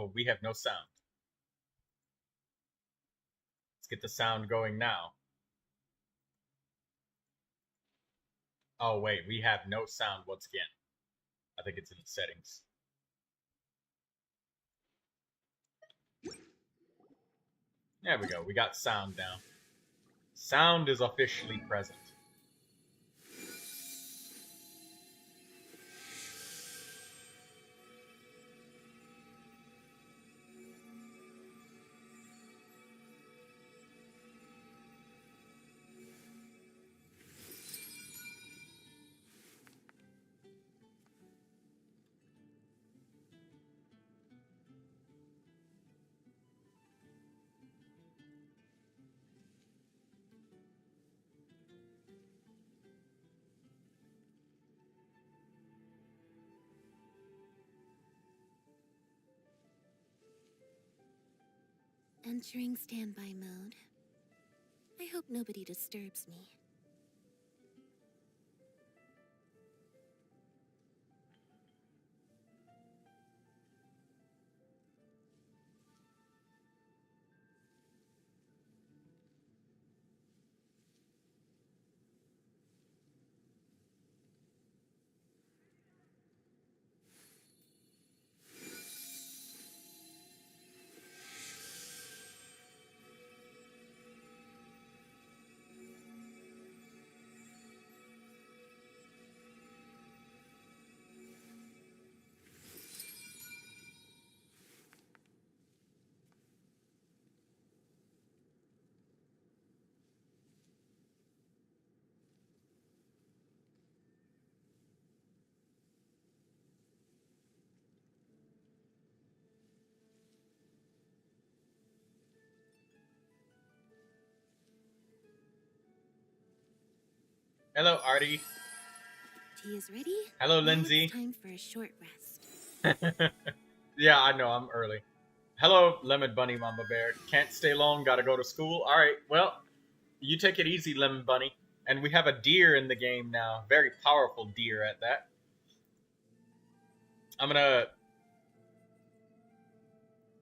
Oh, we have no sound. Let's get the sound going now. Oh, wait, we have no sound once again. I think it's in the settings. There we go. We got sound now. Sound is officially present. Entering standby mode. I hope nobody disturbs me. Hello, Artie. Tea is ready. Hello, Now Lindsay. it's time for a short rest. Yeah, I know, I'm early. Hello, Lemon Bunny Mama Bear. Can't stay long, gotta go to school. Alright, well, you take it easy, Lemon Bunny. And we have a deer in the game now. Very powerful deer at that.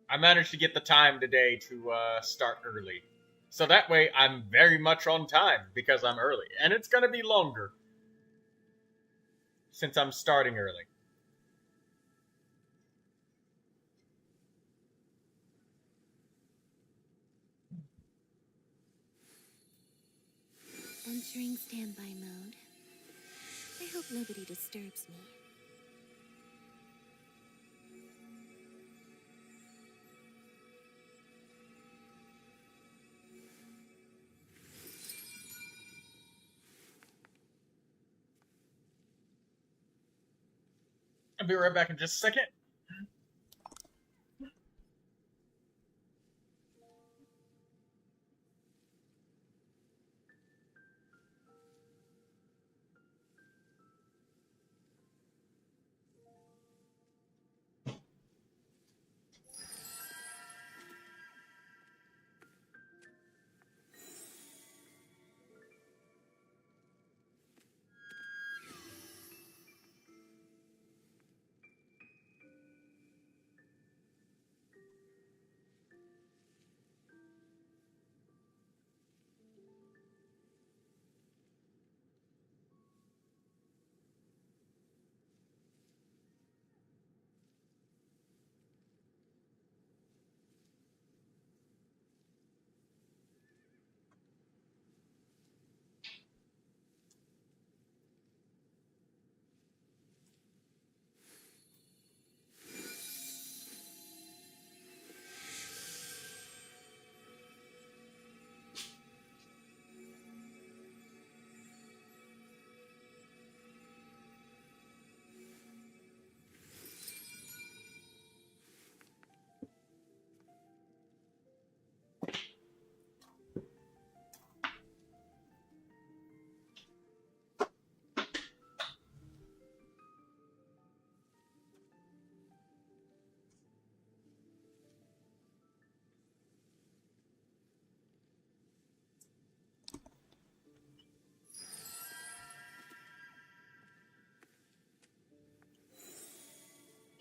I managed to get the time today to start early. So that way I'm very much on time because I'm early. And it's gonna be longer since I'm starting early. Entering standby mode. I hope nobody disturbs me. I'll be right back in just a second.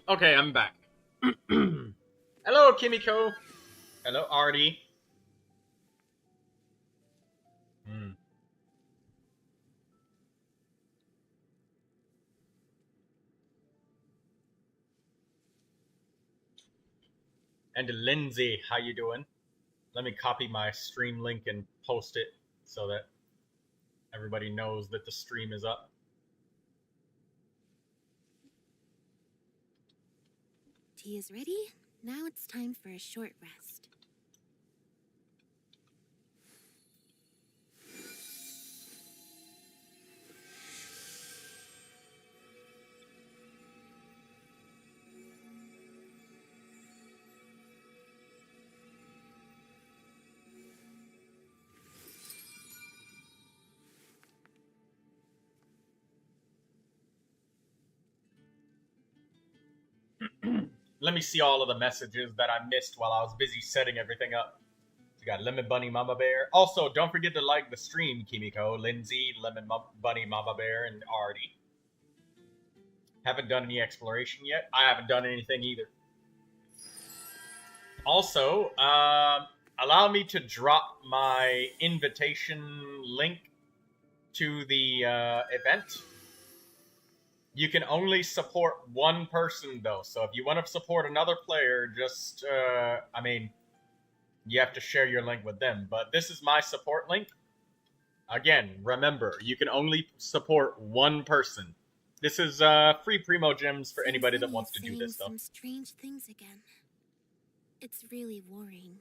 Okay, I'm back. Hello, Kimiko. Hello, Artie. Hmm. And Lindsay, how you doing? Let me copy my stream link and post it so that everybody knows that the stream is up. Tea is ready. Now it's time for a short rest. Let me see all of the messages that I missed while I was busy setting everything up. You got Lemon Bunny Mama Bear. Also, don't forget to like the stream, Kimiko, Lindsay, Bunny Mama Bear, and Artie. Haven't done any exploration yet. I haven't done anything either. Also, allow me to drop my invitation link to the event. You can only support one person, though. So if you want to support another player, just, you have to share your link with them. But this is my support link. Again, remember, you can only support one person. This is free Primo Gems for anybody that wants to do this, though. Some strange things again. It's really worrying.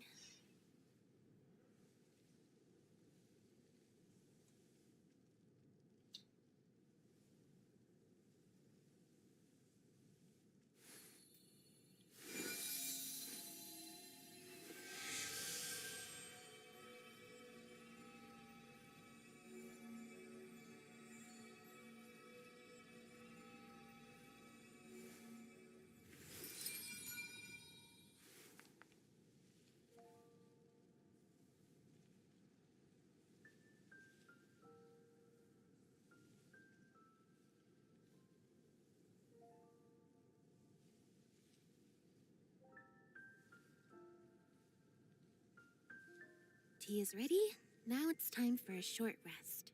Tea is ready. Now it's time for a short rest.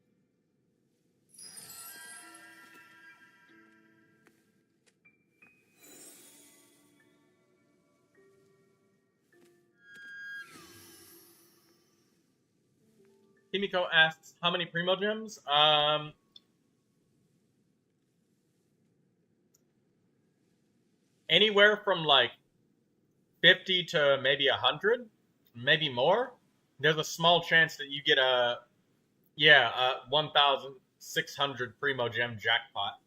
Kimiko asks, how many Primo Gems? Anywhere from like 50 to maybe 100, maybe more. There's a small chance that you get a 1,600 Primo Gem jackpot.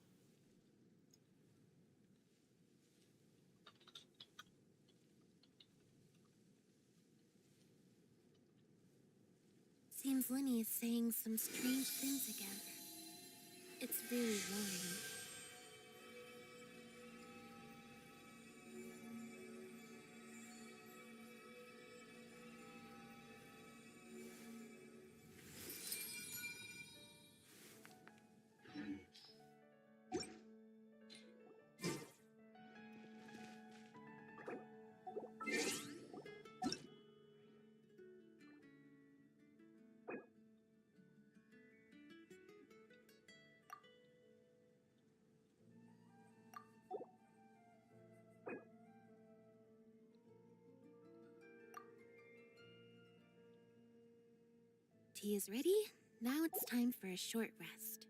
Seems Lenny is saying some strange things again. It's really worrying. Tea is ready. Now it's time for a short rest.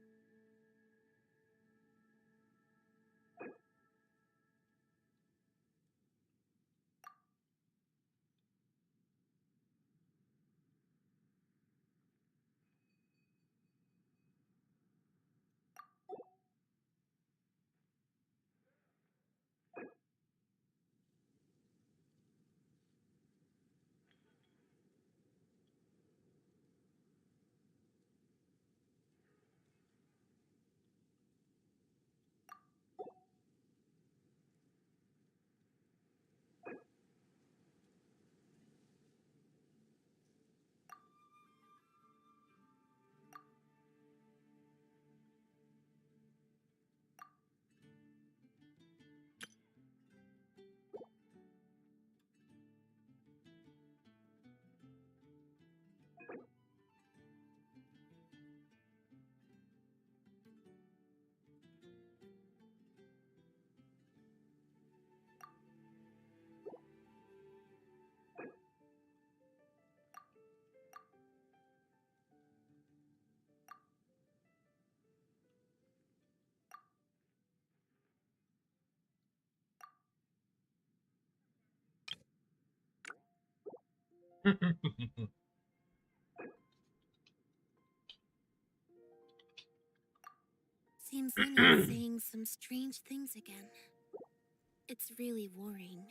Seems Lenny is saying some strange things again. It's really worrying.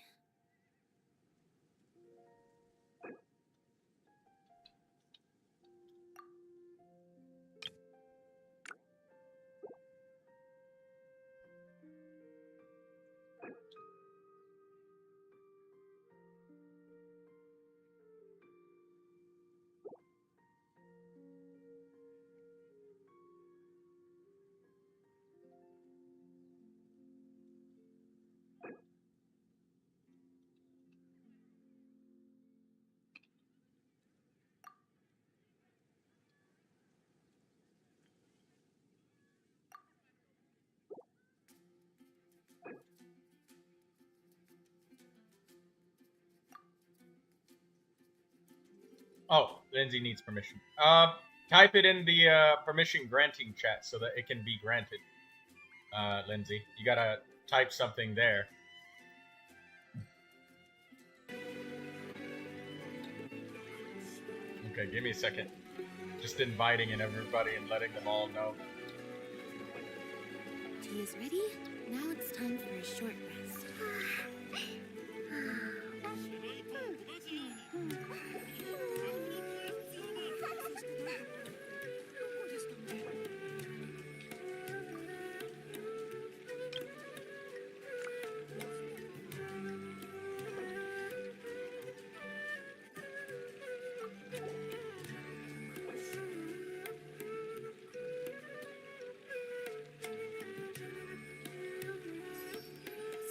Oh, Lindsay needs permission. Type it in the permission granting chat so that it can be granted. Lindsay, you gotta type something there. Okay, give me a second. Just inviting in everybody and letting them all know. Tea is ready. Now it's time for a short rest.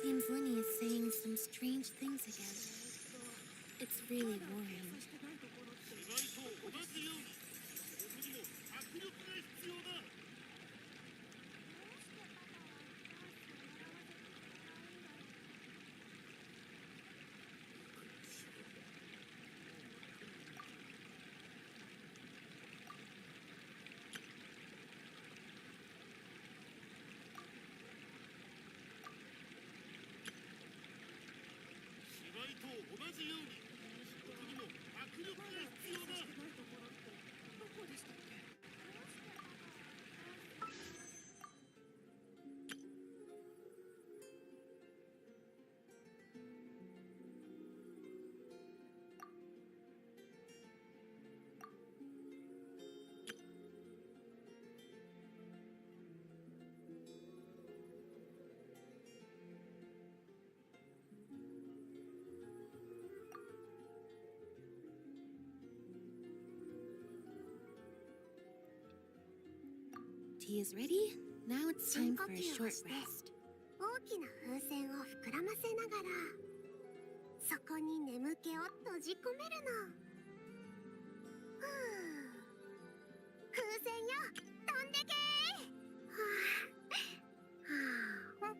Seems Lenny is saying some strange things again. It's really worrying. Tea is ready. Now it's time for a short rest. 大きな風船を膨らませながらそこに眠気を閉じ込めるの。ふう、風船よ、飛んでけー。はあ、はあ、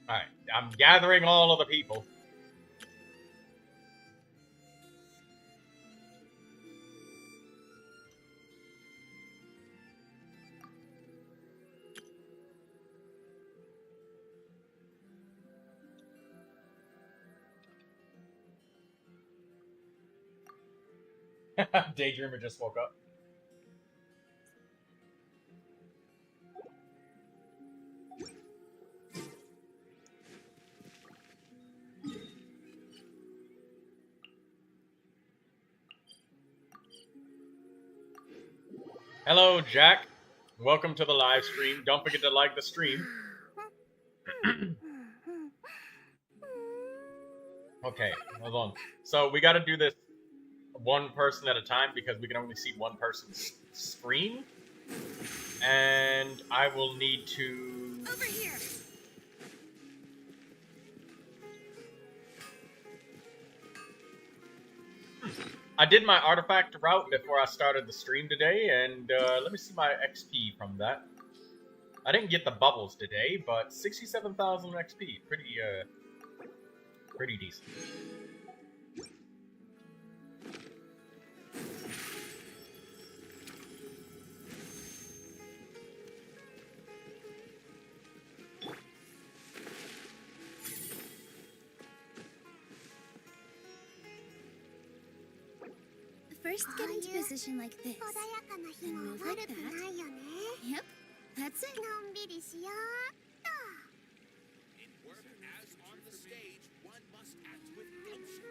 Alright, I'm gathering all of the people. Daydreamer just woke up. Hello, Jack. Welcome to the live stream. Don't forget to like the stream. Okay, hold on. So we got to do this one person at a time because we can only see one person's screen. And I will need to... Over here. I did my artifact route before I started the stream today, and let me see my XP from that. I didn't get the bubbles today, but 67,000 XP. Pretty decent. first get into position like this. 穏やかな日 And も move 悪 like く that. ないよね。 Yep, that's it. のんびりしようっと。 In work as on the stage, one must act with gumption.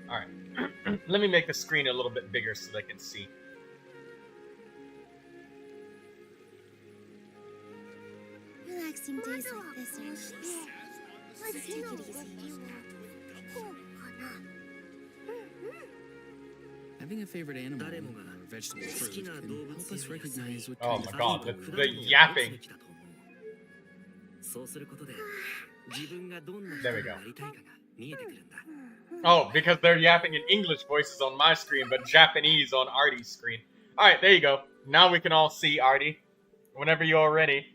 All right. Let me make the screen a little bit bigger so they can see. Relaxing days like this are nice. Let's take it easy. こうかな。 Having a favorite animal or vegetable fruit can help us recognize what Oh kind my of god, people the yapping. There we go. Oh, because they're yapping in English voices on my screen, but Japanese on Artie's screen. Alright, there you go. Now we can all see Artie. Whenever you're ready.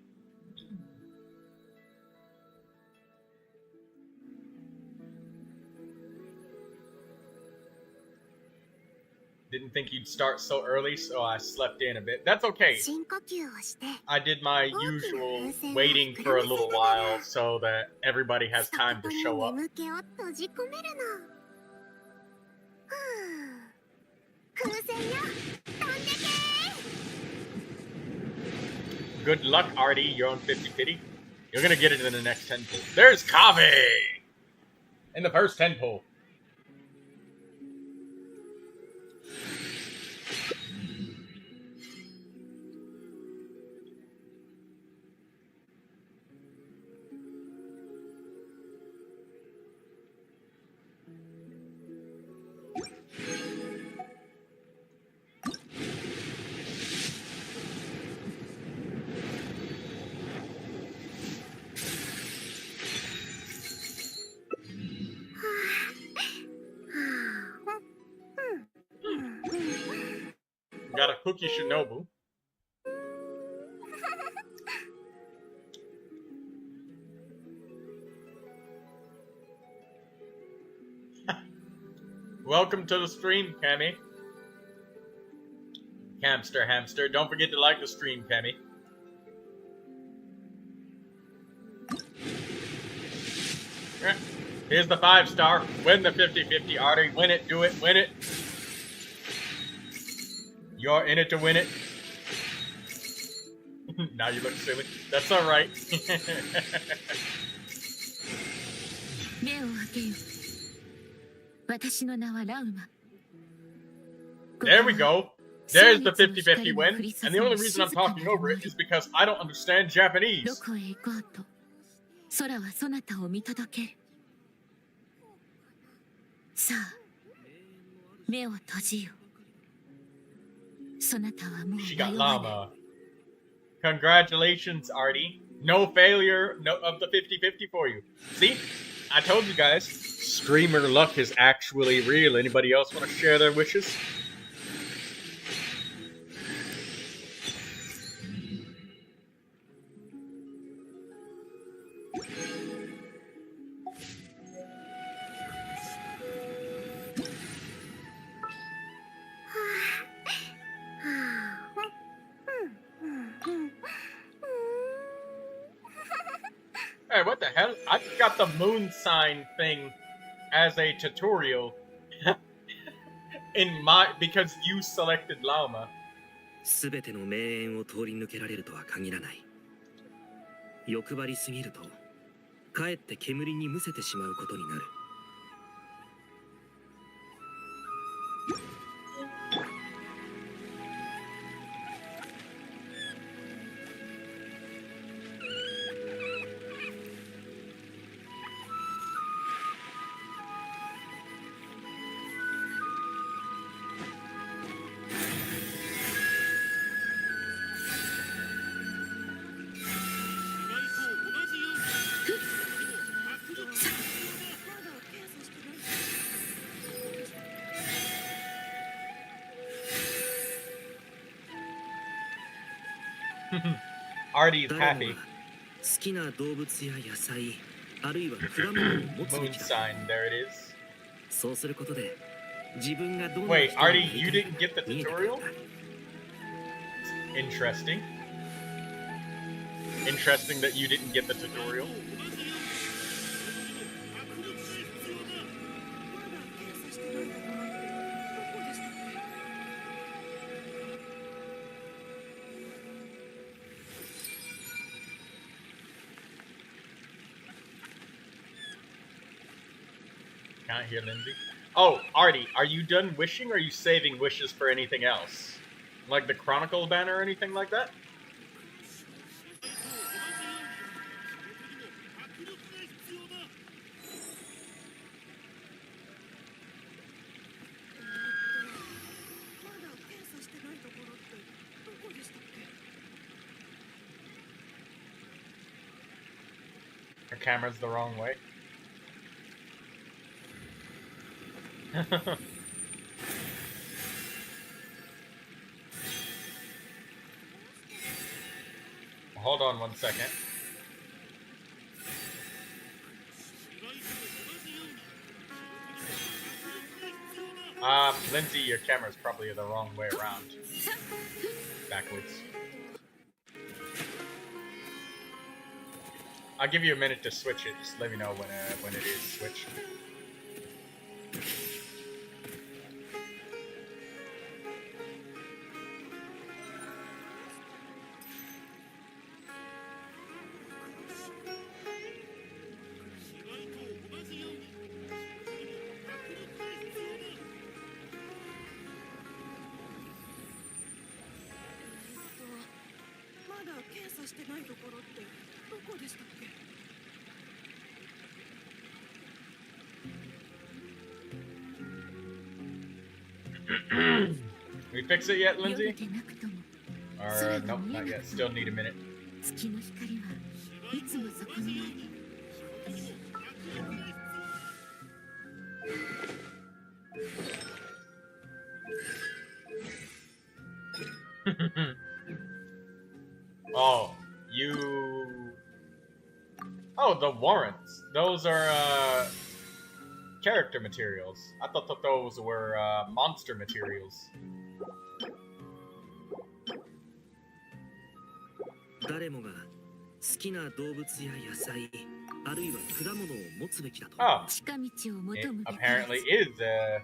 Didn't think you'd start so early, so I slept in a bit. That's okay. 深呼吸をして。 I did my usual waiting for a little while so that everybody has time to show up. 眠気を閉じ込めるの。ふう。風船よ、飛んでけ Good luck, Artie. You're on 50-50. You're gonna get it in the next 10 pull. There's Kave! In the first 10 pull. Got a cookie Shinobu. Welcome to the stream, Cammy. Hamster. Don't forget to like the stream, Cammy. Here's the 5-star. Win the 50-50, Artie. Win it, do it, win it. You're in it to win it. Now you look silly. That's alright. There we go. There's the 50-50 win. And the only reason I'm talking over it is because I don't understand Japanese. 空はそなたを見届ける。さあ、目を閉じよ。そなたはもう She 迷 got わない。 Lauma. Congratulations, Artie. No failure of the 50-50 for you. See? I told you guys. Streamer luck is actually real. Anybody else want to share their wishes? Hey, what the hell? I just got the moon sign thing as a tutorial in my because you selected Lauma. すべての名園を通り抜けられるとは限らない。欲張りすぎると、かえって煙にむせてしまうことになる。Artie's happy. 好きな動物や野菜、あるいは果物を持つべ Moon きだ。 sign, there it is. そうすることで、Wait, Artie, you didn't get the tutorial? Interesting. Interesting that you didn't get the tutorial. Can't hear Lindsay. Oh, Artie, are you done wishing, or are you saving wishes for anything else? Like the Chronicle banner or anything like that? Her camera's the wrong way. Hold on 1 second. Lindsay, your camera's probably the wrong way around. Backwards. I'll give you a minute to switch it. Just let me know when it is switched. We fix it yet, Lindsay? Or nope, not yet. Still need a minute. Oh, you... Oh, the warrants. Those are, character materials. I thought that those were, monster materials. 誰もが好きな動物や野菜、あるいは果物を持つべきだと。 Oh, 近道を求 it むべき apparently is a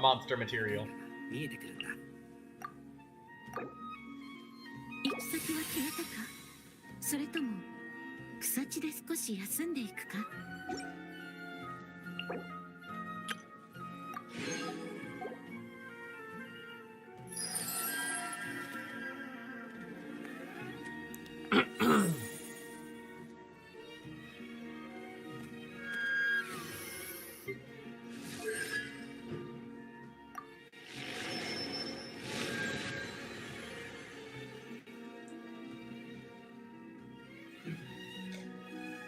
monster material. 見えてくるんだ。行き先は決めたか？それとも草地で少し休んでいくか？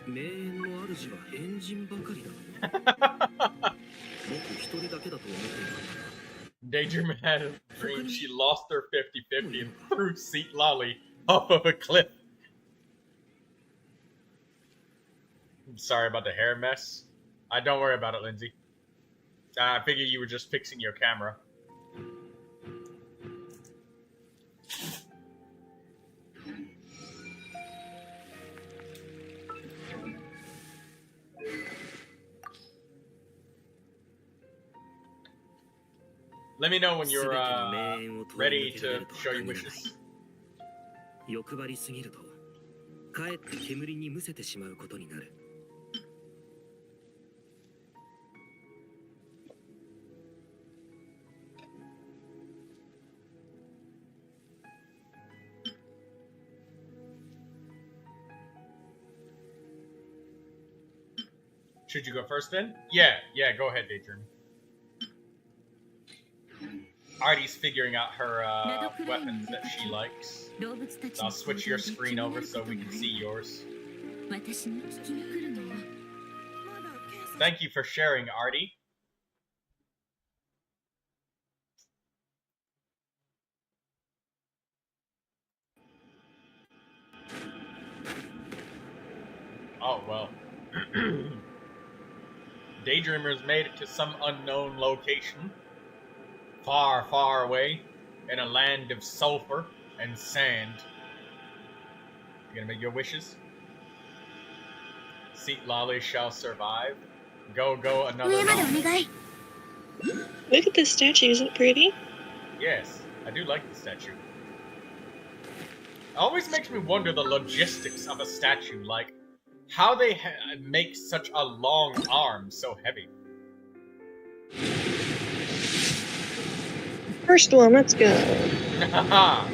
名園の主は変人ばかりだ。僕一人だけだと思っていたんだが。Daydream had a dream she lost her 50-50 and threw Seat Lolly off of a cliff. I'm sorry about the hair mess. Don't worry about it, Lindsay. I figured you were just fixing your camera. Let me know when you're ready to show your wishes. 欲張りすぎると、かえって煙にむせてしまうことになる。Should you go first then? Yeah, go ahead, Daydream. Artie's figuring out her weapons that she likes. So I'll switch your screen over so we can see yours. Thank you for sharing, Artie. Oh, well. Daydreamers made it to some unknown location, far, far away, in a land of sulfur and sand. You gonna make your wishes? Seat Lolly shall survive. Go, go, another 上まで Lolly. お願い。 Look at this statue, isn't it pretty? Yes, I do like the statue. It always makes me wonder the logistics of a statue, like how they make such a long arm so heavy. First one, let's go. Haha.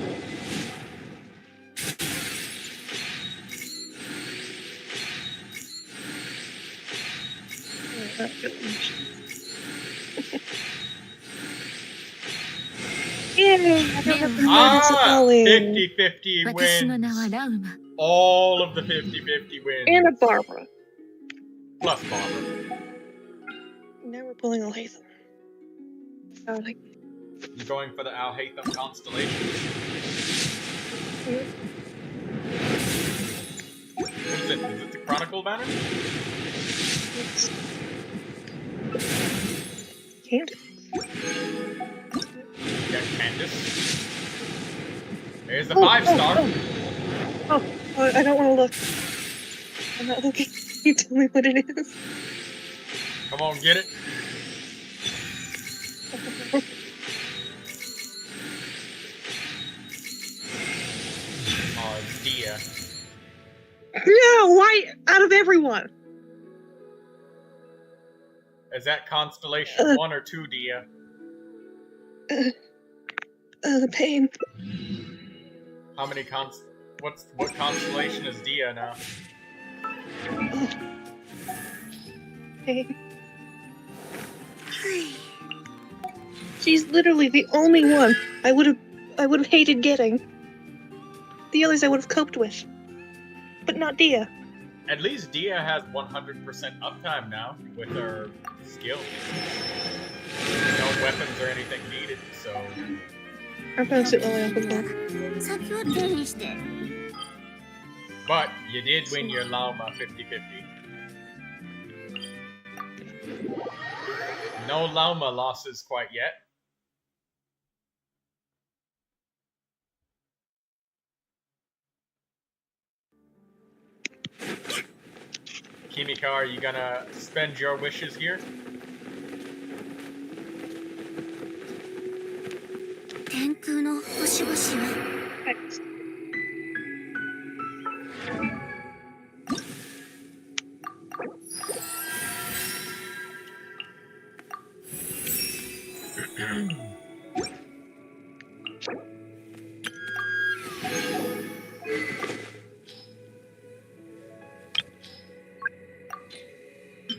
Yeah, I don't have to Ah, Ollie. 50-50 私の名は wins. ラウマ。 All of the 50-50 wins. And a Barbara. Plus Barbara. Now we're pulling Alhaitham. Oh, like, You going for the Alhaitham constellation? What is it? Is it the Chronicle banner? it's... Can't. You got Candace. There's the Oh, 5-star. Oh, I don't want to look. I'm not looking. You tell me what it is. Come on, get it. Oh, it's Dia. No, why? Out of everyone. Is that constellation 1 or 2, Dia? The pain. How many what constellation is Dia now? Pain. She's literally the only one I would have hated getting. The others I would have coped with, but not Dia. At least Dia has 100% uptime now with her skill. No weapons or anything needed, so I bounced it really up as well. 先を手にして。 but you did win your Lauma 50-50. No Lauma losses quite yet. Kimiko, are you gonna spend your wishes here? 天空の星々は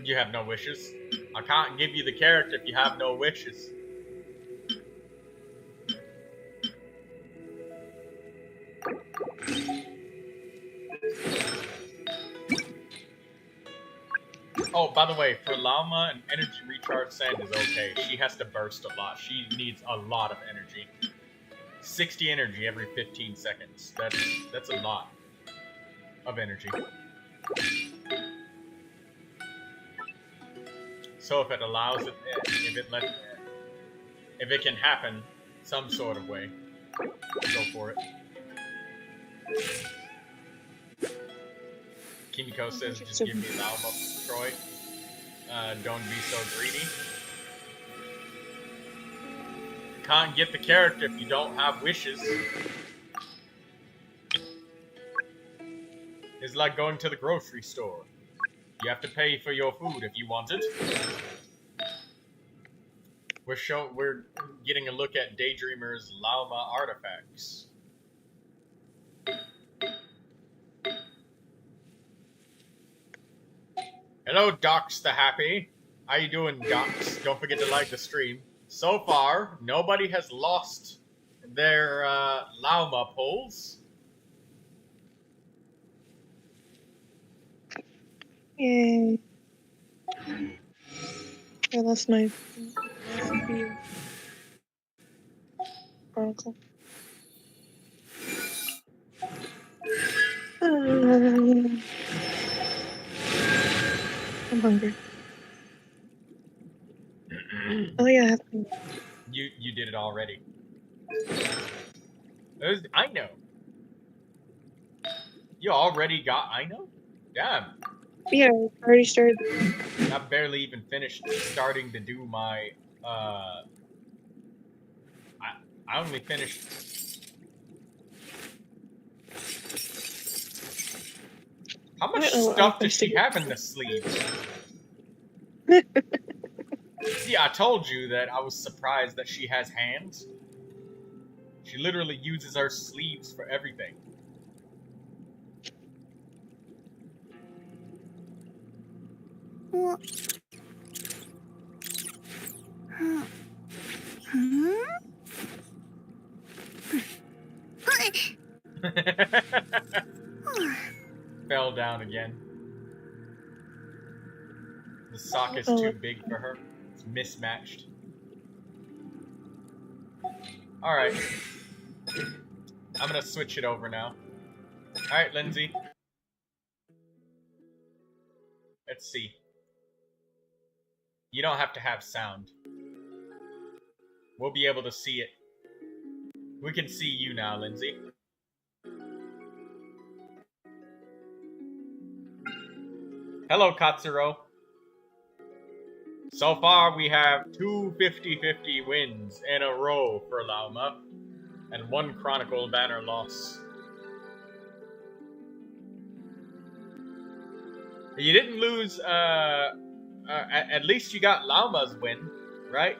You have no wishes. I can't give you the character if you have no wishes. Oh, by the way, for Lauma, an energy recharge sand is okay. She has to burst a lot. She needs a lot of energy. 60 energy every 15 seconds. That's a lot of energy. So if it allows it, if it can happen some sort of way, go for it. Kimiko says, just give me Lauma, Troy. Don't be so greedy. Can't get the character if you don't have wishes. It's like going to the grocery store. You have to pay for your food if you want it. We're getting a look at Daydreamer's Lauma artifacts. Hello, Docs the Happy. How you doing, Docs? Don't forget to like the stream. So far, nobody has lost their Lauma polls. Yay. I lost my view. Chronicle. I'm hungry. Oh yeah. You did it already. I know. You already got I know? Damn. Yeah, I already started. I barely even finished starting to do my I only finished. How much stuff does she have in the sleeves? See, I told you that I was surprised that she has hands. She literally uses her sleeves for everything. Oh. Hmm? Fell down again. The sock is too big for her. It's mismatched. Alright. I'm gonna switch it over now. Alright, Lindsay. Let's see. You don't have to have sound. We'll be able to see it. We can see you now, Lindsay. Hello, Katsuro. So far, we have 2 50-50 wins in a row for Lauma, and 1 Chronicle banner loss. You didn't lose, at least you got Lauma's win, right?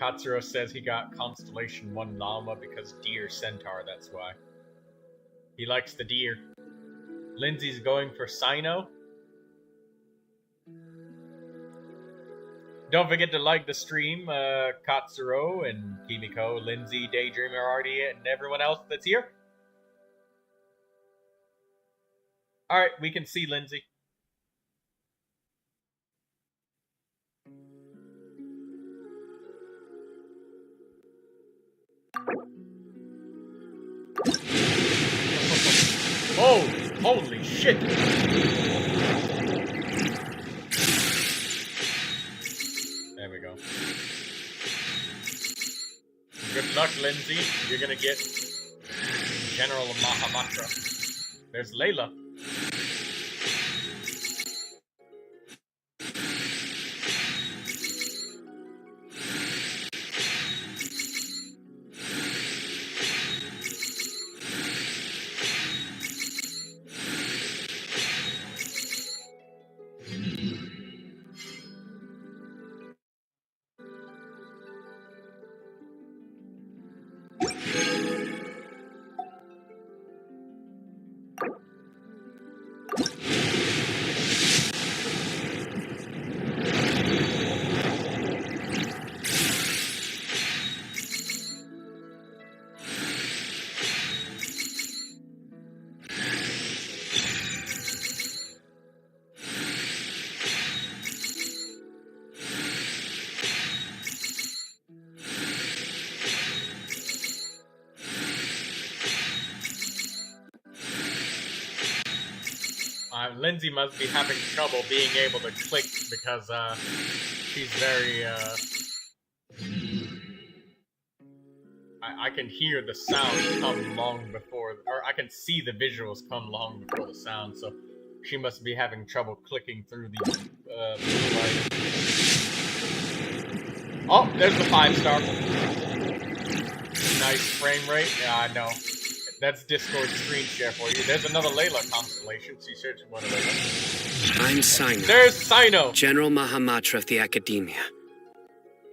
Katsuro says he got Constellation 1 Lauma because deer centaur, that's why. He likes the deer. Lindsay's going for Sino. Don't forget to like the stream, Katsuro and Kimiko, Lindsay, Daydreamer, Artie, and everyone else that's here. Alright, we can see Lindsay. Oh, holy shit! There we go. Good luck, Lindsay. You're gonna get General Mahamatra. There's Layla. Lindsay must be having trouble being able to click because she's very I can hear the sound come long before, or I can see the visuals come long before the sound, so she must be having trouble clicking through the blue light. Oh, there's the 5-star. Nice frame rate. Yeah, I know. That's Discord screen share for you. There's another Layla constellation. See, search one of Layla. I'm Sino. There's Sino! General Mahamatra of the Academia.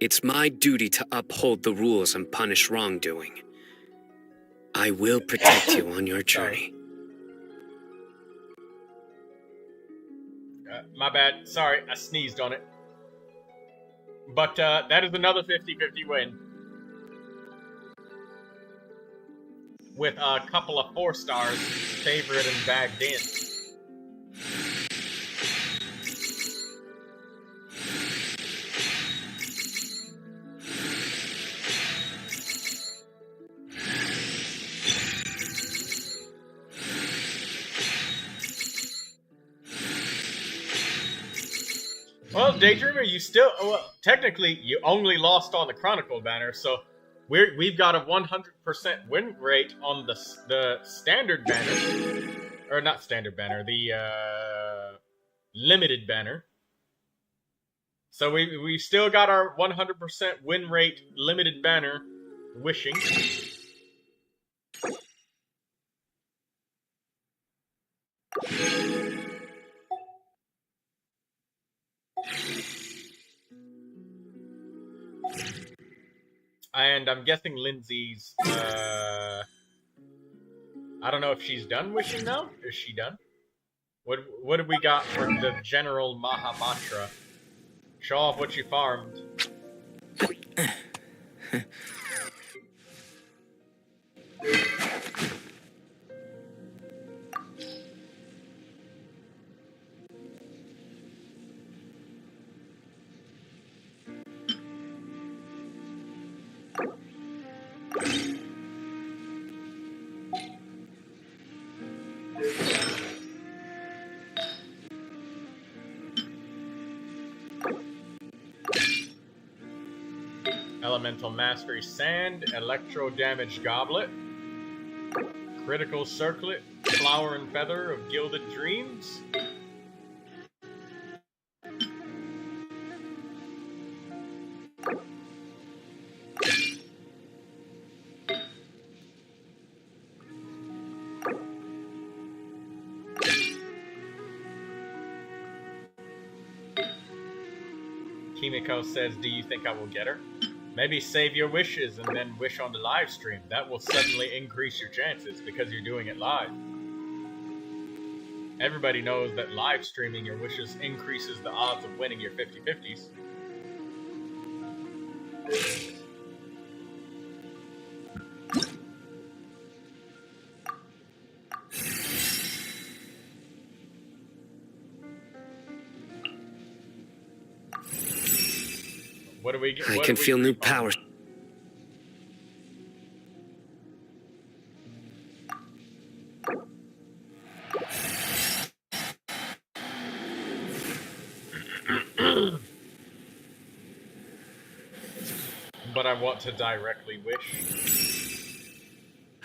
It's my duty to uphold the rules and punish wrongdoing. I will protect you on your journey. My bad. Sorry, I sneezed on it. But that is another 50-50 win. With a couple of 4-stars, favorite and bagged in. Well, Daydreamer, you still, well, technically, you only lost on the Chronicle banner, so we've got a 100% win rate on the standard banner, or not standard banner, the limited banner. So we still got our 100% win rate limited banner wishing. And I'm guessing Lindsay's, I don't know if she's done wishing now. Is she done? What have we got for the general Maha Mantra? Show off what you farmed. Elemental Mastery Sand, Electro Damage Goblet, Critical Circlet, Flower and Feather of Gilded Dreams. Kimiko says, do you think I will get her? Maybe save your wishes and then wish on the live stream. That will suddenly increase your chances because you're doing it live. Everybody knows that live streaming your wishes increases the odds of winning your 50-50s. What do we get? I can feel new power. But I want to directly wish.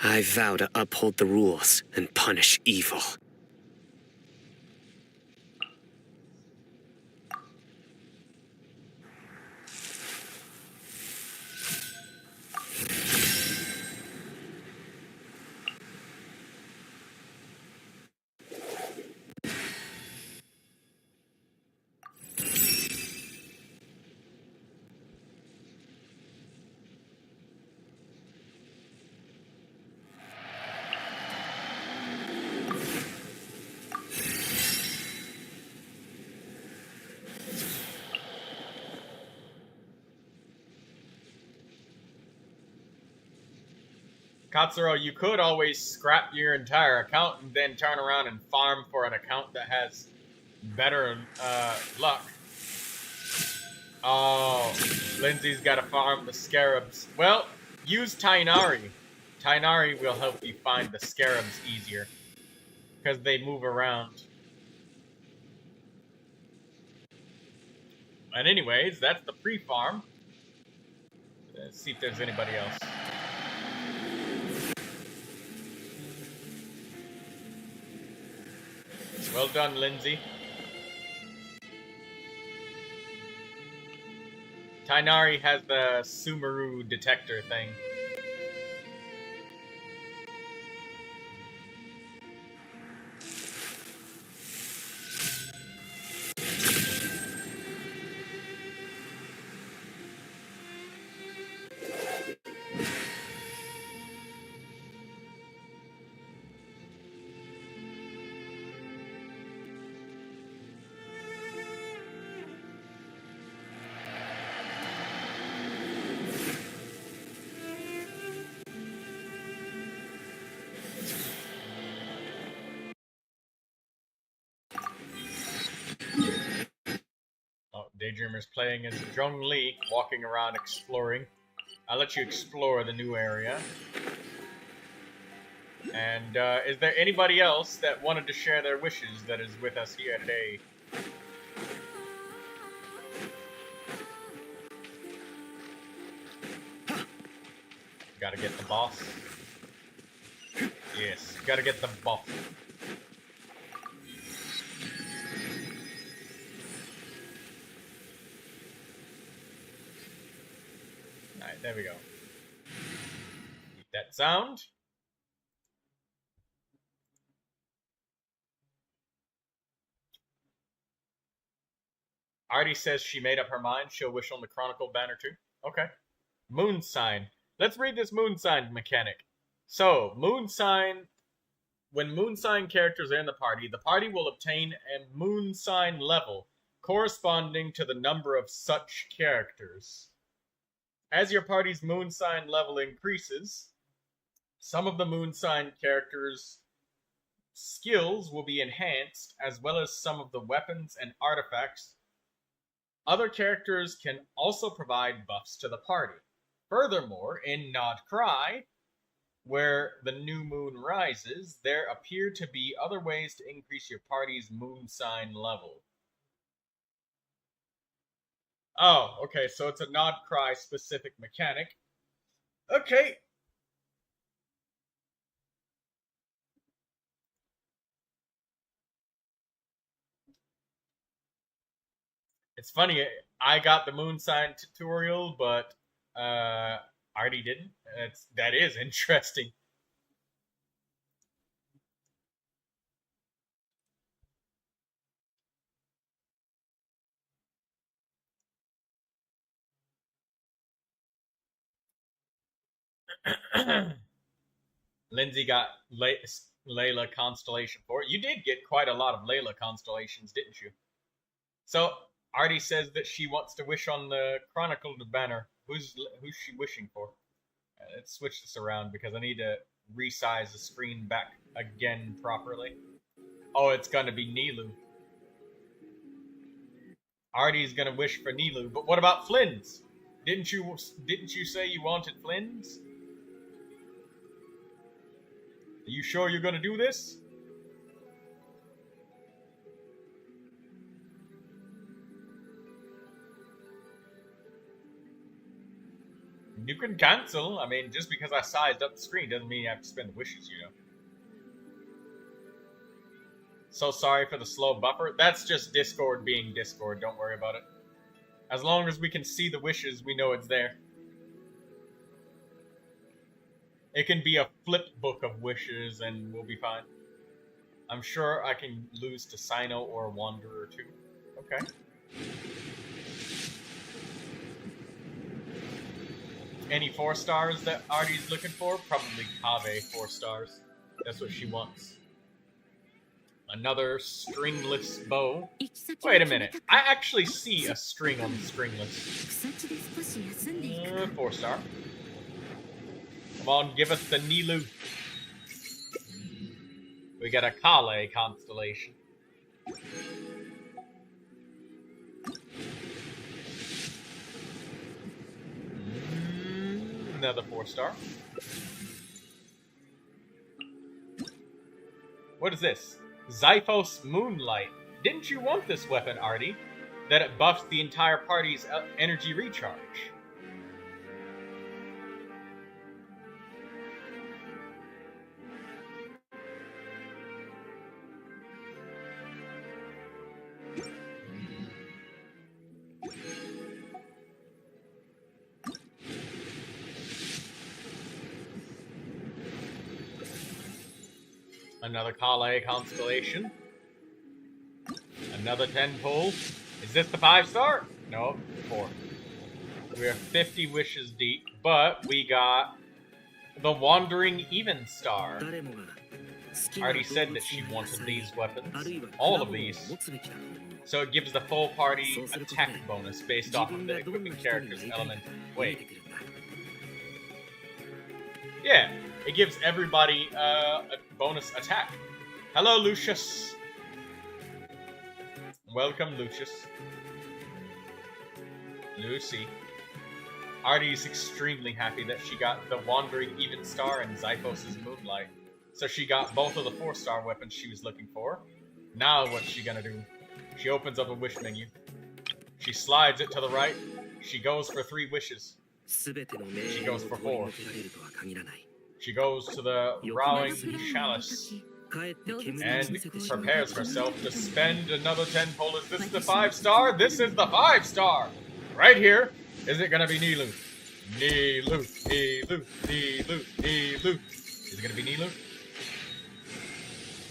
I vow to uphold the rules and punish evil. Katsuro, you could always scrap your entire account and then turn around and farm for an account that has better luck. Oh, Lindsay's got to farm the scarabs. Well, use Tainari. Tainari will help you find the scarabs easier because they move around. And anyways, that's the pre-farm. Let's see if there's anybody else. Well done, Lindsay. Tainari has the Sumeru detector thing. Daydreamer's playing as Zhongli, walking around exploring. I'll let you explore the new area. And is there anybody else that wanted to share their wishes that is with us here today? Gotta get the boss. Yes, gotta get the boss. Alright, there we go. Keep that sound. Artie says she made up her mind. She'll wish on the Chronicle banner too. Okay. Moon sign. Let's read this moon sign mechanic. So, moon sign. When moon sign characters are in the party will obtain a moon sign level corresponding to the number of such characters. As your party's moon sign level increases, some of the moon sign characters' skills will be enhanced, as well as some of the weapons and artifacts. Other characters can also provide buffs to the party. Furthermore, in Nod Cry, where the new moon rises, there appear to be other ways to increase your party's moon sign level. Oh, okay, so it's a Nod Cry specific mechanic. Okay. It's funny, I got the moon sign tutorial, but Artie didn't. That is interesting. Lindsay got Layla Constellation for it. You did get quite a lot of Layla Constellations, didn't you? So, Artie says that she wants to wish on the Chronicled banner. Who's she wishing for? Let's switch this around because I need to resize the screen back again properly. Oh, it's gonna be Nilu. Artie's gonna wish for Nilu, but what about Flynn's? Didn't you say you wanted Flynn's? Are you sure you're gonna do this? You can cancel. I mean, just because I sized up the screen doesn't mean you have to spend the wishes, you know. So sorry for the slow buffer. That's just Discord being Discord. Don't worry about it. As long as we can see the wishes, we know it's there. It can be a flip book of wishes and we'll be fine. I'm sure I can lose to Sino or Wanderer too. Okay. Any 4 stars that Artie's looking for? Probably Kave 4 stars. That's what she wants. Another stringless bow. Wait a minute. I actually see a string on the stringless. 4 star. Come on, give us the Nilu. We got a Kale constellation. Another 4 star. What is this? Zyphos Moonlight. Didn't you want this weapon, Artie? That it buffs the entire party's energy recharge. Another Kale constellation. Another 10-pole. Is this the 5 star? No, 4. We are 50 wishes deep, but we got the Wandering Even Star. Artie said that she wanted these weapons. All of these. So it gives the full party attack bonus based off of the equipping character's element. Wait. Yeah, it gives everybody a bonus attack. Hello, Lucius. Welcome, Lucius. Lucy. Artie's extremely happy that she got the Wandering Even Star and Zyphos' Moonlight. So she got both of the 4-star weapons she was looking for. Now what's she gonna do? She opens up a wish menu. She slides it to the right. She goes for 3 wishes. She goes for 4. She goes to the rowing chalice and prepares herself to spend another 10 polas. This is the 5-star. This is the 5-star. Right here. Is it gonna be Nilou? Nilou, Nilou, Nilou, Nilou. Is it gonna be Nilou?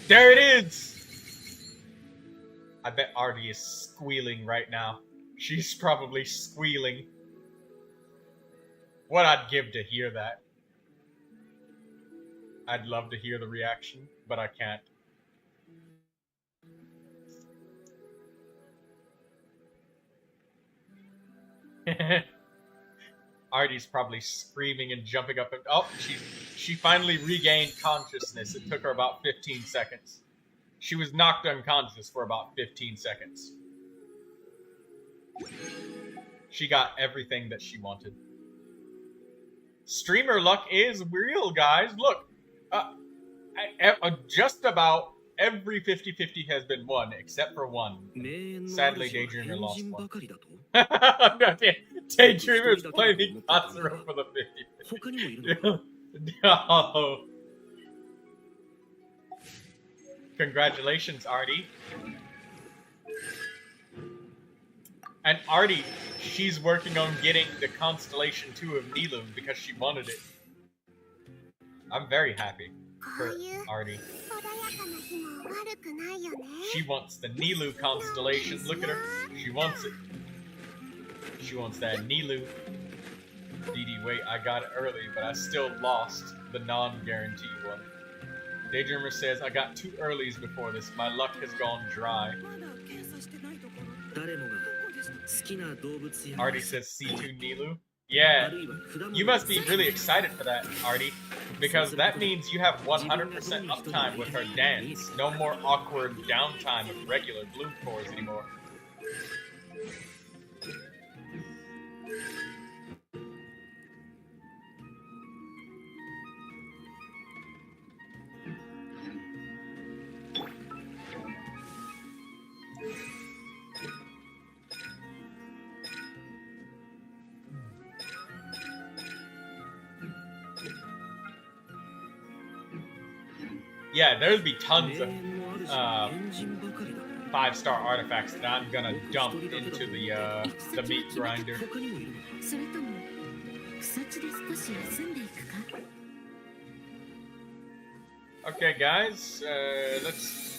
There it is! I bet Artie is squealing right now. She's probably squealing. What I'd give to hear that. I'd love to hear the reaction, but I can't. Artie's probably screaming and jumping up and oh, she finally regained consciousness. It took her about 15 seconds. She was knocked unconscious for about 15 seconds. She got everything that she wanted. Streamer luck is real, guys. Look, just about every 50-50 has been won, except for one. Sadly, Daydreamer lost one. Daydreamer's playing Katsuro for the 50-50. No. Congratulations, Artie. And Artie, she's working on getting the Constellation 2 of Nilou because she wanted it. I'm very happy for Artie. She wants the Nilou Constellation. Look at her. She wants it. She wants that Nilou. Dee, wait, I got it early, but I still lost the non-guaranteed one. Daydreamer says, I got 2 earlies before this. My luck has gone dry. Artie says C2 Nilou. Yeah, you must be really excited for that, Artie, because that means you have 100% uptime with her dance. No more awkward downtime with regular blue cores anymore. Yeah, there'll be tons of 5-star artifacts that I'm gonna dump into the meat grinder. Okay, guys, let's.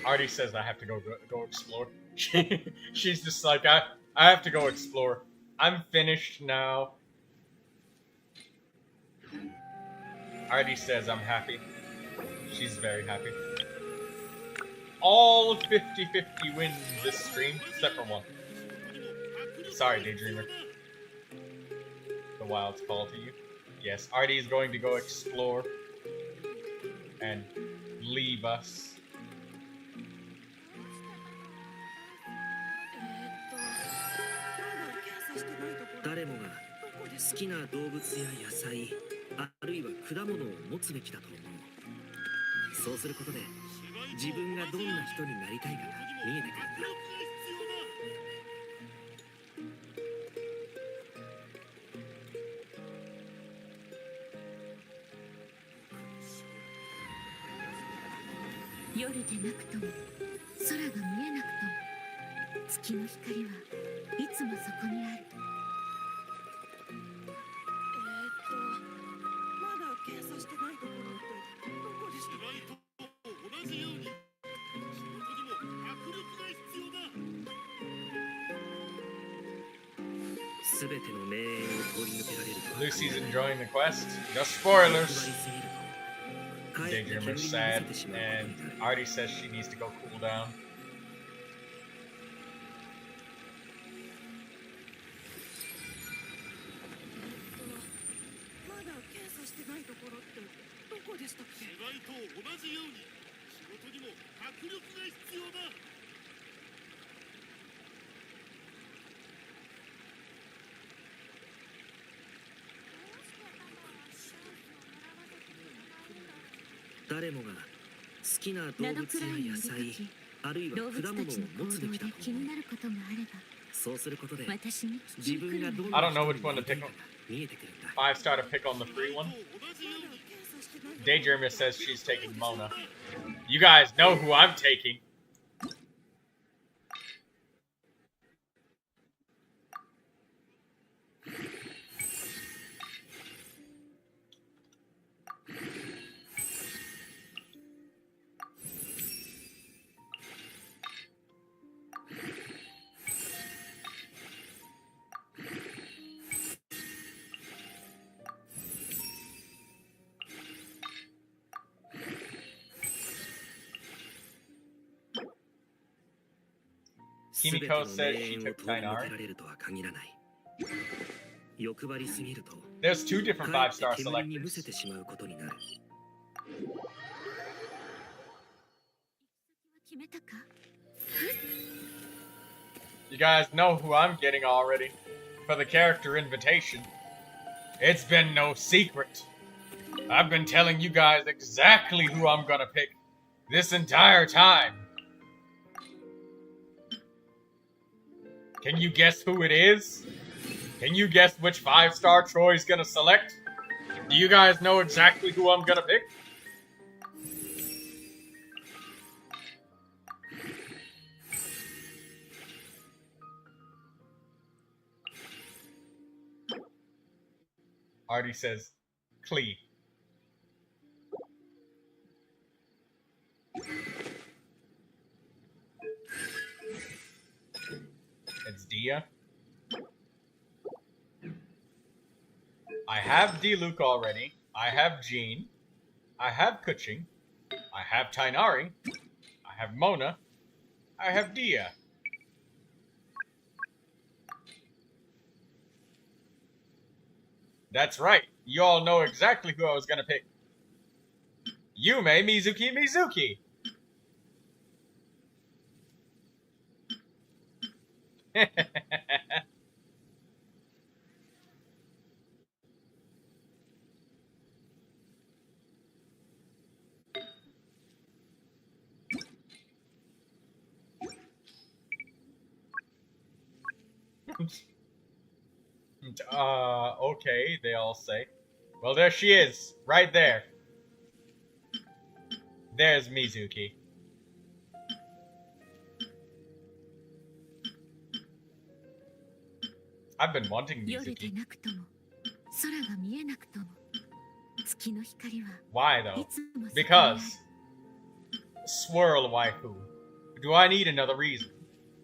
Artie says I have to go explore. She's just like, I have to go explore. I'm finished now. Artie says I'm happy. She's very happy. All 50-50 wins this stream, except for one. Sorry, Daydreamer. The wild's call to you. Yes, Artie is going to go explore and leave us. Lucy's enjoying the quest. No spoilers. Daydreamer's sad, and Artie says she needs to go cool down. 誰もが好きな動物や野菜あるいは動物果物をたちの持つべきだ行動で気と思う。になることがあればそうすることで私に自分がどん I な don't know 人 which one に to なりたい pick か on. が見えてくるんだ。 5-star to pick on the free one. Daydreamer says she's taking Mona. You guys know who I'm taking. Kimiko said she took Tainari. There's 2 different 5-star selectors. 決めたか You guys know who I'm getting already. For the character invitation. It's been no secret. I've been telling you guys exactly who I'm gonna pick this entire time. Can you guess who it is? Can you guess which 5-star Troy's gonna select? Do you guys know exactly who I'm gonna pick? Artie says, Clee. It's Dia. I have D-Luke already. I have Jean. I have Kuching. I have Tainari. I have Mona. I have Dia. That's right. You all know exactly who I was gonna pick. Yume Mizuki Mizuki. Okay, they all say. Well, there she is, right there. There's Mizuki. I've been wanting 夜で Mizuki. なくとも空が見えなくとも月の光は Why い though? つもそこにある Because Swirl waifu. Do I need another reason?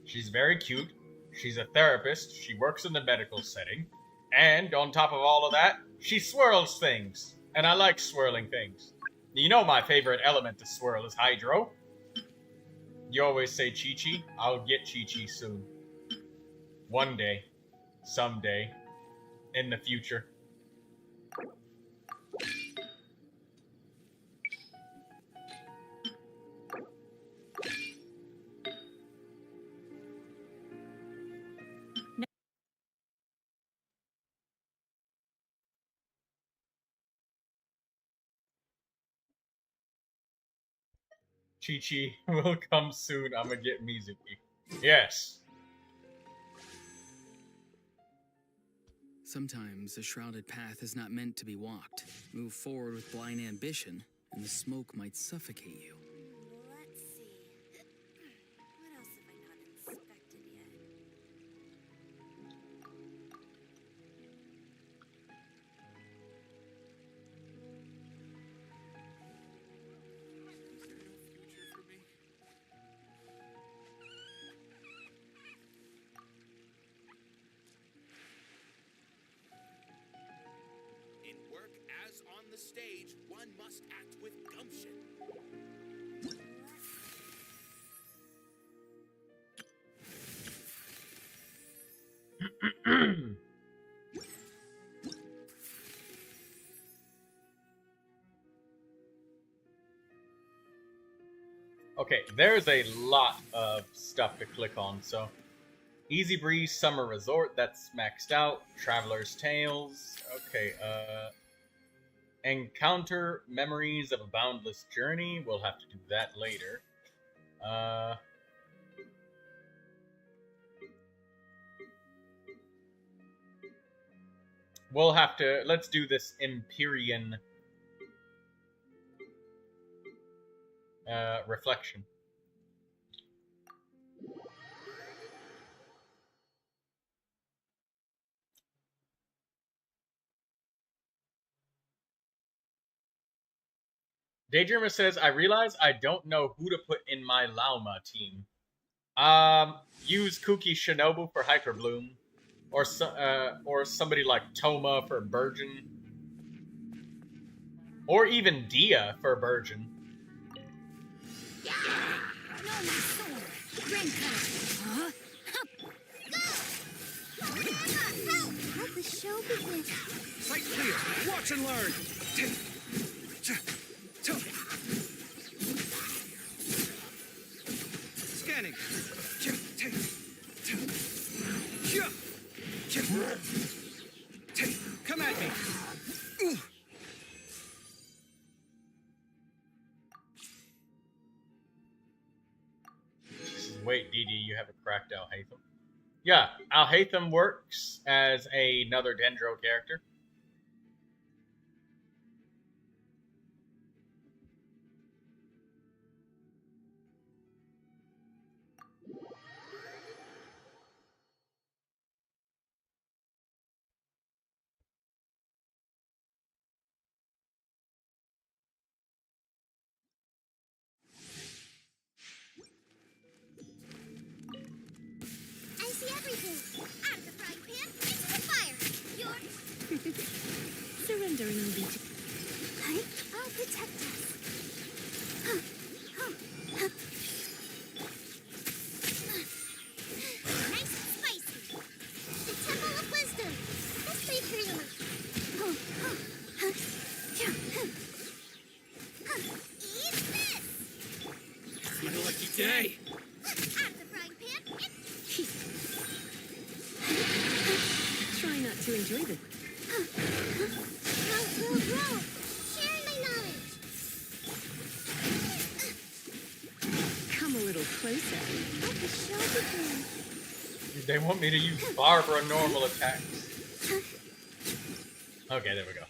She's very cute. She's a therapist. She works in the medical setting. And on top of all of that, she swirls things. And I like swirling things. You know my favorite element to swirl is hydro. You always say Chi-Chi. I'll get Chi-Chi soon. One day. Someday. In the future. Chi-Chi will come soon. I'm gonna get Mizuki. Yes. Sometimes a shrouded path is not meant to be walked. Move forward with blind ambition, and the smoke might suffocate you. Let's see. What else have I not inspected yet? Is there no future for me? In work as on the stage, one must act with gumption. Okay, there's a lot of stuff to click on, so Easy Breeze Summer Resort, that's maxed out. Traveler's Tales, okay, Encounter memories of a boundless journey. We'll have to do that later. We'll have to, let's do this Empyrean reflection. Daydreamer says, I realize I don't know who to put in my Lauma team. Use Kuki Shinobu for Hyper Bloom. Or somebody like Toma for Burgeon. Or even Dia for Burgeon. Yeah! No, my sword! Huh? Go! Let the show begin. Sight clear. Watch and learn. Scanning. Come at me. Wait, DD, you haven't cracked Alhaitham? Yeah, Alhaitham works as another Dendro character. I see everything. Out of the frying pan, into the fire. You're Surrendering allegiance. I'll protect us. Nice and spicy. The Temple of Wisdom. This may cream. Eat this. It's my lucky day. Out of the frying pan. Try not to enjoy the... Grow. Sharing my knowledge. Come a little closer. Let the show begin. They want me to use Barbara normal attacks. Okay, there we go.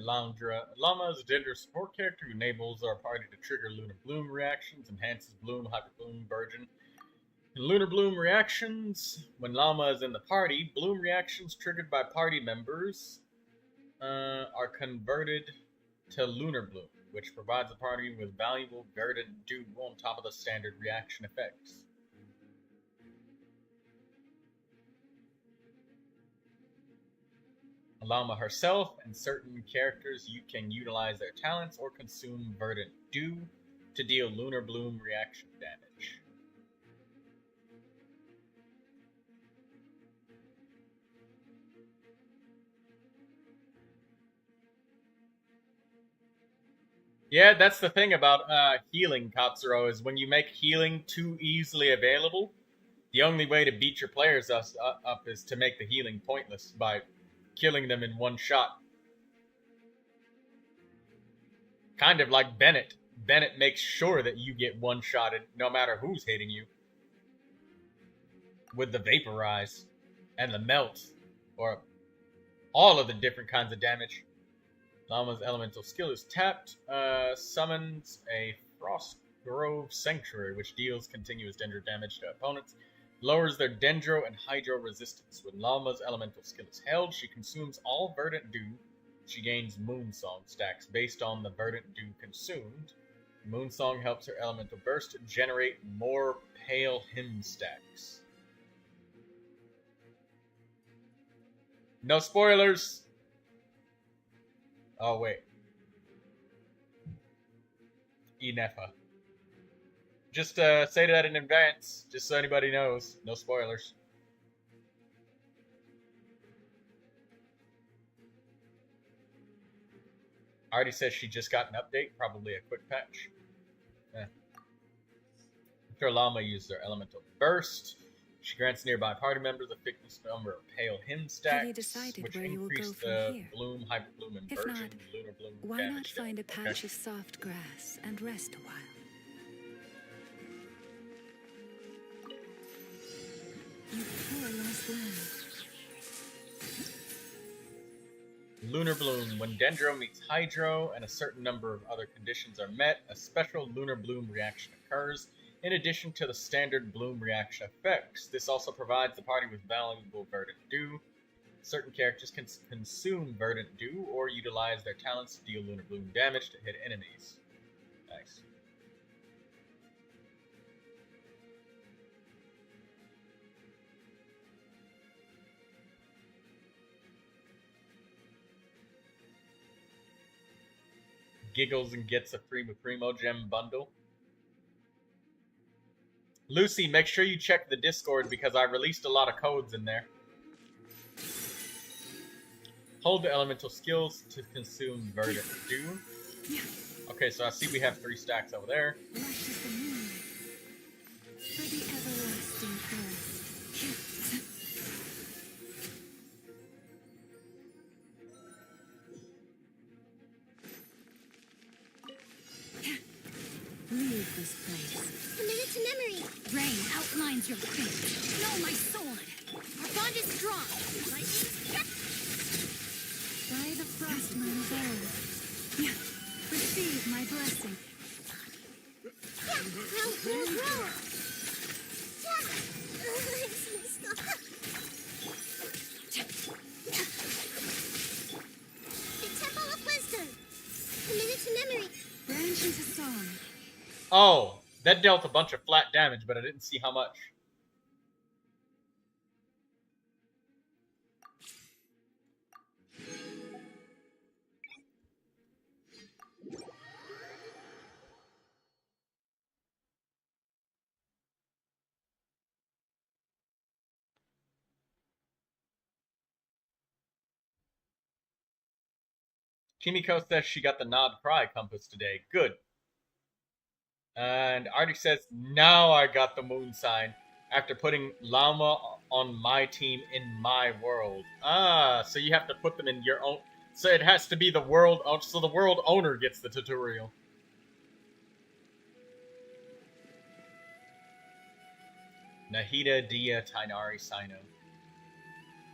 Lauma is a Dendro support character who enables our party to trigger Lunar Bloom reactions, enhances Bloom, Hyper Bloom, Burgeon. In Lunar Bloom reactions, when Lauma is in the party, Bloom reactions triggered by party members are converted to Lunar Bloom, which provides the party with valuable verdant dew on top of the standard reaction effects. Lauma herself and certain characters you can utilize their talents or consume verdant dew to deal Lunar Bloom reaction damage. Yeah, that's the thing about healing, Katsuro, is when you make healing too easily available, the only way to beat your players up is to make the healing pointless by killing them in one shot. Kind of like Bennett. Bennett makes sure that you get one-shotted no matter who's hitting you. With the Vaporize and the Melt, or all of the different kinds of damage. Lauma's elemental skill is tapped, summons a Frost Grove Sanctuary, which deals continuous Dendro damage to opponents, lowers their Dendro and Hydro resistance. When Lauma's elemental skill is held, she consumes all verdant dew she gains Moonsong stacks based on the Verdant Dew consumed. Moonsong helps her elemental burst generate more Pale Hymn stacks. No spoilers! Oh, wait. Enefa. Just say that in advance, just so anybody knows. No spoilers. Already says she just got an update, probably a quick patch. After Lauma used their elemental burst, she grants nearby party members a fixed number of Pale Hymn stacks, decided which where you will increase go from the here? Bloom, Hyper Bloom, and If Virgin not, Lunar Bloom Why damage not find a dealt. patch Okay. of soft grass and rest a while? You poor lost lamb. Lunar Bloom. When Dendro meets Hydro and a certain number of other conditions are met, a special Lunar Bloom reaction occurs, in addition to the standard Bloom reaction effects. This also provides the party with valuable Verdant Dew. Certain characters can consume Verdant Dew or utilize their talents to deal Lunar Bloom damage to hit enemies. Nice. Giggles and gets a Primo Gem bundle. Lucy, make sure you check the Discord because I released a lot of codes in there. Hold the elemental skills to consume Verdant Dew. Okay, so I see we have 3 stacks over there. Lush as the moonlight. For the everlasting earth. Leave this place. Commit it to memory. Rain outlines your fate. Know my sword. Our bond is strong. By the frost moon of old. Receive my blessing. Row. The Temple of Wisdom. Commit it to memory. Branch into song. Oh, that dealt a bunch of flat damage, but I didn't see how much. Kimiko says she got the Nod Cry compass today. Good. And Artie says, now I got the moon sign after putting Lauma on my team in my world. Ah, so you have to put them in your own. So it has to be the world. So the world owner gets the tutorial. Nahida Dia Tainari Sino.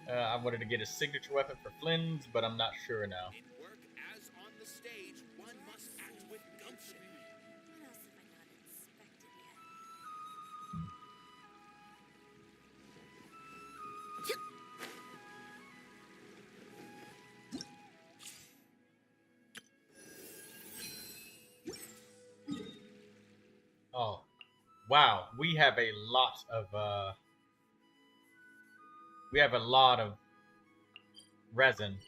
I wanted to get a signature weapon for Flynn's, but I'm not sure now. In work as on the stage, one must act with gumption. What else have I not inspected yet? Oh, wow. We have a lot of resin.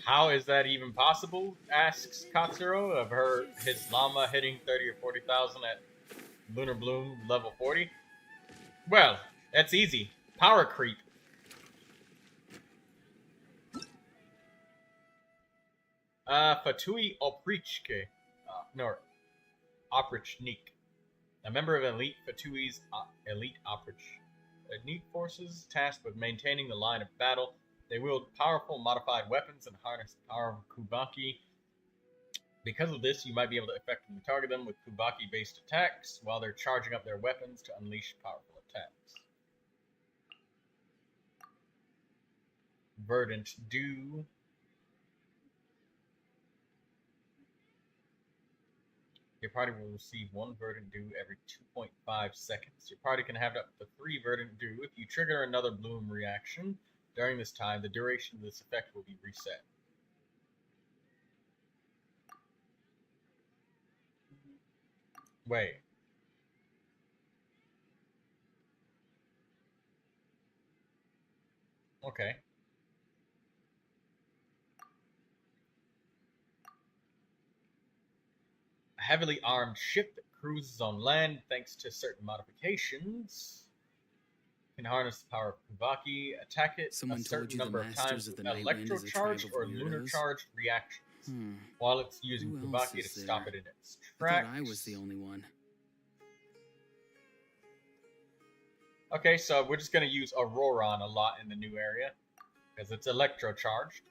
How is that even possible? Asks Katsuro of his llama hitting 30 or 40,000 at Lunar Bloom level 40. Well, that's easy. Power creep. Fatui Oprichke. Oprichnik. A member of Elite Fatui's Elite Elite forces tasked with maintaining the line of battle. They wield powerful modified weapons and harness the power of Kubaki. Because of this, you might be able to effectively target them with Kubaki-based attacks while they're charging up their weapons to unleash powerful attacks. Verdant Dew. Your party will receive 1 verdant dew every 2.5 seconds. Your party can have up to 3 verdant dew. If you trigger another bloom reaction during this time, the duration of this effect will be reset. Wait. Okay. A heavily armed ship that cruises on land thanks to certain modifications can harness the power of Kubaki, attack it Someone a told certain you the number of times Masters of with the Night Wind is a tribe electrocharged of or lunar weirdos? charged reactions, while it's using Who else Kubaki to is stop there? it in its I tracks. thought I was the only one. Okay, so we're just going to use Auroron a lot in the new area, because it's electrocharged.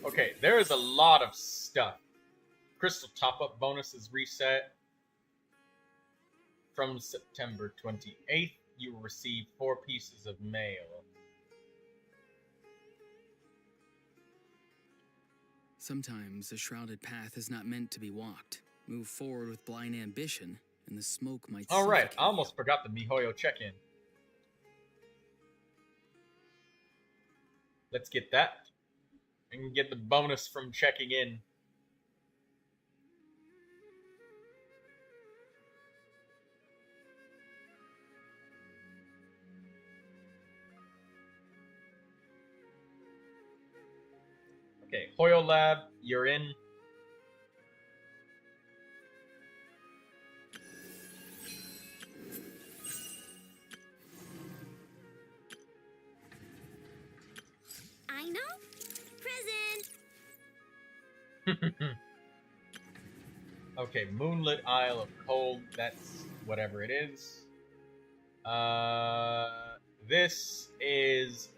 Okay, there is a lot of stuff. Crystal top-up bonus is reset. From September 28th, you will receive 4 pieces of mail. Sometimes a shrouded path is not meant to be walked. Move forward with blind ambition, and the smoke might Alright, suffocate I almost forgot the MiHoYo check-in. Let's get that. And get the bonus from checking in. Okay, Hoyo Lab, you're in. I know. Present. Okay, Moonlit Isle of Cold, that's whatever it is. This is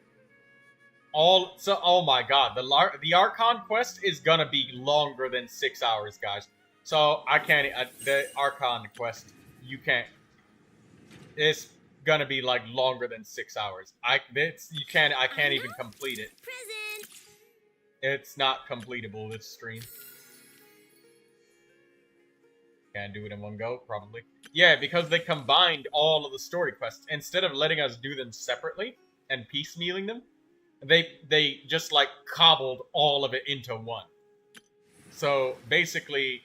all, so, oh my god, the Archon quest is gonna be longer than 6 hours, guys. So, I can't, the Archon quest, you can't, it's gonna be like longer than 6 hours. I can't even complete it. Present. It's not completable this stream. Can't do it in one go, probably. Yeah, because they combined all of the story quests. Instead of letting us do them separately and piecemealing them, they just like cobbled all of it into one. So basically,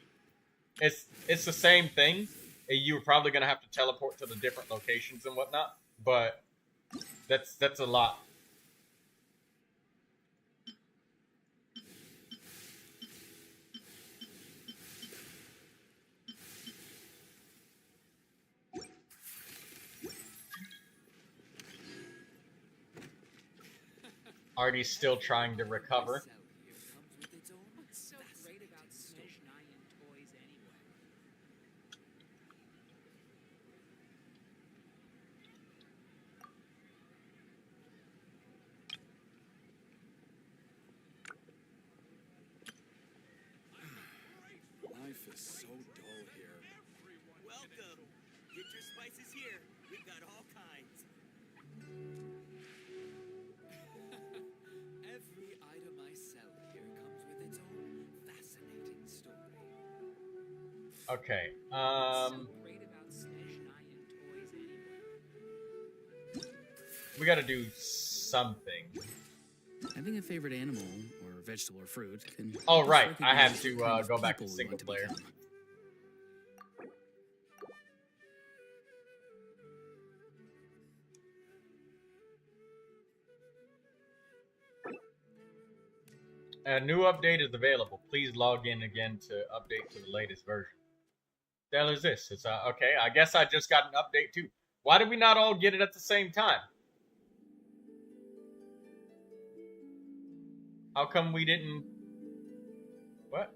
it's the same thing. You're probably gonna have to teleport to the different locations and whatnot, but that's a lot. Artie's still trying to recover. Life is so dull here. Welcome. Get your spices here. We've got all kinds. Every item I sell here comes with its own fascinating story. Okay. So great about Smash Nine toys anyway. We gotta do something. Having a favorite animal, or vegetable or fruit, can Oh, help us right. I have recognize to, what kind of go back to people we single want to player. become. A new update is available. Please log in again to update to the latest version. The hell is this? It's okay. I guess I just got an update too. Why did we not all get it at the same time? How come we didn't? What?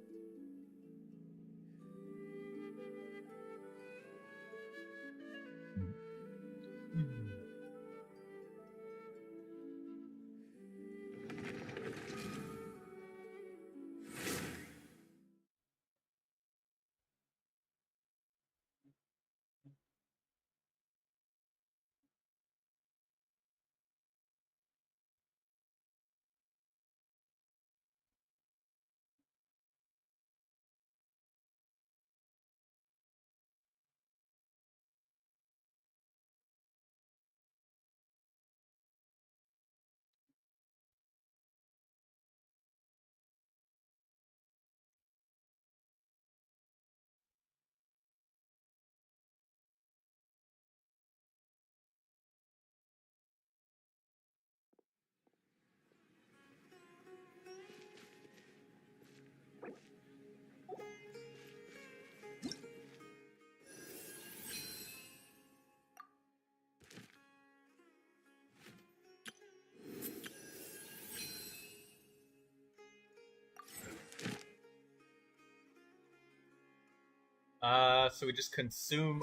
So we just consume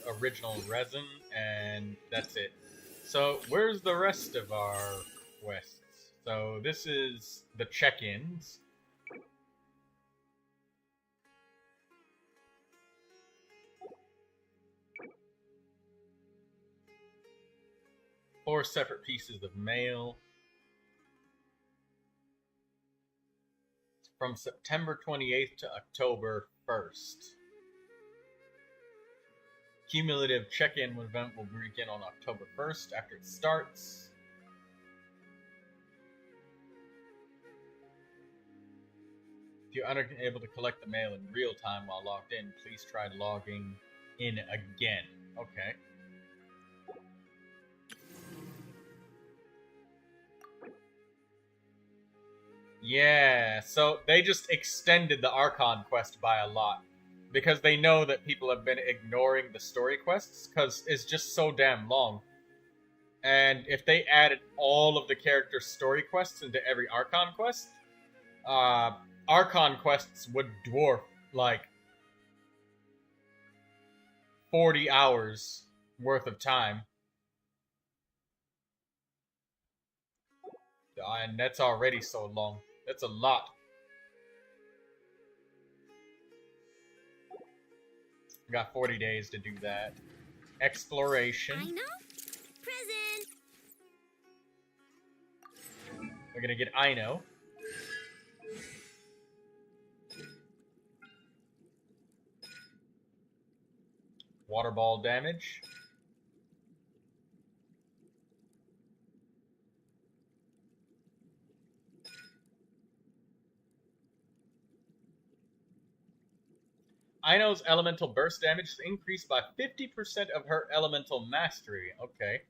original resin, and that's it. So where's the rest of our quests? So this is the check-ins. Four separate pieces of mail. From September 28th to October 1st. Cumulative check-in event will begin on October 1st after it starts. If you're unable to collect the mail in real time while logged in, please try logging in again. Okay. Yeah, so they just extended the Archon quest by a lot. Because they know that people have been ignoring the story quests, because it's just so damn long. And if they added all of the characters' story quests into every Archon quest, Archon quests would dwarf, like, 40 hours worth of time. And that's already so long. That's a lot. Got 40 days to do that. Exploration. I know. Present. We're gonna get Ino. Water ball damage. Ino's elemental burst damage is increased by 50% of her elemental mastery. Okay.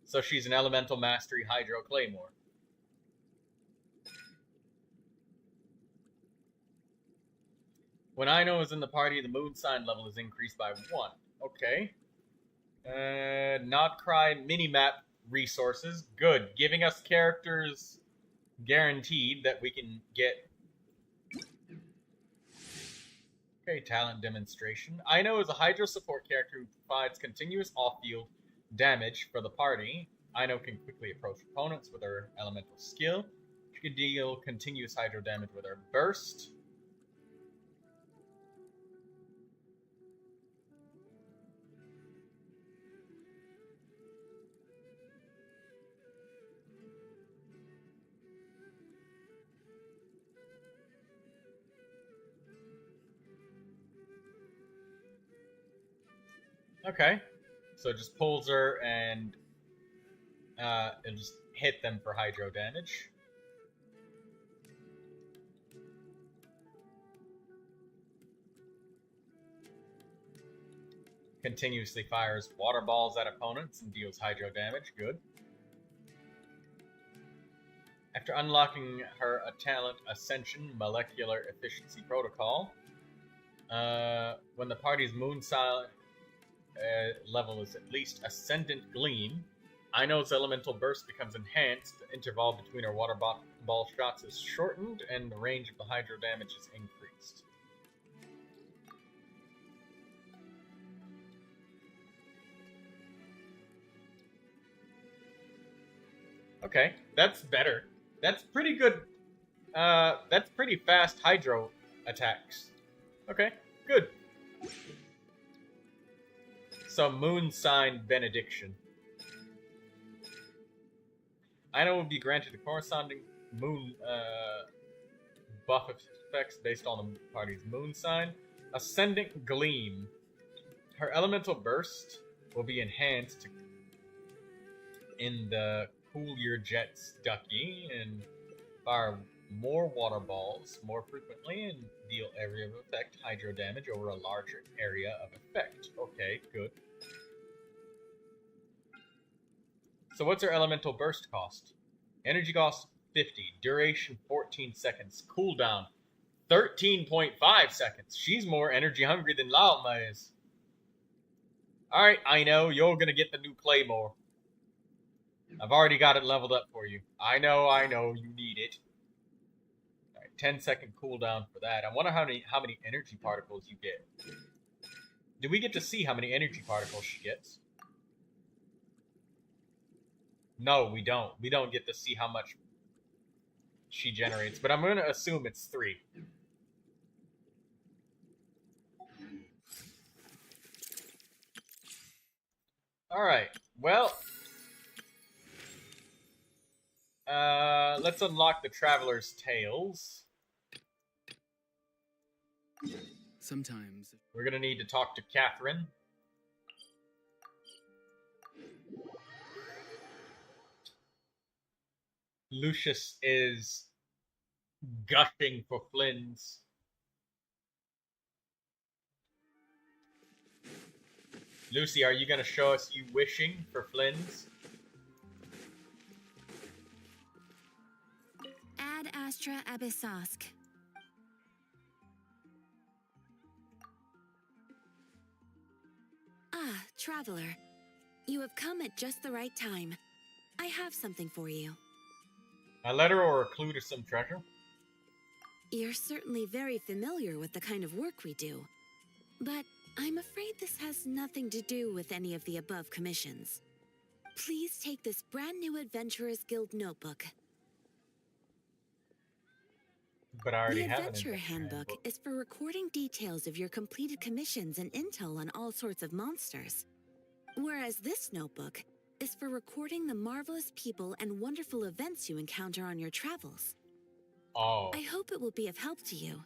So she's an elemental mastery Hydro Claymore. When Ino is in the party, the moon sign level is increased by 1. Okay. Not Cry minimap resources. Good. Giving us characters guaranteed that we can get. Okay, talent demonstration. Ino is a Hydro support character who provides continuous off-field damage for the party. Ino can quickly approach opponents with her elemental skill. She can deal continuous Hydro damage with her burst. Okay, so it just pulls her and it'll just hit them for Hydro damage. Continuously fires water balls at opponents and deals Hydro damage. Good. After unlocking her talent Ascension Molecular Efficiency Protocol, when the party's moon silent level is at least Ascendant Gleam, Ino's elemental burst becomes enhanced. The interval between her water ball shots is shortened, and the range of the Hydro damage is increased. Okay, that's better. That's pretty good. That's pretty fast Hydro attacks. Okay, good. So, Moon Sign Benediction. Ino will be granted a corresponding moon buff effects based on the party's moon sign. Ascendant Gleam. Her elemental burst will be enhanced in the Cool Your Jets Ducky and fire more water balls more frequently and deal area of effect Hydro damage over a larger area of effect. Okay, good. So what's her elemental burst cost? Energy cost 50, duration 14 seconds, cooldown 13.5 seconds. She's more energy hungry than Lauma is. Alright, I know, you're gonna get the new Claymore. I've already got it leveled up for you. I know, you need it. Alright, 10-second cooldown for that. I wonder how many energy particles you get. Do we get to see how many energy particles she gets? No, we don't. We don't get to see how much she generates, but I'm going to assume it's 3. Alright, well... let's unlock the Traveler's Tales. Sometimes. We're gonna need to talk to Catherine. Lucius is gushing for Flynn's. Lucy, are you gonna show us you wishing for Flynn's? Ad Astra Abyssosk. Ah, traveler. You have come at just the right time. I have something for you. A letter or a clue to some treasure? You're certainly very familiar with the kind of work we do. But I'm afraid this has nothing to do with any of the above commissions. Please take this brand new Adventurers Guild notebook. But I already The have an Adventure Handbook is for recording details of your completed commissions and intel on all sorts of monsters. Whereas this notebook is for recording the marvelous people and wonderful events you encounter on your travels. Oh. I hope it will be of help to you.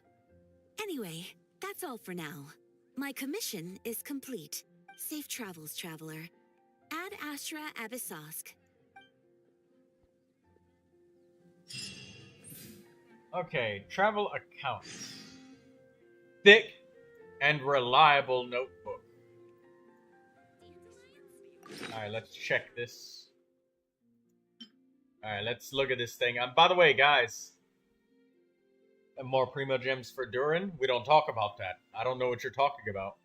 Anyway, that's all for now. My commission is complete. Safe travels, traveler. Ad Astra Abyssosk. Okay, travel accounts. Thick and reliable notebook. Alright, let's check this. Alright, let's look at this thing. By the way, guys, more Primo Gems for Durin? We don't talk about that. I don't know what you're talking about.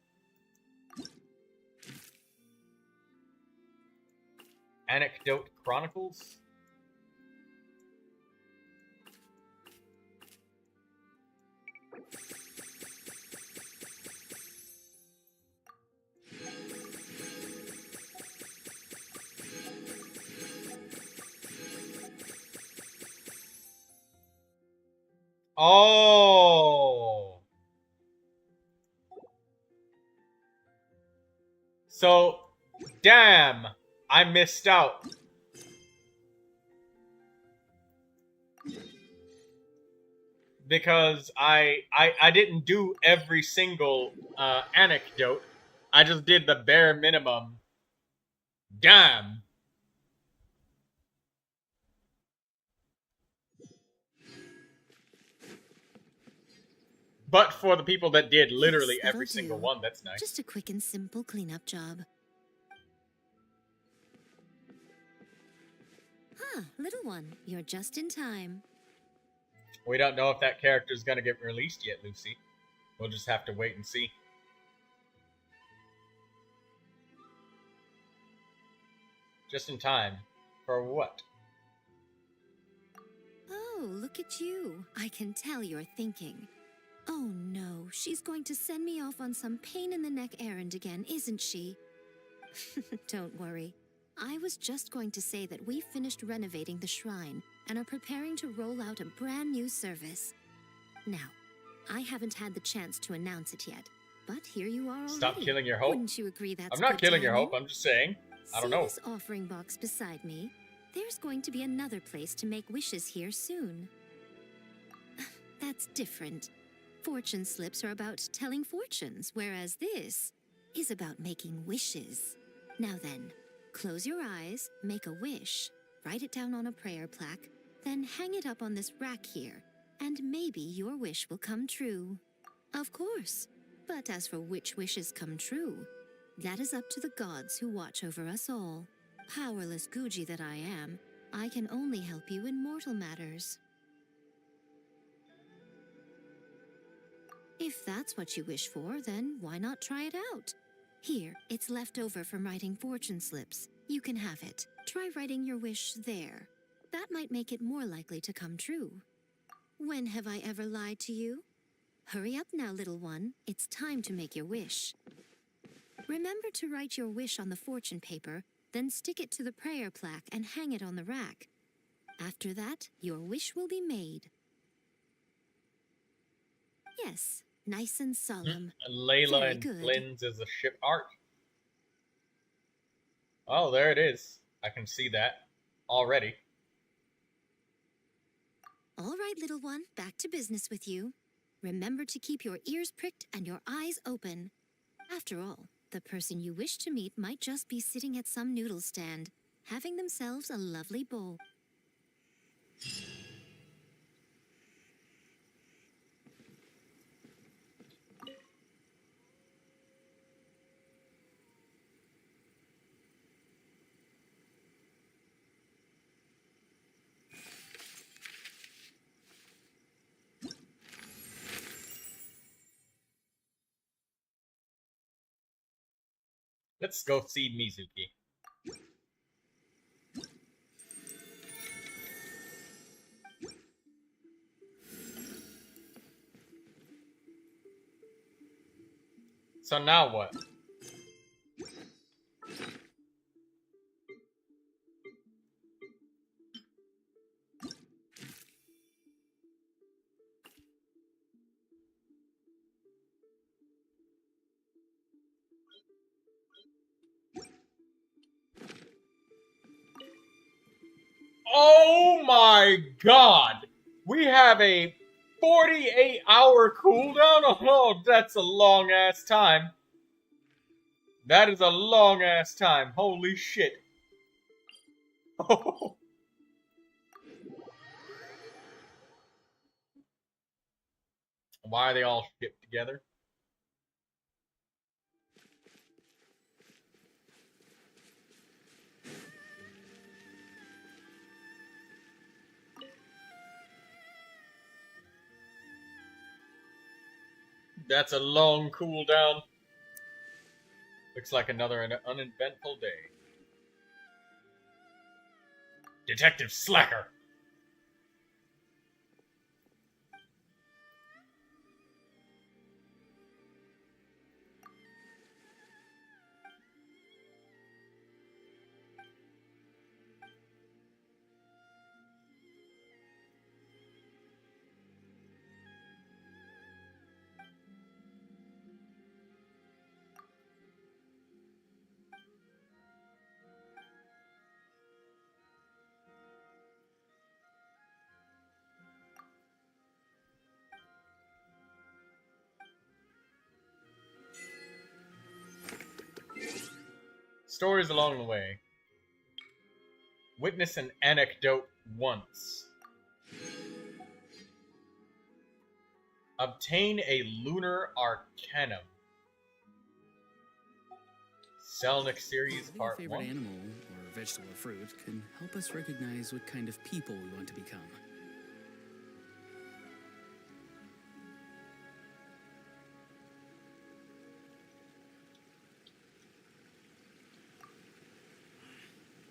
Anecdote Chronicles? Oh. So, damn, I missed out. Because I didn't do every single anecdote. I just did the bare minimum. Damn. But for the people that did literally Yes, every that'll single do. one, that's nice. Just a quick and simple cleanup job. Huh, little one, you're just in time. We don't know if that character's gonna get released yet, Lucy. We'll just have to wait and see. Just in time. For what? Oh, look at you. I can tell you're thinking. Oh no, she's going to send me off on some pain-in-the-neck errand again, isn't she? Don't worry. I was just going to say that we finished renovating the shrine and are preparing to roll out a brand new service. Now, I haven't had the chance to announce it yet, but here you are already. Stop killing your hope. Wouldn't you agree that's I'm not good killing your timing? hope, I'm just saying. I don't know. See this offering box beside me? There's going to be another place to make wishes here soon. That's different. Fortune slips are about telling fortunes, whereas this is about making wishes. Now then, close your eyes, make a wish, write it down on a prayer plaque, then hang it up on this rack here, and maybe your wish will come true. Of course. But as for which wishes come true, that is up to the gods who watch over us all. Powerless Guji that I am, I can only help you in mortal matters. If that's what you wish for, then why not try it out? Here, it's left over from writing fortune slips. You can have it. Try writing your wish there. That might make it more likely to come true. When have I ever lied to you? Hurry up now, little one. It's time to make your wish. Remember to write your wish on the fortune paper, then stick it to the prayer plaque and hang it on the rack. After that, your wish will be made. Yes, nice and solemn. Layla Very and good. Flynn's is a ship art. Oh, there it is. I can see that already. All right, little one, back to business with you. Remember to keep your ears pricked and your eyes open. After all, the person you wish to meet might just be sitting at some noodle stand, having themselves a lovely bowl. Let's go see Mizuki. So now what? Oh my god! We have a 48-hour cooldown? Oh, that's a long-ass time. That is a long-ass time. Holy shit. Oh. Why are they all shipped together? That's a long cooldown. Looks like another uneventful day. Detective Slacker! Stories along the way. Witness an anecdote once. Obtain a lunar arcanum. Selnick series Having a part favorite 1. animal, or vegetable or fruit, can help us recognize what kind of people we want to become.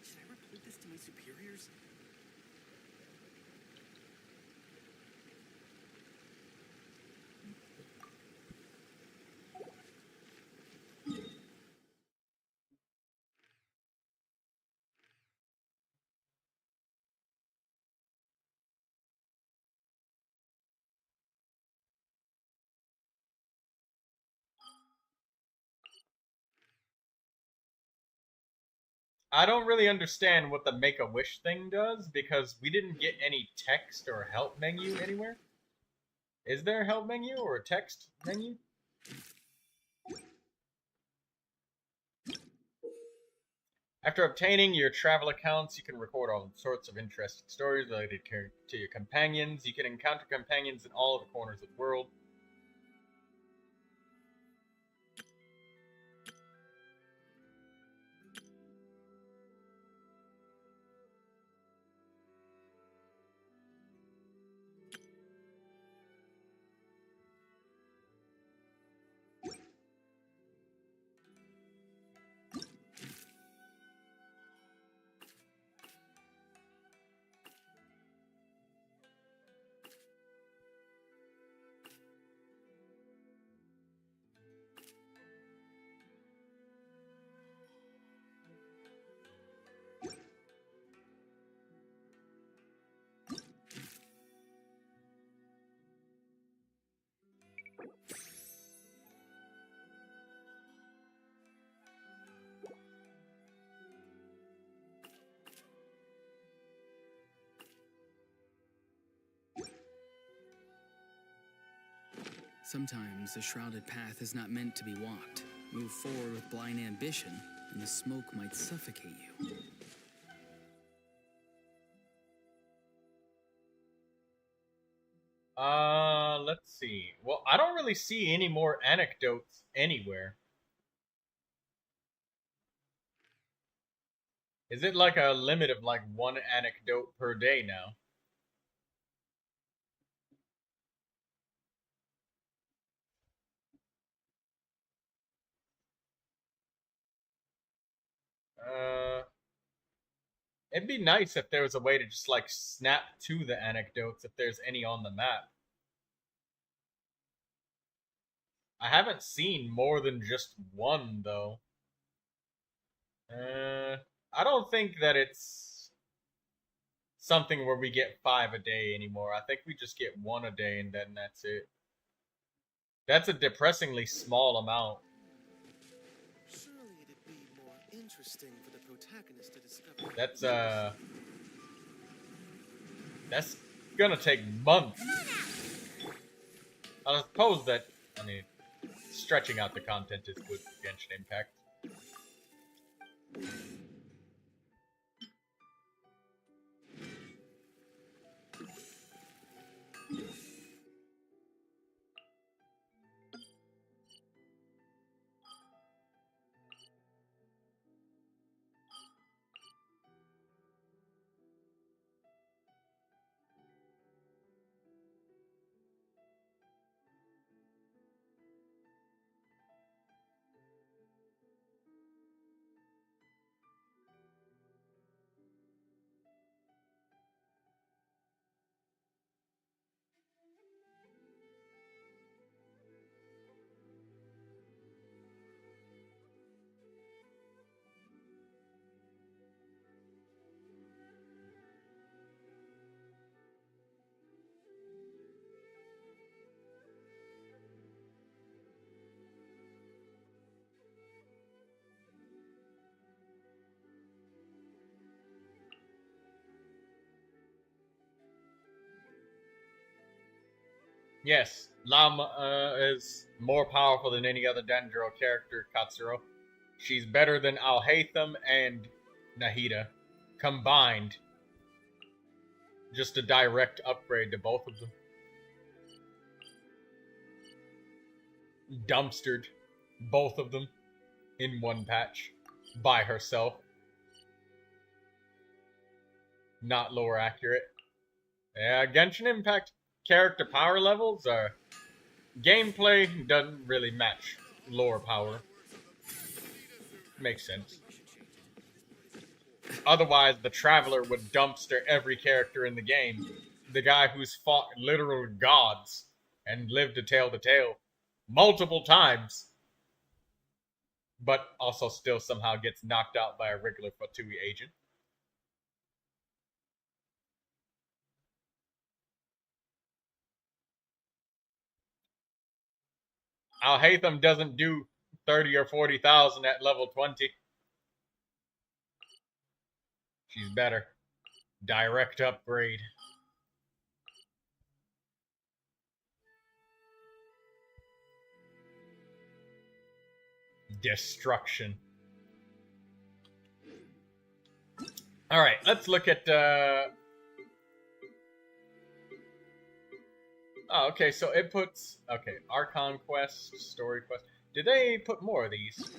Should I report this to my superiors? I don't really understand what the Make a Wish thing does because we didn't get any text or help menu anywhere. Is there a help menu or a text menu? After obtaining your travel accounts, you can record all sorts of interesting stories related to your companions. You can encounter companions in all the corners of the world. Sometimes the shrouded path is not meant to be walked. Move forward with blind ambition, and the smoke might suffocate you. Let's see. Well, I don't really see any more anecdotes anywhere. Is it like a limit of like one anecdote per day now? It'd be nice if there was a way to just like snap to the anecdotes if there's any on the map. I haven't seen more than just one though. I don't think that it's something where we get 5 a day anymore. I think we just get 1 a day and then that's it. That's a depressingly small amount. Surely it'd be more interesting for the protagonist to discover. That's gonna take months. I suppose that, I mean, stretching out the content is good for Genshin Impact. Yes, Lauma is more powerful than any other Dendro character, Katsuro. She's better than Alhaitham and Nahida combined. Just a direct upgrade to both of them. Dumpstered both of them in one patch by herself. Not lore accurate. Yeah, Genshin Impact character power levels are... Gameplay doesn't really match lore power. Makes sense. Otherwise, the Traveler would dumpster every character in the game. The guy who's fought literal gods and lived to tale the tale multiple times, but also still somehow gets knocked out by a regular Fatui agent. Alhaitham doesn't do 30 or 40,000 at level 20. She's better. Direct upgrade. Destruction. Alright, let's look at... Oh, okay, so it puts... Okay, Archon Quest, Story Quest. Did they put more of these?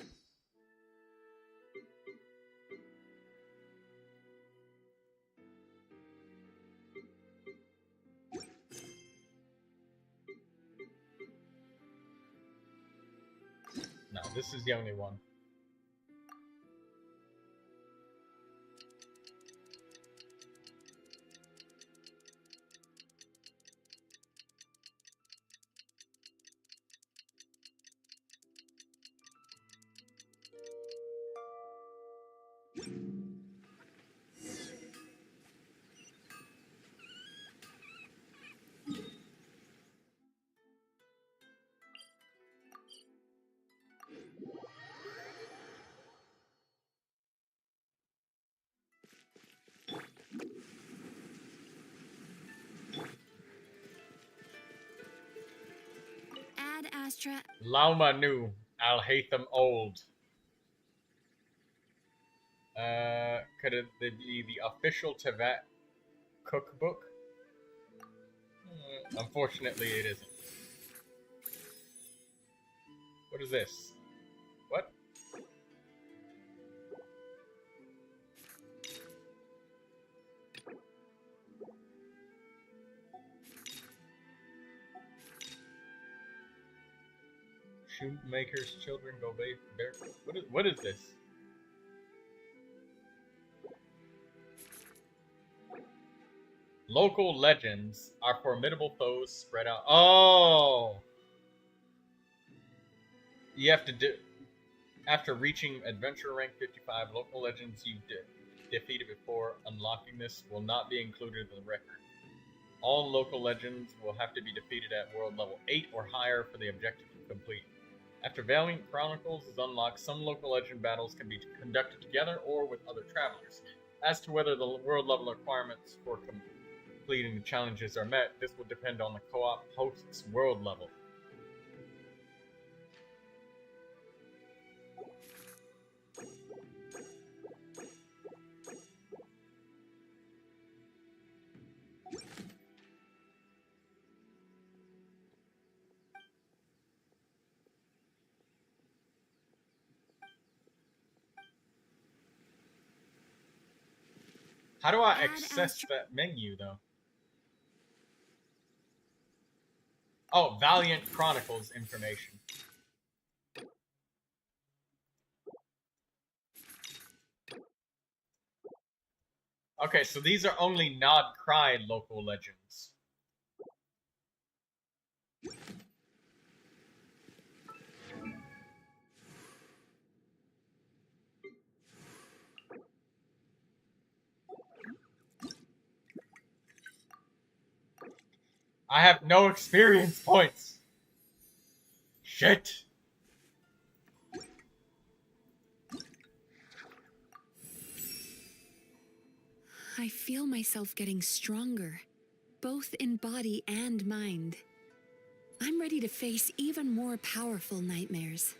No, this is the only one. extra. Lauma new. I'll hate them old. Could it be the official Tevat cookbook? Unfortunately, it isn't. What is this? What? Shoemaker's children go barefoot. What is this? Local legends are formidable foes spread out. Oh! You have to do... After reaching Adventure Rank 55, local legends you defeated before unlocking this will not be included in the record. All local legends will have to be defeated at world level 8 or higher for the objective to complete. After Valiant Chronicles is unlocked, some local legend battles can be conducted together or with other travelers. As to whether the world level requirements for completing the challenges are met, this will depend on the co-op host's world level. How do I access that menu, though? Oh, Valiant Chronicles information. Okay, so these are only Nod Cry local legends. I have no experience points. Shit. I feel myself getting stronger, both in body and mind. I'm ready to face even more powerful nightmares.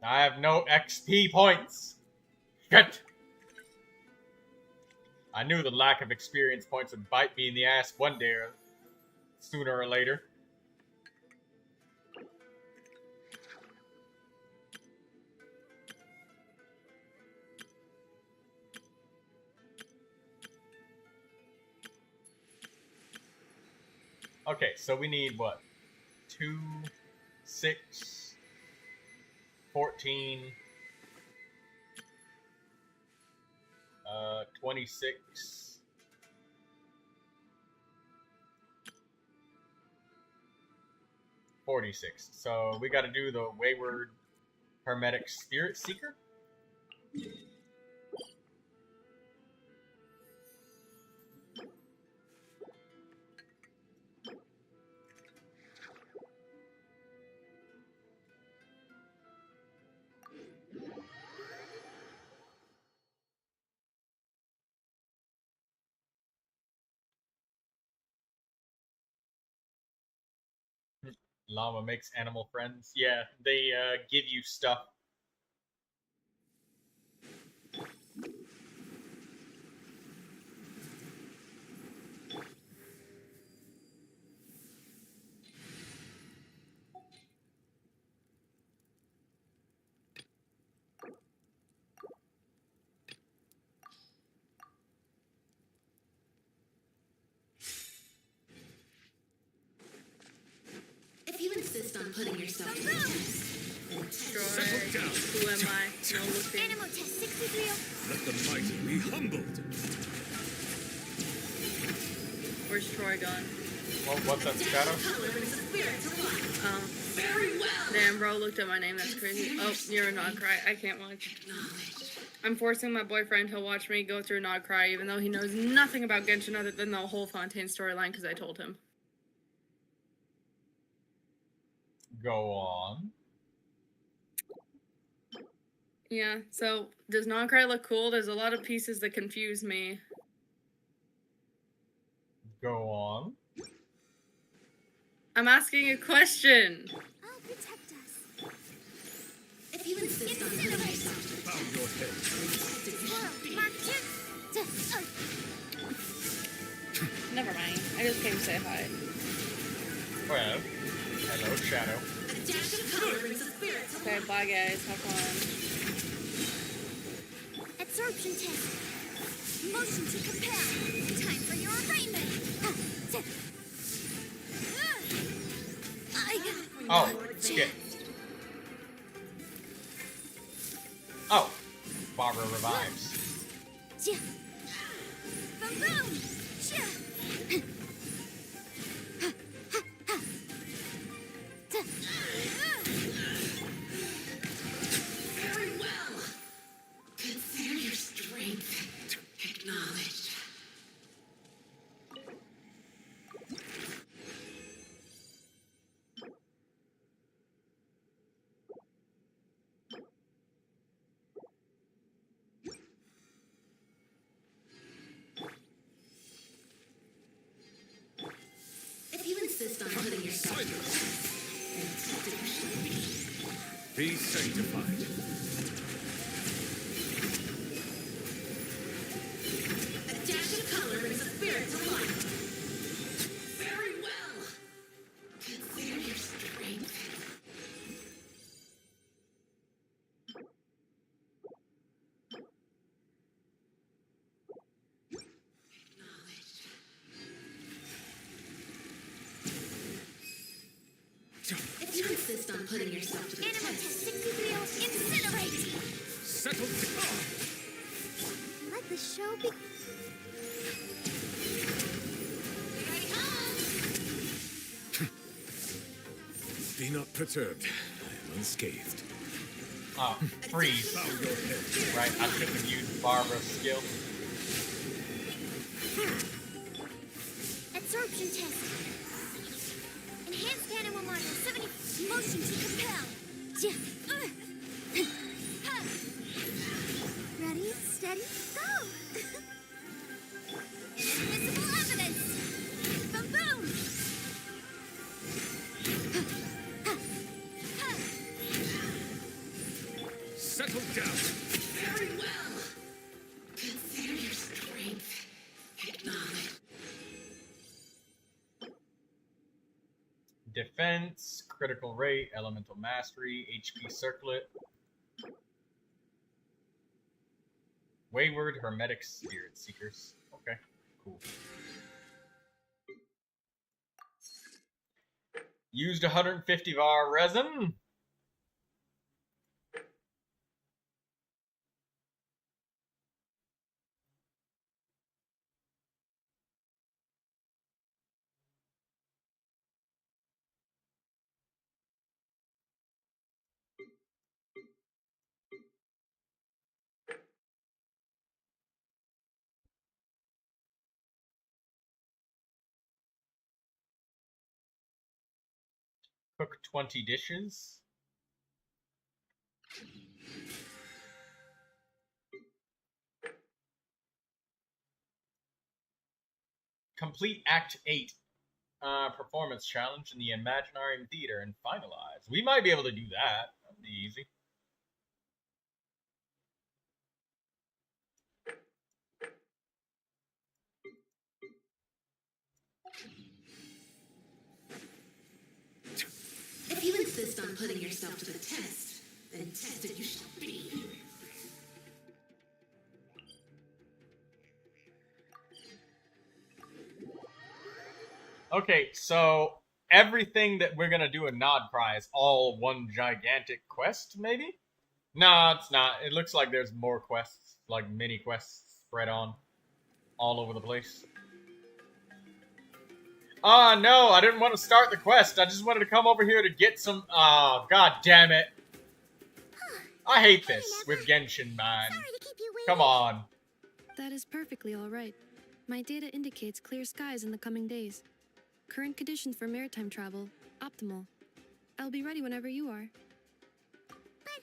I have no XP points. Shit. I knew the lack of experience points would bite me in the ass one day or sooner or later. Okay, so we need what? 2, 6, 14, 26, 46. So we gotta do the Wayward Hermetic Spirit Seeker? Llama makes animal friends. Yeah, they give you stuff. If you insist on putting yourself in Who am I? No looking. Animal test 63. Let the mighty be humbled. Where's Troy gone? What's up, Shadow? Damn, bro, looked at my name. That's crazy. Oh, you're a Nod Cry. I can't watch. I'm forcing my boyfriend to watch me go through Nod Cry, even though he knows nothing about Genshin other than the whole Fontaine storyline, because I told him. Go on. Yeah, so does non-cry look cool? There's a lot of pieces that confuse me. Go on. I'm asking a question. I'll protect us. If you insist on putting yourself to the Bow your head. Squirrel, mark two. Never mind. I just came to say hi. Well, hello, Shadow. a dash of color brings the spirit to Okay, bye guys. Have fun. Absorption test. Motion to compel. Time for your arraignment. Oh, shit. Oh, Barbara revives. Boom! very well. Consider your strength acknowledged. If you insist on putting yourself to the test, then you shall be. Be sanctified. A dash of color brings the spirit to life. Very well. Consider your strength. Acknowledged. If you insist on putting yourself to the Animal test, test 60 wheel incinerate. Settle down. Let the show be. Be not perturbed. I am unscathed. Oh, freeze. Bow your head. Right, I should have used Barbara's skill. Absorption test. Enhanced animal model 70. Motion to compel. Ready, steady, go! Invisible evidence! Boom, boom! Settle down. very well. Consider your strength acknowledged. Defense, critical rate, elemental mastery, HP circlet. Wayward, hermetic, spirit seekers. Okay, cool. Used 150 var resin. Cook 20 dishes. Complete Act 8 performance challenge in the Imaginarium Theater and finalize. We might be able to do that. That'd be easy. If you insist on putting yourself to the test, then tested you shall be. Okay, so everything that we're gonna do in Nod Cry is all one gigantic quest, maybe? No, it's not. It looks like there's more quests, like mini quests spread on all over the place. No, I didn't want to start the quest. I just wanted to come over here to get some. God damn it. I hate this with Genshin, man. Sorry to keep you waiting. Come on. That is perfectly all right. My data indicates clear skies in the coming days. Current conditions for maritime travel, optimal. I'll be ready whenever you are. But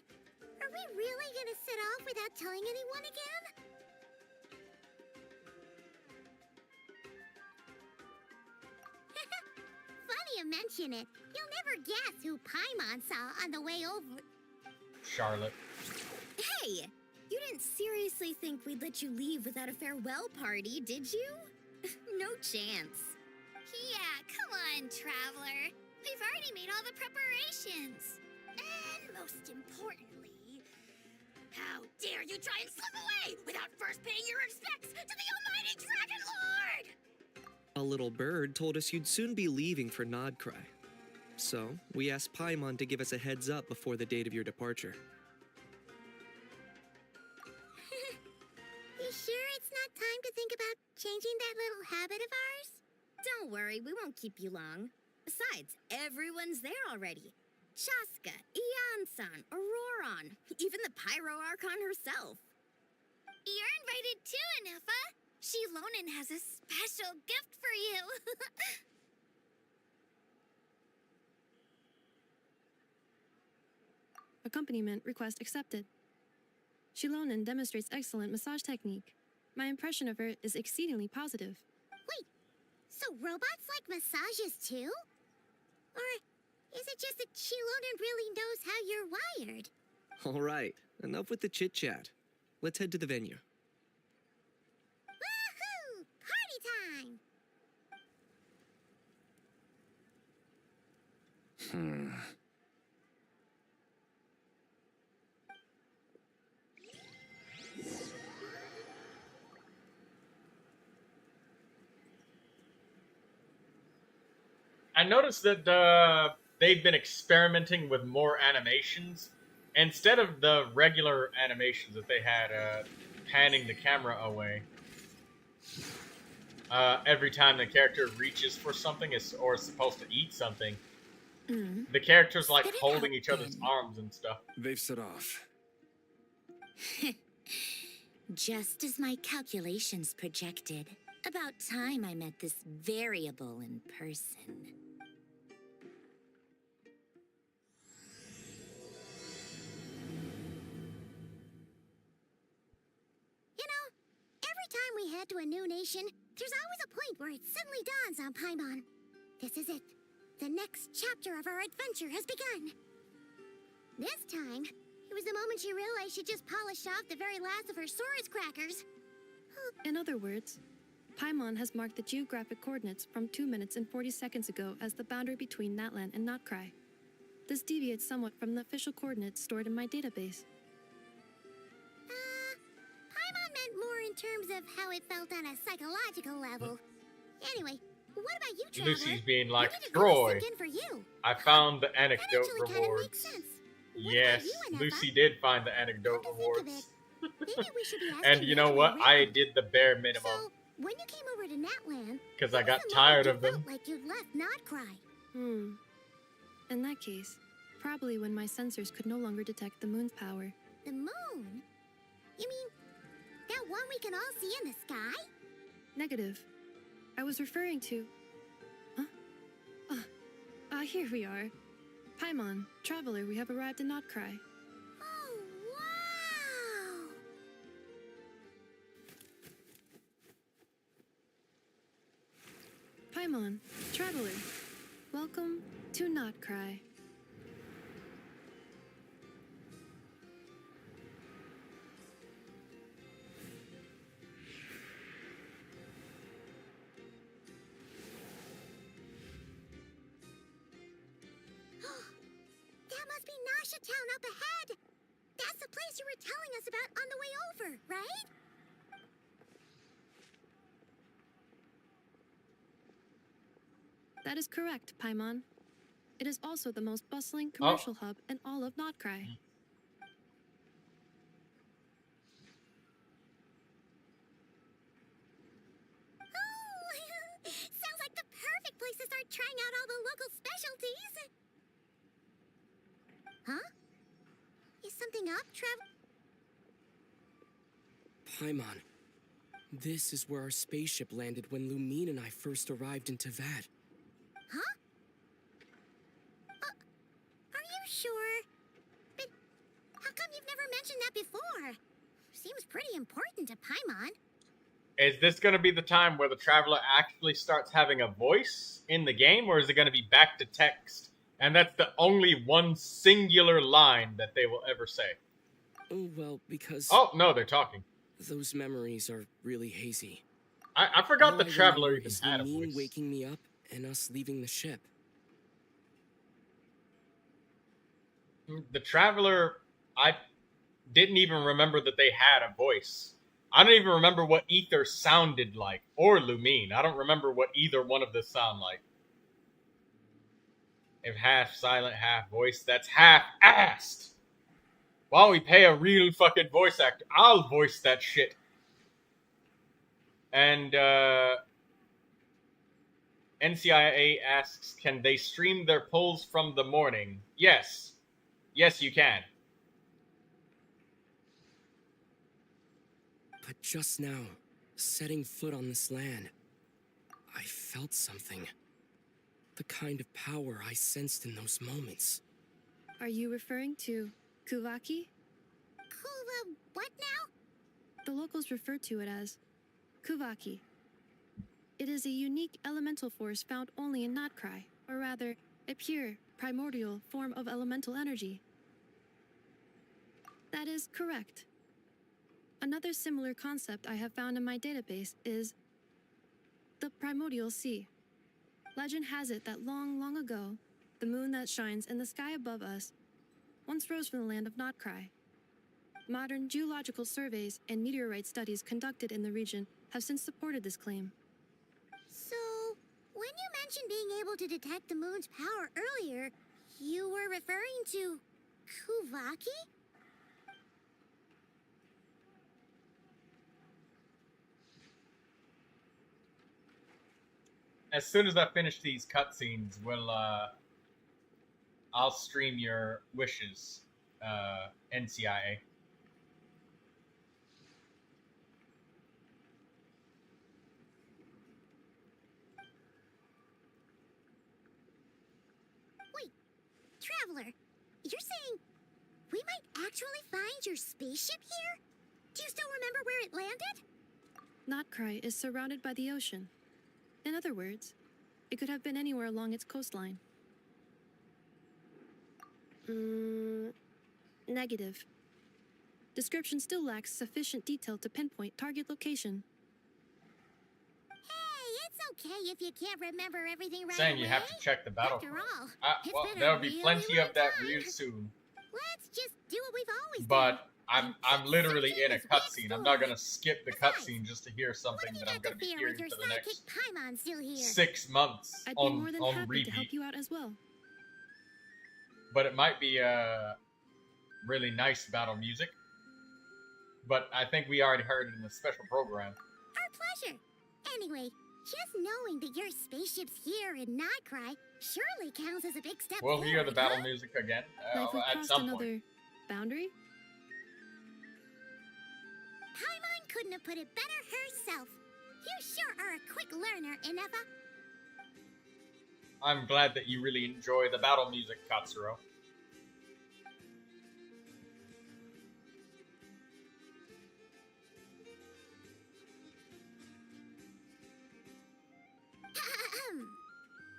we really gonna set off without telling anyone again? Funny you mention it. You'll never guess who Paimon saw on the way over. Charlotte. Hey! You didn't seriously think we'd let you leave without a farewell party, did you? No chance. Yeah, come on, Traveler. We've already made all the preparations. And most importantly, how dare you try and slip away without first paying your respects to the almighty Dragon Lord! A little bird told us you'd soon be leaving for Nodcry. So, we asked Paimon to give us a heads up before the date of your departure. You sure it's not time to think about changing that little habit of ours? Don't worry, we won't keep you long. Besides, everyone's there already. Chaska, Ian-san, Auroron, even the Pyro Archon herself. You're invited too, Anufa. Shilonen has a special gift for you. Accompaniment request accepted. Shilonen demonstrates excellent massage technique. My impression of her is exceedingly positive. Wait, so robots like massages too? Or is it just that Shilonen really knows how you're wired? All right, enough with the chit-chat. Let's head to the venue. Woohoo! Party time! I noticed that they've been experimenting with more animations. Instead of the regular animations that they had, panning the camera away every time the character reaches for something or is supposed to eat something, the character's like holding each other's arms and stuff. They've set off. Just as my calculations projected. About time I met this variable in person. You know, every time we head to a new nation, there's always a point where it suddenly dawns on Paimon. This is it. The next chapter of our adventure has begun. This time, it was the moment she realized she just polished off the very last of her Saurus crackers. In other words, Paimon has marked the geographic coordinates from 2 minutes and 40 seconds ago as the boundary between Natlan and Notcry. This deviates somewhat from the official coordinates stored in my database. Paimon meant more in terms of how it felt on a psychological level. Anyway, what about you, Traveler? Lucy's being like, When did it Troy, really sink in for you? I found the anecdote That actually kind of rewards. makes sense. Yes, Lucy did find the anecdote rewards. Maybe we should be asking And you know what? Natlan I around. did the bare minimum. So, when you came over to Natlan, Because I what got was the tired moment of you them. felt like you'd left Notcry? In that case, probably when my sensors could no longer detect the moon's power. The moon? You mean that one we can all see in the sky? Negative. I was referring to... here we are. Paimon, Traveler, we have arrived in Notcry. Oh, wow! Paimon, Traveler, welcome to Notcry. That must be Nasha Town up ahead! That's the place you were telling us about on the way over, right? That is correct, Paimon. It is also the most bustling commercial hub in all of Notcry. Oh, sounds like the perfect place to start trying out all the local specialties. Huh? Is something up, Paimon, this is where our spaceship landed when Lumine and I first arrived in Teyvat. Huh? Are you sure? But how come you've never mentioned that before? Seems pretty important to Paimon. Is this going to be the time where the traveler actually starts having a voice in the game, or is it going to be back to text? And that's the only one singular line that they will ever say. Oh, well, because... Oh, no, they're talking. Those memories are really hazy. I forgot All the I traveler remember even is had a Lumine voice. waking me up and us leaving the ship. The traveler, I didn't even remember that they had a voice. I don't even remember what Ether sounded like, or Lumine. I don't remember what either one of this sound like. If half silent, half voice, that's half-assed. Why don't we pay a real fucking voice actor? I'll voice that shit. And, NCIA asks, can they stream their polls from the morning? Yes. Yes, you can. But just now, setting foot on this land, I felt something. The kind of power I sensed in those moments. Are you referring to Kuvaki? What now? The locals refer to it as Kuvaki. It is a unique elemental force found only in Notcry, or rather, a pure, primordial form of elemental energy. That is correct. Another similar concept I have found in my database is the primordial sea. Legend has it that long, long ago, the moon that shines in the sky above us once rose from the land of Notcry. Modern geological surveys and meteorite studies conducted in the region have since supported this claim. So, when you mentioned being able to detect the moon's power earlier, you were referring to Kuvaki? As soon as I finish these cutscenes, I'll stream your wishes, NCIA. Wait, Traveler, you're saying we might actually find your spaceship here? Do you still remember where it landed? Notcry is surrounded by the ocean. In other words, it could have been anywhere along its coastline. Negative. Description still lacks sufficient detail to pinpoint target location. Hey, it's okay if you can't remember everything right Saying away. you have to check the battle. After all, it's Well, been there'll a be really plenty long of that time. real soon. Let's just do what we've always done. But I'm literally in a cutscene. I'm not gonna skip the cutscene just to hear something that I'm gonna be Fear hearing with your for the next sidekick Paimon still here. 6 months I'd be more than on happy to help repeat. you out as well. But it might be really nice battle music. But I think we already heard it in the special program. Our pleasure. Anyway, just knowing that your spaceship's here in Notcry surely counts as a big step We'll forward, hear the battle huh? music again Like we've at crossed some another point. boundary? Paimon couldn't have put it better herself. You sure are a quick learner, Inefa. I'm glad that you really enjoy the battle music, Katsuro.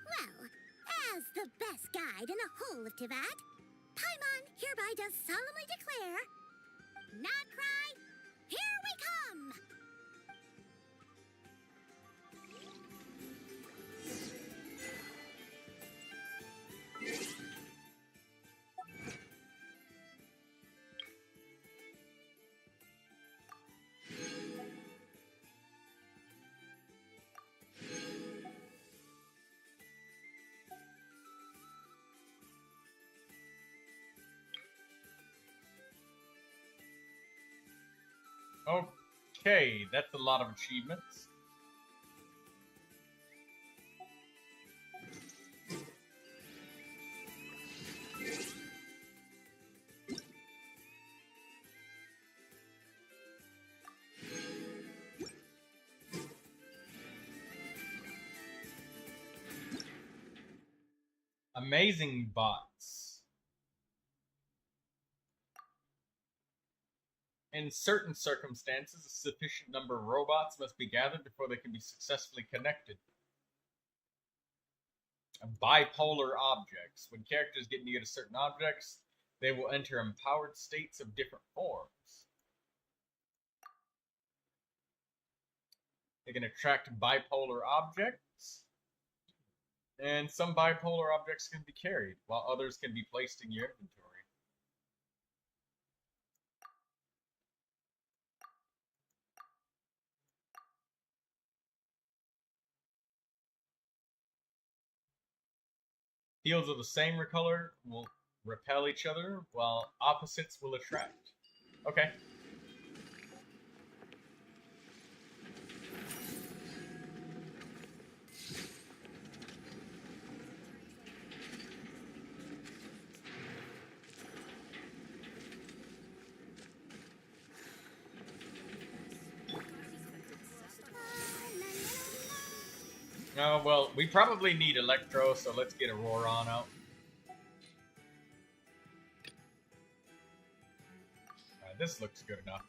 Well, as the best guide in the whole of Tivat, Paimon hereby does solemnly declare, Notcry, here we come! Okay, that's a lot of achievements. Amazing bots. In certain circumstances, a sufficient number of robots must be gathered before they can be successfully connected. Bipolar objects. When characters get near to certain objects, they will enter empowered states of different forms. They can attract bipolar objects, and some bipolar objects can be carried, while others can be placed in your inventory. Fields of the same color will repel each other, while opposites will attract. Okay. Well, we probably need Electro, so let's get Auroron out. Alright, this looks good enough.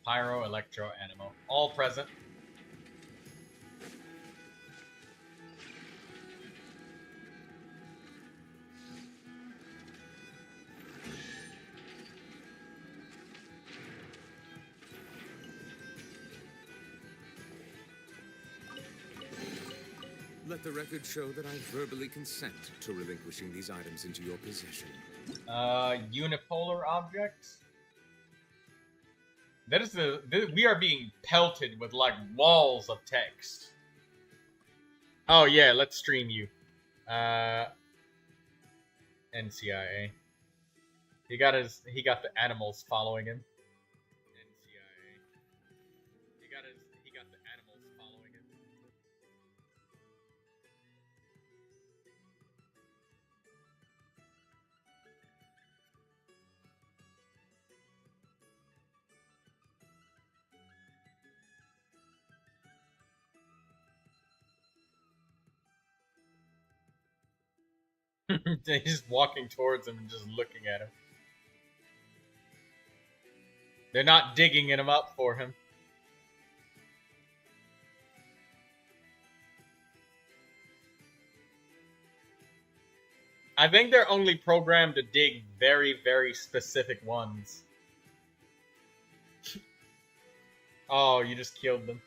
Pyro, Electro, Animo. All present. Let the record show that I verbally consent to relinquishing these items into your possession. Unipolar objects? That is we are being pelted with like walls of text. Oh yeah, let's stream you. NCIA. He got the animals following him. NCIA. He got the animals following him. He's just walking towards him and just looking at him. They're not digging him up for him. I think they're only programmed to dig very, very specific ones. Oh, you just killed them.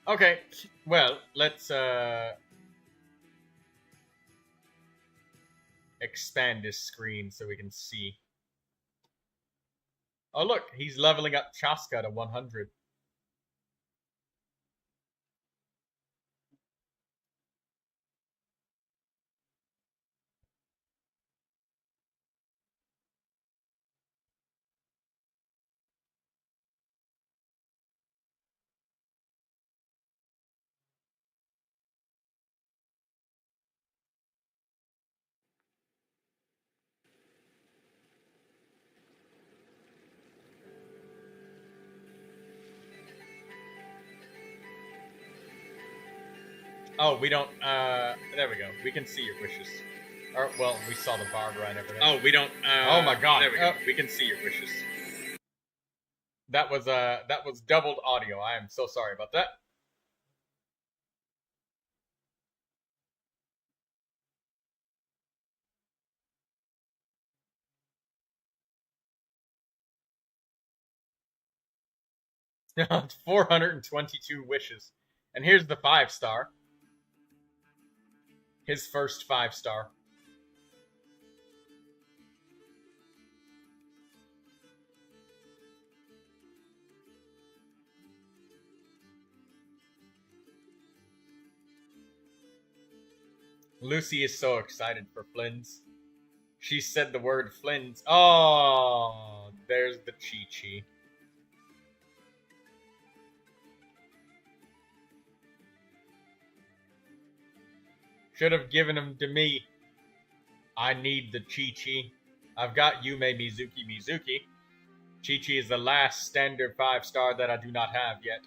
Okay, well, let's expand this screen so we can see. Oh look, he's leveling up Chaska to 100. Oh, we don't, there we go. We can see your wishes. Or, well, we saw the Barbara and everything. Oh, we don't, oh my god. There we go. We can see your wishes. That was doubled audio. I am so sorry about that. It's 422 wishes. And here's the 5-star. His first 5-star. Lucy is so excited for Flynn's. She said the word Flynn's. Oh, there's the Chi-Chi. Should have given him to me. I need the Chi-Chi. I've got Yume Mizuki. Chi-Chi is the last standard 5-star that I do not have yet.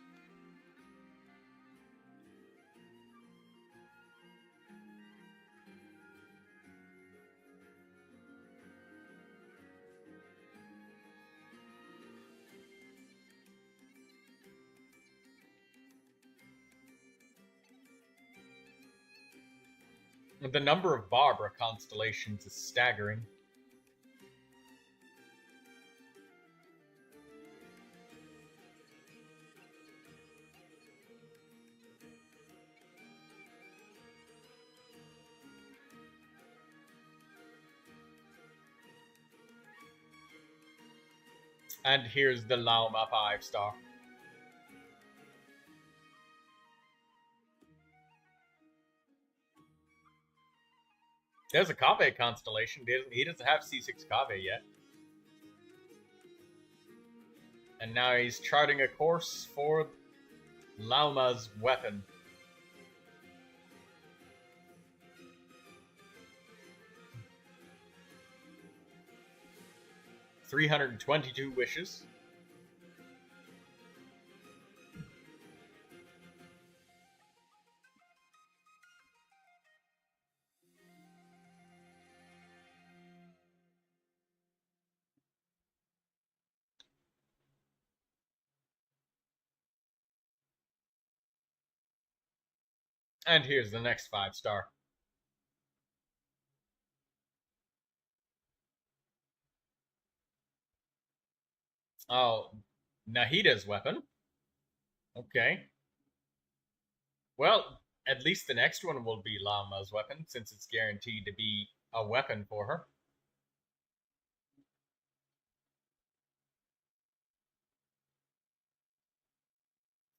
The number of Barbara constellations is staggering. And here's the Lauma 5-star. There's a Kave constellation. He doesn't have C6 Kave yet. And now he's charting a course for Lauma's weapon. $322 wishes. And here's the next 5-star. Oh, Nahida's weapon. Okay. Well, at least the next one will be Lauma's weapon, since it's guaranteed to be a weapon for her.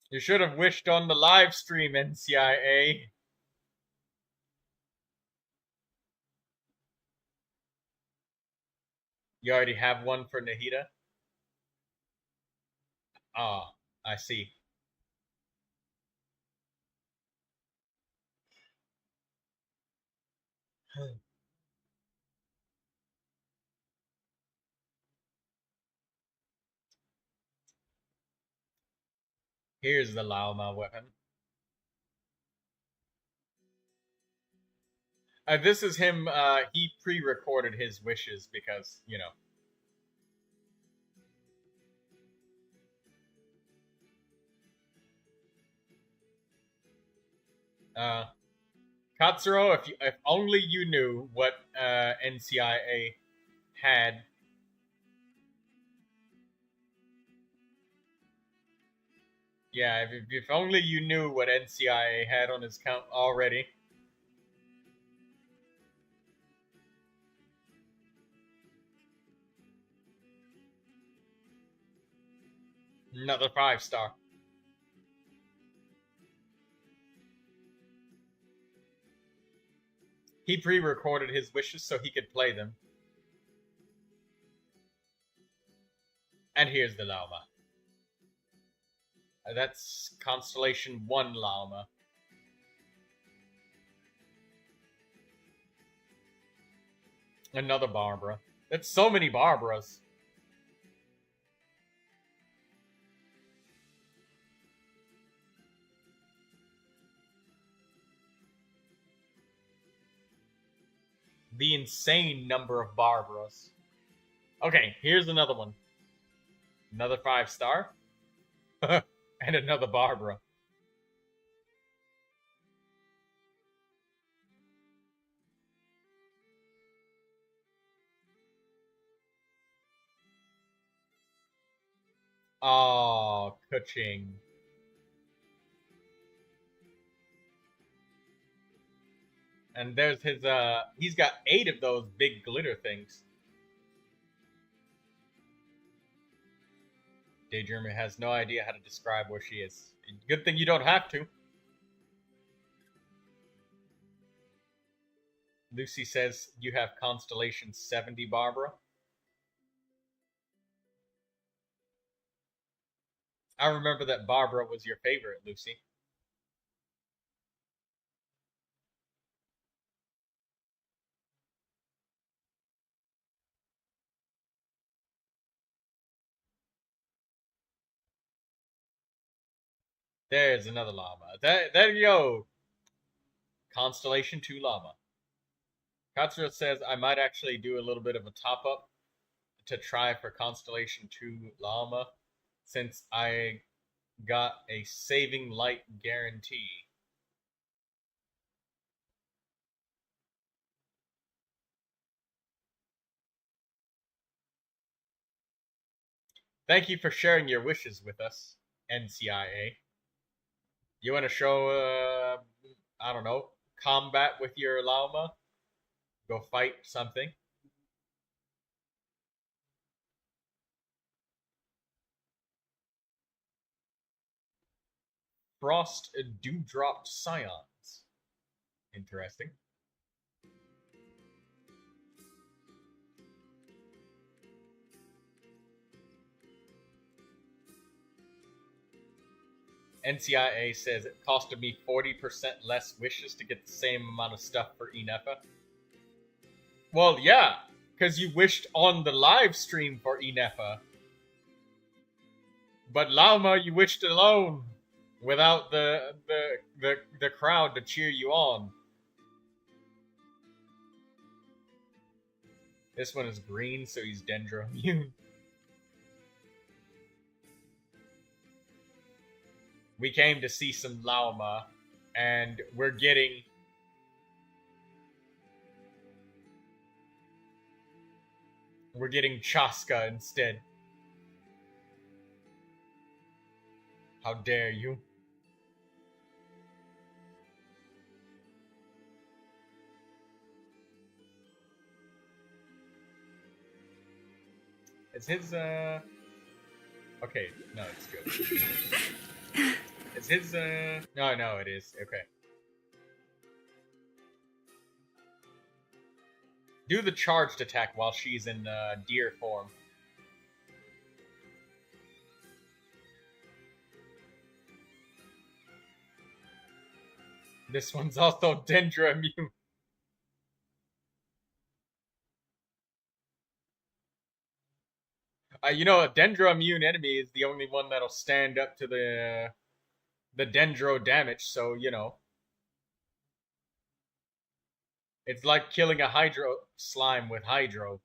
You should have wished on the live stream, NCIA. You already have one for Nahida? Ah, I see. Here's the Lauma weapon. This is him, he pre-recorded his wishes because, you know. Katsuro, if only you knew what NCIA had. Yeah, if only you knew what NCIA had on his account already. Another 5-star. He pre-recorded his wishes so he could play them. And here's the Lauma. That's Constellation 1 Lauma. Another Barbara. That's so many Barbaras. The insane number of Barbaras. Okay, here's another one. Another 5-star. And another Barbara. Oh, Kuching. And there's his, he's got 8 of those big glitter things. Daydreamer has no idea how to describe where she is. Good thing you don't have to. Lucy says you have Constellation 70, Barbara. I remember that Barbara was your favorite, Lucy. There's another llama. There you go. Constellation 2 llama. Katsura says I might actually do a little bit of a top-up to try for Constellation 2 llama since I got a saving light guarantee. Thank you for sharing your wishes with us, NCIA. You want to show, I don't know, combat with your Lauma? Go fight something? Frost Dewdrop Scions. Interesting. NCIA says it costed me 40% less wishes to get the same amount of stuff for Inefa. Well, yeah, because you wished on the live stream for Inefa. But Lauma, you wished alone, without the crowd to cheer you on. This one is green, so he's Dendro immune. We came to see some Lauma, and we're getting Chaska instead. How dare you? Is his, okay, no, it's good. Is his, no, it is, okay. Do the charged attack while she's in, deer form. This one's also Dendro immune. You know, a Dendro immune enemy is the only one that'll stand up to the Dendro damage, so, you know. It's like killing a Hydro slime with Hydro.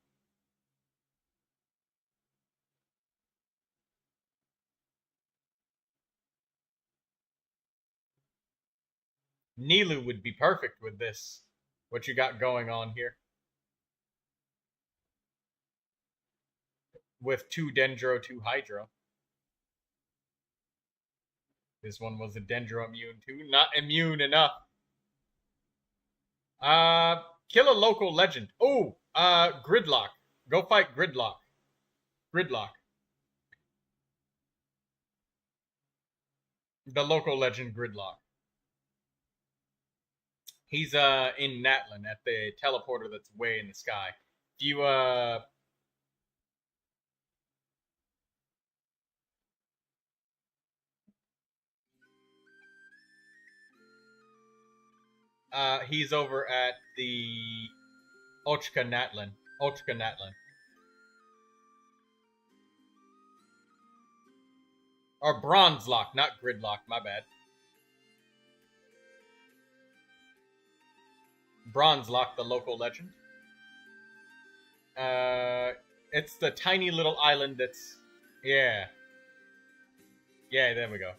Nilu would be perfect with this. What you got going on here. With 2 Dendro, 2 Hydro. This one was a Dendro immune too. Not immune enough. Kill a local legend. Oh, Gridlock. Go fight Gridlock. Gridlock. The local legend Gridlock. He's, in Natlan at the teleporter that's way in the sky. If you, he's over at the Ochka Natlan. Or Bronzelock, not Gridlock, my bad. Bronzelock, the local legend. It's the tiny little island that's... Yeah. Yeah, there we go.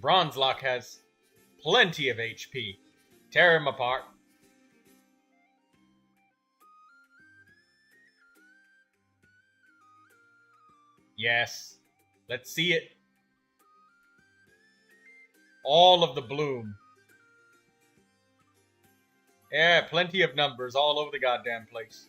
Bronzelock has plenty of HP. Tear him apart. Yes. Let's see it. All of the bloom. Yeah, plenty of numbers all over the goddamn place.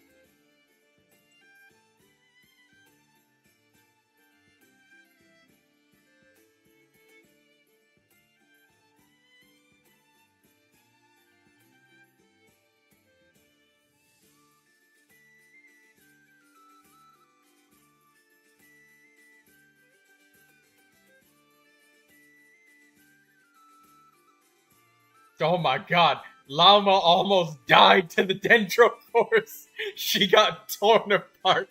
Oh my god, Lauma almost died to the Dendro course. She got torn apart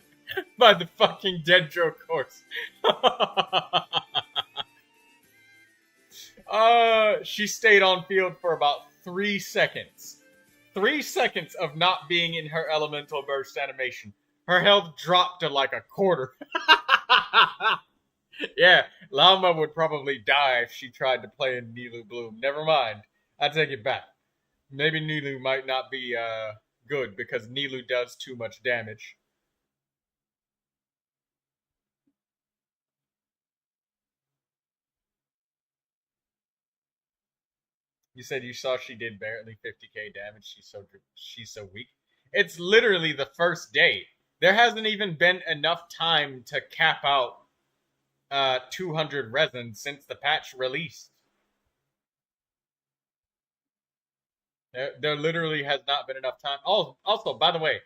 by the fucking Dendro course. She stayed on field for about 3 seconds. 3 seconds of not being in her elemental burst animation. Her health dropped to like a quarter. Yeah, Lauma would probably die if she tried to play in Nilu Bloom. Never mind. I take it back. Maybe Nilu might not be good because Nilu does too much damage. You said you saw she did barely 50k damage. She's so weak. It's literally the first day. There hasn't even been enough time to cap out 200 resin since the patch released. There literally has not been enough time. Oh, also, by the way,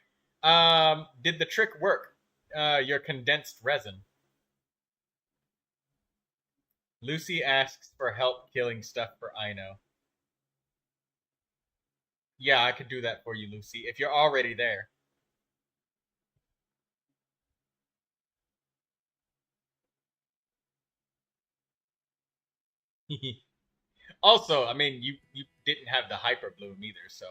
did the trick work? Your condensed resin. Lucy asks for help killing stuff for Ino. Yeah, I could do that for you, Lucy, if you're already there. Also, I mean, you didn't have the hyper bloom either, so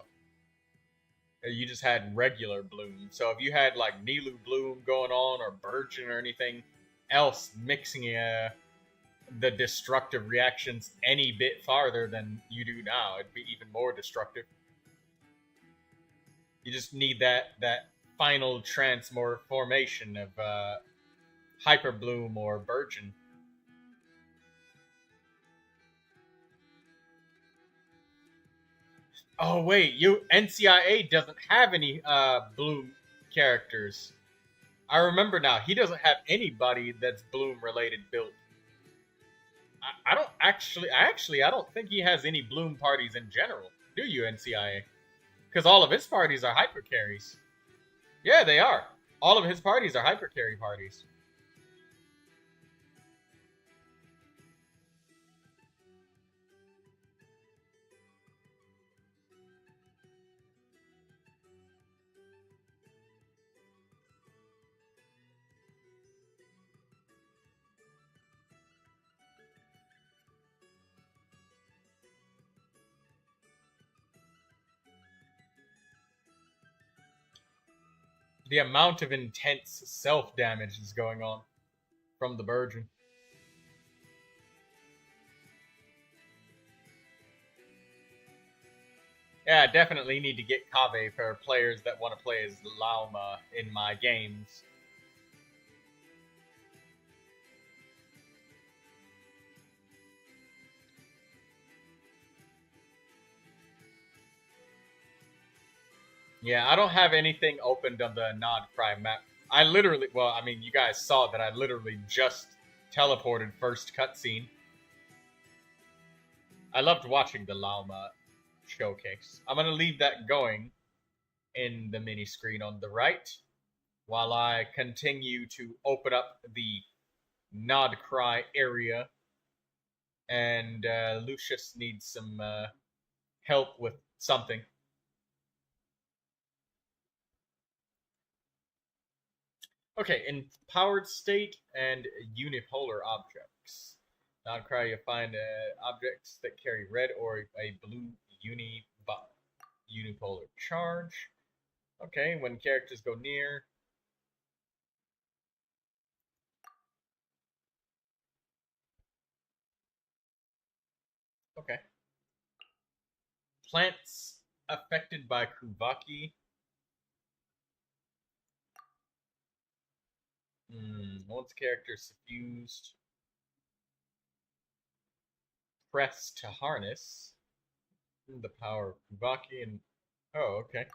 you just had regular bloom. So if you had like Nilu bloom going on or Burgeon or anything else mixing the destructive reactions any bit farther than you do now, it'd be even more destructive. You just need that final transformation of hyper bloom or Burgeon. Oh wait, NCIA doesn't have any Bloom characters. I remember now. He doesn't have anybody that's Bloom related built. I don't actually. I don't think he has any Bloom parties in general. Do you, NCIA? Because all of his parties are hyper carries. Yeah, they are. All of his parties are hyper carry parties. The amount of intense self-damage is going on from the Burgeon. Yeah, I definitely need to get Kave for players that want to play as Lauma in my games. Yeah, I don't have anything opened on the Nod Cry map. I literally, well, I mean, you guys saw that I literally just teleported first cutscene. I loved watching the Lauma showcase. I'm going to leave that going in the mini screen on the right while I continue to open up the Nod Cry area. And Lucius needs some help with something. Okay, in powered state and unipolar objects. Nod Cry, you find objects that carry red or a blue unipolar charge. Okay, when characters go near. Okay. Plants affected by Kuvaki. Once character suffused. Press to harness. The power of Kuvaki and... Oh, okay.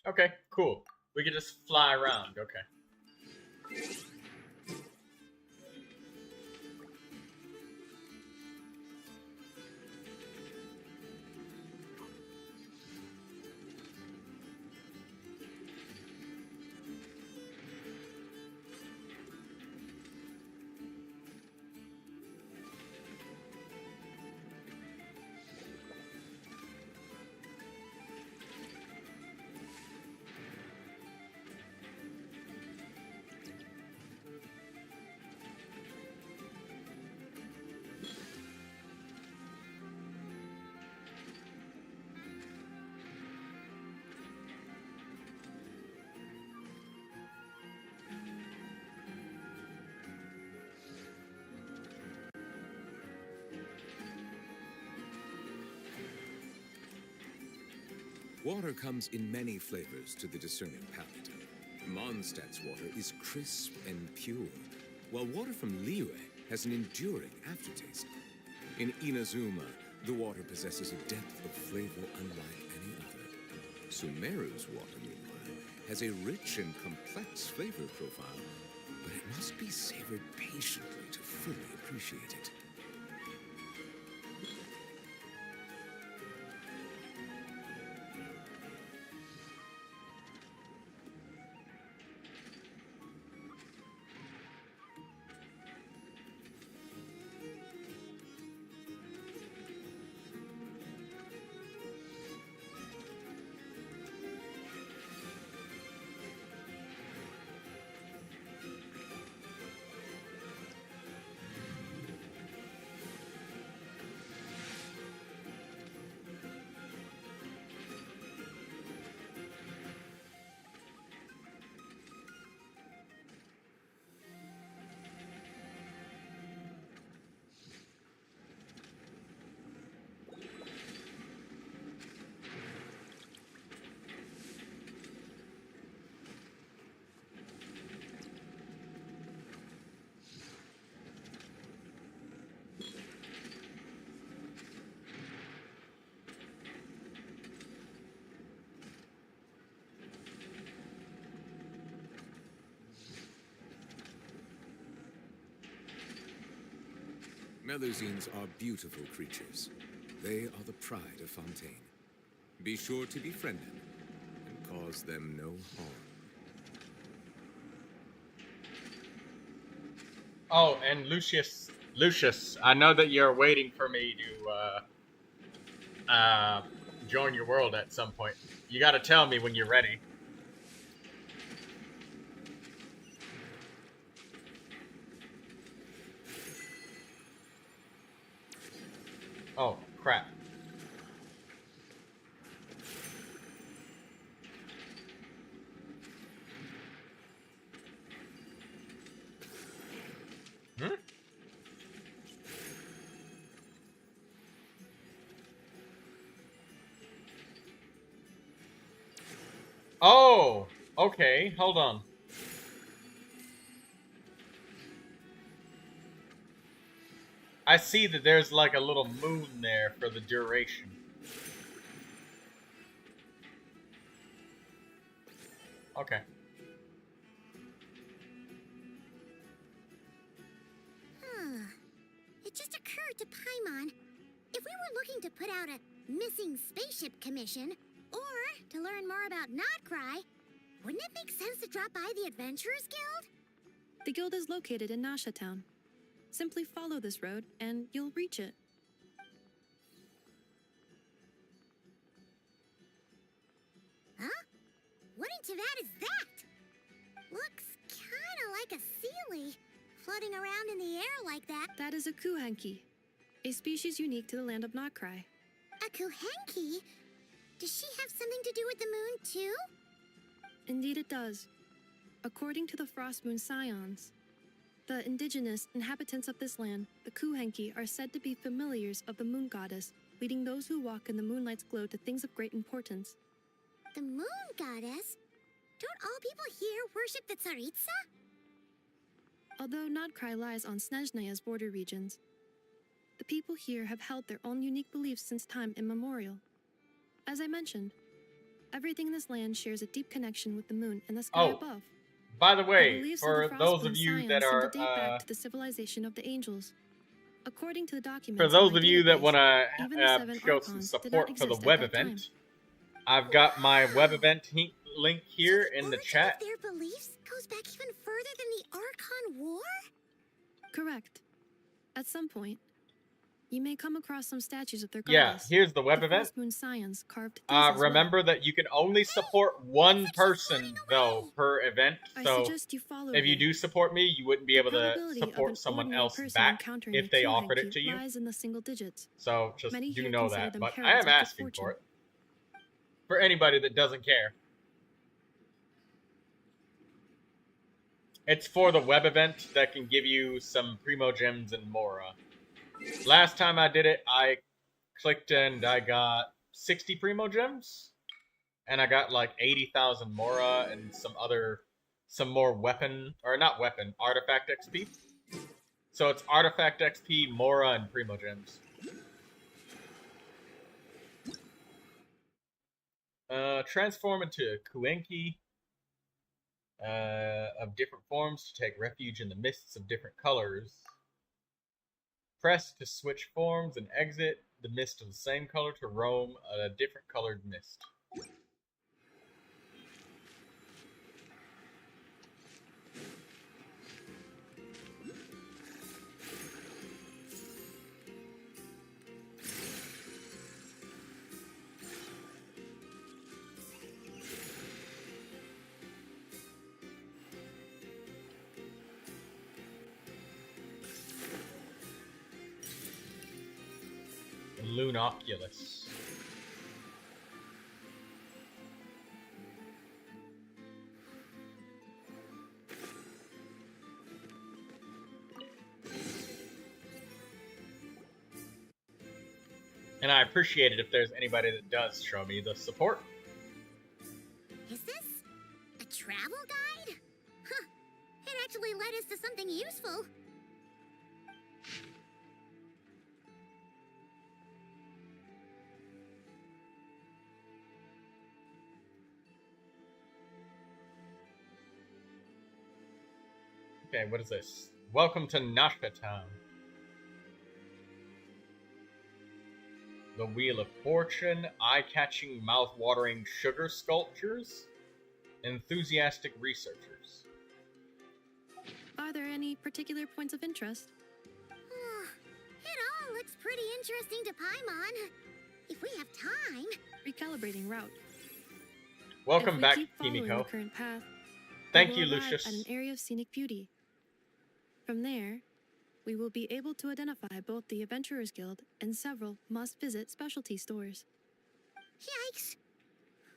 Okay, cool. We can just fly around, okay. Water comes in many flavors to the discerning palate. Mondstadt's water is crisp and pure, while water from Liyue has an enduring aftertaste. In Inazuma, the water possesses a depth of flavor unlike any other. Sumeru's water, meanwhile, has a rich and complex flavor profile, but it must be savored patiently to fully appreciate it. Melusines are beautiful creatures. They are the pride of Fontaine. Be sure to befriend them and cause them no harm. Oh, and Lucius, I know that you're waiting for me to join your world at some point. You got to tell me when you're ready. Oh, crap. Hmm? Oh, okay, hold on. I see that there's like a little moon there for the duration. Okay. It just occurred to Paimon, if we were looking to put out a missing spaceship commission, or to learn more about Nodcry, wouldn't it make sense to drop by the Adventurers Guild? The guild is located in Nasha Town. Simply follow this road, and you'll reach it. Huh? What in Teyvat is that? Looks kinda like a Sealy, floating around in the air like that. That is a Kuhanki, a species unique to the land of Nodcry. A Kuhenki? Does she have something to do with the moon, too? Indeed it does. According to the Frost Moon Scions, the indigenous inhabitants of this land, the Kuhenki, are said to be familiars of the moon goddess, leading those who walk in the moonlight's glow to things of great importance. The moon goddess? Don't all people here worship the Tsaritsa? Although Nodcry lies on Snezhneya's border regions, the people here have held their own unique beliefs since time immemorial. As I mentioned, everything in this land shares a deep connection with the moon and the sky above. By the The way, beliefs for of the those Frostmoon of you Scions that seem are to date back to the civilization of the angels. According to the documents, for those in my of you that database, want even the to seven show some archons did support not for the exist web at that event, time. I've got my web event link here in the chat. Their beliefs goes back even further than the Archon War? Correct. At some point, you may come across some statues of their Yeah, goddess. here's the web the event. Frostmoon Scions carved these as Remember that you can only support one person though per event. I So suggest you follow if you it. do support me, you wouldn't be able to Probability of support an someone ordinary else person back encountering if a they offered it Kuhenki to you. lies in the single digits. So just Many do here know consider that. them But I heralds am of good asking fortune. for it. For anybody that doesn't care. It's for the web event that can give you some Primo Gems and more. Last time I did it, I clicked and I got 60 Primo Gems. and I got like 80,000 Mora and some more artifact XP. So it's artifact XP, Mora, and Primo Gems. Transform into Kuenki of different forms to take refuge in the mists of different colors. Press to switch forms and exit the mist of the same color to roam a different colored mist. Lunoculus. And I appreciate it if there's anybody that does show me the support. Is this a travel guide? Huh. It actually led us to something useful. Okay, what is this? Welcome to Nashka Town. The Wheel of Fortune, eye-catching, mouth-watering sugar sculptures, enthusiastic researchers. Are there any particular points of interest? It all looks pretty interesting to Paimon. If we have time. Recalibrating route. Welcome back, keep following Kimiko. the current path, Thank we you, will arrive Lucius. at an area of scenic beauty. From there, we will be able to identify both the Adventurers Guild and several must-visit specialty stores. Yikes.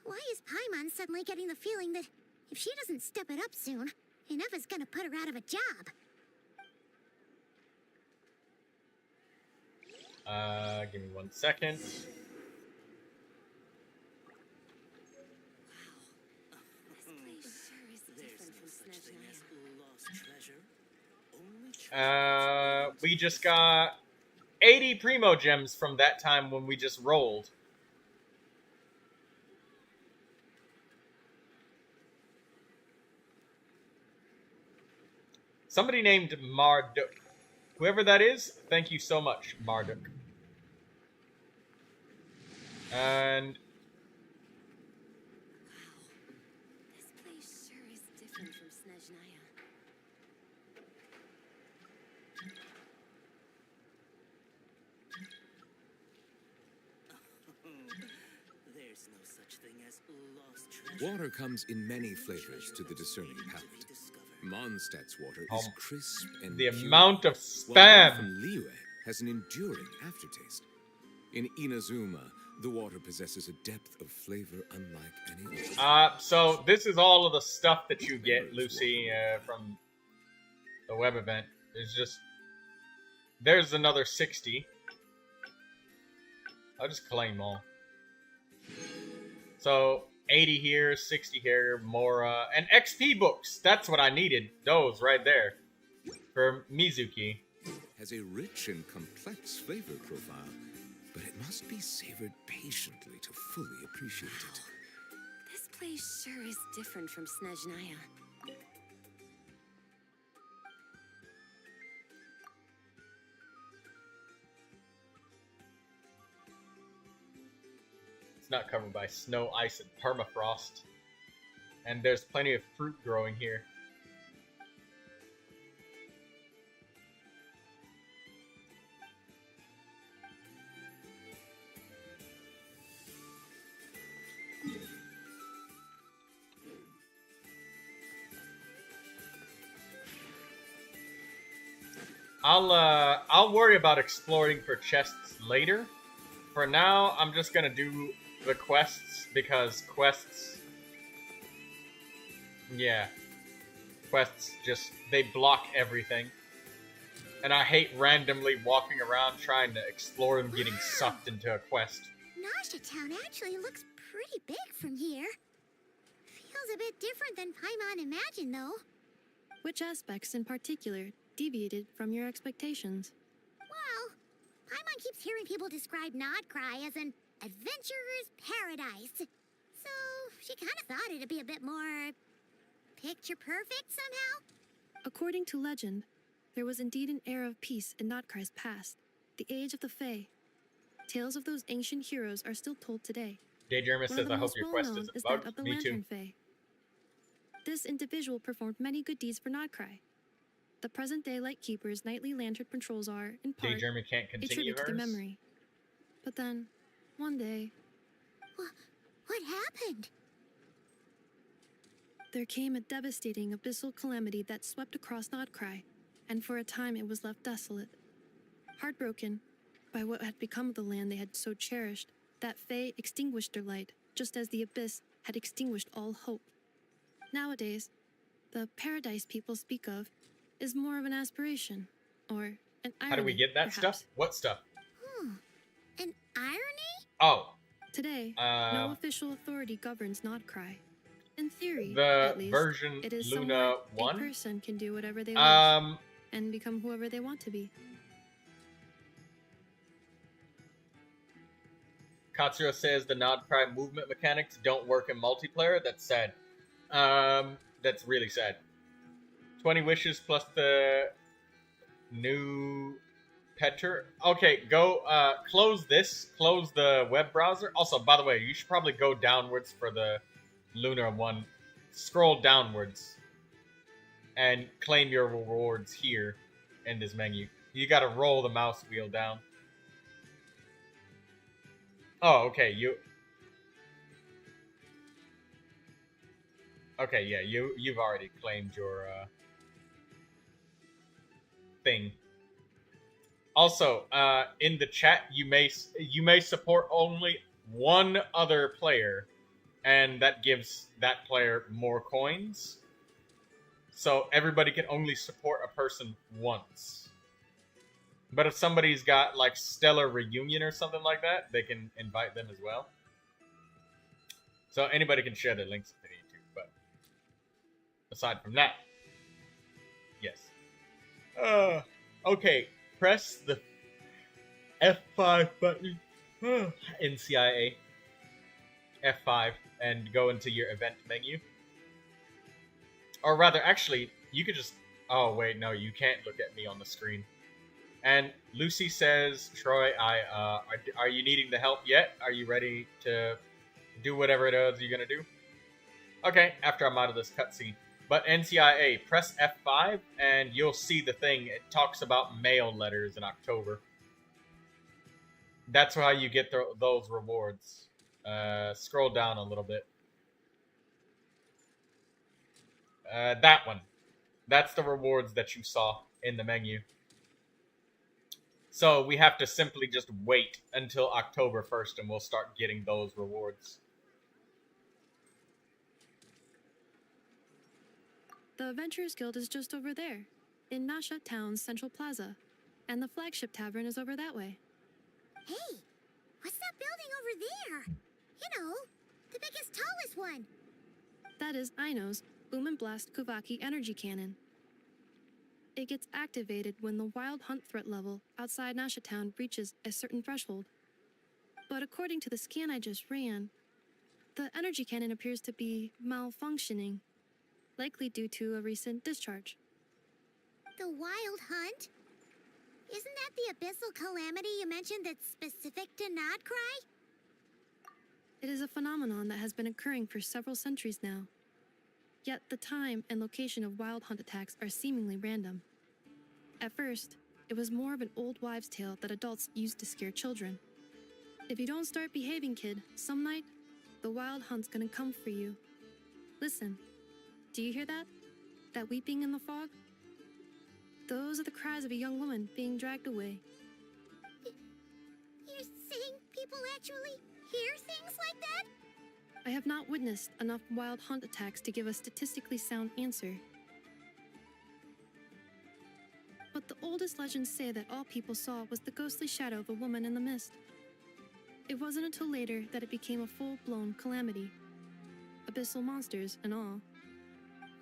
Why is Paimon suddenly getting the feeling that if she doesn't step it up soon, Ineva's gonna put her out of a job? Give me 1 second. We just got 80 Primo Gems from that time when we just rolled. Somebody named Marduk. Whoever that is, thank you so much, Marduk. And This place sure is different from Snezhnaya. There's no such thing as lost treasure. Water comes in many flavors to the discerning palate. Mondstadt's water is crisp and the pure, amount of while water spam. from Liyue has an enduring aftertaste. In Inazuma, the water possesses a depth of flavor unlike any other. So this is all of the stuff that you get, Lucy, from the web event. It's just, there's another 60. I'll just claim all. So 80 here, 60 here, Mora, and XP books. That's what I needed. Those right there for Mizuki. Has a rich and complex flavor profile, but it must be savored patiently to fully appreciate it. This place sure is different from Snezhnaya. It's not covered by snow, ice, and permafrost. And there's plenty of fruit growing here. I'll worry about exploring for chests later. For now, I'm just gonna do the quests because quests, yeah, quests just, they block everything. And I hate randomly walking around trying to explore and getting sucked into a quest. Nasha Town actually looks pretty big from here. Feels a bit different than Paimon imagined, though. Which aspects in particular deviated from your expectations? Well, Paimon keeps hearing people describe Nodcry as an adventurer's paradise. So she kind of thought it'd be a bit more picture perfect somehow. According to legend, there was indeed an era of peace in Notcry's past, the age of the Fae. Tales of those ancient heroes are still told today. Daydreamer One of says, the I hope most your well quest known isn't is that bugged. of the Me too. Lantern Fae. This individual performed many good deeds for Nodcry. The present-day Lightkeeper's nightly lantern patrols are, in part, Daydreamer can't a continue tribute to their hers? memory. But then, one day, What happened? there came a devastating abyssal calamity that swept across Nodcry, and for a time it was left desolate. Heartbroken by what had become of the land they had so cherished, that Fae extinguished their light, just as the abyss had extinguished all hope. Nowadays, the paradise people speak of is more of an aspiration, or an irony. How do we get that perhaps. stuff? What stuff? An irony? Oh. Today, no official authority governs Nodcry. In theory, The at least, version it is Luna somewhere 1? a person can do whatever they wish Um, and become whoever they want to be. Katsura says the Nodcry movement mechanics don't work in multiplayer. That's sad. That's really sad. 20 wishes plus the new Petter. Okay, go close this. Close the web browser. Also, by the way, you should probably go downwards for the Lunar one. Scroll downwards and claim your rewards here in this menu. You gotta roll the mouse wheel down. Oh, okay, okay, yeah, you've already claimed your thing. Also, in the chat, you may support only one other player, and that gives that player more coins. So everybody can only support a person once. But if somebody's got like Stellar Reunion or something like that, they can invite them as well. So anybody can share the links if they need to. But aside from that, yes. Okay. Press the F5 button. NCIA. F5 and go into your event menu. Or rather, actually, you could just... Oh, wait, no, you can't look at me on the screen. And Lucy says, Troy, are you needing the help yet? Are you ready to do whatever it is you're going to do? Okay, after I'm out of this cutscene. But NCIA, press F5 and you'll see the thing. It talks about mail letters in October. That's how you get those rewards. Scroll down a little bit. That one. That's the rewards that you saw in the menu. So we have to simply just wait until October 1st and we'll start getting those rewards. The Adventurers Guild is just over there, in Nasha Town's Central Plaza, and the flagship tavern is over that way. Hey, what's that building over there? You know, the biggest, tallest one. That is Aino's Boom and Blast Kuvaki energy cannon. It gets activated when the wild hunt threat level outside Nasha Town reaches a certain threshold. But according to the scan I just ran, the energy cannon appears to be malfunctioning, likely due to a recent discharge. The wild hunt? Isn't that the abyssal calamity you mentioned that's specific to Nodcry? It is a phenomenon that has been occurring for several centuries now. Yet the time and location of wild hunt attacks are seemingly random. At first, it was more of an old wives' tale that adults used to scare children. If you don't start behaving, kid, some night, the wild hunt's gonna come for you. Listen, do you hear that? That weeping in the fog? Those are the cries of a young woman being dragged away. You're saying people actually hear things like that? I have not witnessed enough wild hunt attacks to give a statistically sound answer. But the oldest legends say that all people saw was the ghostly shadow of a woman in the mist. It wasn't until later that it became a full-blown calamity. Abyssal monsters and all.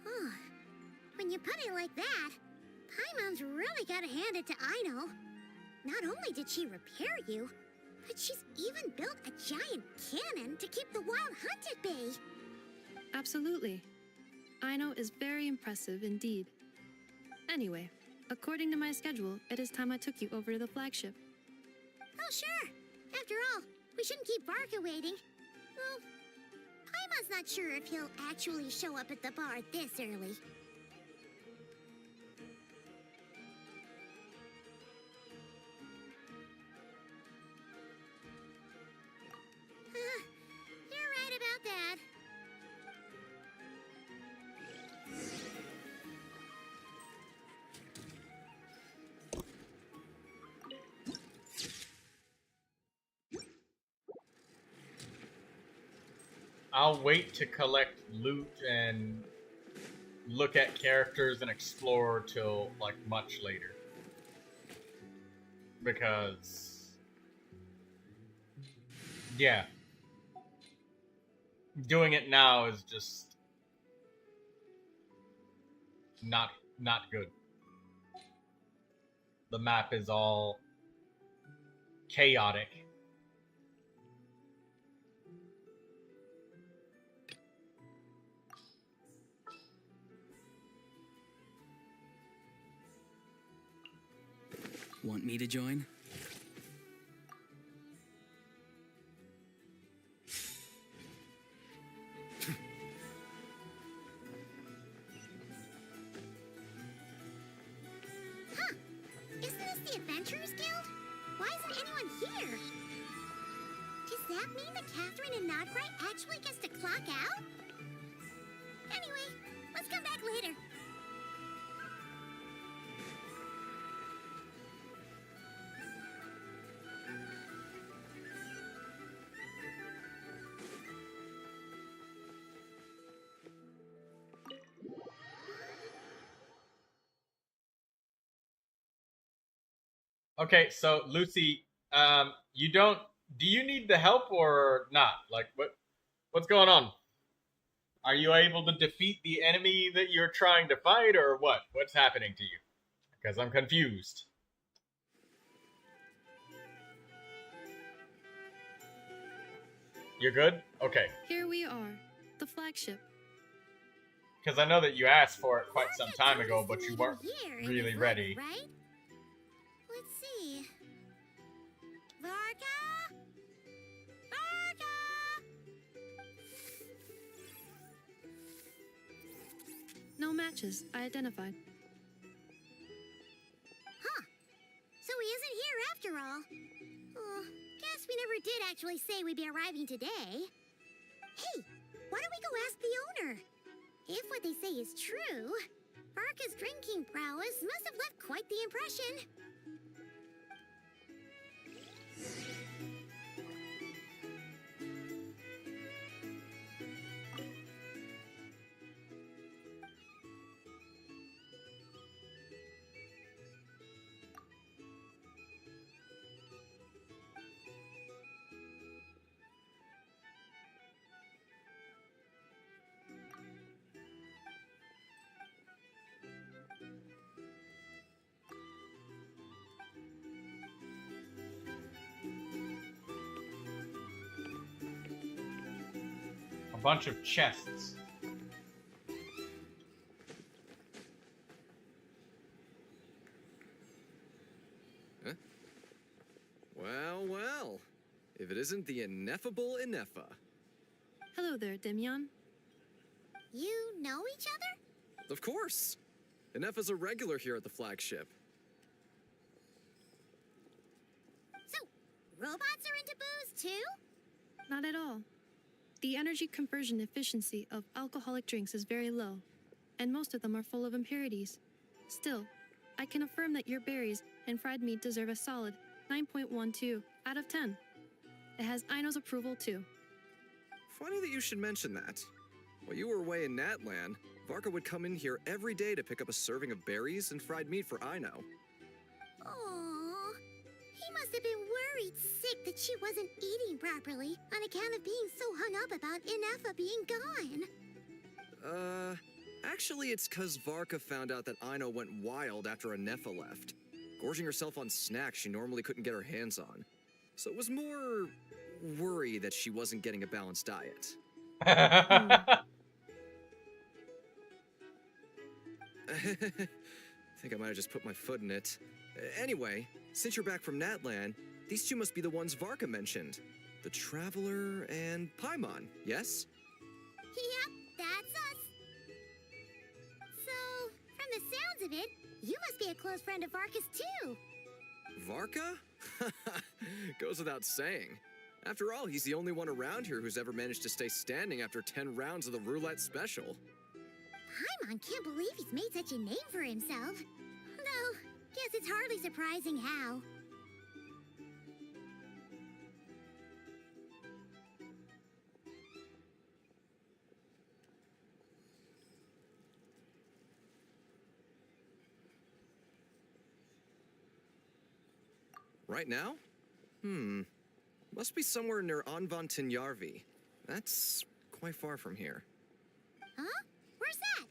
Oh, when you put it like that, Paimon's really gotta hand it to Aino. Not only did she repair you, but she's even built a giant cannon to keep the wild hunt at bay. Absolutely. Aino is very impressive indeed. Anyway, according to my schedule, it is time I took you over to the flagship. Oh, sure. After all, we shouldn't keep Varka waiting. Well, Paimon's not sure if he'll actually show up at the bar this early. You're right about that. I'll wait to collect loot and look at characters and explore till like much later. Because yeah. Doing it now is just not good. The map is all chaotic. Want me to join? Huh. Isn't this the Adventurers Guild? Why isn't anyone here? Does that mean that Catherine and Nodbright actually gets to clock out? Anyway, let's come back later. Okay, so Lucy, do you need the help or not? Like, what's going on? Are you able to defeat the enemy that you're trying to fight, or what? What's happening to you? Because I'm confused. You're good? Okay. Here we are, the flagship. Because I know that you asked for it quite some time ago, but you weren't really ready. Right? Let's see. Varka? Varka! No matches, I identified. Huh. So he isn't here after all. Oh, guess we never did actually say we'd be arriving today. Hey, why don't we go ask the owner? If what they say is true, Varka's drinking prowess must have left quite the impression. A bunch of chests. Huh? Well, well. If it isn't the ineffable Inefa. Hello there, Demian. You know each other? Of course. Inefa's a regular here at the flagship. So, robots are into booze too? Not at all. The energy conversion efficiency of alcoholic drinks is very low, and most of them are full of impurities. Still, I can affirm that your berries and fried meat deserve a solid 9.12 out of 10. It has Aino's approval too. Funny that you should mention that. While you were away in Natlan, Varka would come in here every day to pick up a serving of berries and fried meat for Aino. Aww, He must have been worried sick that she wasn't eating properly on account of being so hung up about Inefa being gone. Actually, it's 'cause Varka found out that Aino went wild after Anefa left, gorging herself on snacks she normally couldn't get her hands on. So it was more worry that she wasn't getting a balanced diet. I think I might have just put my foot in it. Anyway, since you're back from Natlan, these two must be the ones Varka mentioned. The Traveler and Paimon, yes? Yep, that's us. So, from the sounds of it, you must be a close friend of Varka's too. Varka? Goes without saying. After all, he's the only one around here who's ever managed to stay standing after 10 rounds of the roulette special. Paimon can't believe he's made such a name for himself. Though, guess it's hardly surprising how. Right now? Must be somewhere near Anvantinyarvi. That's quite far from here. Huh? Where's that?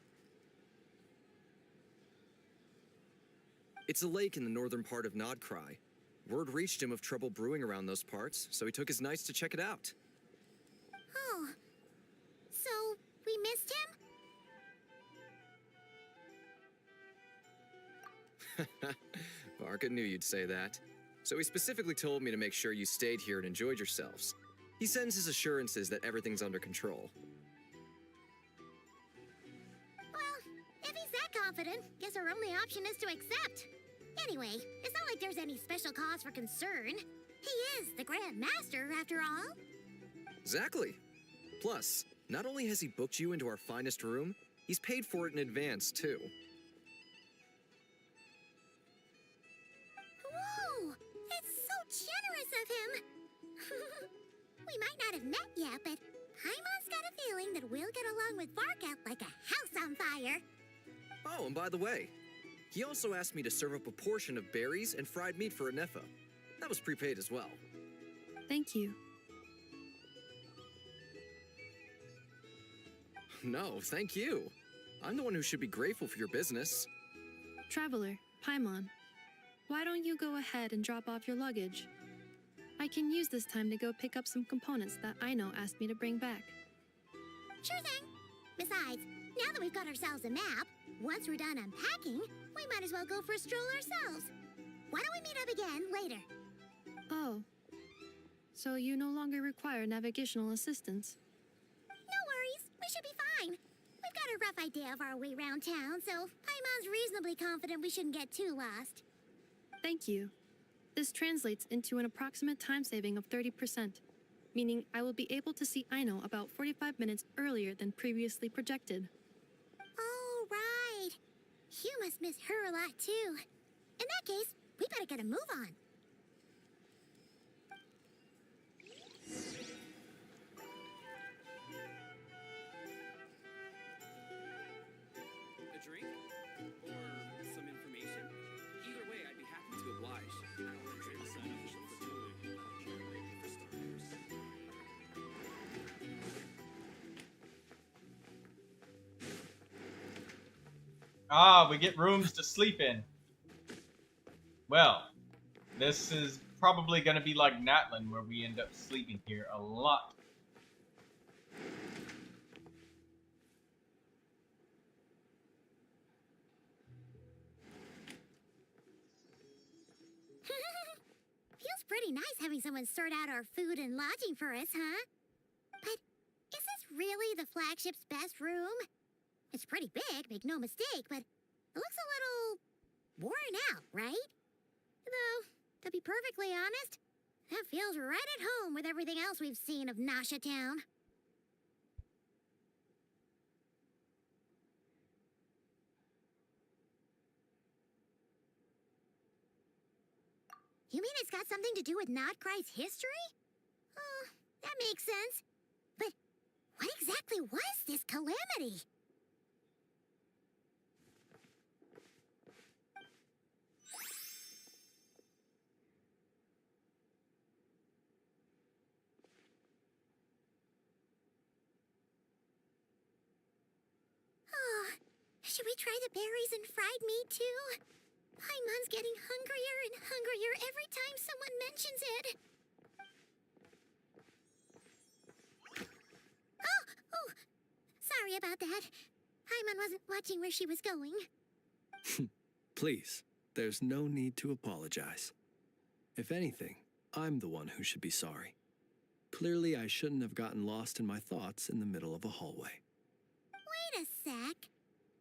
It's a lake in the northern part of Nodcry. Word reached him of trouble brewing around those parts, so he took his knights to check it out. Oh. So, we missed him? Varka knew you'd say that. So he specifically told me to make sure you stayed here and enjoyed yourselves. He sends his assurances that everything's under control. Well, if he's that confident, guess our only option is to accept. Anyway, it's not like there's any special cause for concern. He is the Grand Master, after all. Exactly. Plus, not only has he booked you into our finest room, he's paid for it in advance, too. Whoa! It's so generous of him! We might not have met yet, but Paimon's got a feeling that we'll get along with Varka like a house on fire. Oh, and by the way, he also asked me to serve up a portion of berries and fried meat for Anefa. That was prepaid as well. Thank you. No, thank you. I'm the one who should be grateful for your business. Traveler, Paimon, why don't you go ahead and drop off your luggage? I can use this time to go pick up some components that Aino asked me to bring back. Sure thing. Besides, now that we've got ourselves a map, once we're done unpacking, we might as well go for a stroll ourselves. Why don't we meet up again later? Oh. So you no longer require navigational assistance? No worries. We should be fine. We've got a rough idea of our way around town, so Paimon's reasonably confident we shouldn't get too lost. Thank you. This translates into an approximate time saving of 30%, meaning I will be able to see Aino about 45 minutes earlier than previously projected. Oh, right. You must miss her a lot, too. In that case, we better get a move on. A drink? Or some information? Either way, I'd be happy to oblige. Ah, we get rooms to sleep in. Well, this is probably going to be like Natlan, where we end up sleeping here a lot. Feels pretty nice having someone sort out our food and lodging for us, huh? But is this really the flagship's best room? It's pretty big, make no mistake, but it looks a little worn out, right? Though, to be perfectly honest, that feels right at home with everything else we've seen of Nasha Town. You mean it's got something to do with Nodcry's history? Oh, that makes sense. But what exactly was this calamity? Should we try the berries and fried meat too? Paimon's getting hungrier and hungrier every time someone mentions it. Oh, sorry about that. Paimon wasn't watching where she was going. Please, there's no need to apologize. If anything, I'm the one who should be sorry. Clearly, I shouldn't have gotten lost in my thoughts in the middle of a hallway. Wait a sec.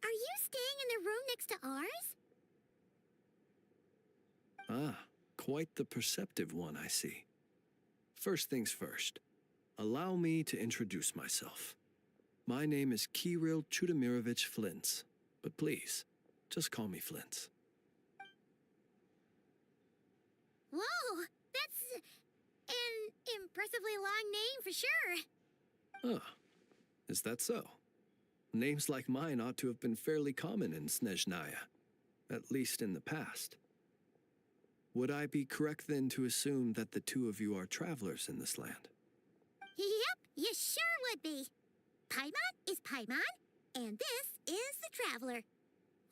Are you staying in the room next to ours? Ah, quite the perceptive one, I see. First things first, allow me to introduce myself. My name is Kirill Chudamirovich Flintz, but please, just call me Flintz. Whoa, that's an impressively long name for sure. Ah, is that so? Names like mine ought to have been fairly common in Snezhnaya, at least in the past. Would I be correct then to assume that the two of you are travelers in this land? Yep, you sure would be. Paimon is Paimon, and this is the Traveler.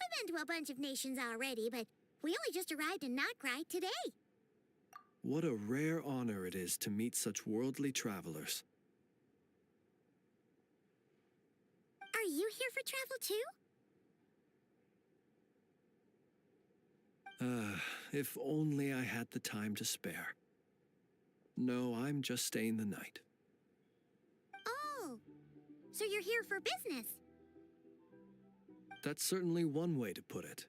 We've been to a bunch of nations already, but we only just arrived in Notcry today. What a rare honor it is to meet such worldly travelers. Are you here for travel too? If only I had the time to spare. No, I'm just staying the night. Oh, so you're here for business? That's certainly one way to put it.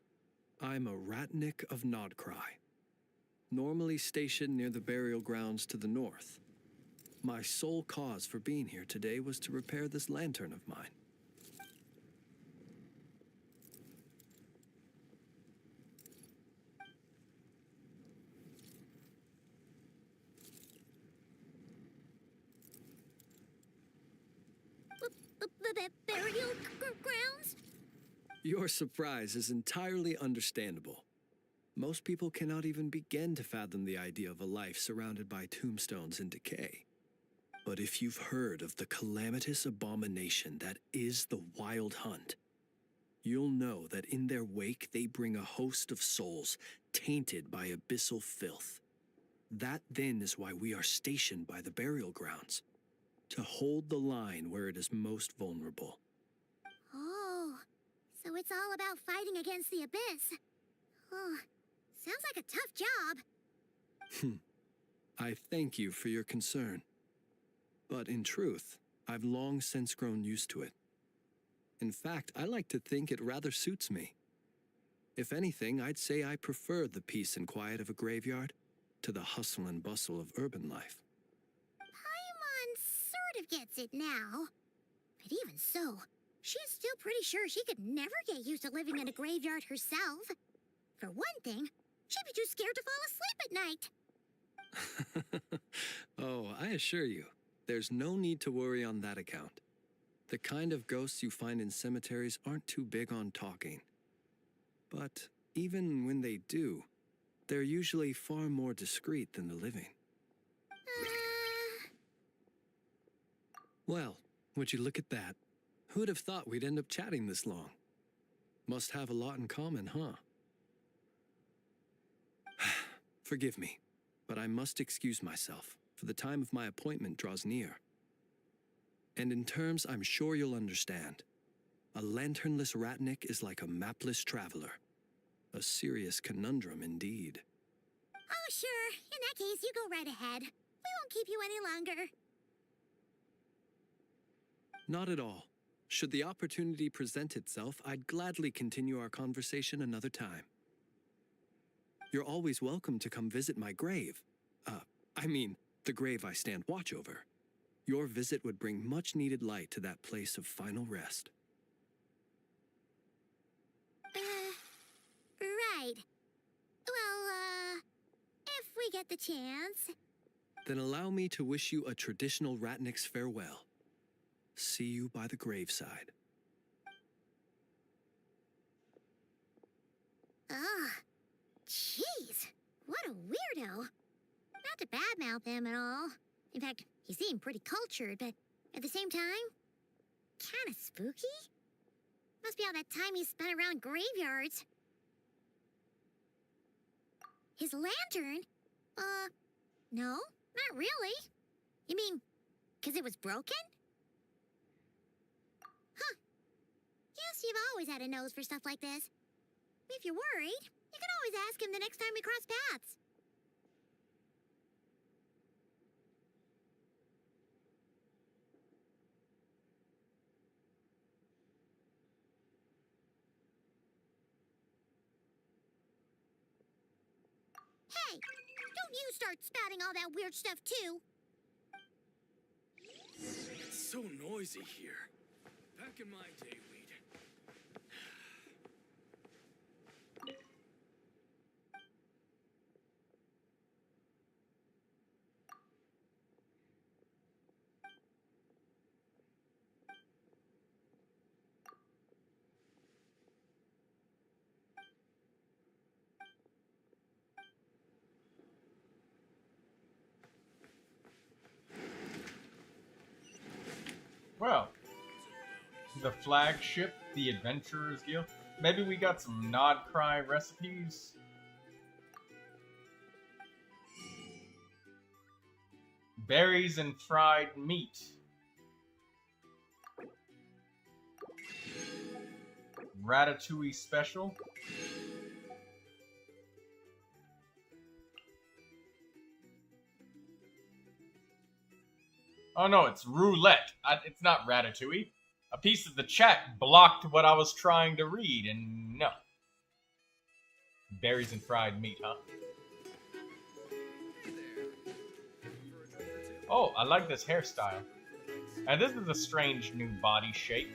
I'm a Ratnik of Nodcry, normally stationed near the burial grounds to the north. My sole cause for being here today was to repair this lantern of mine. Burial grounds? Your surprise is entirely understandable. Most people cannot even begin to fathom the idea of a life surrounded by tombstones and decay. But if you've heard of the calamitous abomination that is the Wild Hunt, you'll know that in their wake they bring a host of souls tainted by abyssal filth. That then is why we are stationed by the burial grounds, to hold the line where it is most vulnerable. Oh, so it's all about fighting against the abyss. Oh, sounds like a tough job. I thank you for your concern. But in truth, I've long since grown used to it. In fact, I like to think it rather suits me. If anything, I'd say I prefer the peace and quiet of a graveyard to the hustle and bustle of urban life. Paimon sort of gets it now. But even so, she's still pretty sure she could never get used to living in a graveyard herself. For one thing, she'd be too scared to fall asleep at night. Oh, I assure you, there's no need to worry on that account. The kind of ghosts you find in cemeteries aren't too big on talking. But even when they do, they're usually far more discreet than the living. Well, would you look at that? Who'd have thought we'd end up chatting this long? Must have a lot in common, huh? Forgive me, but I must excuse myself, for the time of my appointment draws near. And in terms I'm sure you'll understand, a lanternless Ratnik is like a mapless traveler. A serious conundrum indeed. Oh, sure. In that case, you go right ahead. We won't keep you any longer. Not at all. Should the opportunity present itself, I'd gladly continue our conversation another time. You're always welcome to come visit my grave. I mean, the grave I stand watch over. Your visit would bring much-needed light to that place of final rest. Right. Well, if we get the chance. Then allow me to wish you a traditional Ratnik's farewell. See you by the graveside. Ugh. Jeez. What a weirdo. Not to badmouth him at all. In fact, he seemed pretty cultured, but at the same time, kinda spooky. Must be all that time he spent around graveyards. His lantern? No, not really. You mean, 'cause it was broken? Huh. Guess you've always had a nose for stuff like this. If you're worried, you can always ask him the next time we cross paths. Hey, don't you start spouting all that weird stuff too. It's so noisy here. Back in my day, we'd... Well, the flagship, the Adventurers Guild. Maybe we got some Nod Cry recipes. Berries and fried meat. Ratatouille special. Oh no, it's roulette. It's not ratatouille. A piece of the chat blocked what I was trying to read, and no. Berries and fried meat, huh? Oh, I like this hairstyle. And this is a strange new body shape.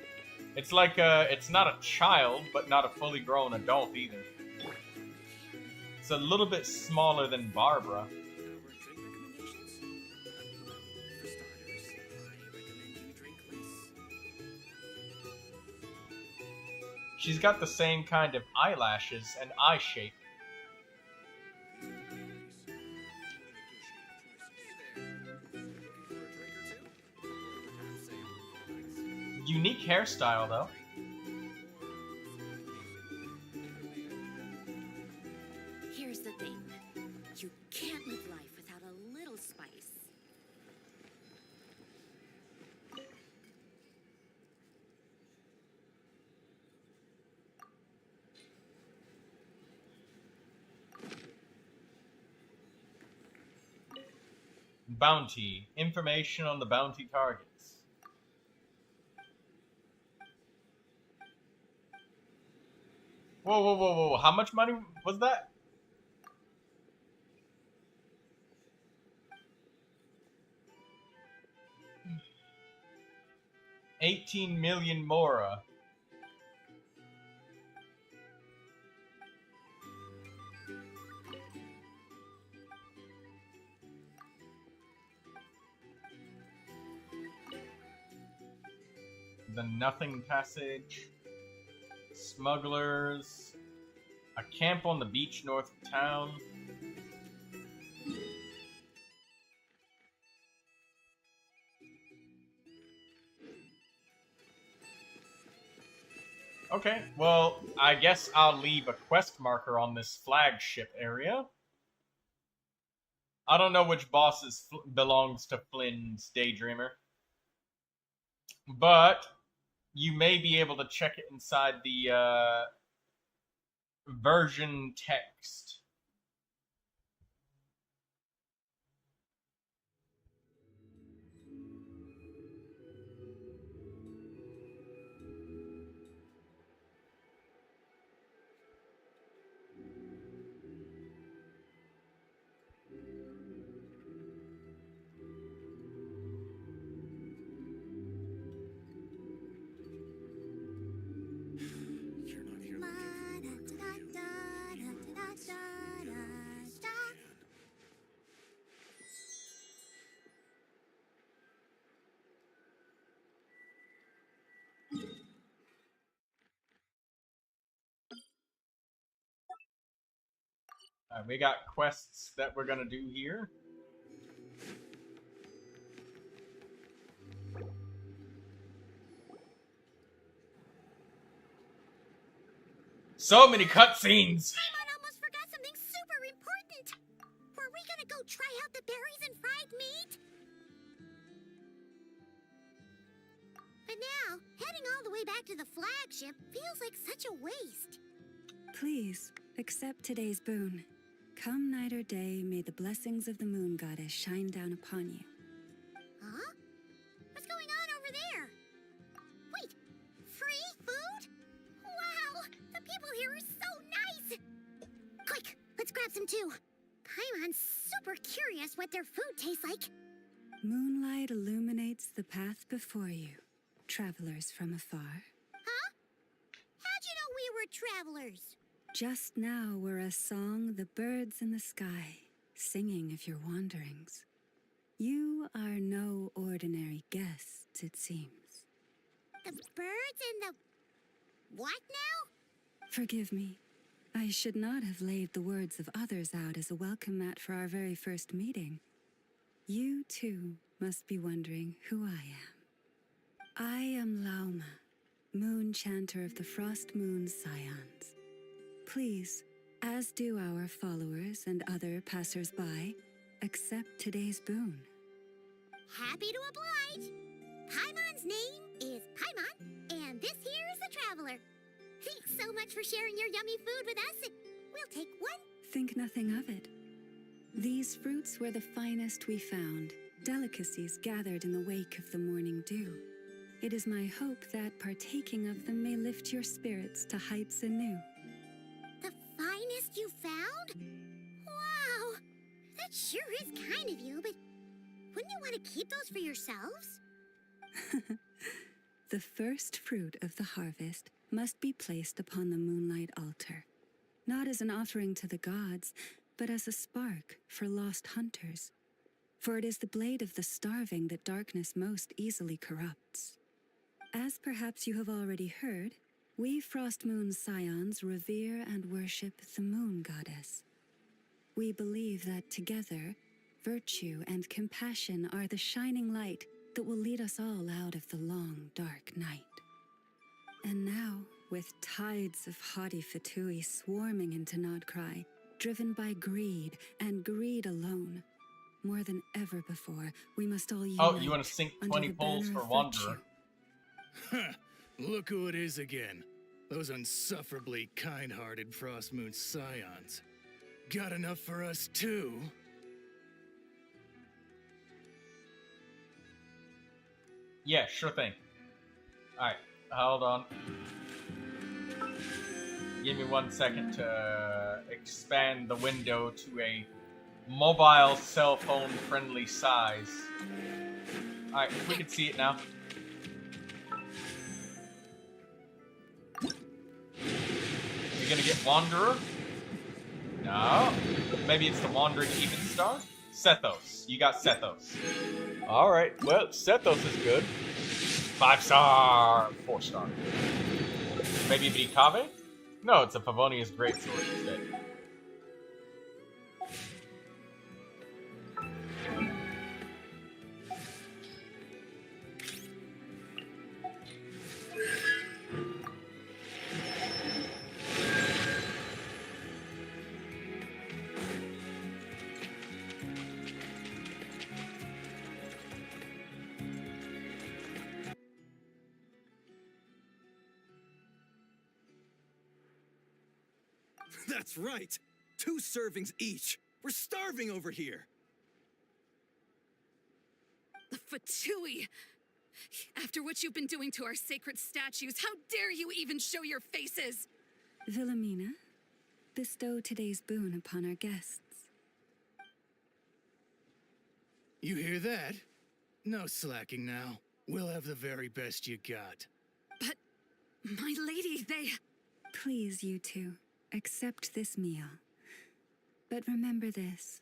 It's like it's not a child, but not a fully grown adult either. It's a little bit smaller than Barbara. She's got the same kind of eyelashes and eye shape. Unique hairstyle, though. Here's the thing. You can't live life without a little spice. Bounty. Information on the bounty targets. Whoa, whoa, whoa, whoa. How much money was that? $18 million Mora. The Nothing Passage. Smugglers. A camp on the beach north of town. Okay, well, I guess I'll leave a quest marker on this flagship area. I don't know which boss belongs to Flynn's Daydreamer. But you may be able to check it inside the version text. We got quests that we're gonna do here. So many cutscenes. Paimon almost forgot something super important. Were we gonna go try out the berries and fried meat? But now, heading all the way back to the flagship feels like such a waste. Please, accept today's boon. Come night or day, may the blessings of the moon goddess shine down upon you. Huh? What's going on over there? Wait, free food? Wow, the people here are so nice! Quick, let's grab some too. Paimon's super curious what their food tastes like. Moonlight illuminates the path before you, travelers from afar. Huh? How'd you know we were travelers? Just now were a song the birds in the sky, singing of your wanderings. You are no ordinary guests, it seems. The birds and the... what now? Forgive me. I should not have laid the words of others out as a welcome mat for our very first meeting. You, too, must be wondering who I am. I am Lauma, moon chanter of the Frost Moon's scions. Please, as do our followers and other passers-by, accept today's boon. Happy to oblige. Paimon's name is Paimon, and this here is the traveler. Thanks so much for sharing your yummy food with us. We'll take one. Think nothing of it. These fruits were the finest we found, delicacies gathered in the wake of the morning dew. It is my hope that partaking of them may lift your spirits to heights anew. The finest you found? Wow! That sure is kind of you, but wouldn't you want to keep those for yourselves? The first fruit of the harvest must be placed upon the moonlight altar, not as an offering to the gods, but as a spark for lost hunters. For it is the blade of the starving that darkness most easily corrupts. As perhaps you have already heard, we Frost Moon's scions revere and worship the moon goddess. We believe that together, virtue and compassion are the shining light that will lead us all out of the long, dark night. And now, with tides of haughty Fatui swarming into Nodcry, driven by greed and greed alone, more than ever before, we must all unite. Oh, you want to sink under 20 the poles banner for of Wanderer? Huh, look who it is again. Those unsufferably kind-hearted Frost Moon scions. Got enough for us too? Yeah, sure thing. Alright, hold on. Give me 1 second to expand the window to a mobile cell phone friendly size. Alright, we can see it now. You gonna get Wanderer? No. Maybe it's the Wandering Even Star? Sethos. You got Sethos. Alright, well, Sethos is good. 5-star. 4-star. Maybe Bricave? No, it's a Favonius Greatsword instead. That's right! 2 servings each! We're starving over here! The Fatui! After what you've been doing to our sacred statues, how dare you even show your faces? Wilhelmina, bestow today's boon upon our guests. You hear that? No slacking now. We'll have the very best you got. But, my lady, they... Please, you two, accept this meal. But remember this.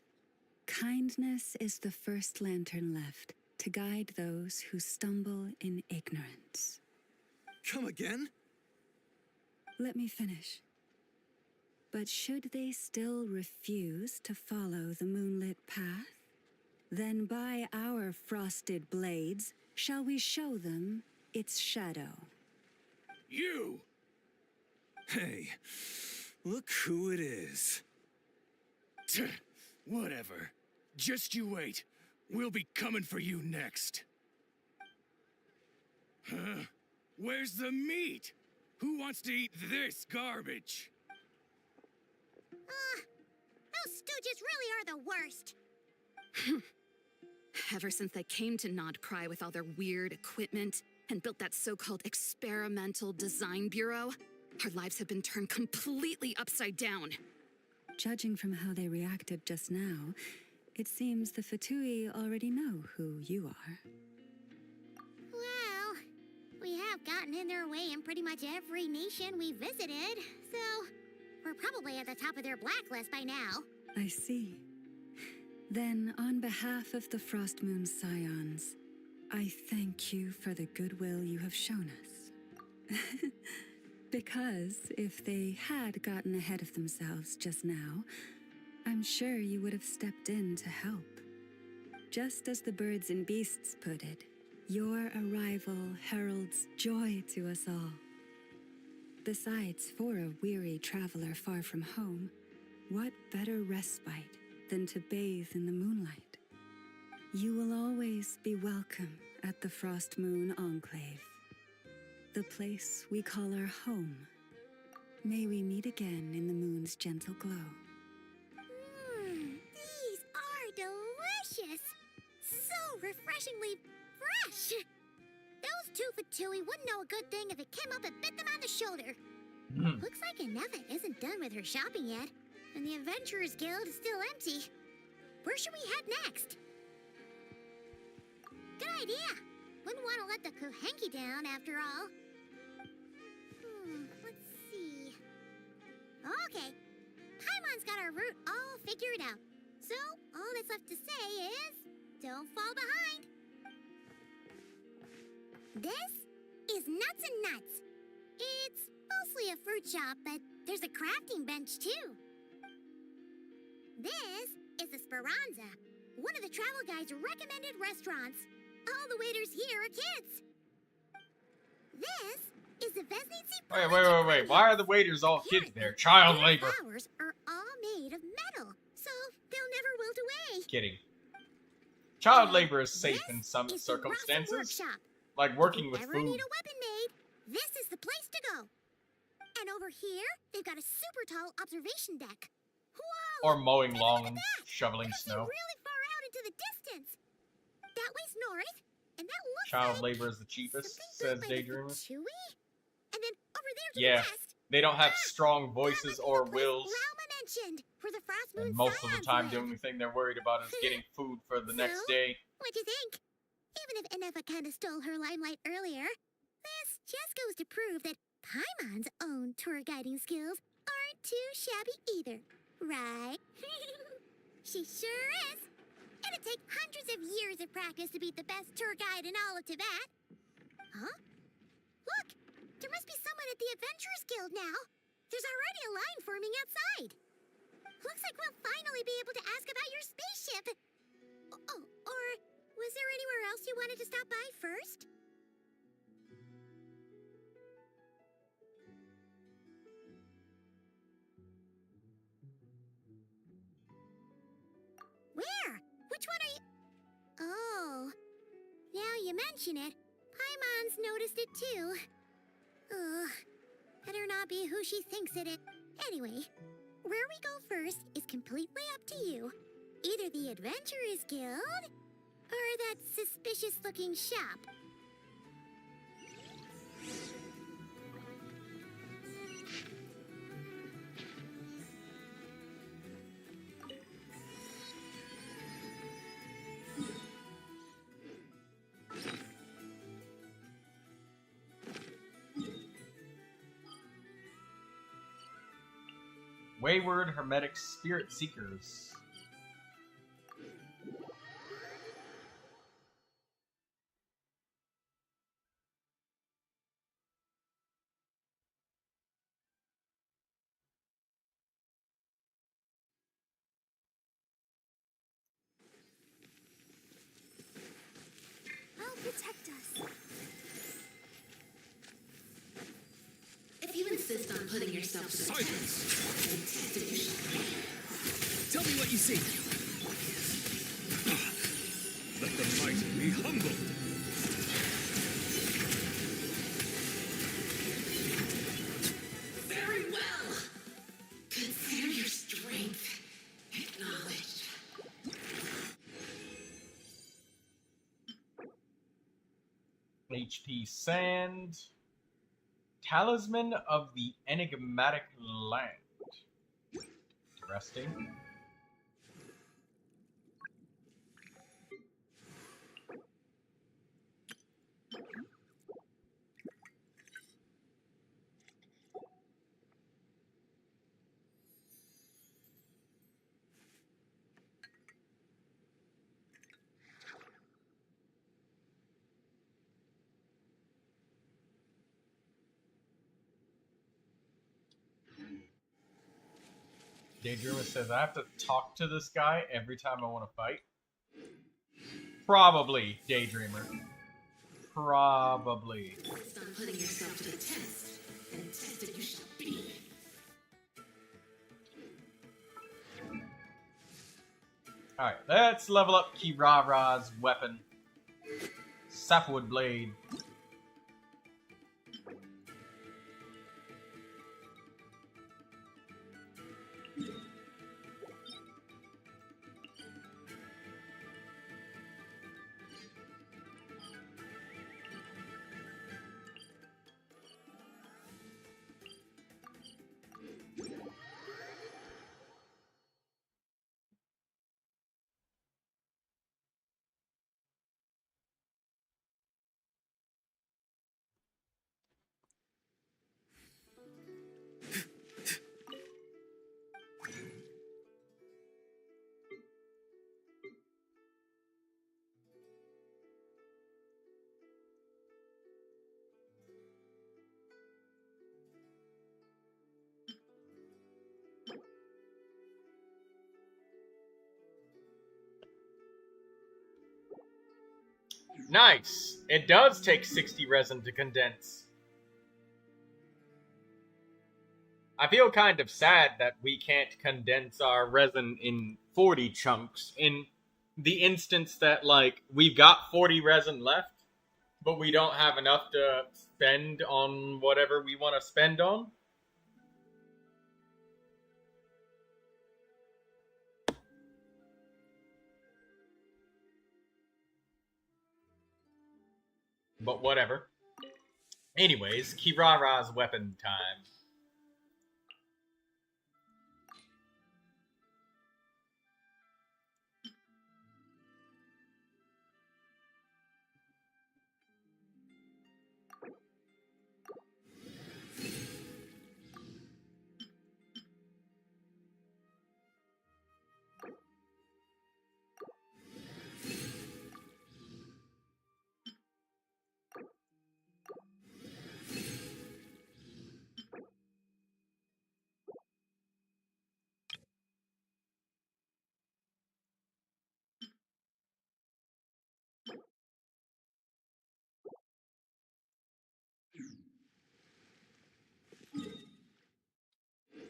Kindness is the first lantern left to guide those who stumble in ignorance. Come again? Let me finish. But should they still refuse to follow the moonlit path, then by our frosted blades shall we show them its shadow. You! Hey, look who it is. Whatever. Just you wait. We'll be coming for you next. Huh? Where's the meat? Who wants to eat this garbage? Those stooges really are the worst. Ever since they came to Nod Cry with all their weird equipment and built that so-called experimental design bureau, our lives have been turned completely upside down. Judging from how they reacted just now, it seems the Fatui already know who you are. Well, we have gotten in their way in pretty much every nation we visited, so we're probably at the top of their blacklist by now. I see. Then, on behalf of the Frost Moon Scions, I thank you for the goodwill you have shown us. Because if they had gotten ahead of themselves just now, I'm sure you would have stepped in to help. Just as the birds and beasts put it, your arrival heralds joy to us all. Besides, for a weary traveler far from home, what better respite than to bathe in the moonlight? You will always be welcome at the Frost Moon Enclave, the place we call our home. May we meet again in the moon's gentle glow. These are delicious! So refreshingly fresh! Those two Fatui wouldn't know a good thing if it came up and bit them on the shoulder. Looks like Ineva isn't done with her shopping yet, and the Adventurers Guild is still empty. Where should we head next? Good idea! Wouldn't want to let the Kuhenki down, after all. Let's see... Okay, Paimon's got our route all figured out. So, all that's left to say is... don't fall behind! This is Nuts and Nuts. It's mostly a fruit shop, but there's a crafting bench, too. This is the Speranza, one of the travel guide's recommended restaurants. All the waiters here are kids. This is the Vesnitsi. Wait. Why are the waiters all kids there? Child labor. Flowers are all made of metal, so they'll never wilt away. Kidding. Child labor is safe in some circumstances, Workshop. like working with If you ever food. need a weapon made, this is the place to go. And over here, they've got a super tall observation deck. Whoa! Or mowing lawns, shoveling snow. Really far out into the distance. That way's north, and that looks Child like labor is the cheapest, says Daydreamer. Fatui? And then over there to Yeah, the west, they don't have strong voices or wills, Lauma mentioned, where the Frost Moon and most of the Scions time the live. only thing they're worried about is getting food for the next So, day. What'd you think? Even if Ineva kinda stole her limelight earlier, this just goes to prove that Paimon's own tour guiding skills aren't too shabby either, right? She sure is. It'd take hundreds of years of practice to beat the best tour guide in all of Tibet. Huh? Look! There must be someone at the Adventurers Guild now. There's already a line forming outside. Looks like we'll finally be able to ask about your spaceship. Oh, or was there anywhere else you wanted to stop by first? Where? Which one are you... Oh, now you mention it, Paimon's noticed it too. Ugh, better not be who she thinks it is. Anyway, where we go first is completely up to you. Either the Adventurers Guild, or that suspicious-looking shop. Wayward Hermetic Spirit Seekers. I'll protect us. If you insist, Focus on putting yourself to the Silence! Tell me what you see. Let the mighty be humbled. Very well. Consider your strength acknowledged. HP Sand. Talisman of the Enigmatic Land. Interesting. Daydreamer says, I have to talk to this guy every time I want to fight. Probably, Daydreamer. Probably. Focus on putting yourself to the test, and tested you shall be. Alright, let's level up Kirara's weapon. Sapwood Blade. Nice! It does take 60 resin to condense. I feel kind of sad that we can't condense our resin in 40 chunks in the instance that, like, we've got 40 resin left, but we don't have enough to spend on whatever we want to spend on. But whatever. Anyways, Kirara's weapon time.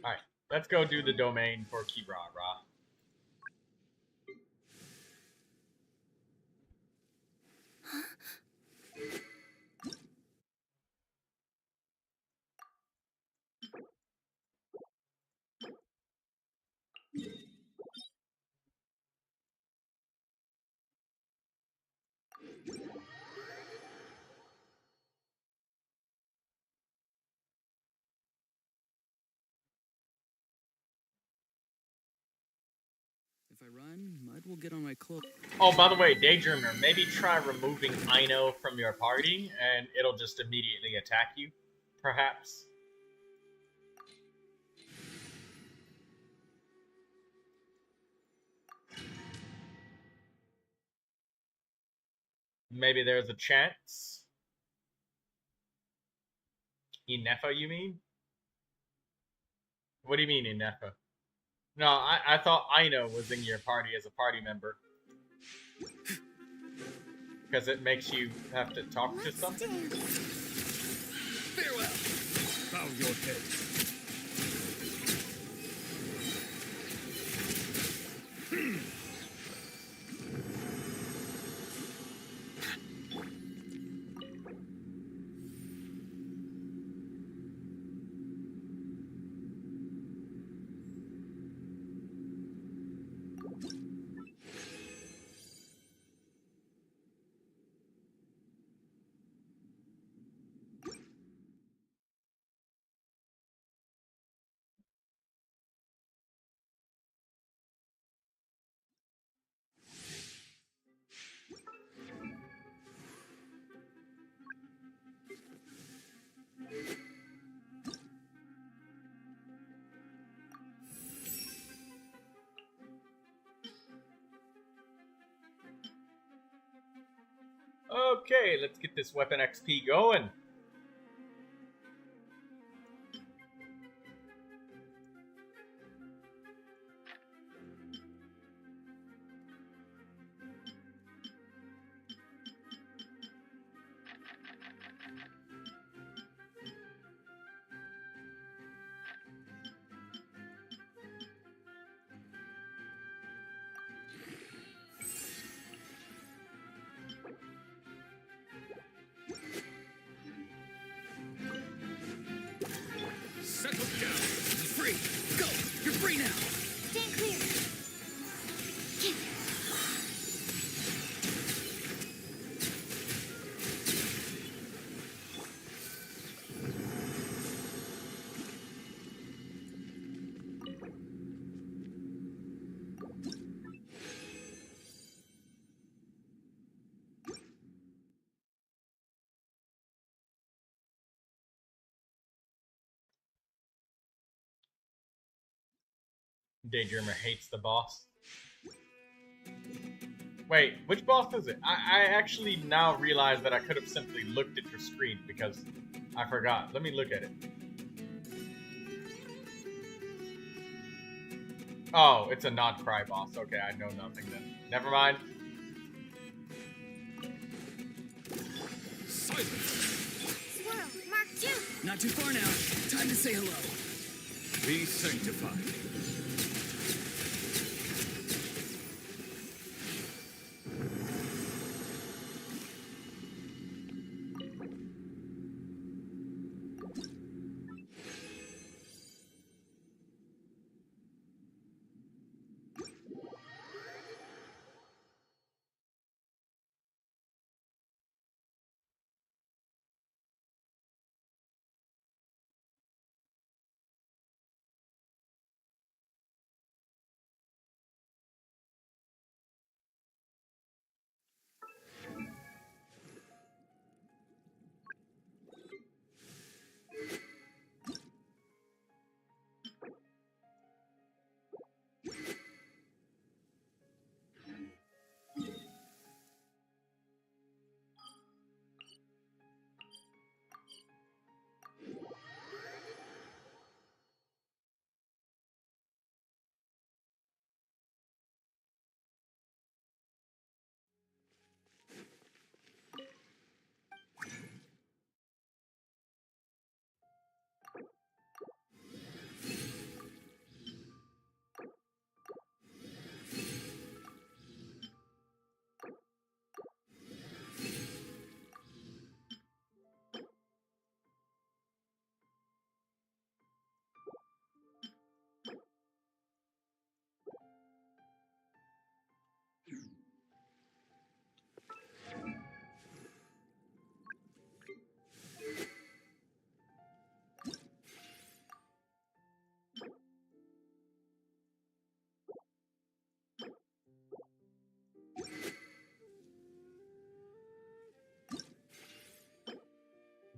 Alright, let's go do the domain for Kirara. If I run, mud will get on my clothes. Oh, by the way, Daydreamer, maybe try removing Aino from your party, and it'll just immediately attack you, perhaps. Maybe there's a chance. Inefa, you mean? What do you mean, Inefa? No, I thought Aino was in your party as a party member. Because it makes you have to talk to something? Farewell! Bow your head. Okay, let's get this weapon XP going. Settle down. Free. Go. You're free now. Stand clear. Daydreamer hates the boss. Wait, which boss is it? I actually now realize that I could have simply looked at your screen because I forgot. Let me look at it. Oh, it's a not cry boss. Okay, I know nothing then. Never mind. Swirl, Mark 2. Not too far now. Time to say hello. Be sanctified.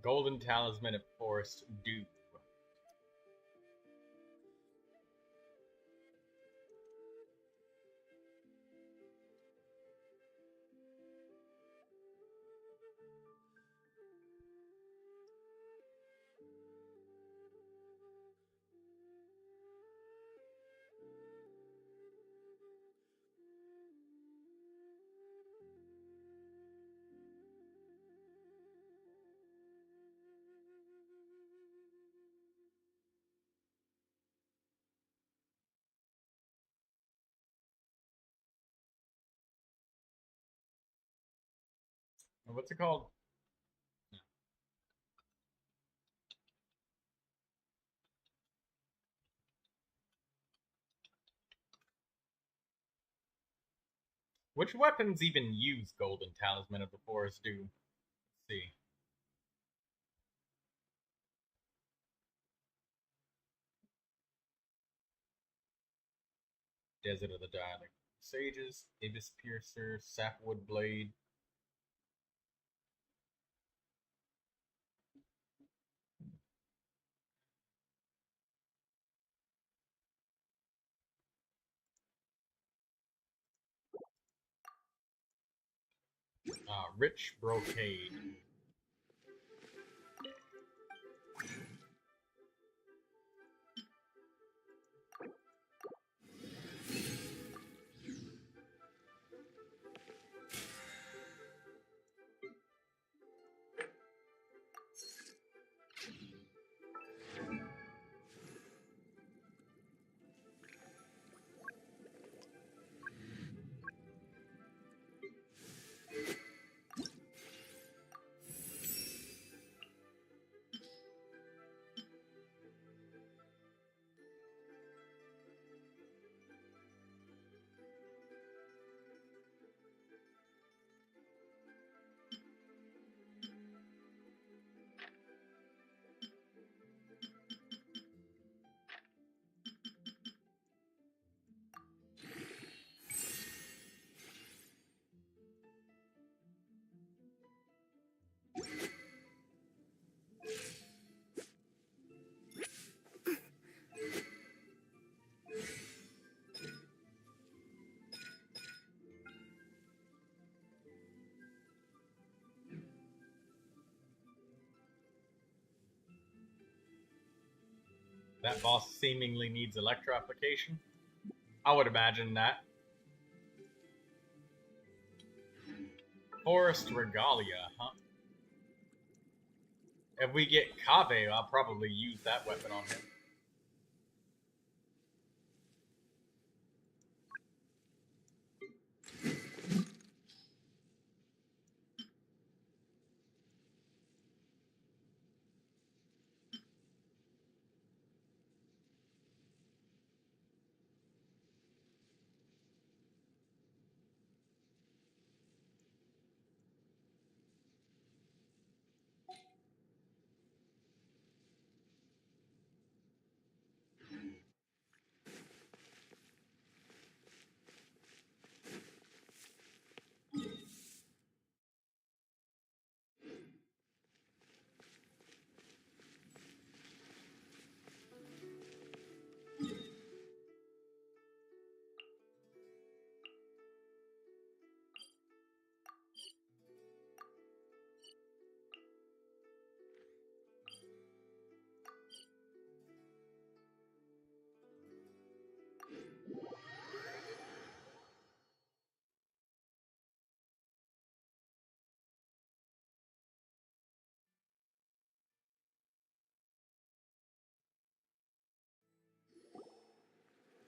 Golden Talisman of Forest Dew. What's it called? Which weapons even use Golden Talisman of the Forest Dew? Let's see. Desert of the Dialect Sages, Ibis Piercer, Sapwood Blade. Rich brocade. That boss seemingly needs electro application. I would imagine that. Forest Regalia, huh? If we get Kave, I'll probably use that weapon on him.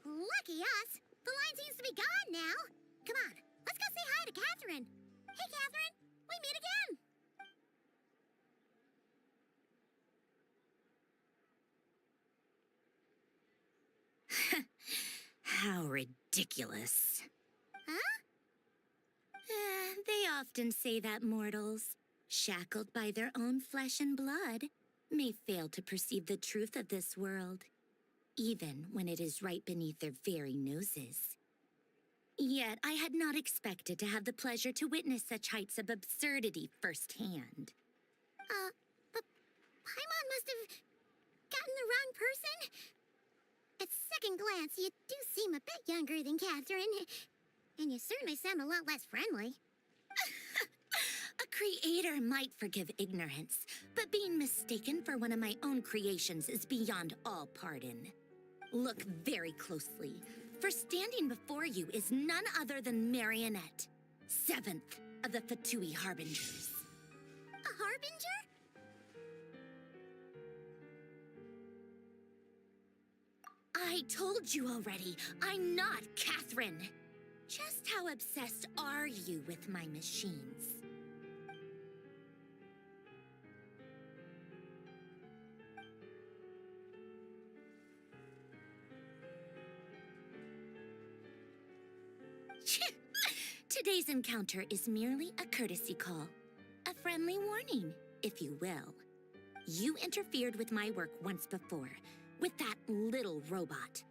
Lucky us! The line seems to be gone now. Come on, let's go say hi to Catherine. Hey, Catherine, we meet again. How ridiculous. Huh? They often say that mortals, shackled by their own flesh and blood, may fail to perceive the truth of this world, even when it is right beneath their very noses. Yet I had not expected to have the pleasure to witness such heights of absurdity firsthand. But Paimon must have gotten the wrong person. At second glance, you do seem a bit younger than Catherine, and you certainly sound a lot less friendly. A creator might forgive ignorance, but being mistaken for one of my own creations is beyond all pardon. Look very closely, for standing before you is none other than Marionette, 7th of the Fatui Harbingers. A harbinger? I told you already, I'm not Catherine. Just how obsessed are you with my machines? Today's encounter is merely a courtesy call. A friendly warning, if you will. You interfered with my work once before, with that little robot.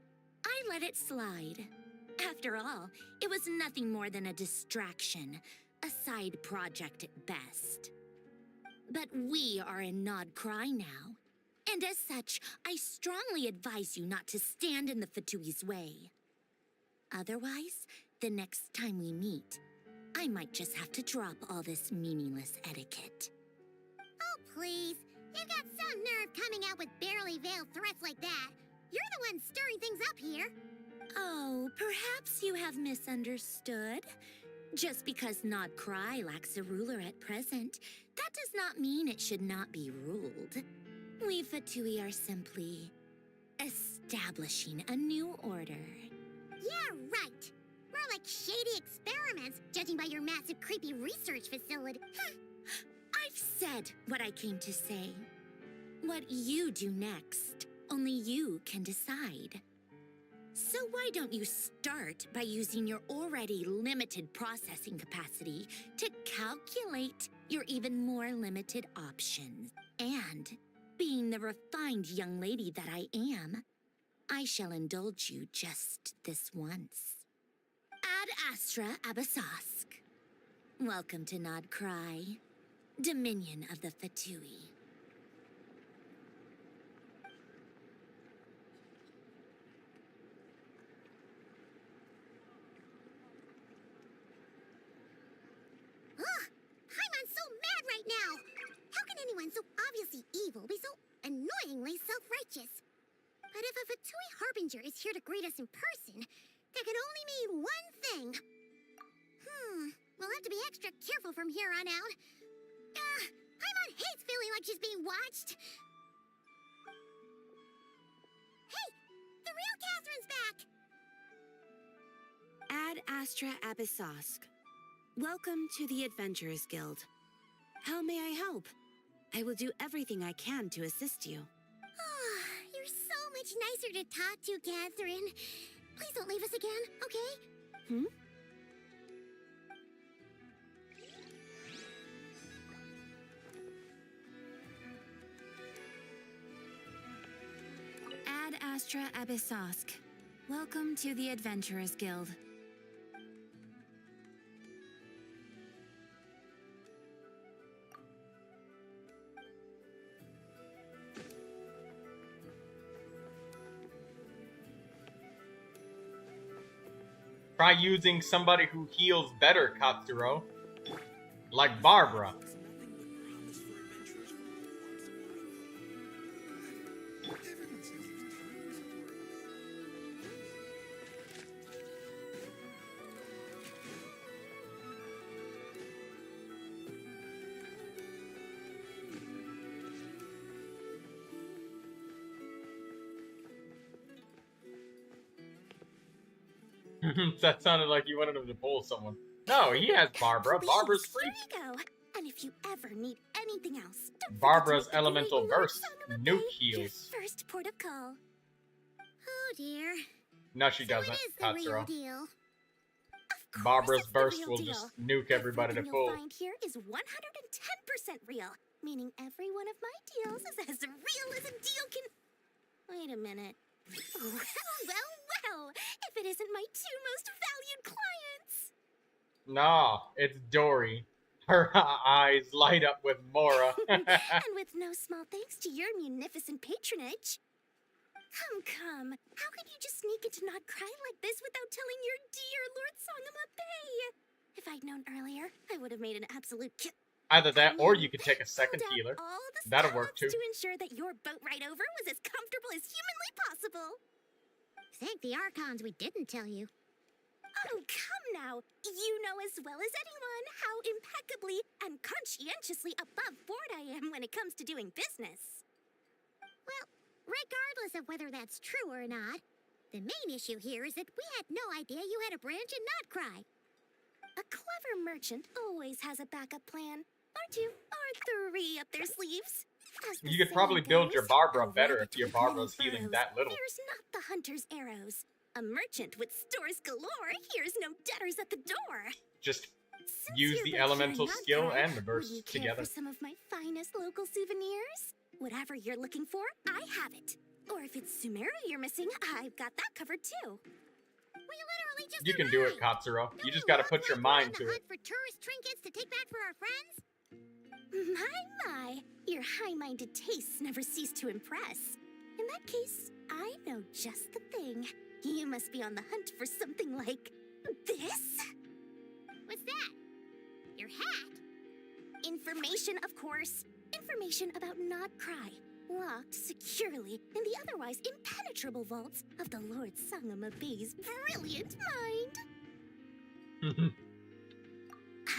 I let it slide. After all, it was nothing more than a distraction, a side project at best. But we are in Nod Cry now, and as such, I strongly advise you not to stand in the Fatui's way. Otherwise, the next time we meet, I might just have to drop all this meaningless etiquette. Oh, please. You've got some nerve coming out with barely veiled threats like that. You're the one stirring things up here. Oh, perhaps you have misunderstood. Just because Nod Cry lacks a ruler at present, that does not mean it should not be ruled. We Fatui are simply establishing a new order. Yeah, right. More like shady experiments, judging by your massive creepy research facility. I've said what I came to say. What you do next, only you can decide. So why don't you start by using your already limited processing capacity to calculate your even more limited options? And, being the refined young lady that I am, I shall indulge you just this once. Ad Astra Abasosk. Welcome to Nod Cry, Dominion of the Fatui. Paimon's so mad right now! How can anyone so obviously evil be so annoyingly self-righteous? But if a Fatui Harbinger is here to greet us in person, that can only mean one thing. We'll have to be extra careful from here on out. Paimon hates feeling like she's being watched. Hey, the real Catherine's back! Ad Astra Abysosk. Welcome to the Adventurers Guild. How may I help? I will do everything I can to assist you. You're so much nicer to talk to, Catherine. Please don't leave us again, okay? Ad Astra Abysosk. Welcome to the Adventurers Guild. Try using somebody who heals better, Katsuro. Like Barbara. That sounded like you wanted him to pull someone. No, he has Barbara. Barbara's free. Here you go. And if you ever need anything else, don't Barbara's forget to elemental activate burst. Lauma Nuke Buy, your heals. first port of call. Oh dear. No, she doesn't. What is the real Katsuro. deal? Barbara's It's the burst real will deal. just nuke everybody to Everything full. you'll find here is 110% real, meaning every one of my deals is as real as a deal can. Wait a minute. Well, if it isn't my two most valued clients. Nah, it's Dory. Her eyes light up with Mora. And with no small thanks to your munificent patronage. Come. How could you just sneak into Not Cry like this without telling your dear Lord Sangama Bay? If I'd known earlier, I would have made an absolute Either that, or you could take a second pulled out healer. all the That'll work too. stops to ensure that your boat ride over was as comfortable as humanly possible. Thank the Archons we didn't tell you. Oh, come now. You know as well as anyone how impeccably and conscientiously above board I am when it comes to doing business. Well, regardless of whether that's true or not, the main issue here is that we had no idea you had a branch in Not Cry. A clever merchant always has a backup plan, or two, or three up their sleeves. As the You could saying probably build your goes, Barbara a better rabbit if your with many Barbara's healing burrows that little. fears not the hunter's arrows. A merchant with stores galore hears no debtors at the door. Just Since use you're the back elemental here in skill Nodcry, and the burst would you care together. for some of my finest local souvenirs? Whatever you're looking for, I have it. Or if it's Sumeru you're missing, I've got that covered too. We literally just You can do it, Katsuro. You just gotta put your mind to it. for tourist trinkets to take back for our friends? My, your high-minded tastes never cease to impress. In that case, I know just the thing. You must be on the hunt for something like this? What's that? information, of course. Information about Nodcry, locked securely in the otherwise impenetrable vaults of the Lord Sangama Bay's brilliant mind.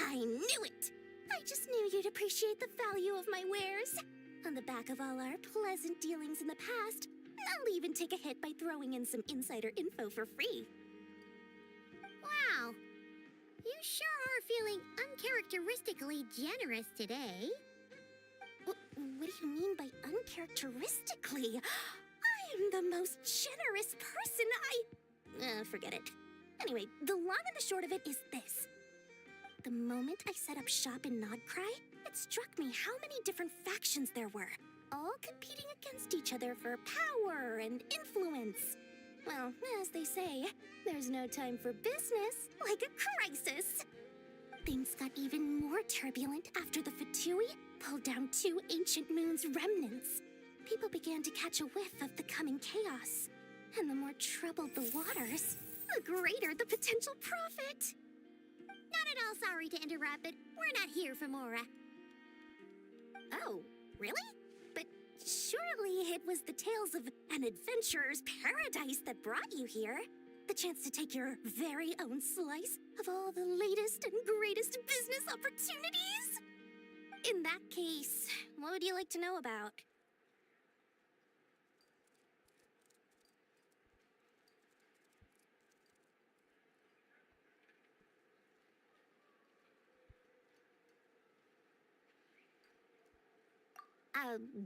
I knew it! I just knew you'd appreciate the value of my wares. On the back of all our pleasant dealings in the past, I'll even take a hit by throwing in some insider info for free. Wow. You sure are feeling uncharacteristically generous today. What do you mean by uncharacteristically? I am the most generous person. Forget it. Anyway, the long and the short of it is this. The moment I set up shop in Nodcry, it struck me how many different factions there were, all competing against each other for power and influence. Well, as they say, there's no time for business like a crisis. Things got even more turbulent after the Fatui pulled down 2 ancient moons' remnants. People began to catch a whiff of the coming chaos. And the more troubled the waters, the greater the potential profit. Not at all sorry to interrupt, but we're not here for Mora. Oh, really? But surely it was the tales of an adventurer's paradise that brought you here. The chance to take your very own slice of all the latest and greatest business opportunities? In that case, what would you like to know about?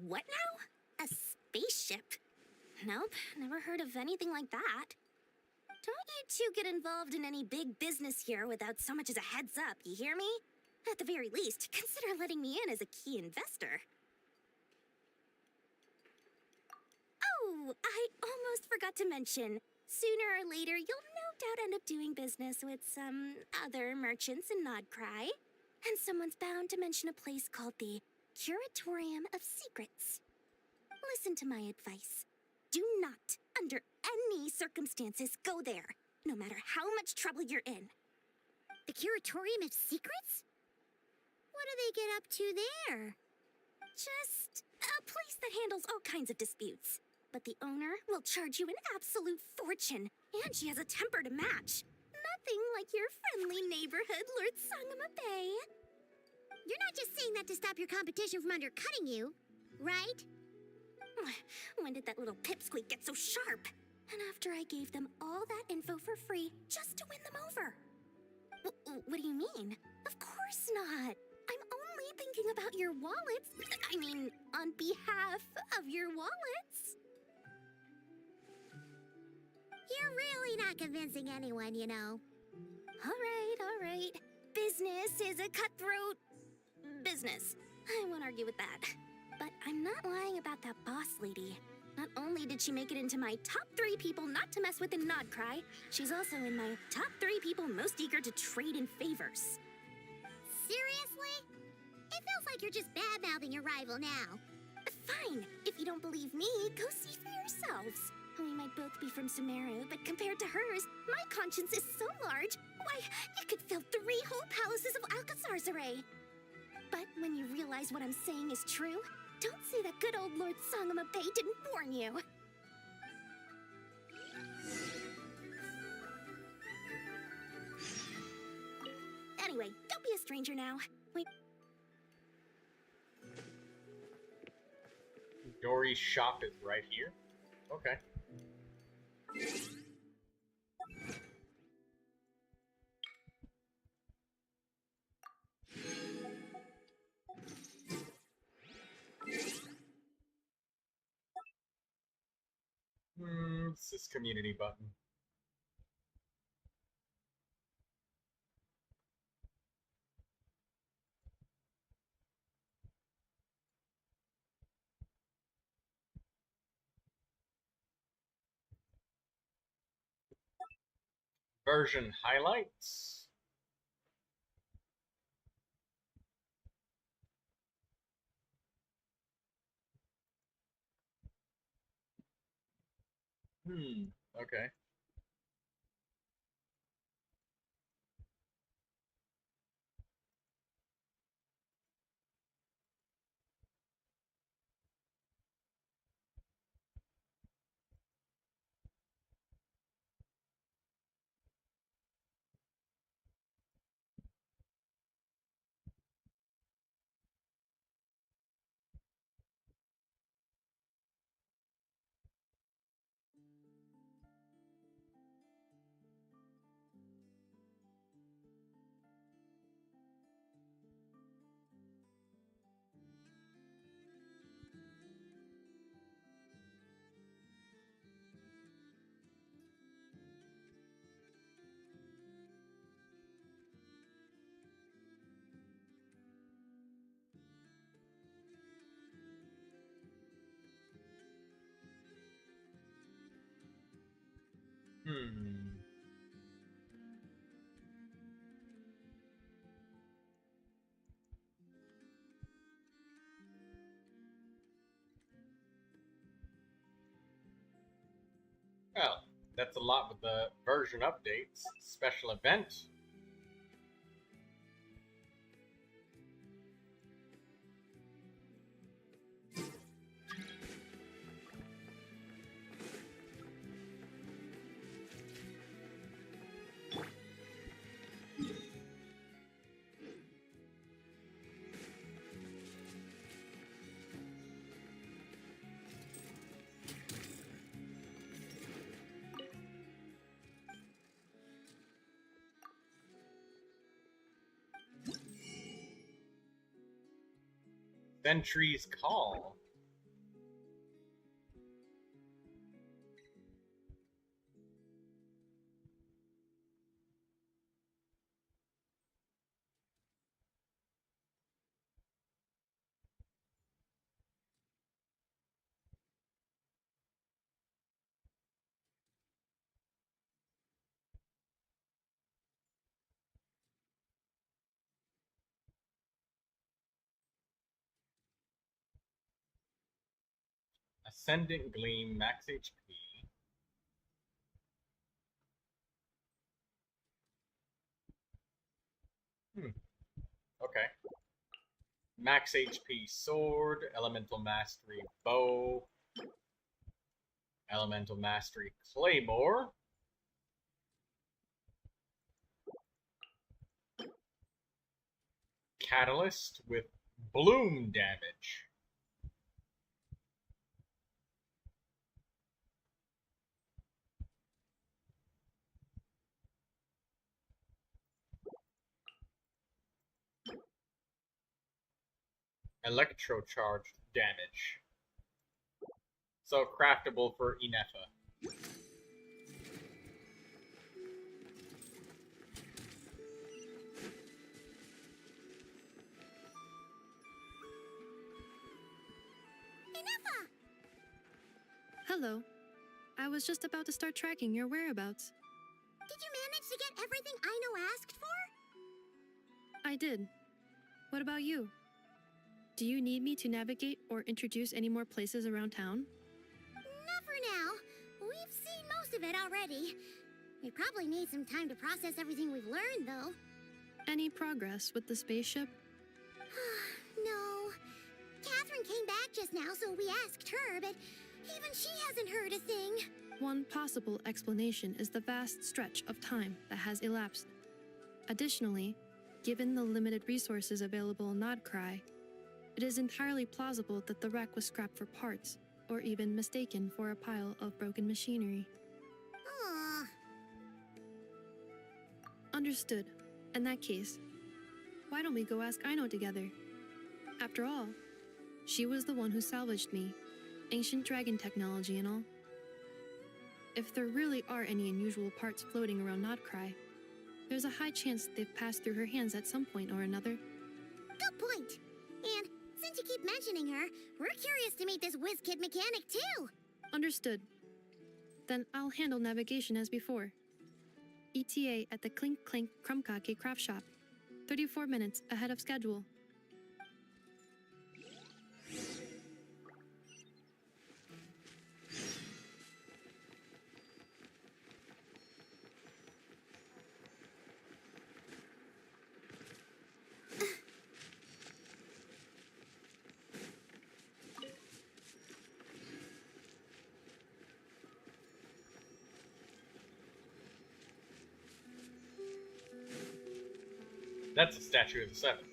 What now? A spaceship? Nope, never heard of anything like that. Don't you two get involved in any big business here without so much as a heads up, you hear me? At the very least, consider letting me in as a key investor. Oh, I almost forgot to mention. Sooner or later, you'll no doubt end up doing business with some other merchants in Nodcry. And someone's bound to mention a place called the Curatorium of Secrets. Listen to my advice. Do not, under any circumstances, go there, no matter how much trouble you're in. The Curatorium of Secrets? What do they get up to there? Just a place that handles all kinds of disputes. But the owner will charge you an absolute fortune, and she has a temper to match. Nothing like your friendly neighborhood, Lord Sangama Bay. You're not just saying that to stop your competition from undercutting you, right? When did that little pipsqueak get so sharp? And after I gave them all that info for free just to win them over. What do you mean? Of course not. I'm only thinking about your wallets. I mean, on behalf of your wallets. You're really not convincing anyone, you know. All right. Business is a cutthroat business. I won't argue with that. But I'm not lying about that boss lady. Not only did she make it into my top 3 people not to mess with in Nodcry, she's also in my top 3 people most eager to trade in favors. Seriously? It feels like you're just bad-mouthing your rival now. Fine. If you don't believe me, go see for yourselves. We might both be from Sumeru, but compared to hers, my conscience is so large, why, you could fill 3 whole palaces of Alcazar's array. But when you realize what I'm saying is true, don't say that good old Lord Sangama Bay didn't warn you. Anyway, don't be a stranger now. Wait. Dory's shop is right here? Okay. It's this community button. Version highlights. Okay. Well, that's a lot with the version updates. Special event. Sentry's Call. Ascendant Gleam, max HP. Okay. Max HP Sword, Elemental Mastery Bow, Elemental Mastery Claymore, Catalyst with Bloom damage. Electrocharge damage. So craftable for Inefa. Hello. I was just about to start tracking your whereabouts. Did you manage to get everything Aino asked for? I did. What about you? Do you need me to navigate or introduce any more places around town? Not for now. We've seen most of it already. We probably need some time to process everything we've learned, though. Any progress with the spaceship? No. Catherine came back just now, so we asked her, but even she hasn't heard a thing. One possible explanation is the vast stretch of time that has elapsed. Additionally, given the limited resources available in Nodcry, it is entirely plausible that the wreck was scrapped for parts, or even mistaken for a pile of broken machinery. Aww. Understood. In that case, why don't we go ask Aino together? After all, she was the one who salvaged me, ancient dragon technology and all. If there really are any unusual parts floating around Nodcry, there's a high chance they've passed through her hands at some point or another. Good point. And since you keep mentioning her, we're curious to meet this whiz-kid mechanic too. Understood. Then I'll handle navigation as before. ETA at the Clink Clank Krumkake craft shop. 34 minutes ahead of schedule. That's a statue of the Seven.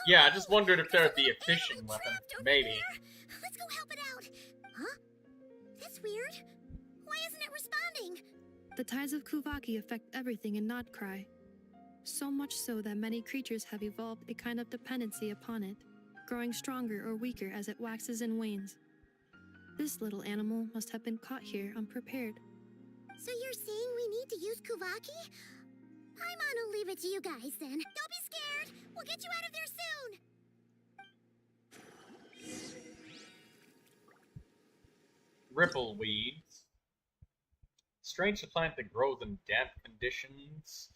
Yeah, I just wondered if there'd be a fishing weapon. Maybe. Let's go help it out. Huh? That's weird. Why isn't it responding? The tides of Kuvaki affect everything in Notcry. So much so that many creatures have evolved a kind of dependency upon it, growing stronger or weaker as it waxes and wanes. This little animal must have been caught here unprepared. So you're saying we need to use Kuvaki? Paimon will leave it to you guys then. Don't be scared. We'll get you out of there soon. Ripple weeds. Strange plant that grows in damp conditions.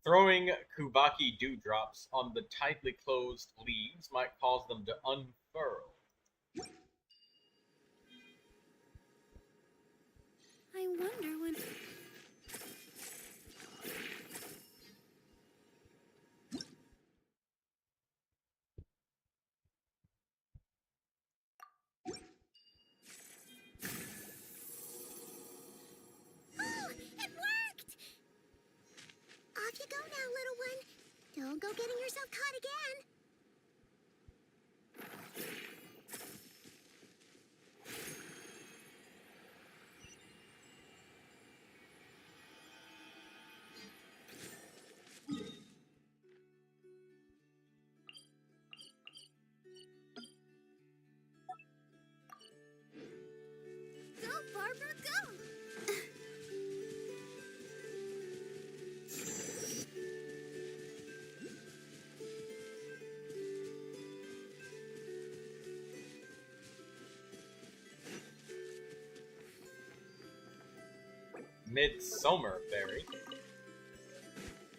Throwing Kuvaki dewdrops on the tightly closed leaves might cause them to unfurl. I wonder when... Oh, it worked! Off you go now, little one. Don't go getting yourself caught again. Go, Barbara, go! Midsummer berry.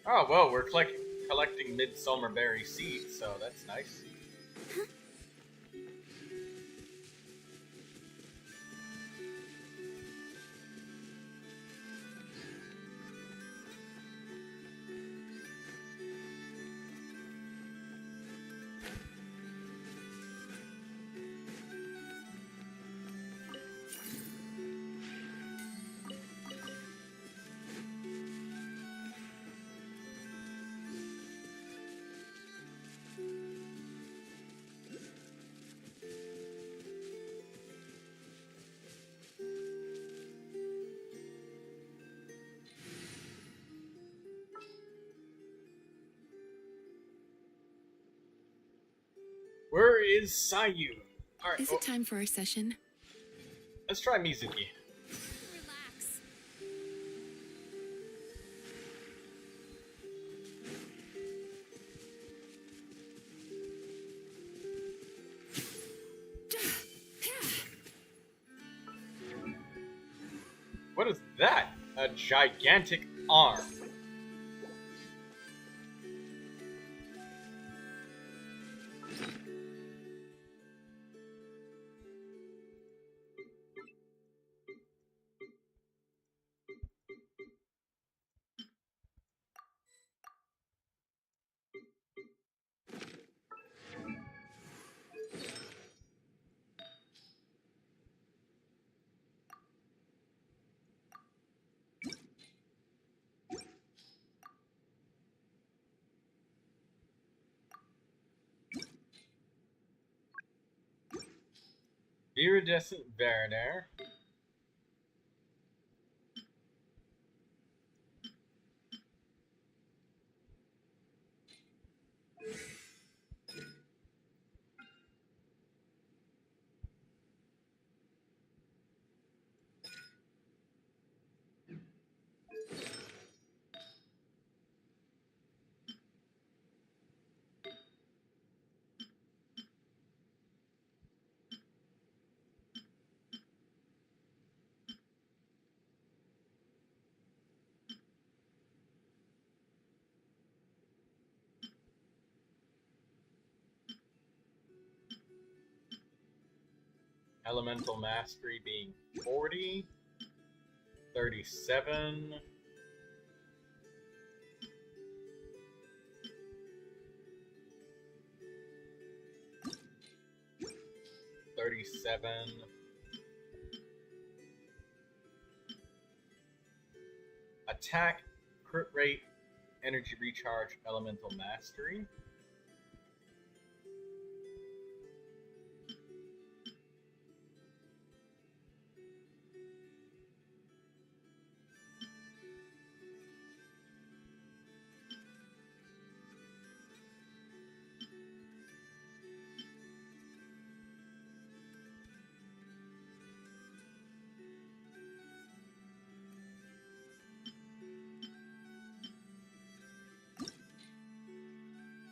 Oh, well, we're collecting midsummer berry seeds, so that's nice. Where is Sayu? Alright, Is it time for our session? Let's try Mizuki. Relax. What is that? A gigantic arm. Iridescent Verner. Elemental Mastery being 40, 37, 37, attack, crit rate, energy recharge, elemental mastery.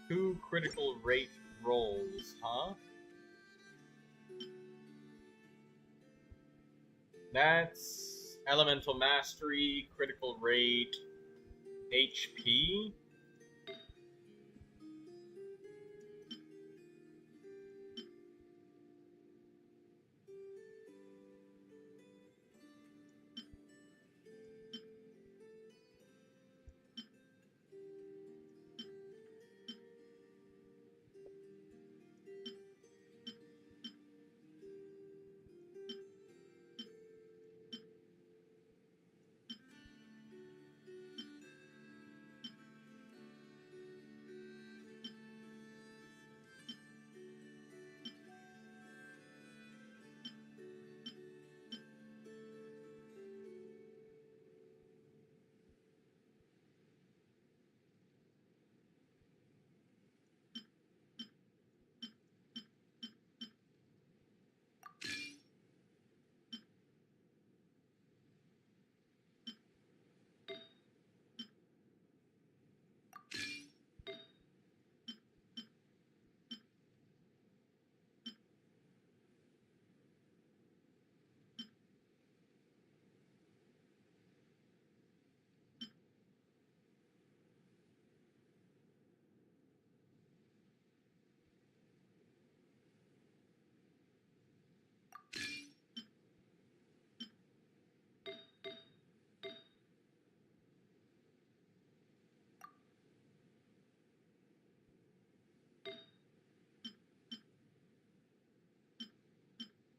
2 critical rate rolls, huh? That's elemental mastery, critical rate, HP.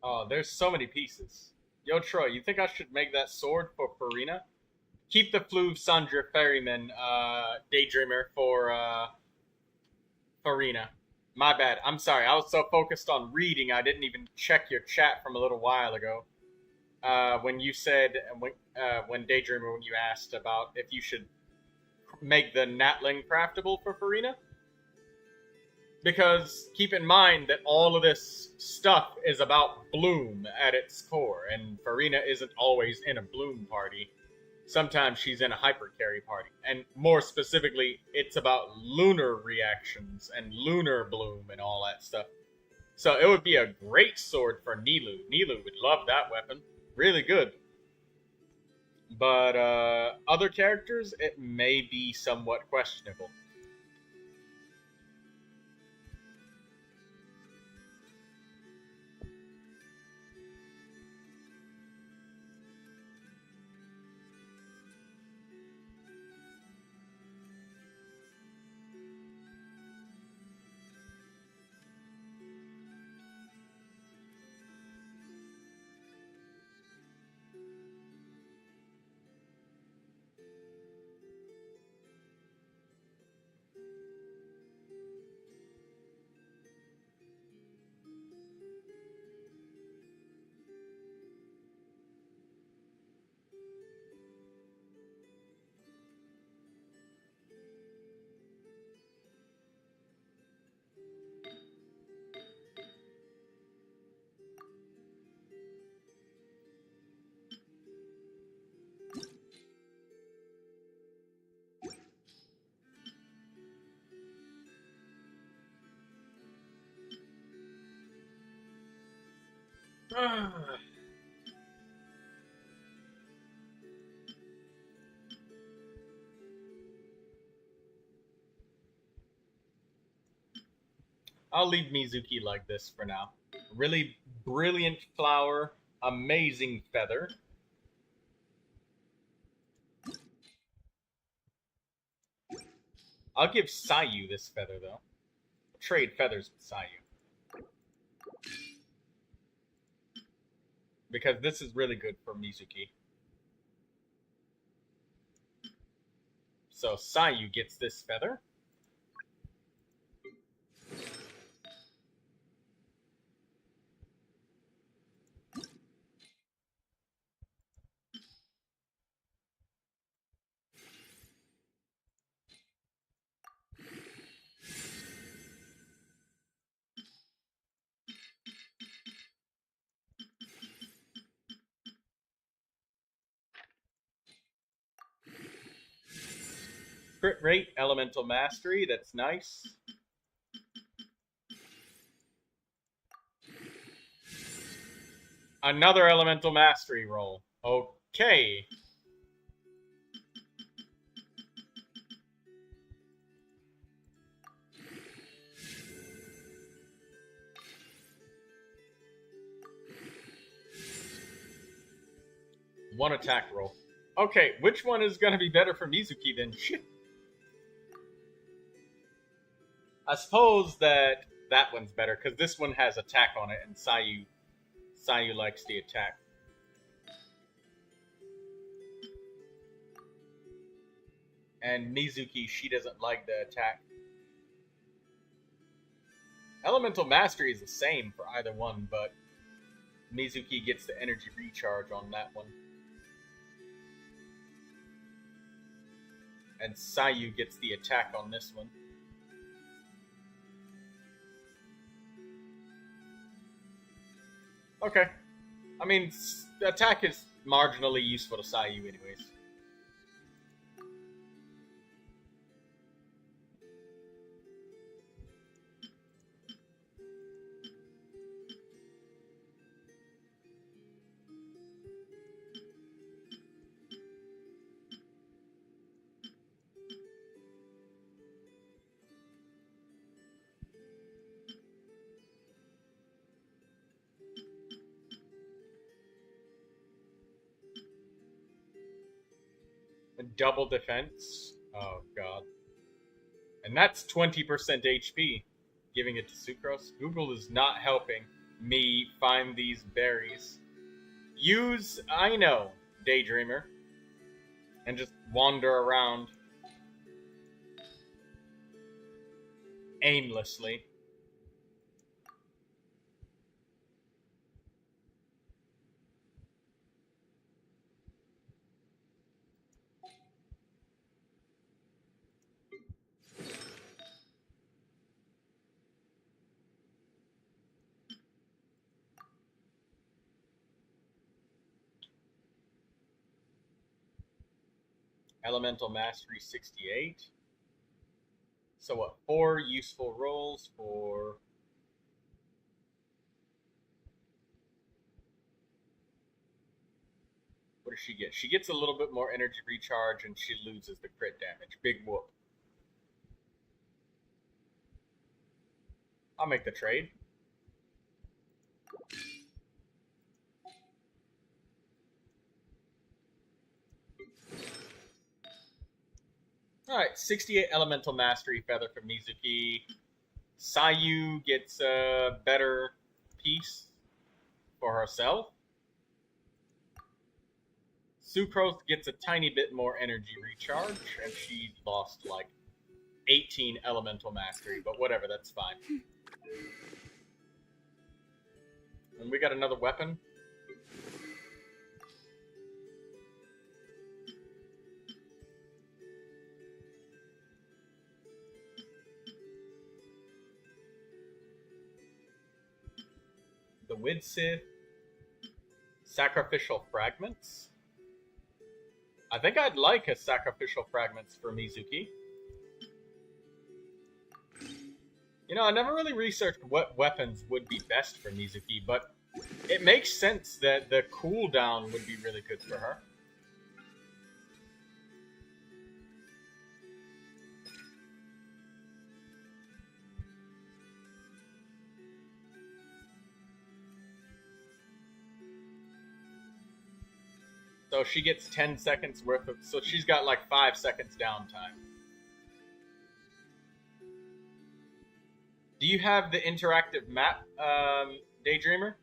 Oh, there's so many pieces. Yo, Troy, you think I should make that sword for Farina? Keep the Fluve Sandra Ferryman Daydreamer for Farina. My bad. I'm sorry. I was so focused on reading, I didn't even check your chat from a little while ago. When you said, when Daydreamer, when you asked about if you should make the Natling craftable for Farina. Because keep in mind that all of this stuff is about Bloom at its core, and Farina isn't always in a Bloom party. Sometimes she's in a hyper carry party. And more specifically, it's about lunar reactions and lunar bloom and all that stuff. So it would be a great sword for Nilou. Nilou would love that weapon. Really good. But other characters, it may be somewhat questionable. I'll leave Mizuki like this for now. Really brilliant flower, amazing feather. I'll give Sayu this feather, though. Trade feathers with Sayu. Because this is really good for Mizuki. So Sayu gets this feather. Crit rate, elemental mastery, that's nice. Another elemental mastery roll. Okay. One attack roll. Okay, which one is going to be better for Mizuki then? Shit. I suppose that one's better because this one has attack on it, and Sayu likes the attack. And Mizuki, she doesn't like the attack. Elemental Mastery is the same for either one, but Mizuki gets the energy recharge on that one. And Sayu gets the attack on this one. Okay. I mean, the attack is marginally useful to Sayu anyways. Double defense. Oh god. And that's 20% HP, giving it to Sucrose. Google is not helping me find these berries. Use I know, Daydreamer, and just wander around aimlessly. Elemental Mastery 68. So what? 4 useful rolls for... What does she get? She gets a little bit more energy recharge and she loses the crit damage. Big whoop. I'll make the trade. Alright, 68 Elemental Mastery Feather from Mizuki. Sayu gets a better piece for herself. Sucrose gets a tiny bit more energy recharge, and she lost like 18 Elemental Mastery, but whatever, that's fine. And we got another weapon. The Widsith. Sacrificial Fragments. I think I'd like a Sacrificial Fragments for Mizuki. You know, I never really researched what weapons would be best for Mizuki, but it makes sense that the cooldown would be really good for her. So she gets 10 seconds worth of... So she's got like 5 seconds downtime. Do you have the interactive map, Daydreamer?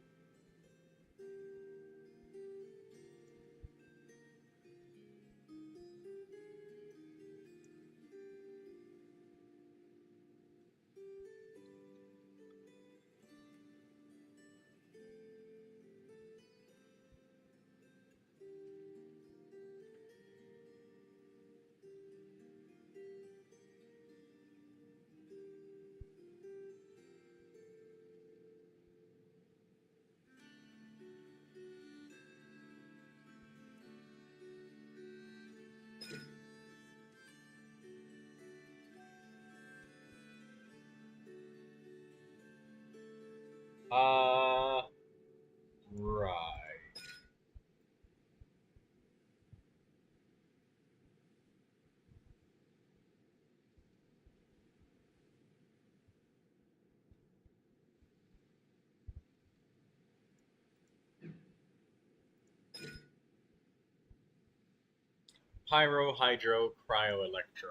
Pyro, Hydro, Cryo, Electro.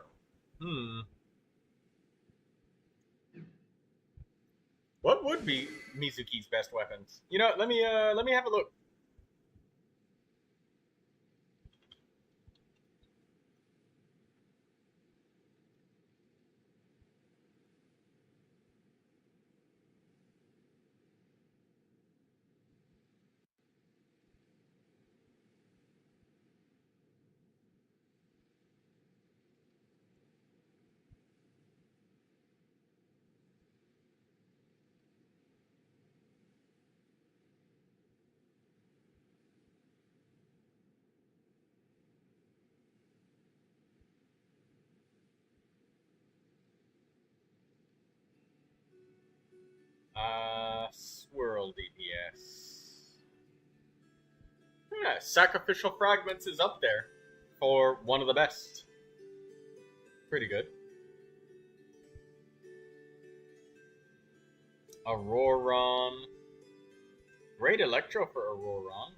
What would be Mizuki's best weapons? You know, let me have a look. Swirl DPS. Yeah, Sacrificial Fragments is up there for one of the best. Pretty good. Auroron. Great Electro for Auroron.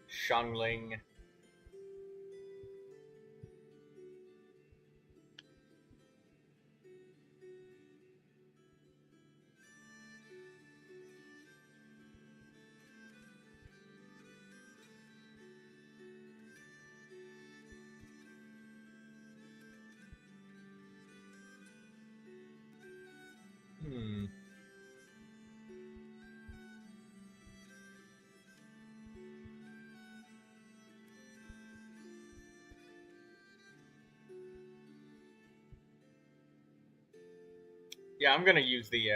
Shangling. Yeah, I'm gonna use the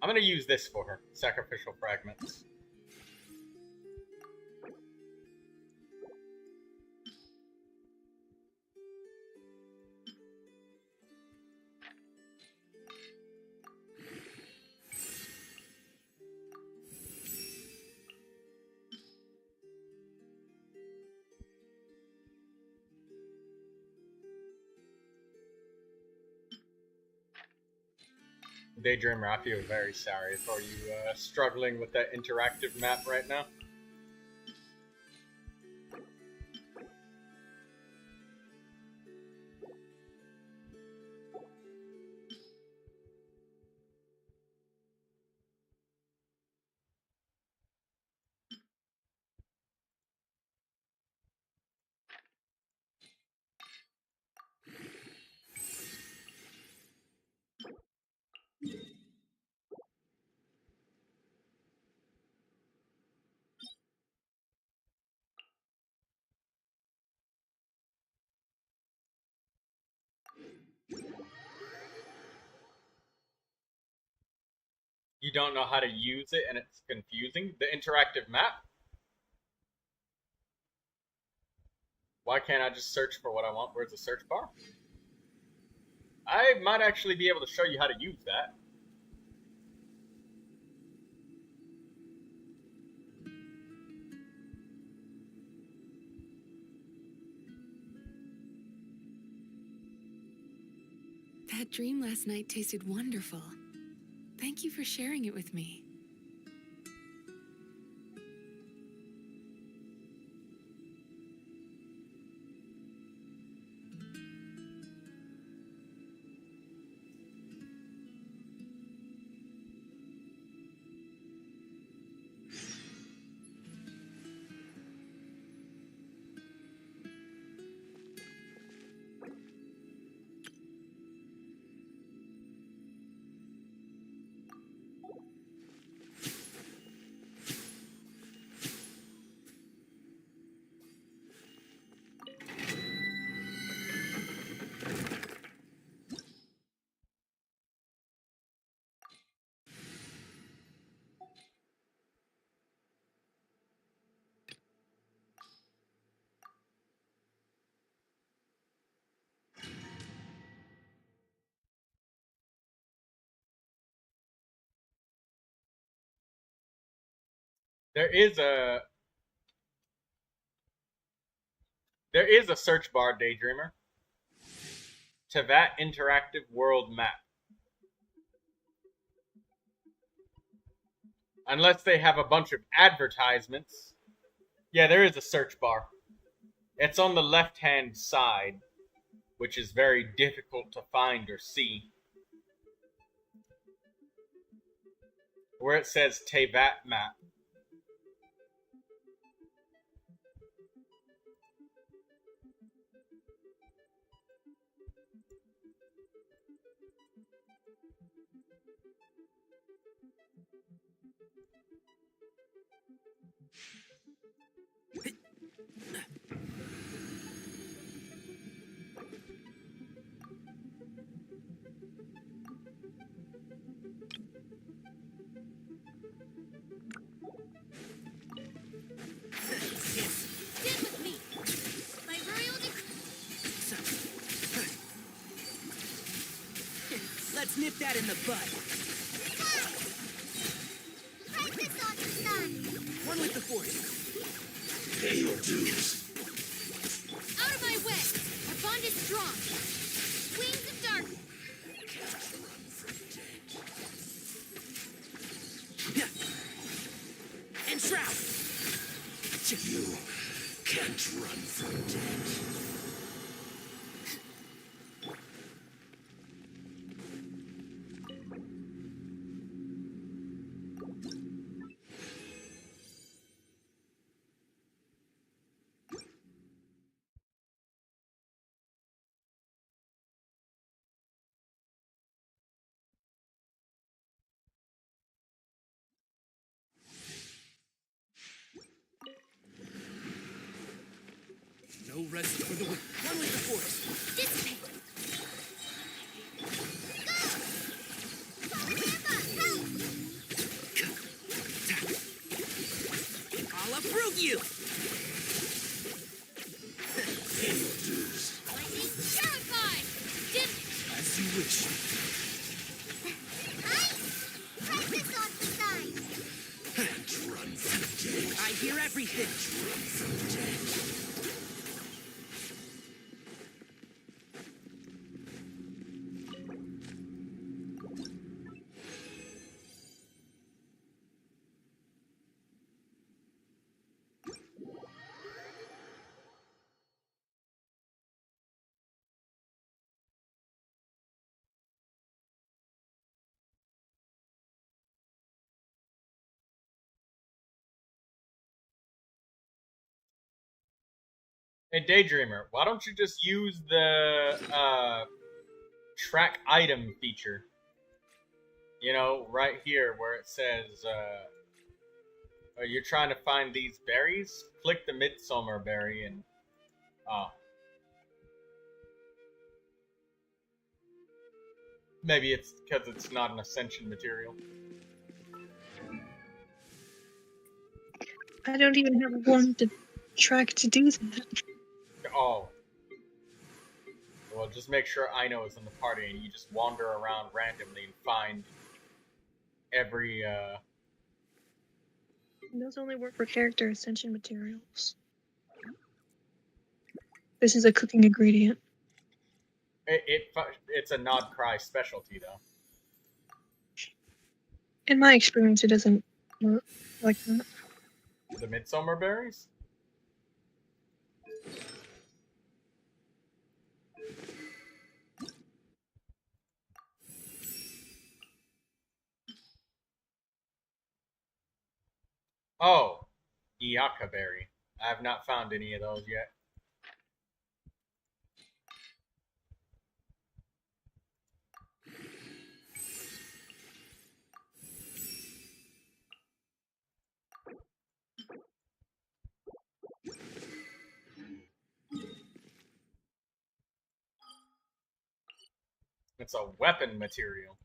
I'm gonna use this for her. Sacrificial Fragments. Daydreamer, I feel very sorry for you struggling with that interactive map right now. You don't know how to use it and it's confusing? The interactive map? Why can't I just search for what I want? Where's the search bar? I might actually be able to show you how to use that. That dream last night tasted wonderful. Thank you for sharing it with me. There is a search bar, Daydreamer, to that interactive world map. Unless they have a bunch of advertisements. Yeah, there is a search bar. It's on the left-hand side, which is very difficult to find or see. Where it says Teyvat map. Stand with me. My royal Let's nip that in the bud. Break this off the sun. One with the force. Pay your dues. Out of my way. Our bond is strong. Wings of darkness. And shroud. You can't run from death. No rest for the weak. One with the force. Dissipate. I'll uproot you. Lightning purified. As you wish. Ice. Break this off the side. Can't run from death. I hear everything. Run from death. Hey, Daydreamer, why don't you just use the track item feature? You know, right here where it says you're trying to find these berries. Click the Midsummer berry and maybe it's because it's not an ascension material. I don't even have one to track to do that. Oh. Well, just make sure Aino is in the party and you just wander around randomly and find every, Those only work for character ascension materials. This is a cooking ingredient. It's a Nod Cry specialty, though. In my experience, it doesn't work like that. The Midsummer berries? Oh, Iyaka berry. I have not found any of those yet. It's a weapon material.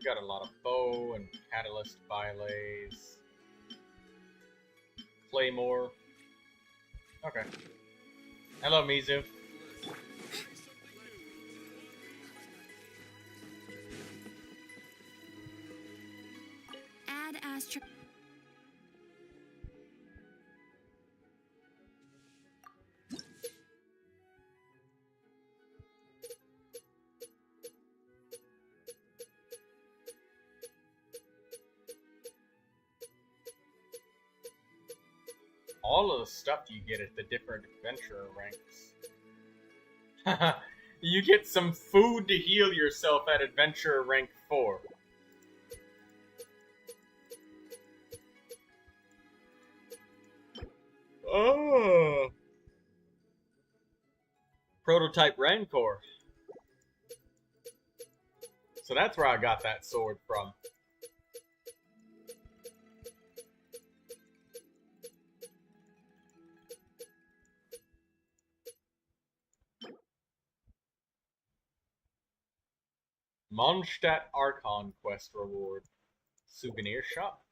We got a lot of bow and catalyst bylets. Claymore. Okay. Hello, Mizu. Add Astro. All of the stuff you get at the different adventurer ranks. You get some food to heal yourself at adventurer rank 4. Oh. Prototype Rancor. So that's where I got that sword from. Mondstadt Archon quest reward. Souvenir shop.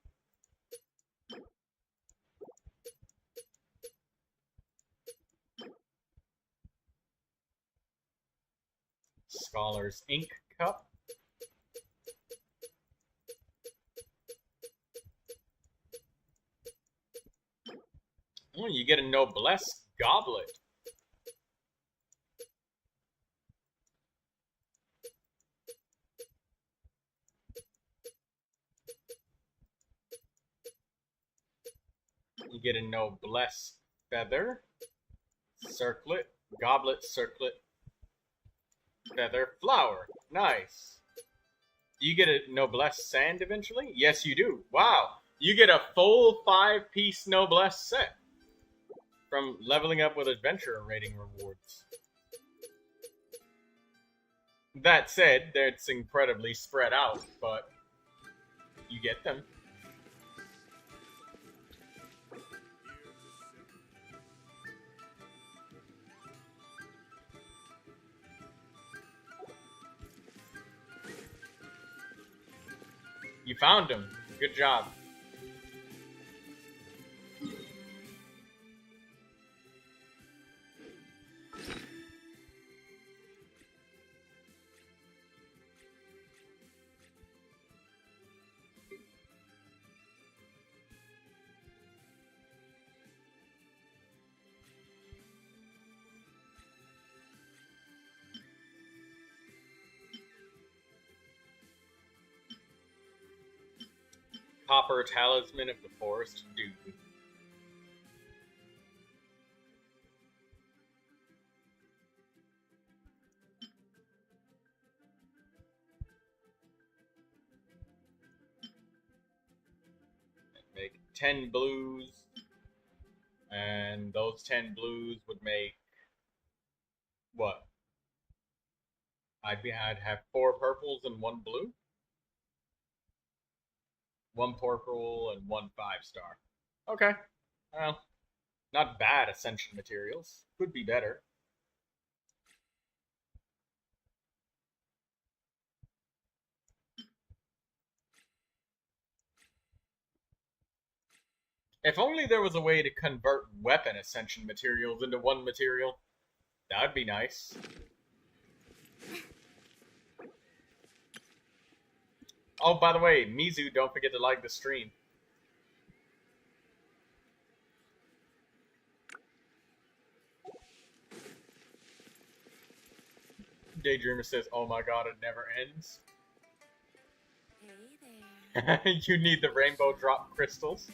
Scholar's Ink Cup. Oh, you get a Noblesse Goblet. You get a Noblesse Feather. Circlet. Goblet, Circlet. Feather, Flower. Nice. Do you get a Noblesse Sand eventually? Yes, you do. Wow. You get a full 5-piece Noblesse set from leveling up with adventurer rating rewards. That said, it's incredibly spread out, but you get them. You found him. Good job. Copper Talisman of the Forest Dude. Make 10 blues, and those 10 blues would make what? I'd have 4 purples and 1 blue. 1 purple and 1 5-star. Okay. Well, not bad Ascension materials. Could be better. If only there was a way to convert weapon Ascension materials into 1 material. That'd be nice. Oh, by the way, Mizu, don't forget to like the stream. Daydreamer says, oh my god, it never ends. Hey there. You need the rainbow drop crystals.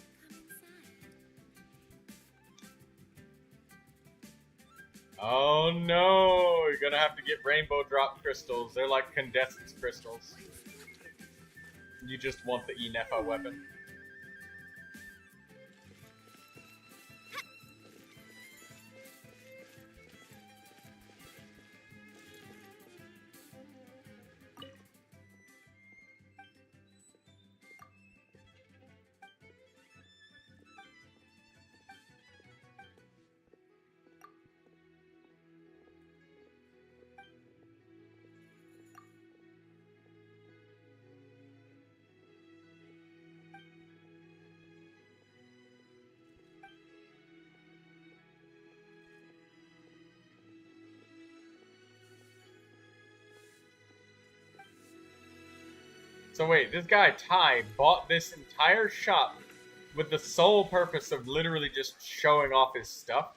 Oh no, you're gonna have to get rainbow drop crystals. They're like condensed crystals. You just want the Enefa weapon. So wait, this guy Ty bought this entire shop with the sole purpose of literally just showing off his stuff,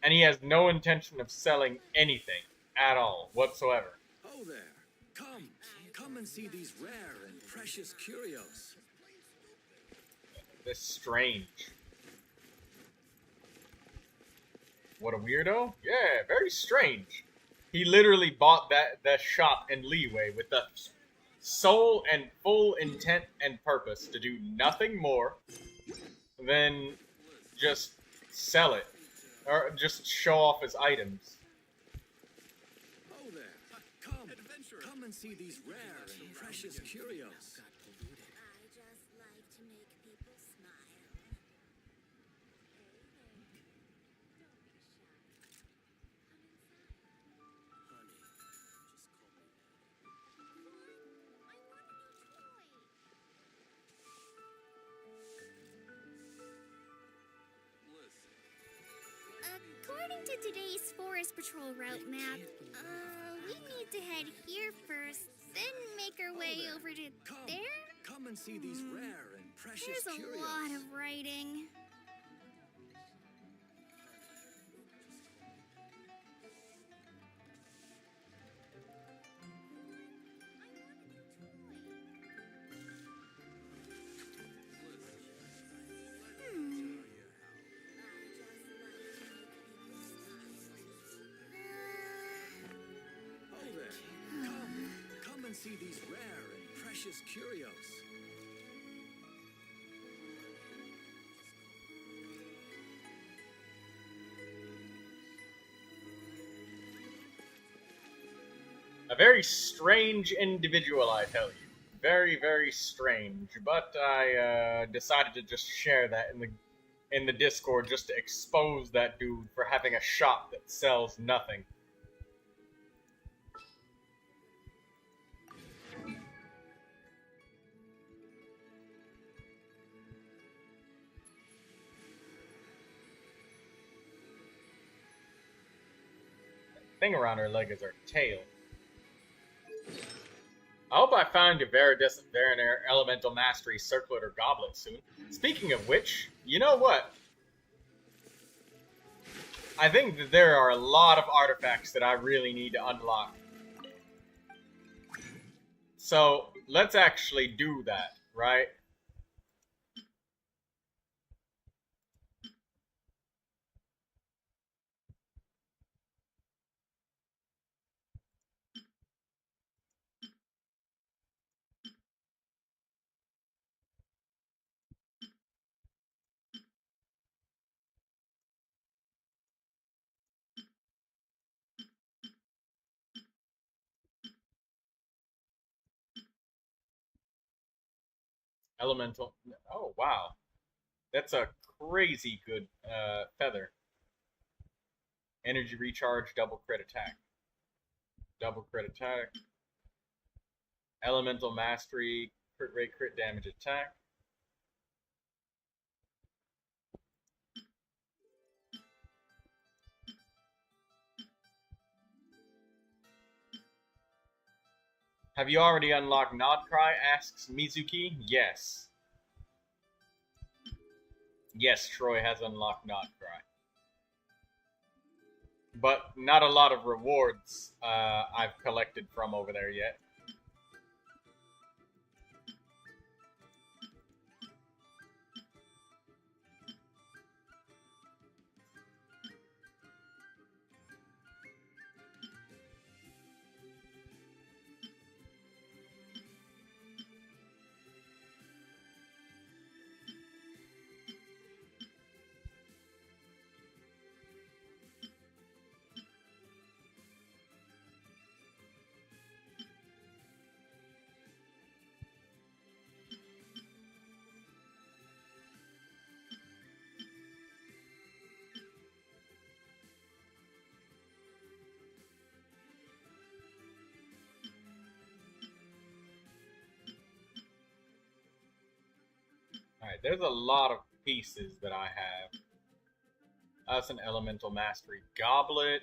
and he has no intention of selling anything at all whatsoever. Oh there. Come and see these rare and precious curios. This strange. What a weirdo. Yeah, very strange. He literally bought that shop in Leeway with the sole and full intent and purpose to do nothing more than just sell it. Or just show off his items. Oh there. Come and see these rare and precious curios. I just like to make people smile. According to today's Forest Patrol route map, we need to head here first, then make our way over to there? Come and see these rare and precious There's a curios. lot of writing. Oh there. Come and see these rare and precious curios. A very strange individual, I tell you. Very, very strange. But I decided to just share that in the Discord just to expose that dude for having a shop that sells nothing. Thing around her leg is her tail. I hope I find a Veridescent Verinaire Elemental Mastery Circlet or Goblet soon. Speaking of which, you know what? I think that there are a lot of artifacts that I really need to unlock. So, let's actually do that, right? Elemental. Oh, wow. That's a crazy good feather. Energy recharge, double crit attack. Double crit attack. Elemental mastery, crit rate, crit damage attack. Have you already unlocked Nodcry? Asks Mizuki. Yes. Yes, Troy has unlocked Nodcry. But not a lot of rewards I've collected from over there yet. Alright, there's a lot of pieces that I have. That's an Elemental Mastery Goblet.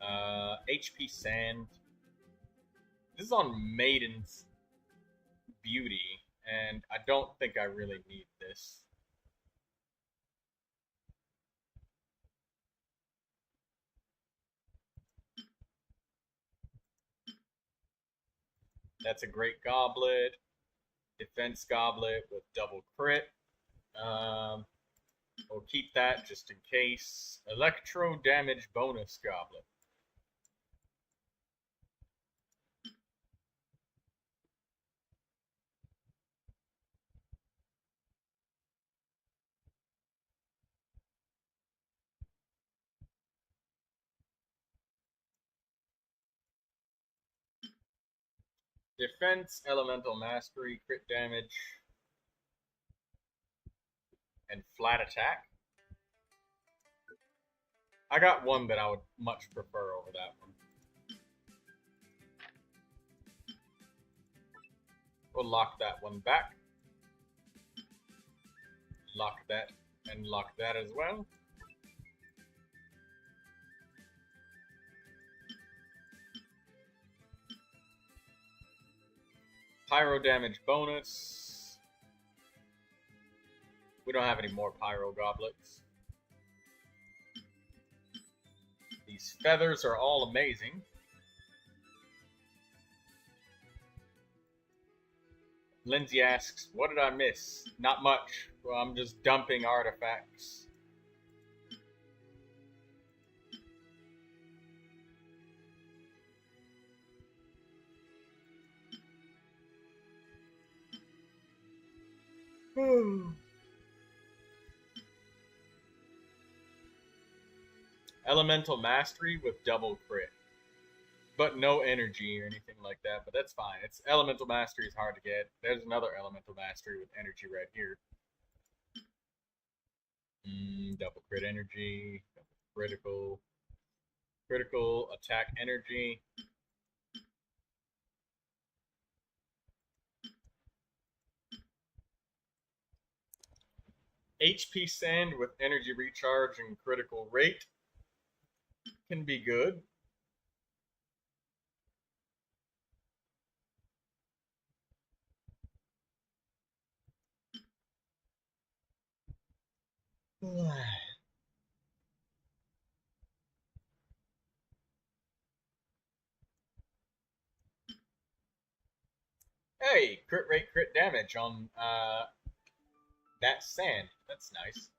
HP Sand. This is on Maiden's Beauty, and I don't think I really need this. That's a great goblet. Defense goblet with double crit. We'll keep that just in case. Electro damage bonus goblet. Defense, elemental mastery, crit damage, and flat attack. I got one that I would much prefer over that one. We'll lock that one back. Lock that and lock that as well. Pyro damage bonus. We don't have any more pyro goblets. These feathers are all amazing. Lindsay asks, what did I miss? Not much. Well, I'm just dumping artifacts. Elemental mastery with double crit. But no energy or anything like that, but that's fine. It's elemental mastery is hard to get. There's another elemental mastery with energy right here. Double crit energy, double critical attack energy. HP sand with energy recharge and critical rate can be good. Hey, crit rate, crit damage on that sand. That's nice.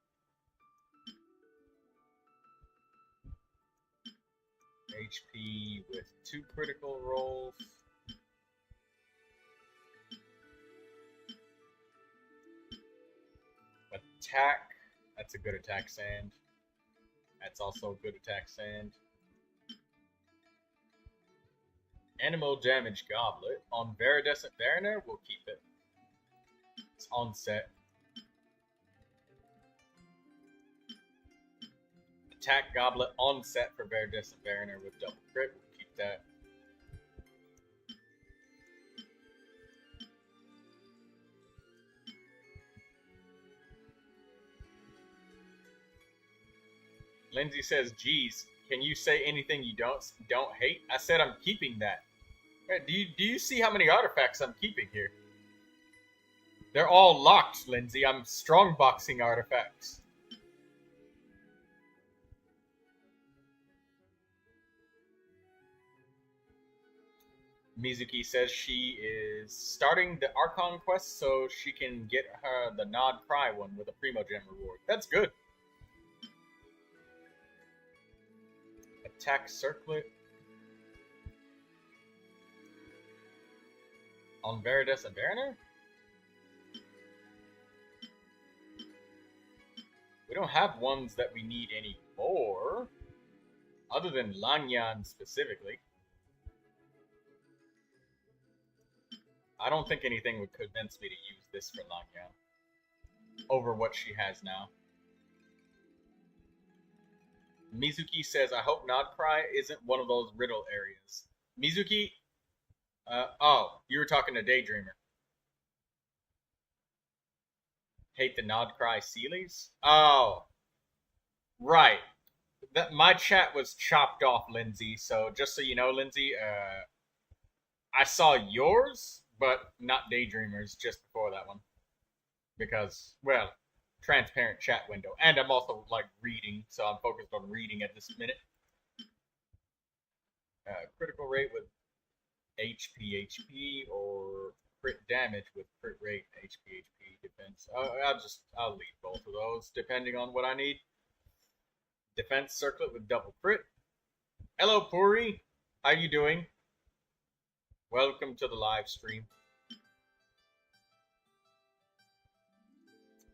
HP with 2 critical rolls. Attack. That's a good attack sand. That's also a good attack sand. Animal damage goblet. On Viridescent Mariner, we'll keep it. It's on set. Attack goblet on set for Viridescent Mariner with double crit. We'll keep that. Lindsay says, geez, can you say anything you don't hate? I said I'm keeping that. Do you see how many artifacts I'm keeping here? They're all locked, Lindsay. I'm strongboxing artifacts. Mizuki says she is starting the Archon quest so she can get her the Nod Cry one with a Primo Gem reward. That's good. Attack Circlet. On Viridescent Mariner? We don't have ones that we need anymore. Other than Lanyan specifically. I don't think anything would convince me to use this for Lanyan over what she has now. Mizuki says, I hope Nodcry isn't one of those riddle areas. Mizuki? Oh, you were talking to Daydreamer. Hate the Nodcry Sealies? Oh. Right. My chat was chopped off, Lindsay, so just so you know, Lindsay, I saw yours, but not Daydreamers just before that one. Because, well, transparent chat window. And I'm also, like, reading, so I'm focused on reading at this minute. Critical rate with HP, or crit damage with crit rate, HP, defense. I'll leave both of those, depending on what I need. Defense circlet with double crit. Hello, Puri. How you doing? Welcome to the live stream.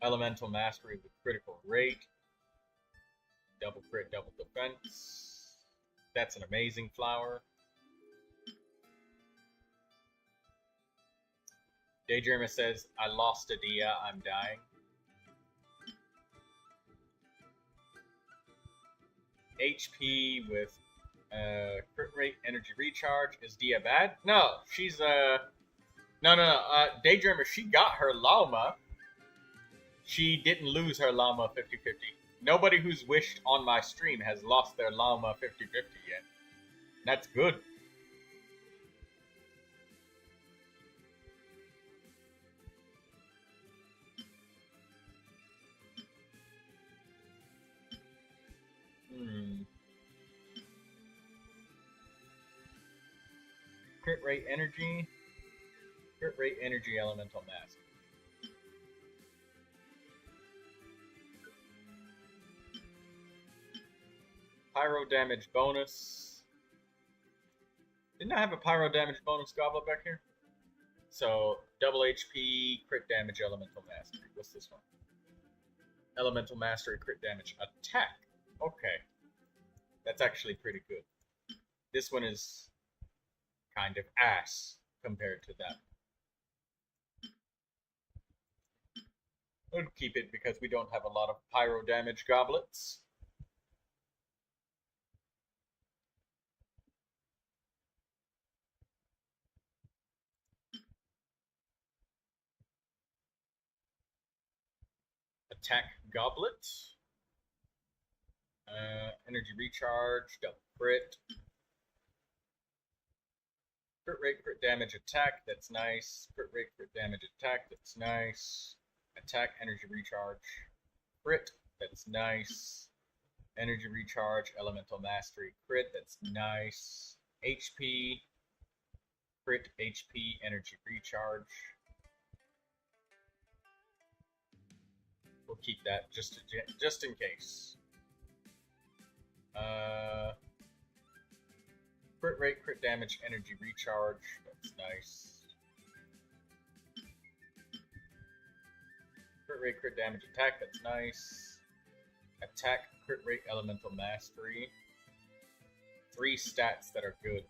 Elemental mastery with critical rate. Double crit, double defense. That's an amazing flower. Daydreamer says, I lost a Dia, I'm dying. HP with crit rate, energy recharge. Is Dia bad? No, she's no. Daydreamer, she got her Lauma. She didn't lose her Lauma 50-50. Nobody who's wished on my stream has lost their Lauma 50-50 yet. That's good. Crit rate energy. Crit rate energy elemental mask. Pyro damage bonus. Didn't I have a pyro damage bonus goblet back here? So, double HP, crit damage, elemental mastery. What's this one? Elemental mastery, crit damage, attack. Okay. That's actually pretty good. This one is kind of ass compared to that. We'll keep it because we don't have a lot of pyro damage goblets. Attack goblet. Energy recharge, double crit. Crit rate, crit damage, attack, that's nice. Crit rate, crit damage, attack, that's nice. Attack, energy recharge, crit, that's nice. Energy recharge, elemental mastery, crit, that's nice. HP, crit, HP, energy recharge. We'll keep that just in case. Crit rate, crit damage, energy recharge. That's nice. Crit rate, crit damage, attack. That's nice. Attack, crit rate, elemental mastery. 3 stats that are good.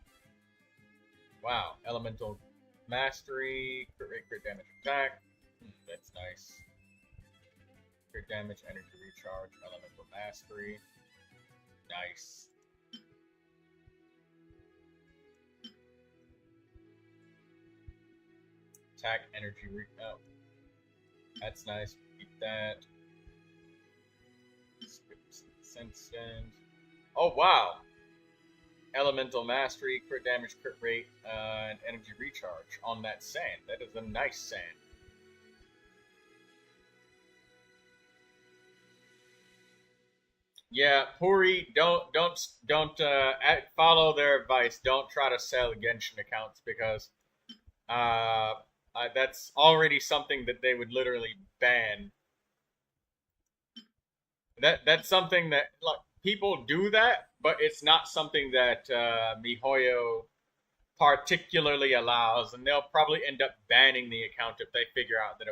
Wow. Elemental mastery, crit rate, crit damage, attack. That's nice. Crit damage, energy recharge, elemental mastery. Nice. Attack, energy oh. That's nice. Keep that. Sense. Oh wow! Elemental mastery, crit damage, crit rate, and energy recharge on that sand. That is a nice sand. Yeah, Puri, don't follow their advice. Don't try to sell Genshin accounts because that's already something that they would literally ban. That's something that, like, people do that, but it's not something that MiHoYo particularly allows, and they'll probably end up banning the account if they figure out that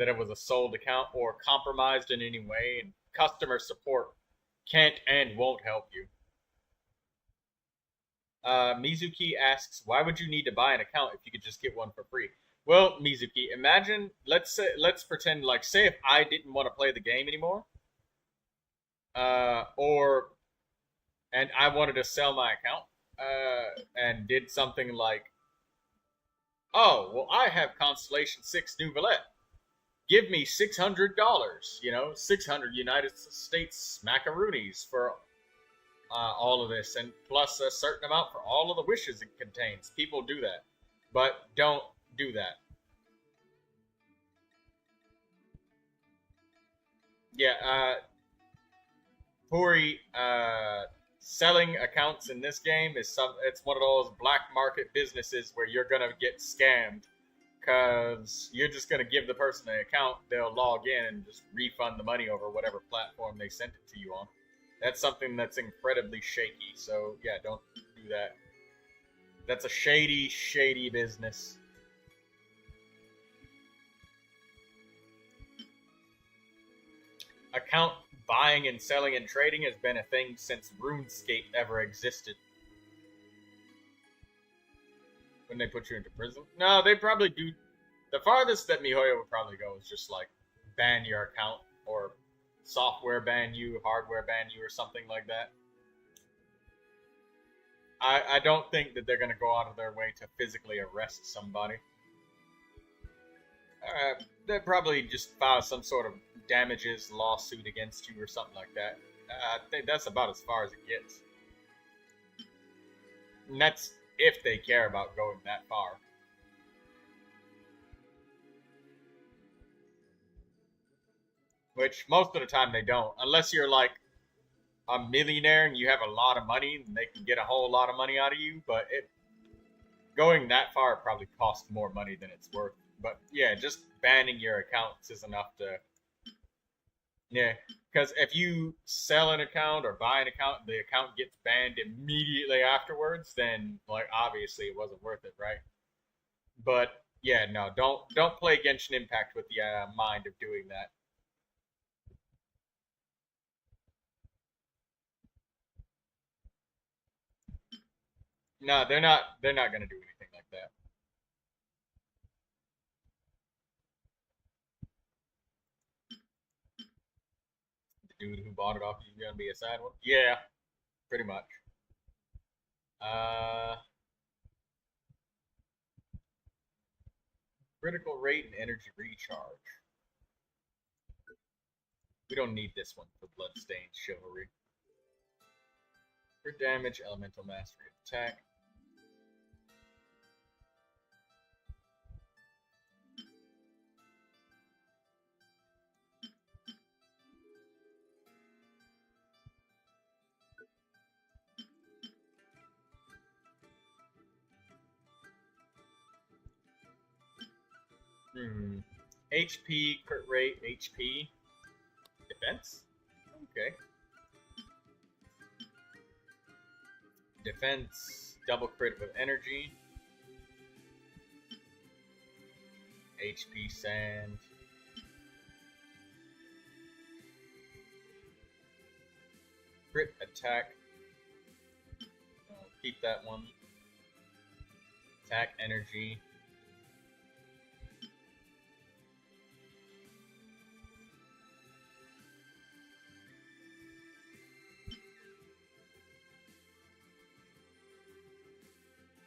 it was a sold account or compromised in any way, and customer support can't and won't help you. Mizuki asks, why would you need to buy an account if you could just get one for free? Well, Mizuki, imagine, let's pretend, like, say if I didn't want to play the game anymore, and I wanted to sell my account, and did something like, oh, well, I have Constellation 6 Neuvilette. Give me $600, 600 United States smackaroonies for all of this, and plus a certain amount for all of the wishes it contains. People do that, but don't do that. Yeah, Puri, selling accounts in this game is it's one of those black market businesses where you're gonna get scammed, because you're just gonna give the person an account, they'll log in and just refund the money over whatever platform they sent it to you on. That's something that's incredibly shaky, so yeah, don't do that. That's a shady, shady business. Account buying and selling and trading has been a thing since RuneScape ever existed. When they put you into prison? No, they probably do. The farthest that MiHoYo would probably go is just like ban your account, or software ban you, hardware ban you, or something like that. I don't think that they're going to go out of their way to physically arrest somebody. They'd probably just file some sort of damages lawsuit against you or something like that. I think that's about as far as it gets. And that's if they care about going that far. Which most of the time they don't. Unless you're like a millionaire and you have a lot of money and they can get a whole lot of money out of you. But going that far probably costs more money than it's worth. But yeah, just banning your accounts is enough to... Yeah, because if you sell an account or buy an account, the account gets banned immediately afterwards, then like obviously it wasn't worth it, right? But yeah, no, don't play Genshin Impact with the mind of doing that. No, they're not gonna do anything like that. Dude who bought it off you is gonna be a sad one? Yeah, pretty much. Critical rate and energy recharge. We don't need this one for Bloodstained Chivalry. Crit damage, elemental mastery attack. HP, crit rate, HP. Defense? Okay. Defense, double crit with energy. HP sand. Crit attack. I'll keep that one. Attack energy.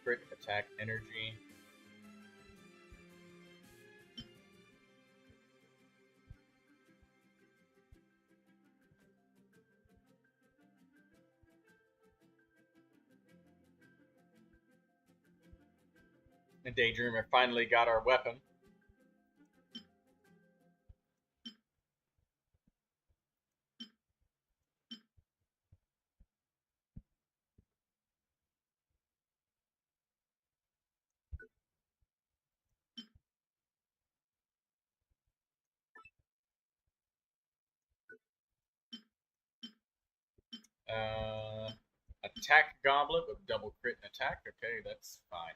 Crit attack energy. The Daydreamer finally got our weapon. Attack Goblet with double crit and attack. Okay, that's fine.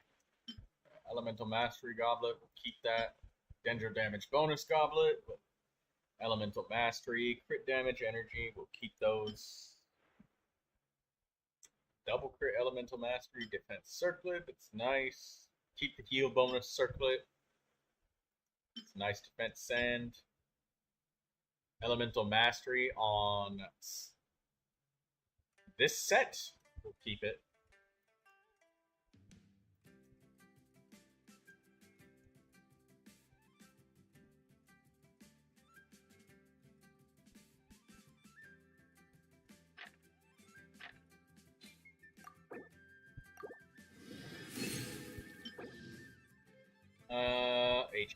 Elemental Mastery Goblet, we'll keep that. Dendro Damage Bonus Goblet with Elemental Mastery. Crit Damage, Energy, we'll keep those. Double Crit Elemental Mastery, Defense Circlet, it's nice. Keep the Heal Bonus Circlet. It's nice Defense Sand. Elemental Mastery on this set, we'll keep it.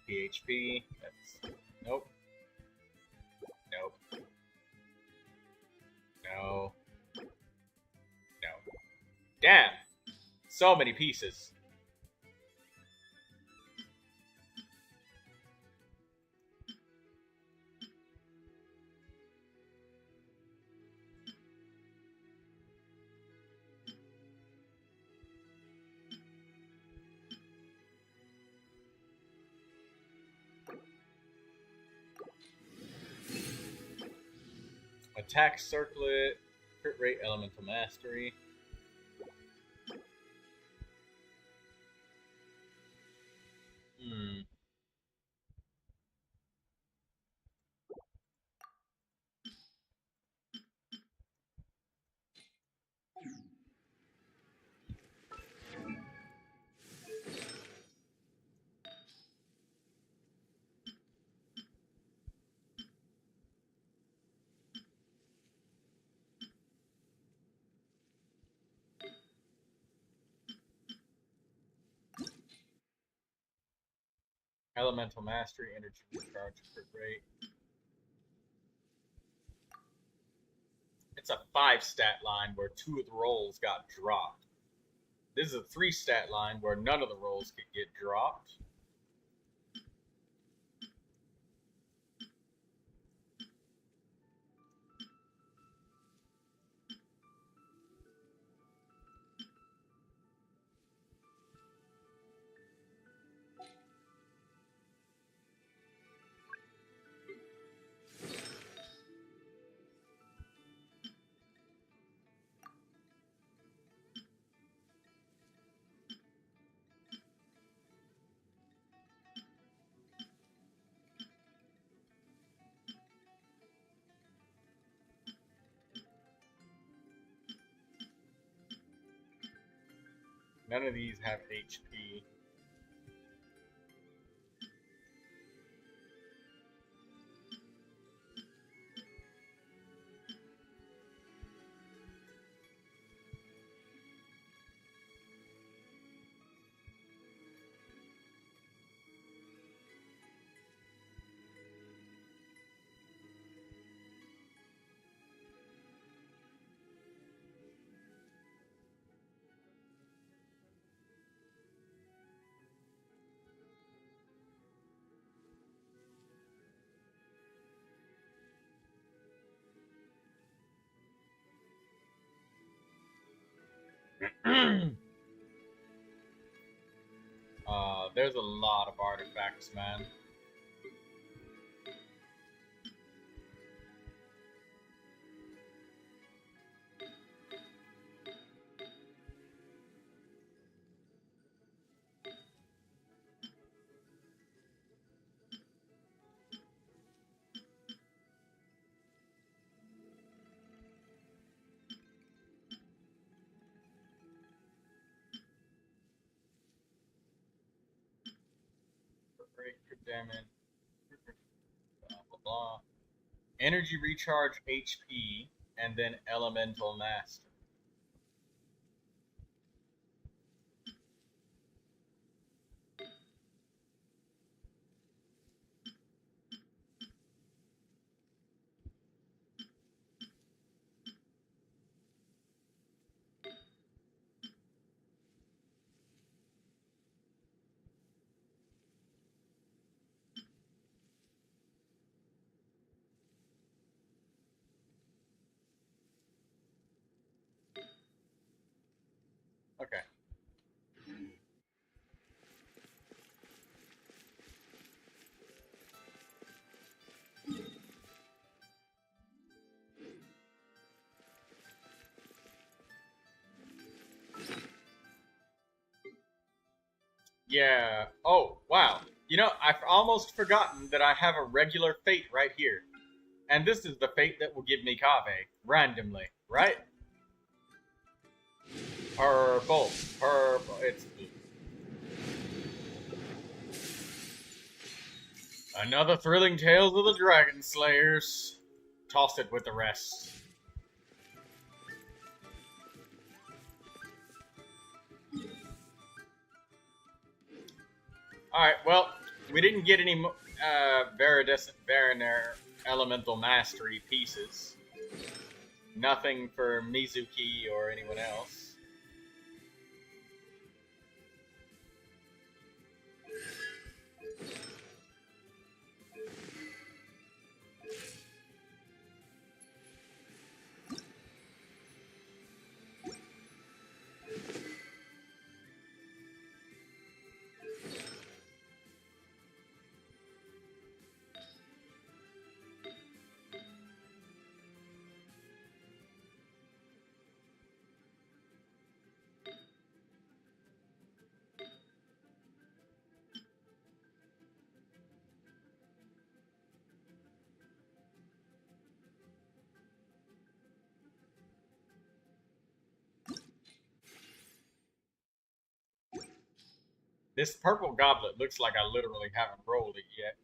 HP. That's nope. Nope. No. No. Damn! So many pieces. Attack circlet, crit rate, elemental mastery. Hmm. Elemental mastery, energy recharge, crit rate. It's a 5 stat line where 2 of the rolls got dropped. This is a 3 stat line where none of the rolls could get dropped. None of these have HP. There's a lot of artifacts, man. Break, damage, blah blah blah. Energy recharge, HP, and then elemental master. Okay. Yeah. Oh, wow. You know, I've almost forgotten that I have a regular fate right here. And this is the fate that will give me Kaveh, randomly, right? Purple. Purple. It's blue. Another thrilling Tales of the Dragon Slayers. Toss it with the rest. Alright, well, We didn't get any Viridescent Variner Elemental Mastery pieces. Nothing for Mizuki or anyone else. This purple goblet looks like I literally haven't rolled it yet.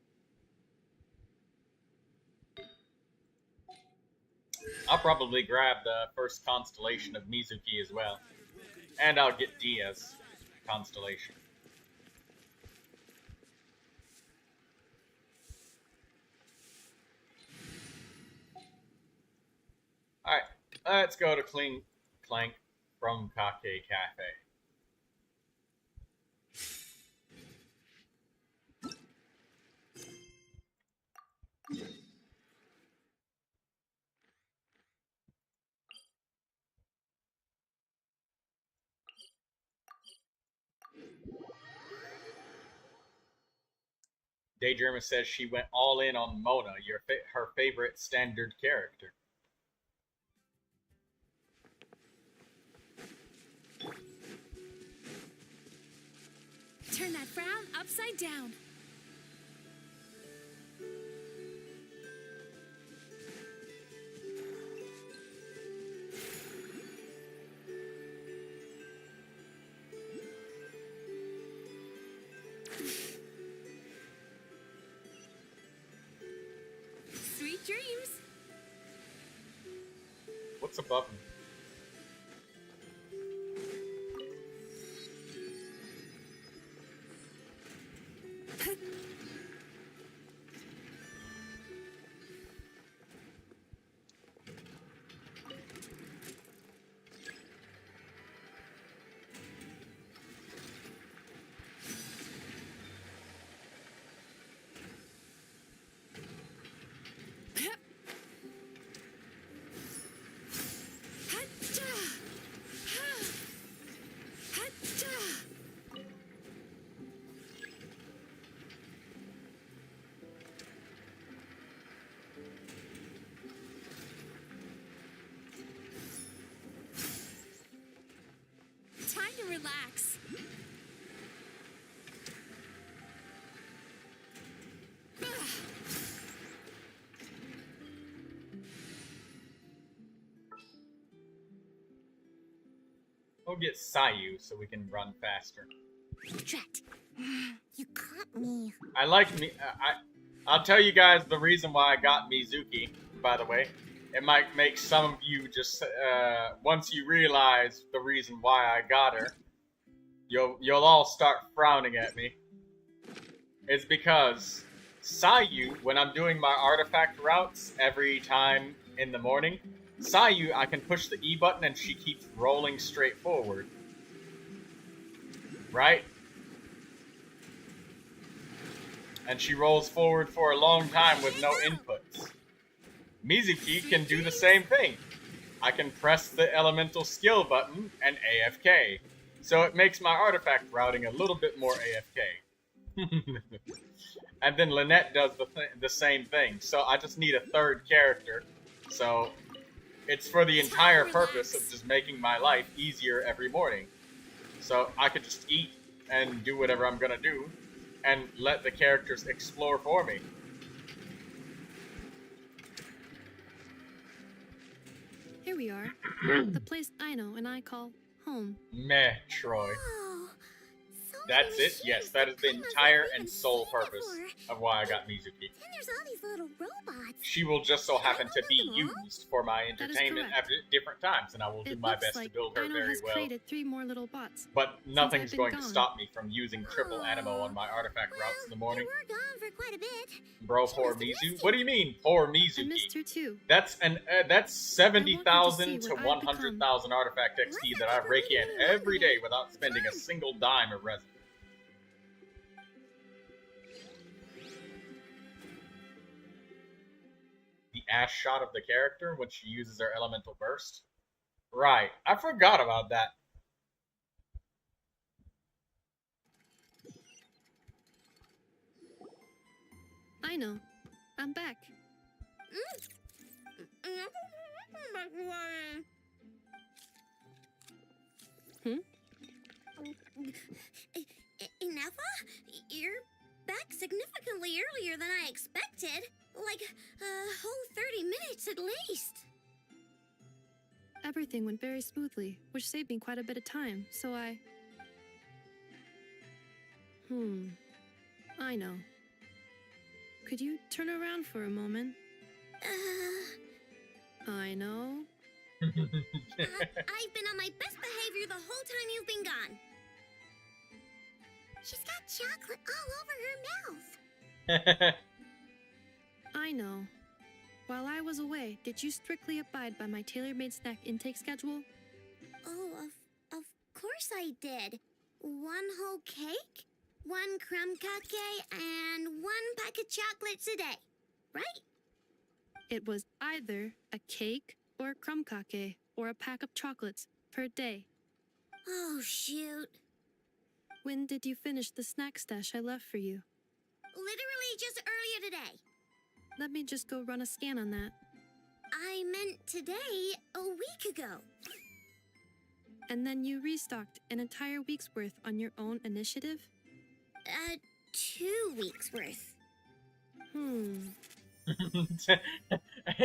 I'll probably grab the first constellation of Mizuki as well. And I'll get Dia's constellation. Alright, let's go to Clank from Kake Cafe. Daydreamer says she went all in on Mona, her favorite standard character. Turn that frown upside down. Sweet dreams. What's above me? Time to relax. We'll get Sayu so we can run faster. Drat. You caught me. I like me. I'll tell you guys the reason why I got Mizuki. By the way, it might make some of you just once you realize the reason why I got her, you'll all start frowning at me. It's because Sayu, when I'm doing my artifact routes every time in the morning, Sayu, I can push the E button and she keeps rolling straight forward. Right? And she rolls forward for a long time with no inputs. Mizuki can do the same thing. I can press the elemental skill button and AFK. So it makes my artifact routing a little bit more AFK. And then Lynette does the same thing. So I just need a third character. So it's for the entire purpose of just making my life easier every morning. So I could just eat and do whatever I'm gonna do and let the characters explore for me. Here we are. The place Aino and I call home. Meh, Troy. Oh, so That's it? Yes, that is the entire and sole purpose of why I got Mizuki. And there's all these little robots. She will just so happen to be used for my That is entertainment correct. at different times, and I will do It my looks best like to build her Aino very has well. created 3 more little bots. But nothing's been going to gone. stop me from using triple animo on my artifact routes in the morning. We're gone for quite a bit. Bro, poor Mizu. What do you mean, poor I Mizuki? missed her too. That's 70,000 to what I've 100,000 artifact XP that I rake in every day without spending a single dime of resin. The ash shot of the character when she uses her elemental burst. Right, I forgot about that. I know. I'm back. Hmm? Nefa, you're back significantly earlier than I expected. Like a whole 30 minutes at least. Everything went very smoothly, which saved me quite a bit of time, so I... I know. Could you turn around for a moment? I know. I've been on my best behavior the whole time you've been gone. She's got chocolate all over her mouth. I know. While I was away, did you strictly abide by my tailor-made snack intake schedule? Oh, of course I did. 1 whole cake, 1 crumb cake, and 1 pack of chocolates a day, right? It was either a cake or a crumb cake or a pack of chocolates per day. Oh, shoot. When did you finish the snack stash I left for you? Literally just earlier today. Let me just go run a scan on that. I meant today, a week ago. And then you restocked an entire week's worth on your own initiative? 2 weeks worth.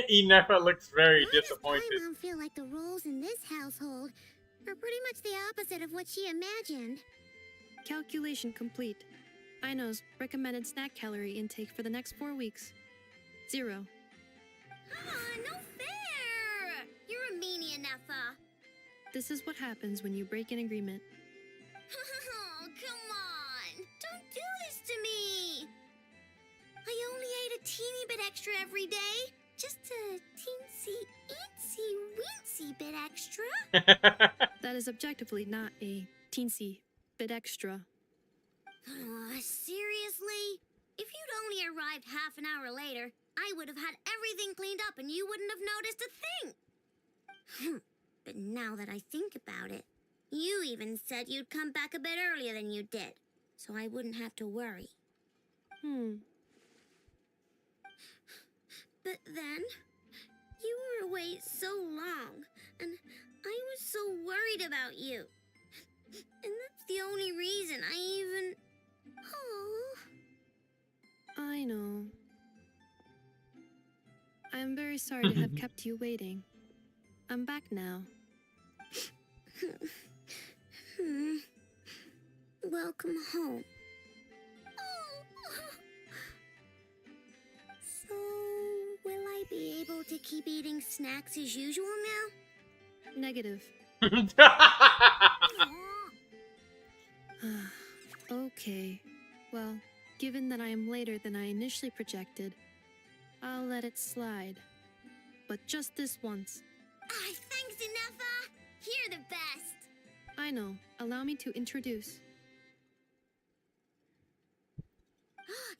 Inefa looks very disappointed. I don't feel like the roles in this household are pretty much the opposite of what she imagined. Calculation complete. Aino's recommended snack calorie intake for the next 4 weeks. 0. No fair! You're a meanie, Nefa. This is what happens when you break an agreement. Oh, come on! Don't do this to me! I only ate a teeny bit extra every day. Just a teensy bit extra. That is objectively not a teensy bit extra. Seriously? If you'd only arrived half an hour later, I would have had everything cleaned up and you wouldn't have noticed a thing. But now that I think about it, you even said you'd come back a bit earlier than you did, so I wouldn't have to worry. But then, you were away so long, and I was so worried about you. And that's the only reason I even... Oh. I know. I am very sorry to have kept you waiting. I'm back now. Welcome home. So, will I be able to keep eating snacks as usual now? Negative. Okay. Well, given that I am later than I initially projected, I'll let it slide. But just this once. Thanks, Inefa! You're the best! I know. Allow me to introduce.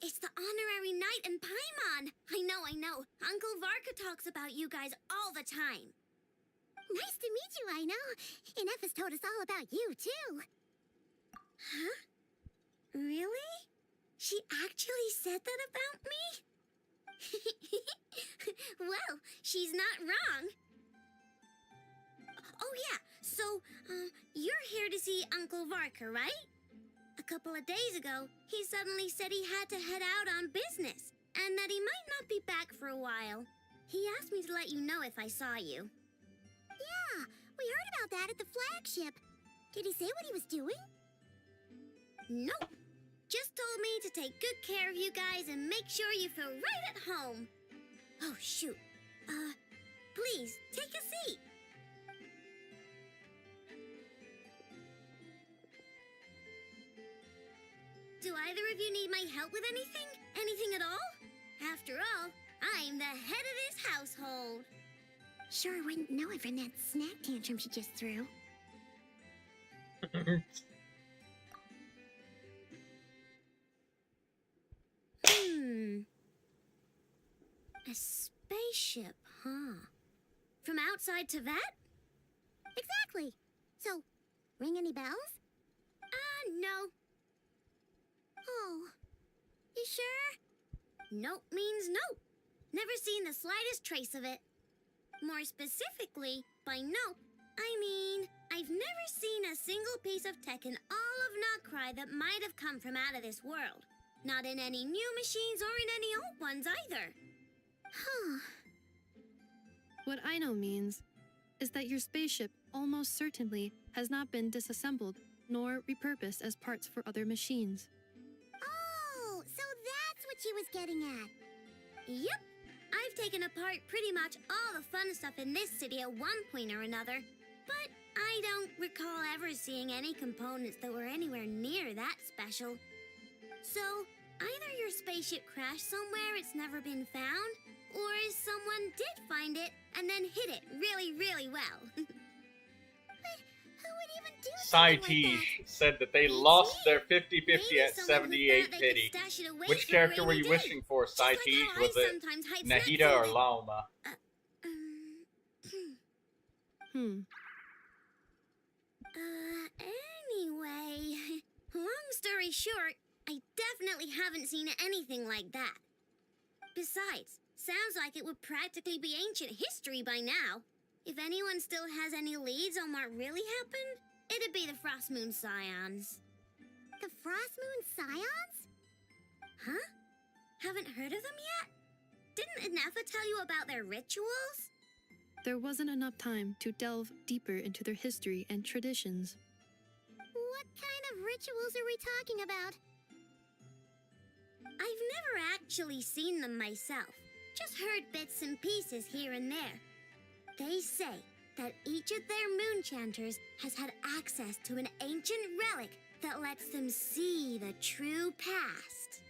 It's the honorary knight and Paimon! I know. Uncle Varka talks about you guys all the time. Nice to meet you, I know. Inefa's told us all about you, too. Huh? Really? She actually said that about me? Well, she's not wrong. Oh yeah, so, you're here to see Uncle Varka, right? A couple of days ago, he suddenly said he had to head out on business, and that he might not be back for a while. He asked me to let you know if I saw you. Yeah, we heard about that at the flagship. Did he say what he was doing? Nope. Just told me to take good care of you guys and make sure you feel right at home. Oh, shoot. Please, take a seat. Do either of you need my help with anything? Anything at all? After all, I'm the head of this household. Sure wouldn't know it from that snack tantrum she just threw. A spaceship, huh? From outside to that? Exactly. So, ring any bells? No. Oh, you sure? Nope means nope. Never seen the slightest trace of it. More specifically, by nope, I mean, I've never seen a single piece of tech in all of Notcry that might have come from out of this world. Not in any new machines or in any old ones either. Huh. What I know means is that your spaceship almost certainly has not been disassembled nor repurposed as parts for other machines. Oh, so that's what she was getting at. Yep. I've taken apart pretty much all the fun stuff in this city at one point or another, but I don't recall ever seeing any components that were anywhere near that special. So, either your spaceship crashed somewhere it's never been found, or someone did find it and then hid it really, really well. But who would even do Sai something like Tej said that they lost their 50-50 at 78 pity. Which character were you wishing for, Sai Tej? Was it Nahida or Lauma? Anyway, long story short, I definitely haven't seen anything like that. Besides, sounds like it would practically be ancient history by now. If anyone still has any leads on what really happened, it'd be the Frost Moon Scions. The Frost Moon Scions? Huh? Haven't heard of them yet? Didn't Inefa tell you about their rituals? There wasn't enough time to delve deeper into their history and traditions. What kind of rituals are we talking about? I've never actually seen them myself, just heard bits and pieces here and there. They say that each of their moon chanters has had access to an ancient relic that lets them see the true past.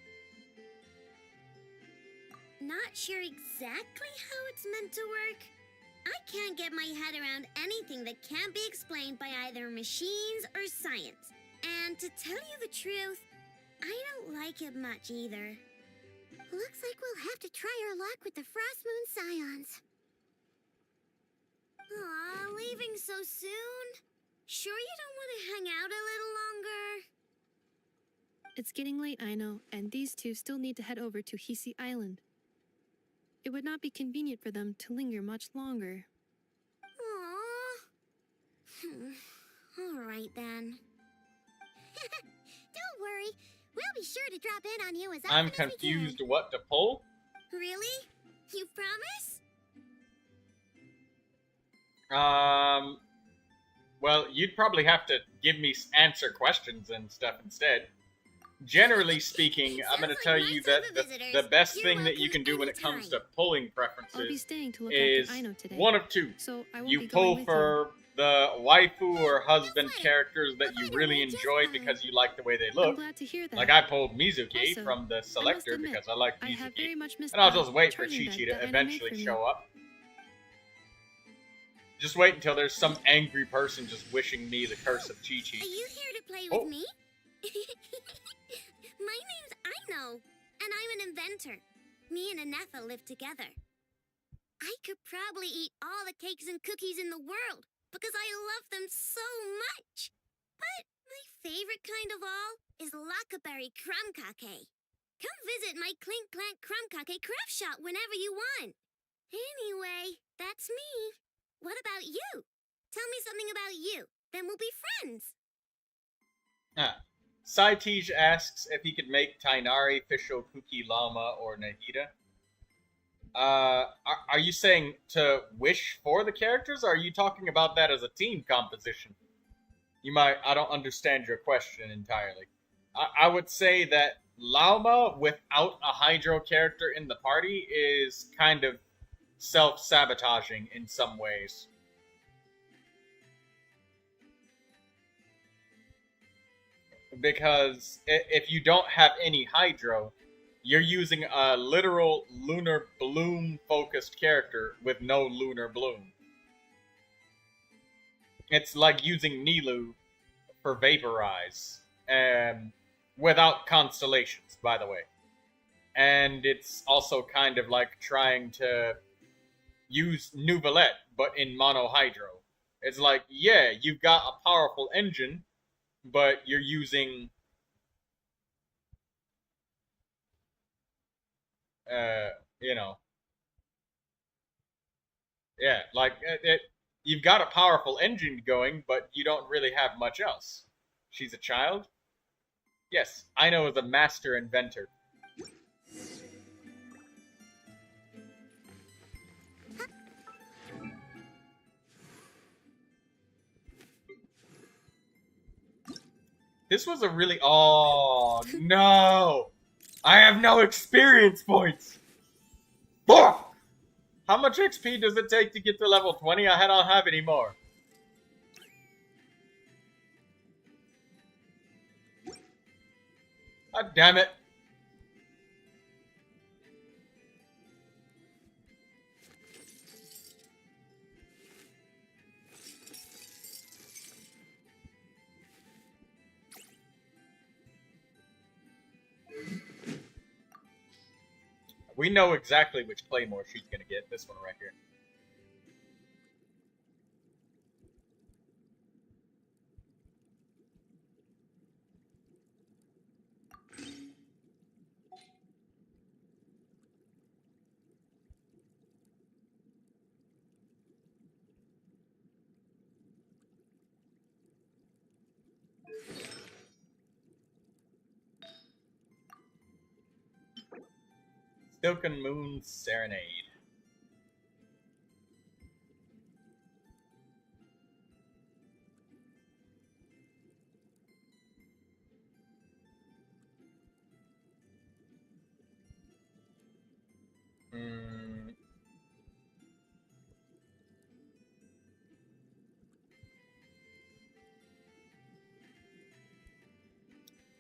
Not sure exactly how it's meant to work. I can't get my head around anything that can't be explained by either machines or science. And to tell you the truth, I don't like it much either. Looks like we'll have to try our luck with the Frost Moon Scions. Aw, leaving so soon? Sure you don't want to hang out a little longer? It's getting late, I know, and these two still need to head over to Hisi Island. It would not be convenient for them to linger much longer. Aww. All right then. Don't worry. We'll be sure to drop in on you as often I'm as we can. confused what to pull. Really? You promise? Well, you'd probably have to give me answer questions and stuff instead. Generally speaking, I'm going to tell you that the best thing that you can do when it comes to pulling I'll be preferences staying to look is after Aino today. one of two. So I won't You be pull going with for the waifu or husband characters that you really enjoy because you like the way they I'm look. glad to hear that. Like I pulled Mizuki Also, from the I must selector admit, because I like I have Mizuki. very much missed And I'll the just wait for turning Chi-Chi bed to that Aino made eventually for me. show up. Just wait until there's some angry person just wishing me the curse of Chi-Chi. Are you here to play Oh. with me? My name's Aino, and I'm an inventor. Me and Anefa live together. I could probably eat all the cakes and cookies in the world because I love them so much. But my favorite kind of all is Lakaberry Crumb Cake. Come visit my Clink Clank Crumb Cake craft shop whenever you want. Anyway, that's me. What about you? Tell me something about you, then we'll be friends. Sai Tej asks if he could make Tainari, Fisho, Kuki, Lauma, or Nahida. Are you saying to wish for the characters, or are you talking about that as a team composition? I don't understand your question entirely. I would say that Lauma, without a Hydro character in the party, is kind of self-sabotaging in some ways. Because if you don't have any Hydro, you're using a literal Lunar Bloom focused character with no Lunar Bloom. It's like using Nilou for Vaporize, without constellations, by the way. And it's also kind of like trying to use Neuvilette, but in mono Hydro. It's like, yeah, you've got a powerful engine, but you're using you know, yeah, like you've got a powerful engine going, but you don't really have much else. She's a child? Yes, Aino is a master inventor. This was a really... Oh, no! I have no experience points! Fuck! How much XP does it take to get to level 20? I don't have any more. God damn it. We know exactly which Claymore she's gonna get. This one right here. Silken Moon Serenade.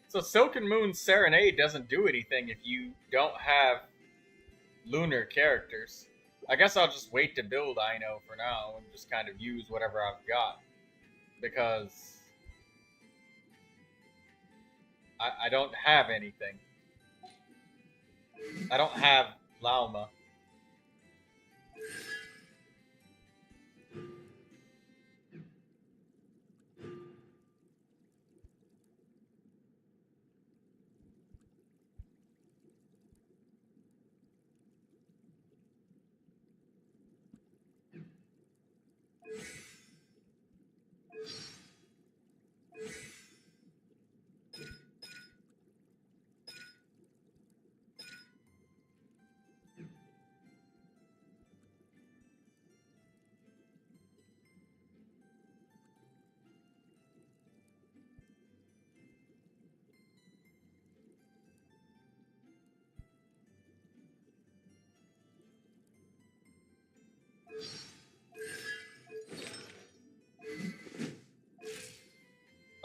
So Silken Moon Serenade doesn't do anything if you don't have lunar characters. I guess I'll just wait to build Aino for now and just kind of use whatever I've got. Because I don't have anything. I don't have Lauma.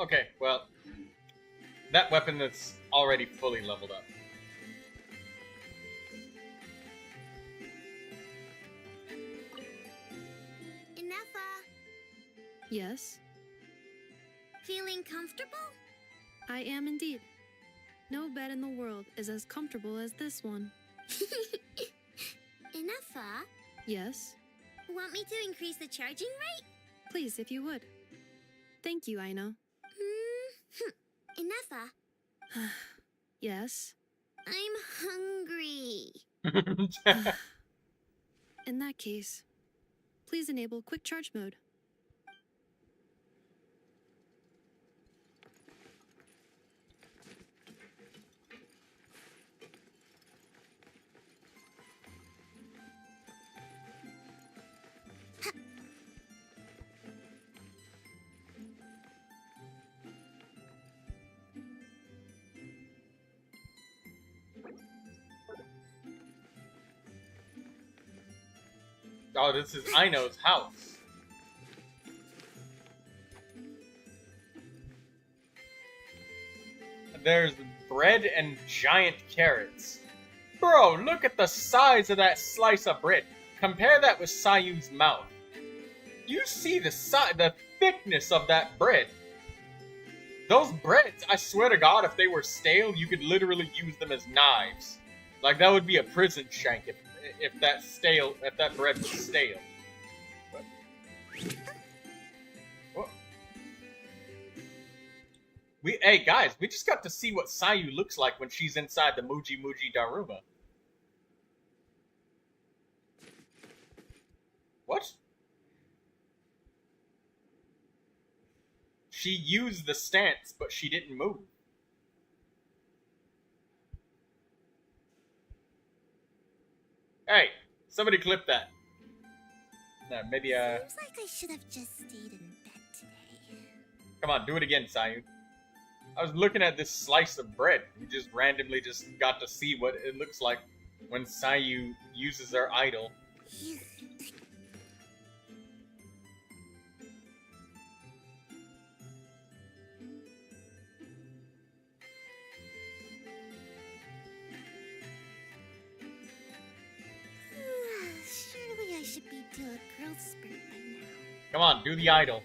Okay, well, that weapon that's already fully leveled up. Inefa, Yes, feeling comfortable? I am indeed. No bed in the world is as comfortable as this one. Inefa, Yes, want me to increase the charging rate? please, if you would. Thank you, Aino. Inefa, Yes. I'm hungry. In that case, please enable quick charge mode. Oh, this is Aino's house. There's bread and giant carrots. Bro, look at the size of that slice of bread. Compare that with Sayu's mouth. You see the thickness of that bread. Those breads, I swear to God, if they were stale, you could literally use them as knives. Like, that would be a prison shank if that bread was stale. What? Hey guys, we just got to see what Sayu looks like when she's inside the Muji Daruma. What? She used the stance, but she didn't move. Hey, somebody clip that. Maybe Seems like I should have just stayed in bed today. Come on, do it again, Sayu. I was looking at this slice of bread. We just randomly just got to see what it looks like when Sayu uses her idol. Surely I should be due a growth spurt by now. Come on, do the idol.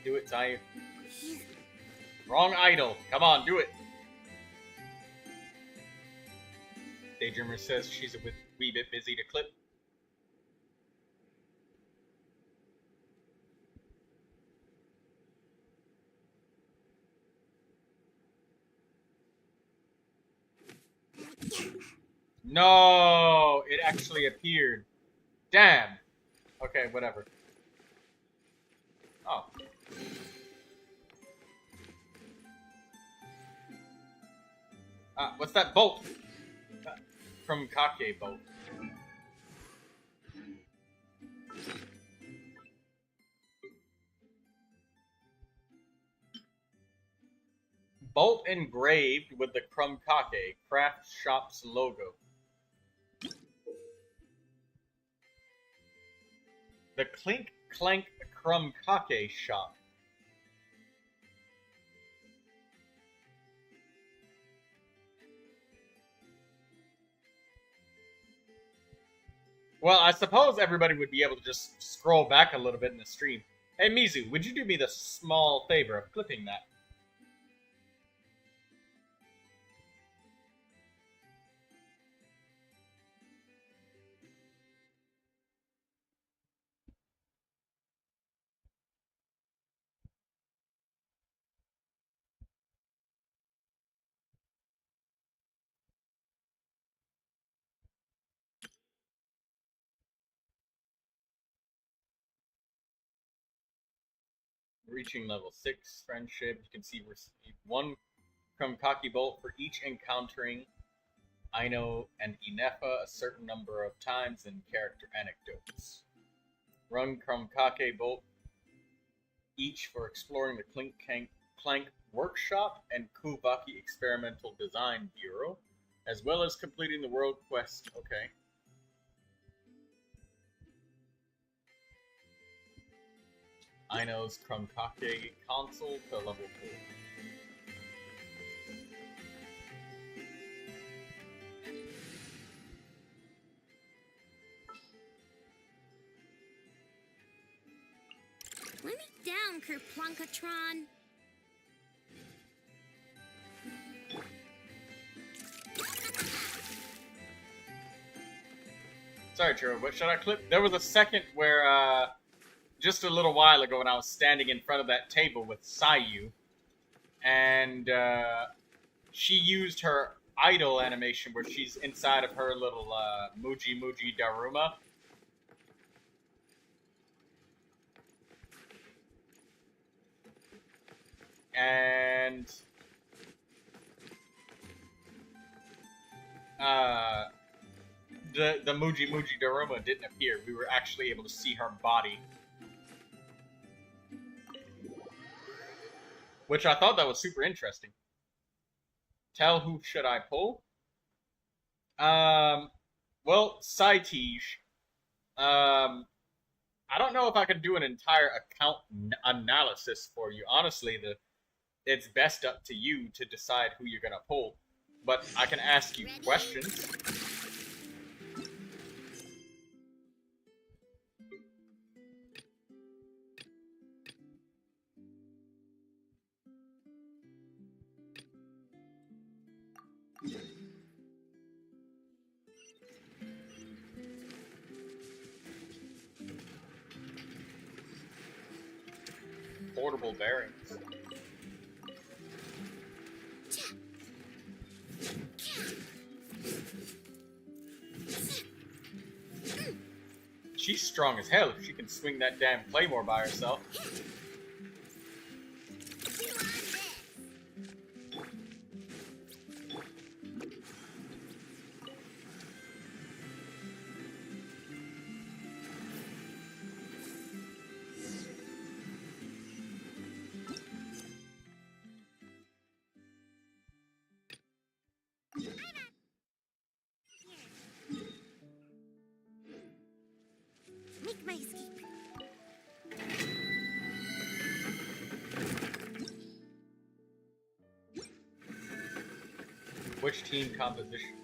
Do it, Sayu. Wrong idol. Come on, do it. Daydreamer says she's a wee bit busy to clip. No, it actually appeared. Damn. Okay, whatever. Oh. What's that bolt? From Kake bolt. Bolt engraved with the Crumb Kake craft shop's logo. The Clink Clank Crumb Kake shop. Well, I suppose everybody would be able to just scroll back a little bit in the stream. Hey, Mizu, would you do me the small favor of clipping that? Reaching level 6 friendship. You can see receive 1 from Kake Bolt for each encountering Aino and Inefa a certain number of times in character anecdotes. Run from Kake Bolt each for exploring the Clink Clank Workshop and Kuvaki Experimental Design Bureau, as well as completing the World Quest. Okay. Aino's Krumkake console to level 4. Let me down, Kerplunkatron. Sorry, Chiro, but should I clip? There was a second where, just a little while ago when I was standing in front of that table with Sayu, and she used her idol animation where she's inside of her little Muji Daruma. And the Muji Daruma didn't appear. We were actually able to see her body. which I thought that was super interesting. Tell who should I pull? Well, Saitige. I don't know if I can do an entire account analysis for you. Honestly, it's best up to you to decide who you're gonna pull. But I can ask you questions. Portable bearings. She's strong as hell if she can swing that damn claymore by herself. Make my escape. Which team composition?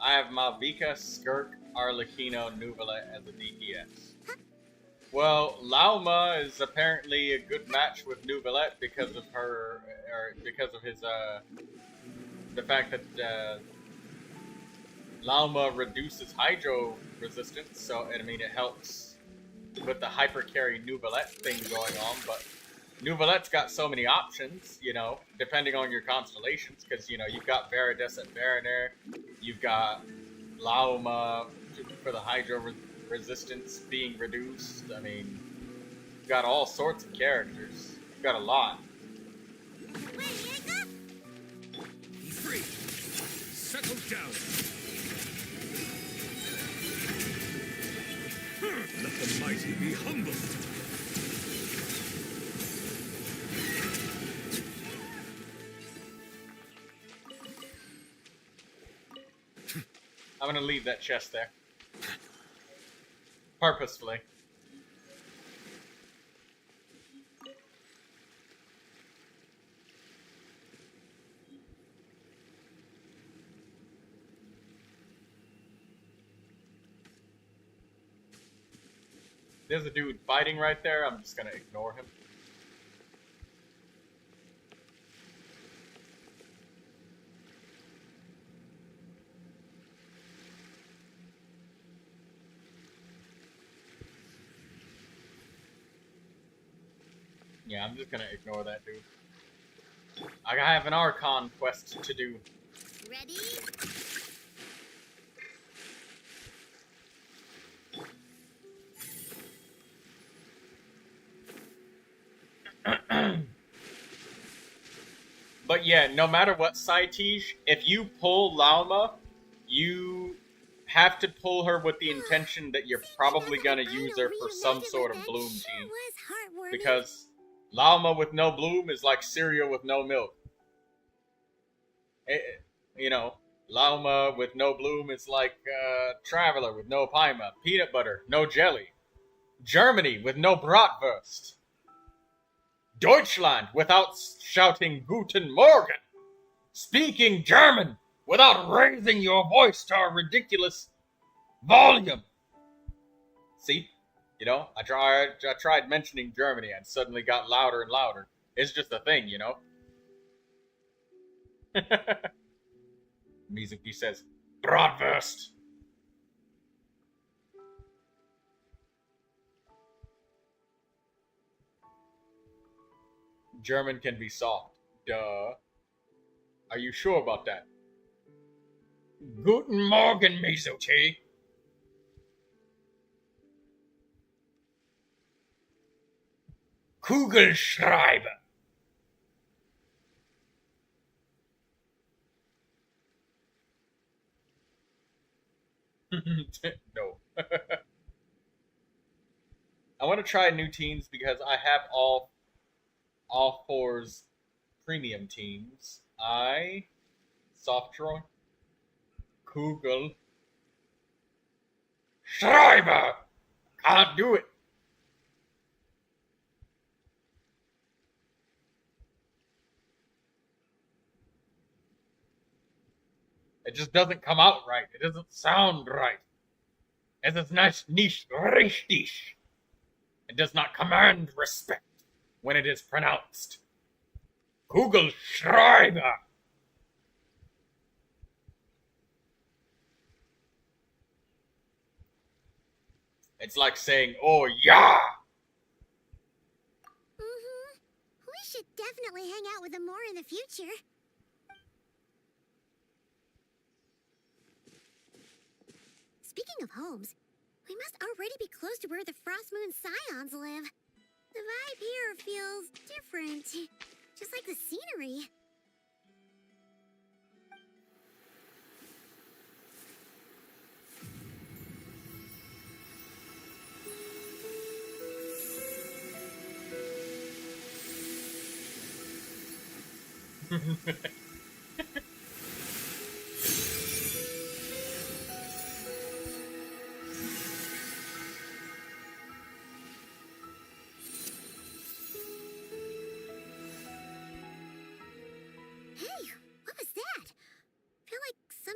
I have Malvika, Skirk, Arlecchino, Neuvilette as a DPS. Well, Lauma is apparently a good match with Neuvilette because of her, or because of his, the fact that Lauma reduces hydro resistance, so I mean it helps with the hyper carry Neuvilette thing going on, but Neuvilette's got so many options, you know, depending on your constellations, because, you know, you've got Veridescent Mariner, you've got Lauma for the hydro resistance being reduced. I mean, you've got all sorts of characters. You've got a lot. Be free. Settle down. Let the mighty be humbled. I'm gonna leave that chest there. Purposefully. There's a dude fighting right there. I'm just gonna ignore him. Yeah, I'm just gonna ignore that dude. I have an Archon quest to do. Ready? But yeah, no matter what Saitige, if you pull Lauma, you have to pull her with the intention that you're probably gonna use her for some sort of bloom team. Because Lauma with no bloom is like cereal with no milk. You know, Lauma with no bloom is like Traveler with no Paima, peanut butter, no jelly. Germany with no bratwurst. Deutschland without shouting Guten Morgen. Speaking German without raising your voice to a ridiculous volume. See? You know, I tried mentioning Germany and suddenly got louder and louder. It's just a thing, you know? Mizuki says, Bratwurst. German can be soft. Duh. Are you sure about that? Guten Morgen, Mizuki. Kugelschreiber. No. I want to try new teams because I have all fours premium teams. Softjoy, Kugel, Schreiber! Can't do it! It just doesn't come out right. It doesn't sound right. Es ist nicht richtig. It does not command respect when it is pronounced. Kugelschreiber. It's like saying, oh yeah. We should definitely hang out with them more in the future. Speaking of homes, we must already be close to where the Frost Moon Scions live. The vibe here feels different, just like the scenery.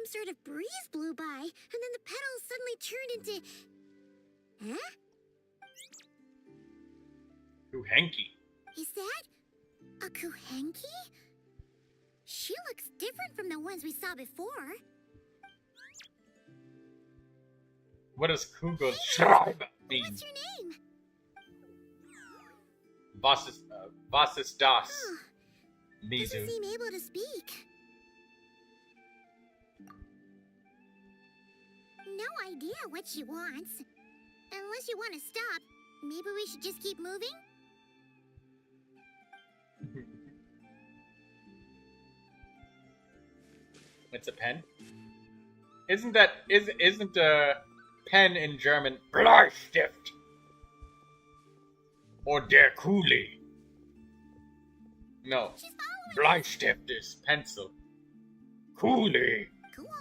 Sort of breeze blew by, and then the petals suddenly turned into... Huh? Kuhenki. Is that a Kuhenki? She looks different from the ones we saw before. What does Kugelschreiber mean? What's your name? Was ist das? Oh, Mizu. doesn't seem able to speak. No idea what she wants. Unless you want to stop, maybe we should just keep moving? It's a pen? Isn't pen in German Bleistift? Or der Kuli? No. Bleistift is pencil. Kuli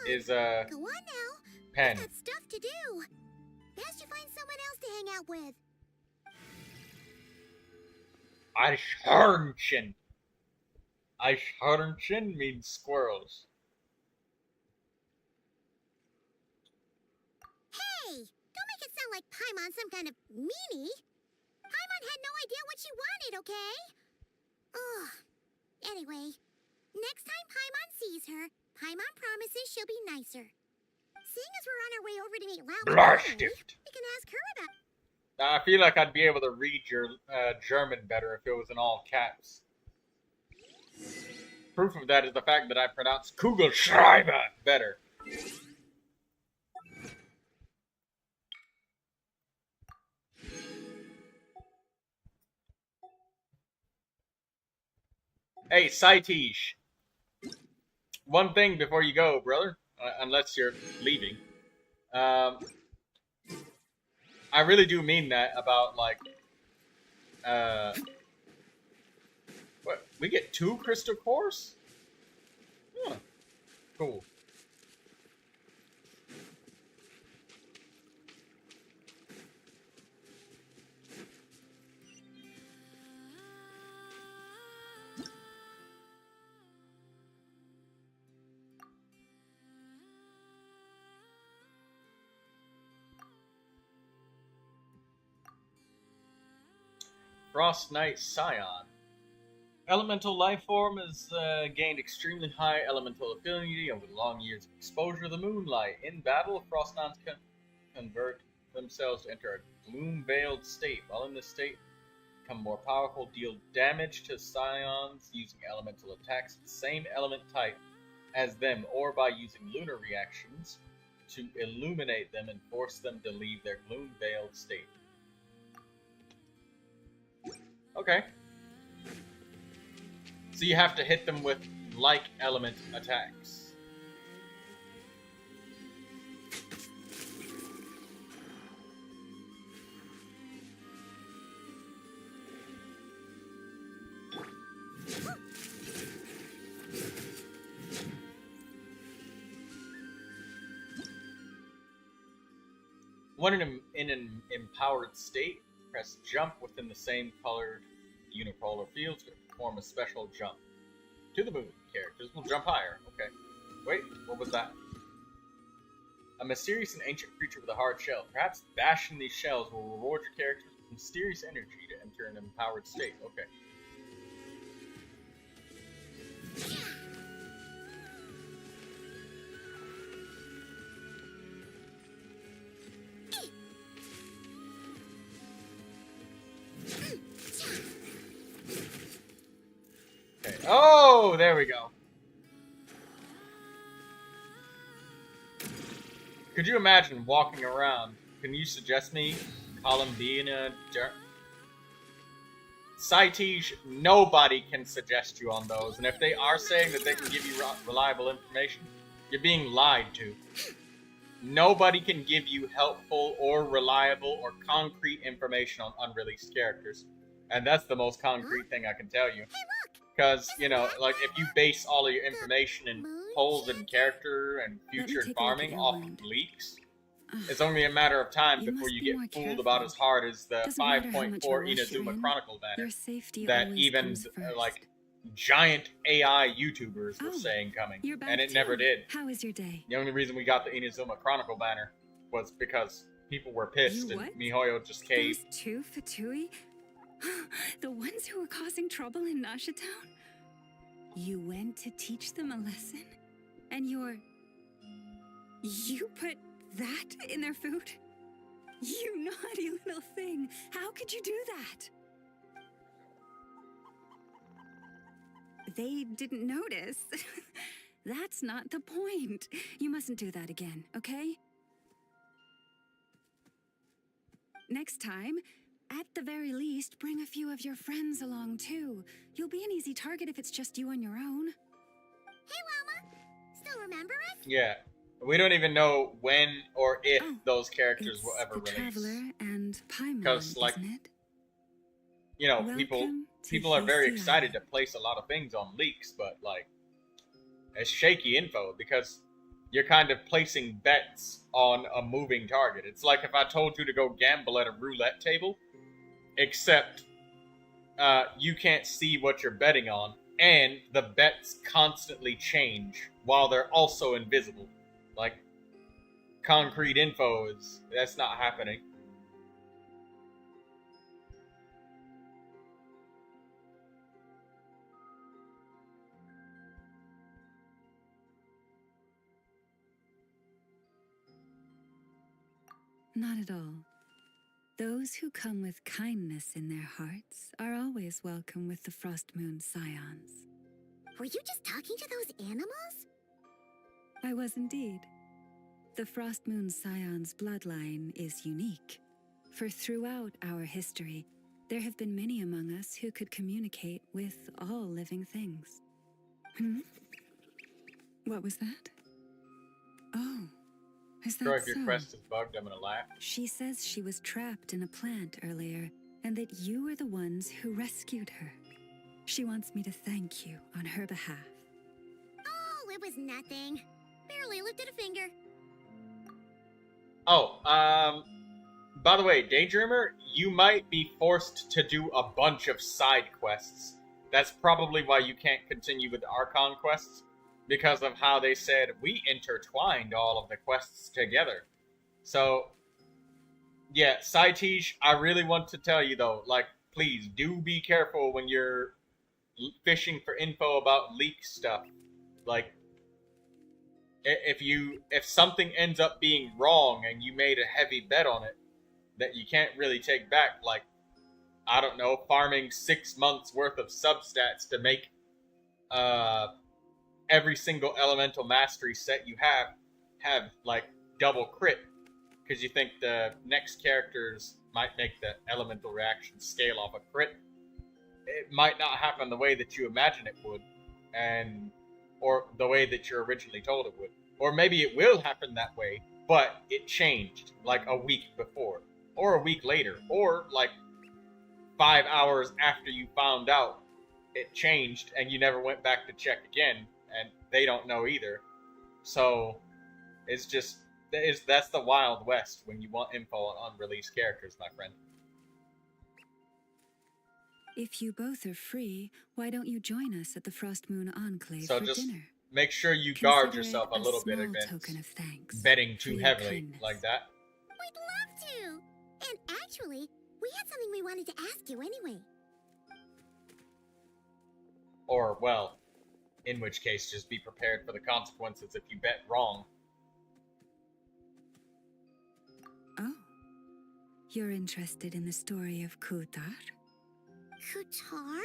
is Go on now. pen. We've got stuff to do. Best you find someone else to hang out with. Eichhörnchen. Eichhörnchen means squirrels. Hey! Don't make it sound like Paimon's some kind of meanie. Paimon had no idea what she wanted, okay? Ugh. Anyway, next time Paimon sees her, Paimon promises she'll be nicer. Seeing as we're on our way over to meet Lauma, Bleistift. we can ask her about... I feel like I'd be able to read your German better if it was in all caps. Proof of that is the fact that I pronounce Kugelschreiber better. Hey, Saitish. One thing before you go, brother. Unless you're leaving. I really do mean that about, like, what? We get 2 crystal cores? Huh. Cool. Frost Knight Scion. Elemental life form has gained extremely high elemental affinity over long years of exposure to the moonlight. In battle, Frost Knights can convert themselves to enter a gloom-veiled state. While in this state, become more powerful, deal damage to Scions using elemental attacks of the same element type as them, or by using lunar reactions to illuminate them and force them to leave their gloom-veiled state. Okay. So you have to hit them with like element attacks. When in an empowered state, press jump within the same colored unipolar fields to perform a special jump. To the moon, characters will jump higher. Okay. Wait, what was that? A mysterious and ancient creature with a hard shell. Perhaps bashing these shells will reward your characters with mysterious energy to enter an empowered state. Okay. Okay. Oh, there we go. Could you imagine walking around? Can you suggest me column B in a Cytige? Nobody can suggest you on those, and if they are saying that they can give you reliable information, you're being lied to. Nobody can give you helpful or reliable or concrete information on unreleased characters, and that's the most concrete thing I can tell you. Because, you know, like, if you base all of your information and polls and character and future farming off of leaks, it's only a matter of time before you get fooled about as hard as the 5.4 Inazuma Chronicle banner that even, like, giant AI YouTubers were saying coming, and it never did. How is your day? The only reason we got the Inazuma Chronicle banner was because people were pissed and MiHoYo just caved. Those two Fatui? The ones who were causing trouble in Nasha Town? You went to teach them a lesson? And you put that in their food? You naughty little thing. How could you do that? They didn't notice. That's not the point. You mustn't do that again, okay? Next time, at the very least, bring a few of your friends along too. You'll be an easy target if it's just you on your own. Hey, Lauma! Still remember us? Yeah. We don't even know when or if those characters will ever release. Traveler and Paimon, because, like, isn't it? You know, people are very excited to place a lot of things on leaks, but, like, it's shaky info because you're kind of placing bets on a moving target. It's like if I told you to go gamble at a roulette table, except you can't see what you're betting on, and the bets constantly change while they're also invisible. Like, concrete info that's not happening. Not at all. Those who come with kindness in their hearts are always welcome with the Frost Moon Scions. Were you just talking to those animals? I was indeed. The Frost Moon Scions bloodline is unique, for throughout our history, there have been many among us who could communicate with all living things. What was that? Oh. Is that Sure, if so? your quest is bugged, I'm gonna laugh. She says she was trapped in a plant earlier, and that you were the ones who rescued her. She wants me to thank you on her behalf. Oh, it was nothing. Barely lifted a finger. Oh, by the way, Daydreamer, you might be forced to do a bunch of side quests. That's probably why you can't continue with the Archon quests, because of how they said we intertwined all of the quests together. So, yeah, Cytige, I really want to tell you though, like, please do be careful when you're fishing for info about leak stuff. Like, if something ends up being wrong and you made a heavy bet on it that you can't really take back, like, I don't know, farming 6 months worth of substats to make every single elemental mastery set you have like double crit because you think the next characters might make the elemental reaction scale off a crit. It might not happen the way that you imagine it would, or the way that you're originally told it would. Or maybe it will happen that way, but it changed like a week before, or a week later, or like 5 hours after you found out it changed and you never went back to check again, and they don't know either. So it's just That's the Wild West when you want info on unreleased characters, my friend. If you both are free, why don't you join us at the Frost Moon Enclave So for just dinner? make sure you guard Consider yourself it a little bit small against token of thanks betting for too your heavily kindness. like that. We'd love to! And actually, we had something we wanted to ask you anyway. Or, well, in which case, just be prepared for the consequences if you bet wrong. Oh, you're interested in the story of Kutar? Kutar?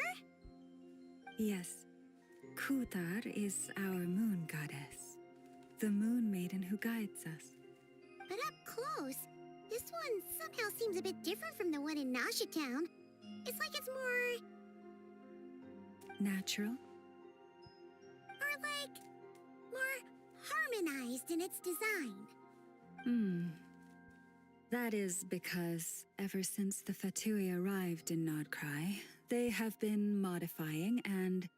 Yes. Kutar is our moon goddess, the moon maiden who guides us. But up close, this one somehow seems a bit different from the one in Nasha Town. It's like it's more... Natural? Or like... more harmonized in its design. That is because ever since the Fatui arrived in Nodcry, they have been modifying and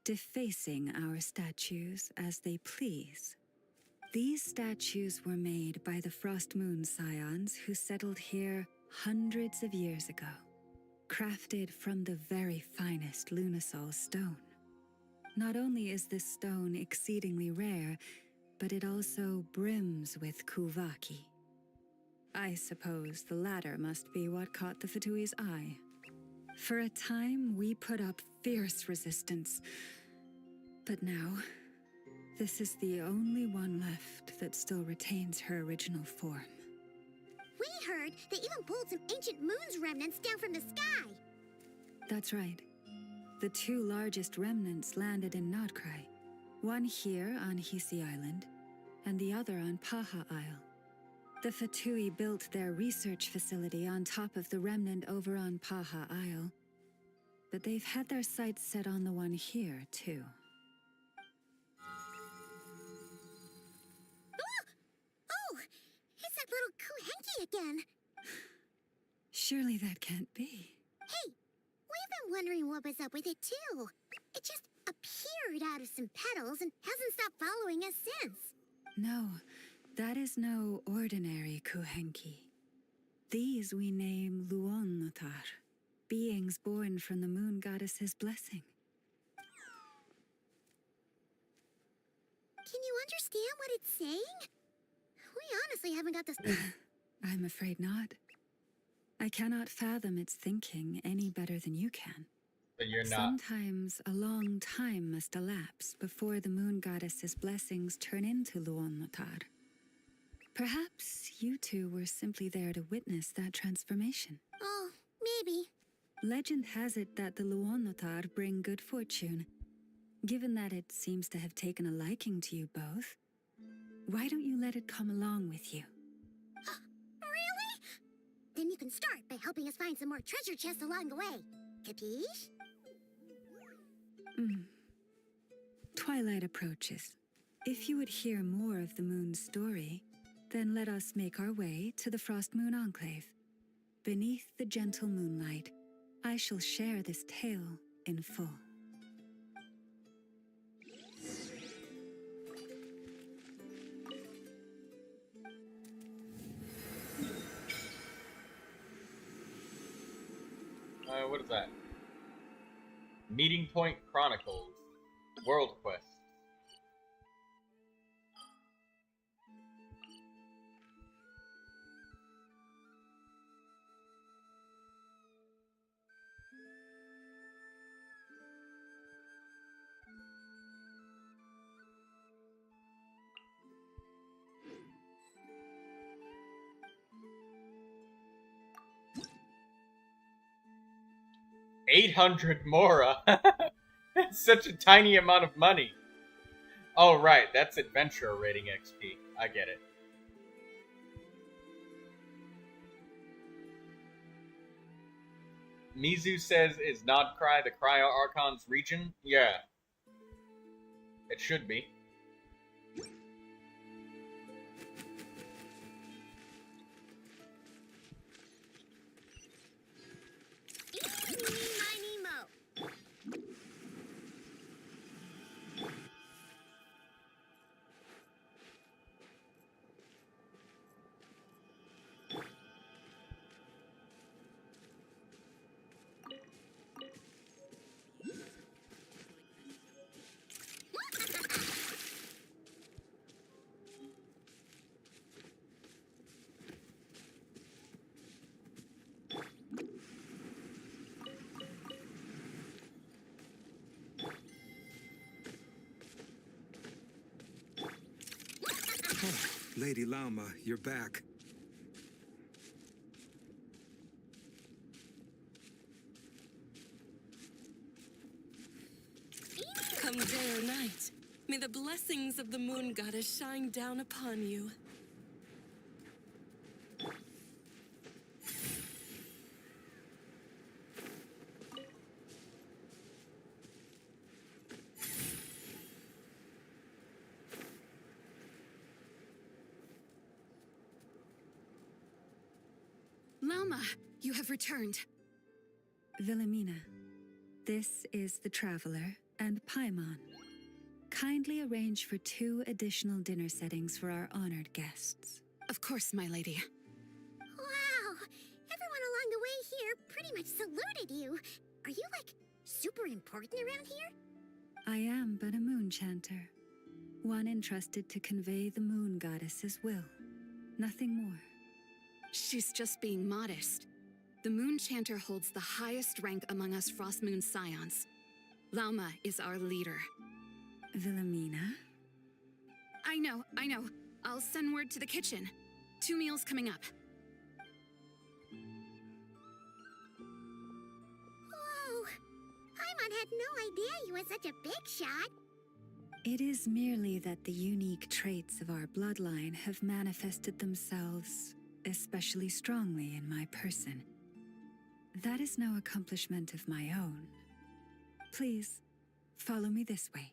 defacing our statues as they please. These statues were made by the Frost Moon Scions who settled here hundreds of years ago, crafted from the very finest Lunasol stone. Not only is this stone exceedingly rare, but it also brims with Kuvaki. I suppose the latter must be what caught the Fatui's eye. For a time, we put up fierce resistance. But now, this is the only one left that still retains her original form. We heard they even pulled some ancient moon's remnants down from the sky. That's right. The two largest remnants landed in Nodcry. One here on Hisi Island, and the other on Paha Isle. The Fatui built their research facility on top of the remnant over on Paha Isle. But they've had their sights set on the one here, too. Oh! It's that little Kuhenki again! Surely that can't be. Hey! We've been wondering what was up with it, too. It just appeared out of some petals and hasn't stopped following us since. No, that is no ordinary Kuhenki. These we name Luonnotar, beings born from the moon goddess's blessing. Can you understand what it's saying? We honestly haven't got this... I'm afraid not. I cannot fathom its thinking any better than you can. But you're not. Sometimes a long time must elapse before the moon goddess's blessings turn into Luonnotar. Perhaps you two were simply there to witness that transformation. Oh, maybe. Legend has it that the Luonnotar bring good fortune. Given that it seems to have taken a liking to you both, why don't you let it come along with you? Really? Then you can start by helping us find some more treasure chests along the way. Capiche? Twilight approaches. If you would hear more of the moon's story, then let us make our way to the Frost Moon Enclave. Beneath the gentle moonlight, I shall share this tale in full. What is that? Meeting Point Chronicles. World Quest. $800 Mora. That's such a tiny amount of money. Oh, right. That's adventurer rating XP. I get it. Mizu says, is Nodcry the Cryo Archon's region? Yeah. It should be. Oh, Lady Lauma, you're back. Come day or night, may the blessings of the moon goddess shine down upon you. Lauma, you have returned. Wilhelmina, this is the Traveler and Paimon. Kindly arrange for 2 additional dinner settings for our honored guests. Of course, my lady. Wow! Everyone along the way here pretty much saluted you. Are you, like, super important around here? I am but a moon chanter, one entrusted to convey the moon goddess's will. Nothing more. She's just being modest. The Moon Chanter holds the highest rank among us Frost Moon Scions. Lauma is our leader. Wilhelmina? I know. I'll send word to the kitchen. 2 meals coming up. Whoa! Paimon had no idea you were such a big shot. It is merely that the unique traits of our bloodline have manifested themselves especially strongly in my person. That is no accomplishment of my own. Please, follow me this way.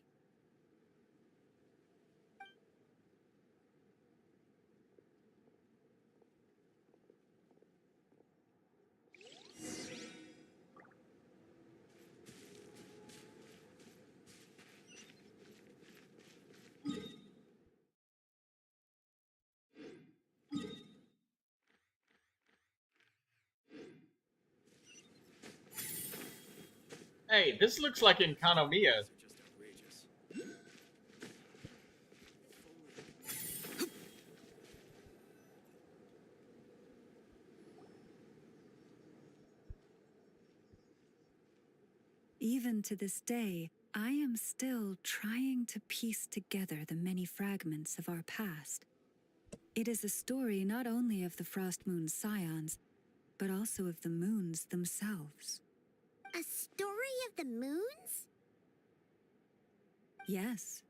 Hey, this looks like in Kanomiya. Even to this day, I am still trying to piece together the many fragments of our past. It is a story not only of the Frost Moon Scions, but also of the moons themselves. A story of the moons? Yes.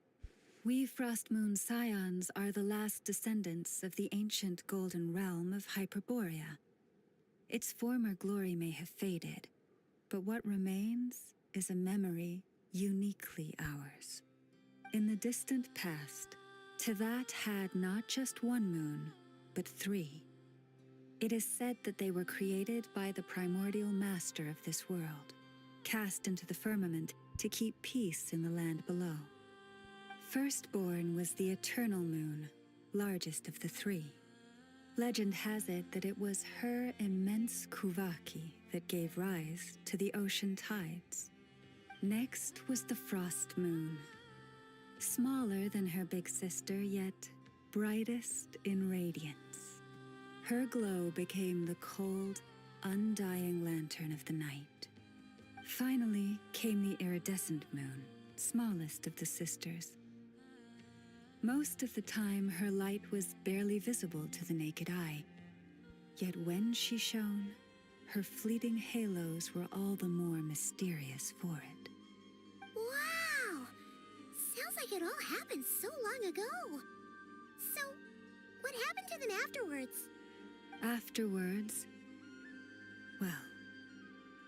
We Frost Moon Scions are the last descendants of the ancient golden realm of Hyperborea. Its former glory may have faded, but what remains is a memory uniquely ours. In the distant past, Tivat had not just 1 moon, but 3. It is said that they were created by the primordial master of this world, cast into the firmament to keep peace in the land below. Firstborn was the eternal moon, largest of the 3. Legend has it that it was her immense kuvaki that gave rise to the ocean tides. Next was the frost moon, smaller than her big sister, yet brightest in radiance. Her glow became the cold, undying lantern of the night. Finally came the iridescent moon, smallest of the sisters. Most of the time, her light was barely visible to the naked eye. Yet when she shone, her fleeting halos were all the more mysterious for it. Wow! Sounds like it all happened so long ago. So, what happened to them afterwards? Afterwards, well,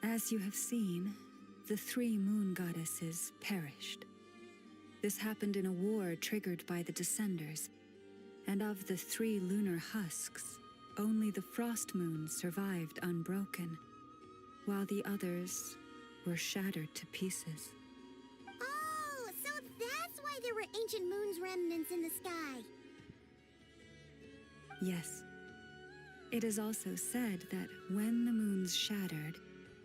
as you have seen, the 3 moon goddesses perished. This happened in a war triggered by the Descenders, and of the 3 lunar husks, only the frost moon survived unbroken, while the others were shattered to pieces. Oh, so that's why there were ancient moon's remnants in the sky. Yes. It is also said that when the moons shattered,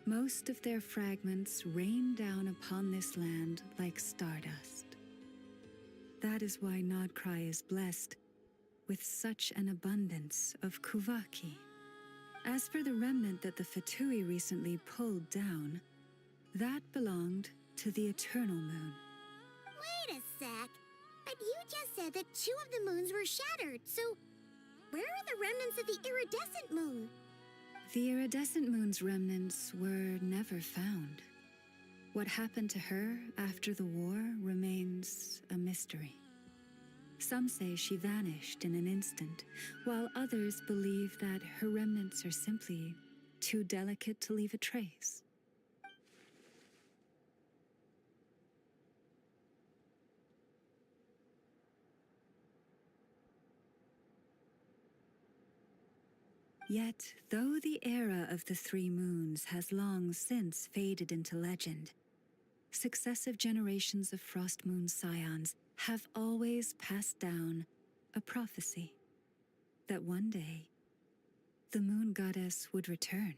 most of their fragments rained down upon this land like stardust. That is why Nodcry is blessed with such an abundance of kuvaki. As for the remnant that the Fatui recently pulled down, that belonged to the Eternal Moon. Wait a sec. But you just said that 2 of the moons were shattered, so where are the remnants of the iridescent moon? The iridescent moon's remnants were never found. What happened to her after the war remains a mystery. Some say she vanished in an instant, while others believe that her remnants are simply too delicate to leave a trace. Yet, though the era of the 3 moons has long since faded into legend, successive generations of Frost Moon scions have always passed down a prophecy that one day the moon goddess would return.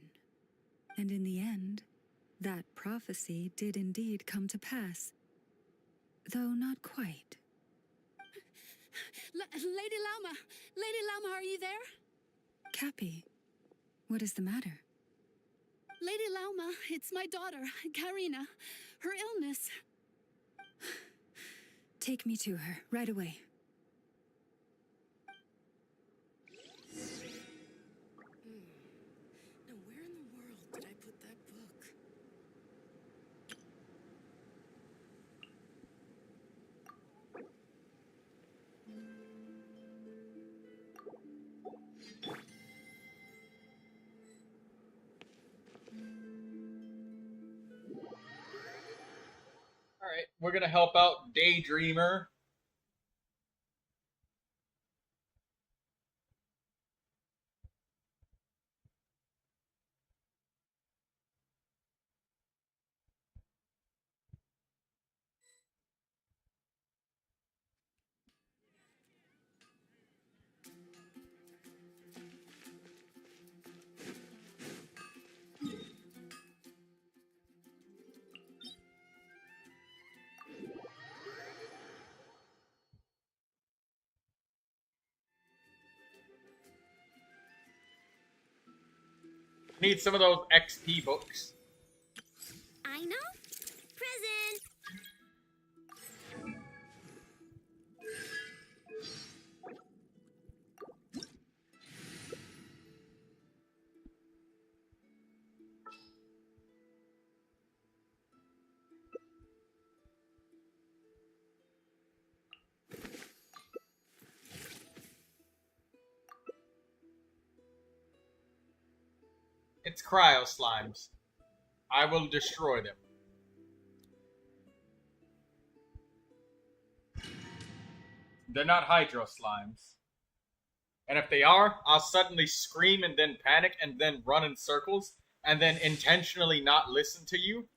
And in the end, that prophecy did indeed come to pass, though not quite. Lady Lauma! Lady Lauma, are you there? Cappy, what is the matter? Lady Lauma, it's my daughter, Karina. Her illness. Take me to her, right away. Now, where in the world did I put that book? Alright, we're gonna help out Daydreamer. Need some of those XP books. I know. Present. It's cryo slimes. I will destroy them. They're not hydro slimes. And if they are, I'll suddenly scream and then panic and then run in circles and then intentionally not listen to you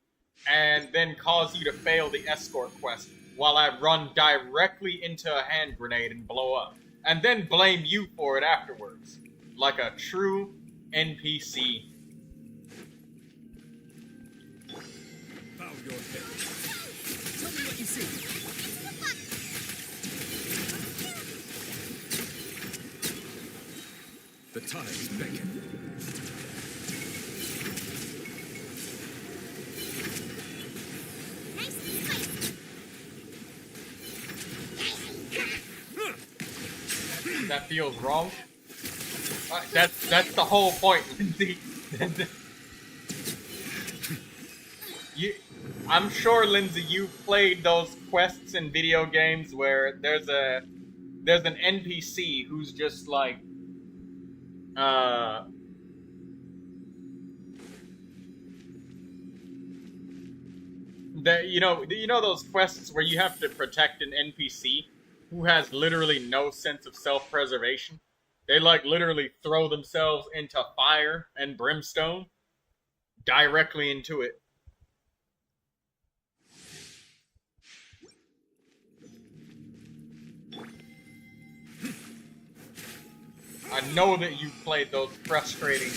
and then cause you to fail the escort quest while I run directly into a hand grenade and blow up. And then blame you for it afterwards. Like a true NPC. Bow your head. Tell me what you see. The tides beckon. That feels wrong. That's the whole point, Lindsay. I'm sure, Lindsay, you've played those quests in video games where there's an NPC who's just like you know those quests where you have to protect an NPC who has literally no sense of self-preservation. They like literally throw themselves into fire and brimstone directly into it. I know that you've played those frustrating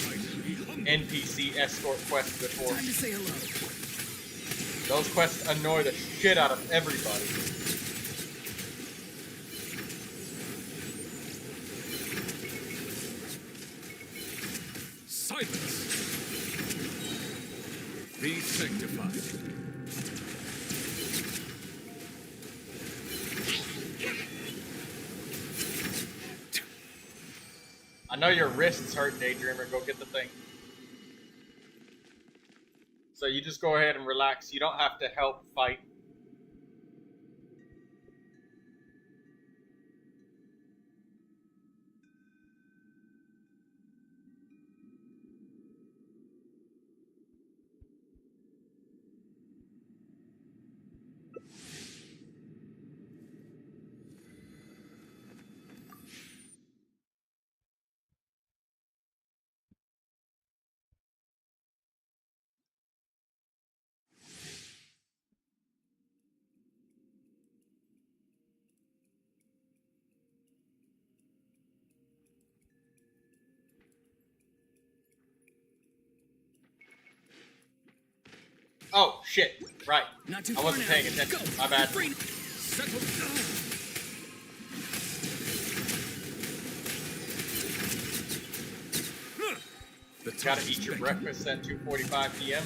NPC escort quests before. Time to say hello. Those quests annoy the shit out of everybody. Silence. Be sanctified. I know your wrists hurt, Daydreamer. Go get the thing. So you just go ahead and relax. You don't have to help fight. Oh, shit. Right. Not too I far wasn't now. paying attention. Go. My bad. Settle down. Gotta eat your breakfast at 2:45 p.m.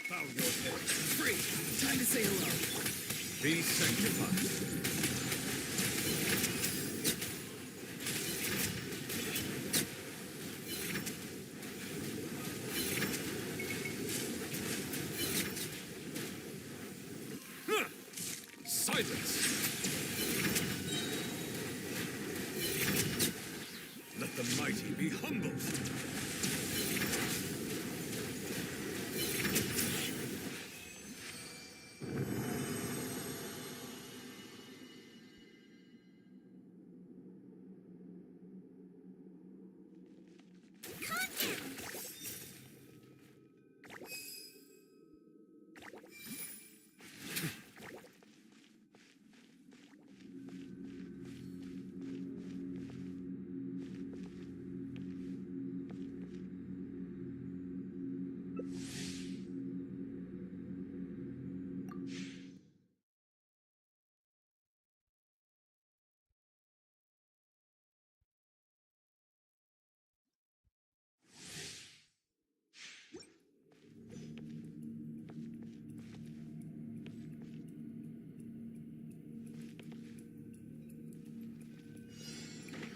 Bow your head. Free. Time to say hello. Be sanctified. Silence! Let the mighty be humbled.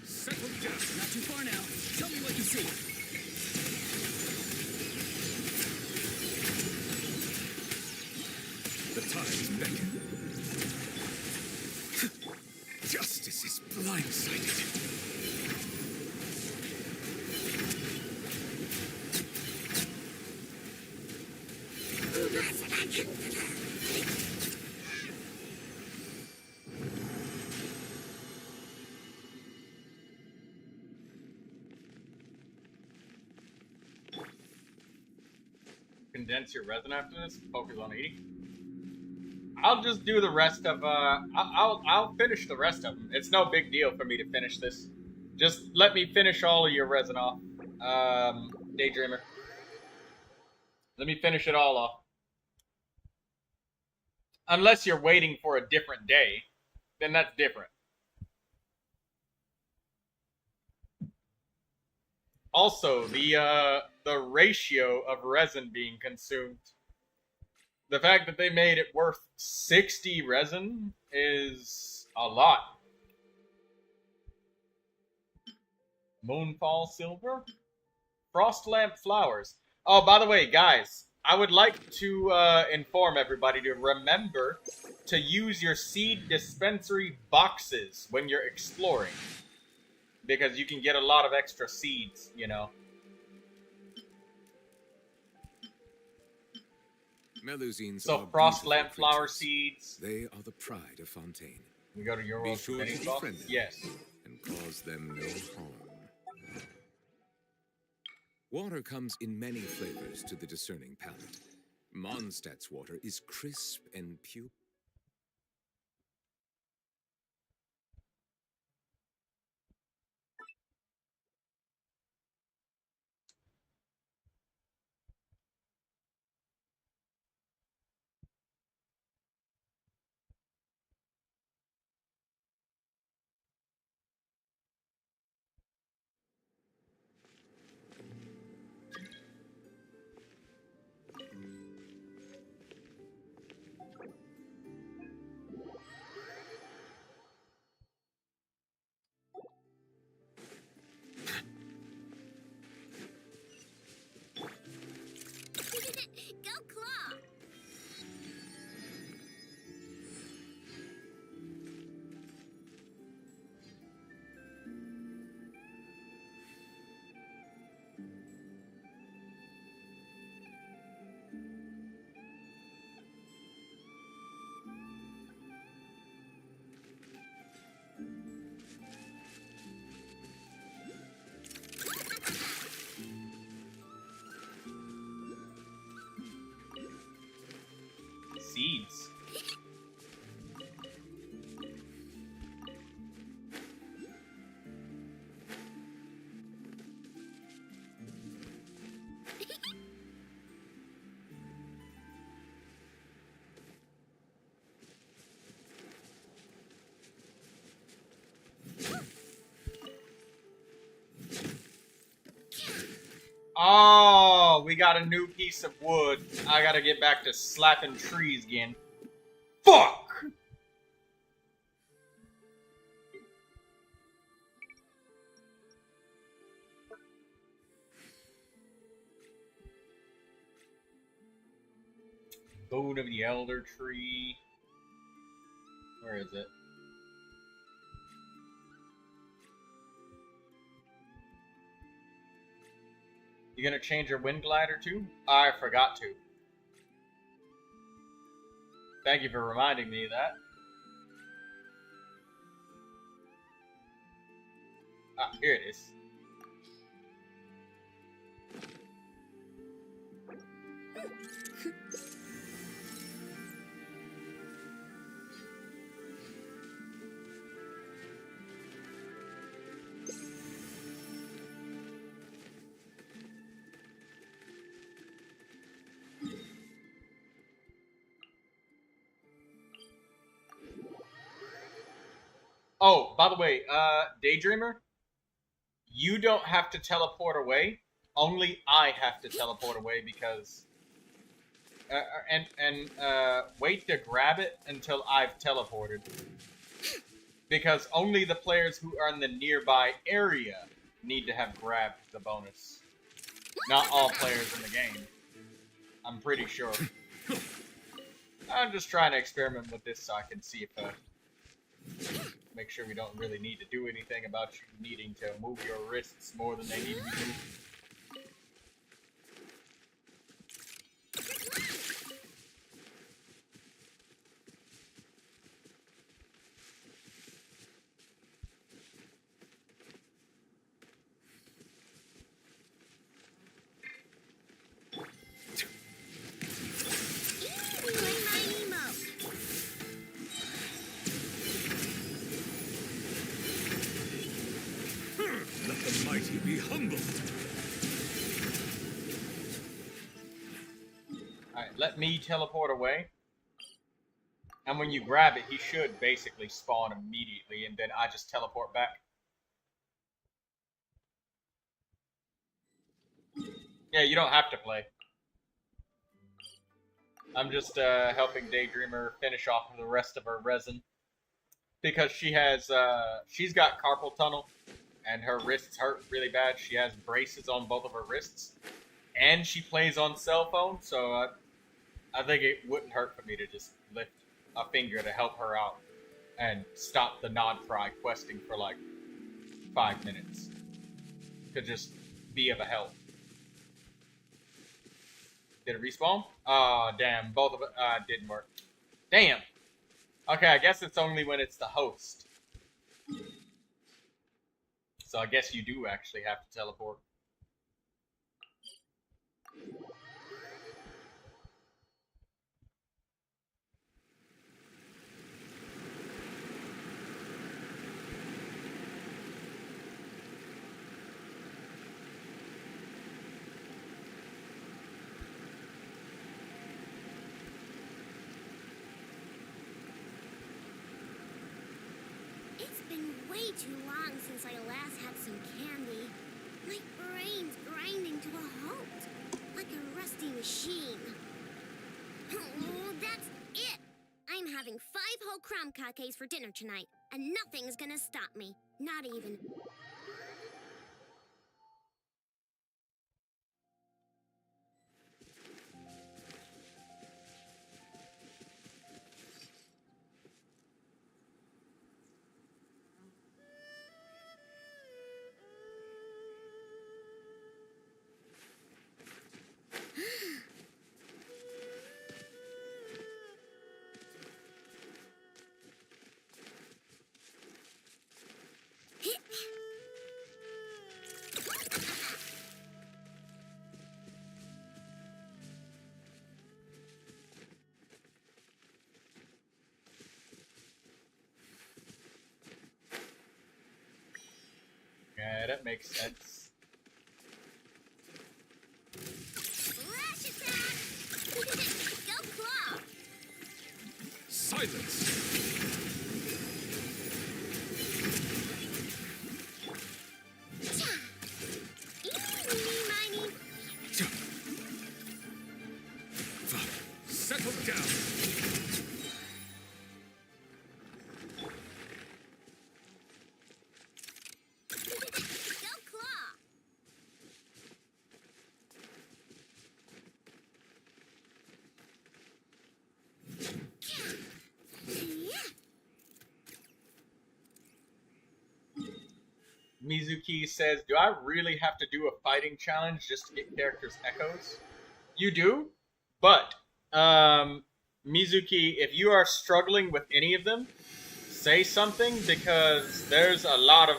Settle down. Not too far now. Tell me what you see. The times beckon. Justice is blindsided. Condense your resin after this. Focus on eating. I'll just do the rest of. I'll finish the rest of them. It's no big deal for me to finish this. Just let me finish all of your resin off, Daydreamer. Let me finish it all off. Unless you're waiting for a different day, then that's different. Also, the ratio of resin being consumed. The fact that they made it worth 60 resin is a lot. Moonfall silver? Frost lamp flowers. Oh, by the way, guys, I would like to inform everybody to remember to use your seed dispensary boxes when you're exploring. Because you can get a lot of extra seeds, you know. Melusines So are frost beautiful lamp flower creatures. seeds. They are the pride of Fontaine. We go to your Be world sure to mini befriend them. Yes. And cause them no harm. Water comes in many flavors to the discerning palate. Mondstadt's water is crisp and pure. Go Claw! Seeds. Oh, we got a new piece of wood. I gotta get back to slapping trees again. Fuck! Bone of the Elder Tree. Where is it? You gonna change your wind glider too? I forgot to. Thank you for reminding me of that. Ah, here it is. Oh, by the way, Daydreamer, you don't have to teleport away. Only I have to teleport away because... wait to grab it until I've teleported. Because only the players who are in the nearby area need to have grabbed the bonus. Not all players in the game. I'm pretty sure. I'm just trying to experiment with this so I can see if... make sure we don't really need to do anything about you needing to move your wrists more than they need to be moved. Let the mighty be humbled. Alright, let me teleport away. And when you grab it, he should basically spawn immediately, and then I just teleport back. Yeah, you don't have to play. I'm just helping Daydreamer finish off the rest of her resin. Because she has, she's got carpal tunnel, and her wrists hurt really bad. She has braces on both of her wrists. and she plays on cell phone, so I think it wouldn't hurt for me to just lift a finger to help her out and stop the Nodcry questing for like 5 minutes. To just be of a help. Did it respawn? Oh, damn. Both of it didn't work. Damn. Okay, I guess it's only when it's the host. So I guess you do actually have to teleport. It's been way too long since I last had some candy. My brain's grinding to a halt, like a rusty machine. Oh, that's it! I'm having 5 whole crumb cupcakes for dinner tonight, and nothing's gonna stop me. Not even... Yeah, that makes sense. Flash attack! Go claw! Silence! Settle down! Mizuki says, do I really have to do a fighting challenge just to get characters' echoes? You do, but Mizuki, if you are struggling with any of them, say something, because there's a lot of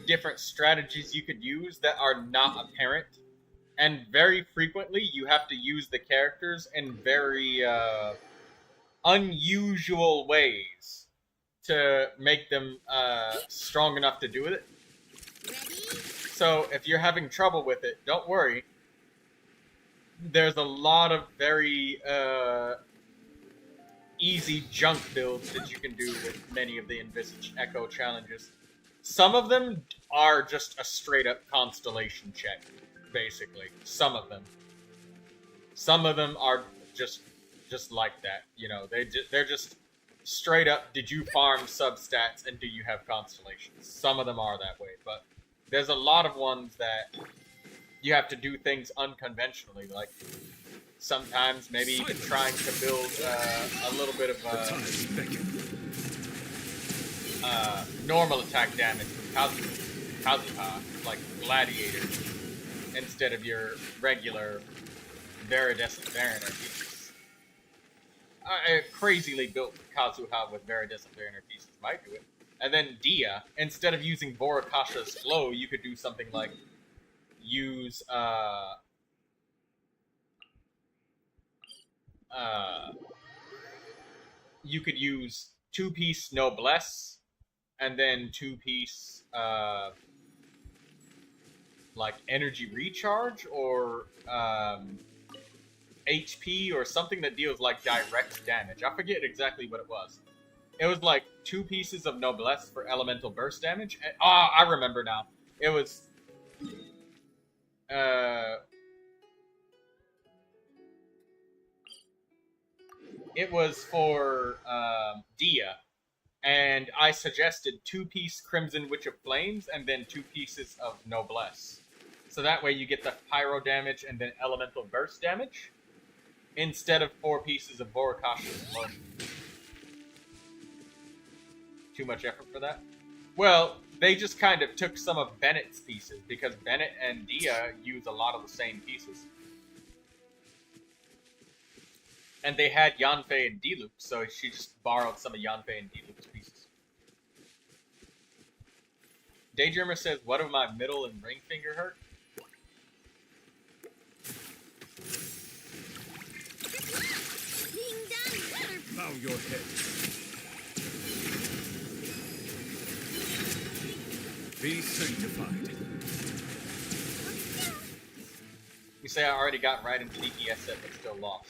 different strategies you could use that are not apparent, and very frequently you have to use the characters in very unusual ways to make them strong enough to do it. So if you're having trouble with it, don't worry. There's a lot of very easy junk builds that you can do with many of the Envisage Echo challenges. Some of them are just a straight up constellation check, basically. Some of them. Some of them are just like that. You know, they're just straight up, did you farm substats and do you have constellations? Some of them are that way, but there's a lot of ones that you have to do things unconventionally, like sometimes maybe even trying to build a little bit of normal attack damage with Kazuha, like Gladiator, instead of your regular Viridescent Mariner pieces. A crazily built Kazuha with Viridescent Mariner pieces might do it. And then Dia, instead of using Vorakasha's Flow, you could do something like use you could use 2-piece Noblesse and then 2-piece like energy recharge or HP or something that deals like direct damage. I forget exactly what it was. It was like 2 pieces of Noblesse for elemental burst damage. And, I remember now. It was for Dia, and I suggested 2-piece Crimson Witch of Flames and then 2 pieces of Noblesse. So that way you get the pyro damage and then elemental burst damage instead of 4 pieces of Voracash's blood. Too much effort for that? Well, they just kind of took some of Bennett's pieces because Bennett and Dia use a lot of the same pieces. And they had Yanfei and Diluc, so she just borrowed some of Yanfei and Diluc's pieces. Daydreamer says, what if my middle and ring finger hurt? Bow your head. Be sanctified. You say I already got right into DPS set, but still lost.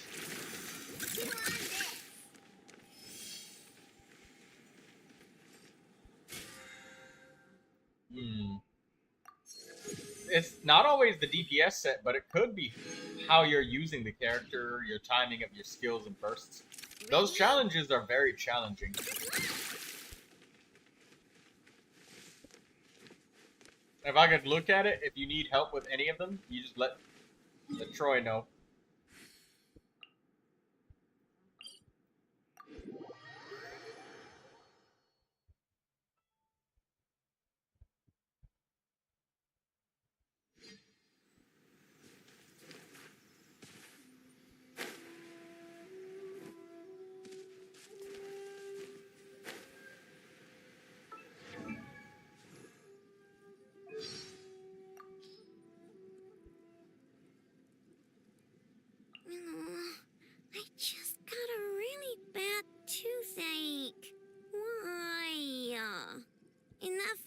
It's not always the DPS set, but it could be how you're using the character, your timing of your skills and bursts. Those challenges are very challenging. If I could look at it, if you need help with any of them, you just let Troy know. I just got a really bad toothache. Why? Enough!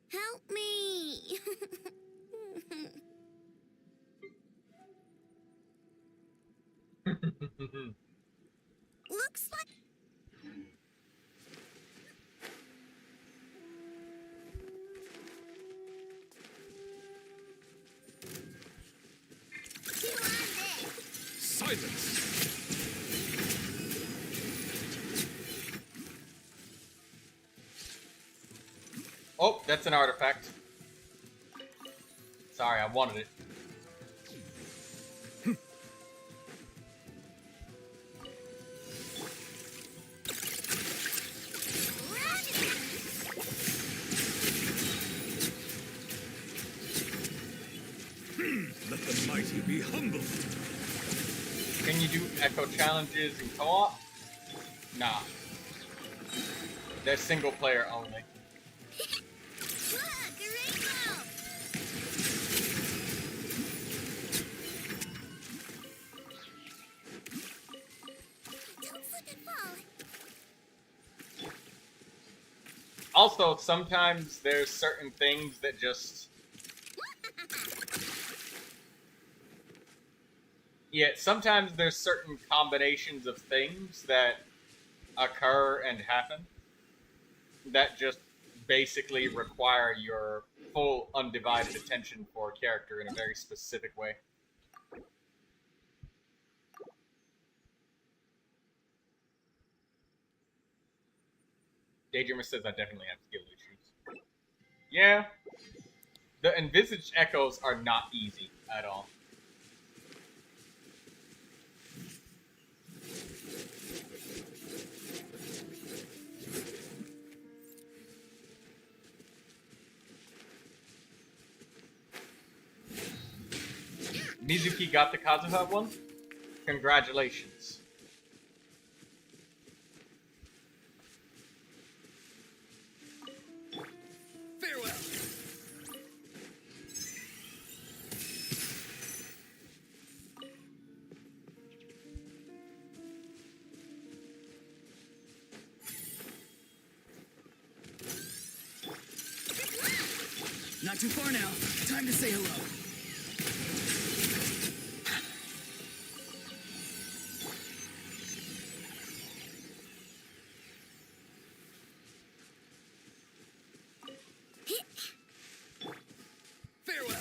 Help me! Looks like... Silence! Oh, that's an artifact. Sorry, I wanted it. Let the mighty be humbled. Can you do echo challenges in co-op? Nah. They're single player only. Also, sometimes there's certain things that just... Yeah, sometimes there's certain combinations of things that occur and happen that just basically require your full undivided attention for a character in a very specific way. Daydreamer says I definitely have skill issues. Yeah. The envisaged echoes are not easy at all. Mizuki got the Kazuha one? Congratulations. Farewell. Not too far now. Time to say hello. Farewell.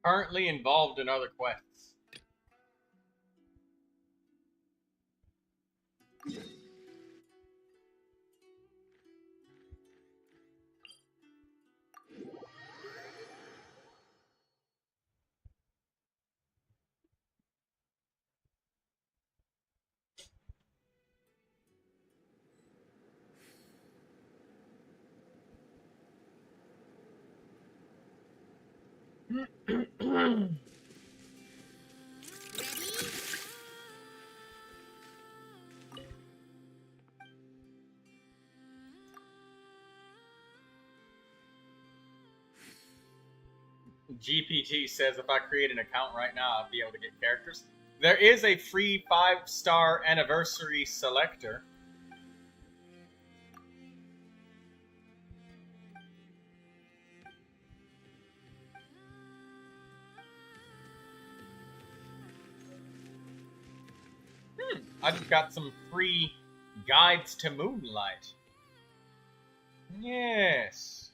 Currently involved in other quests. GPT says if I create an account right now, I'll be able to get characters. There is a free 5-star anniversary selector. I just got some free guides to Moonlight. Yes.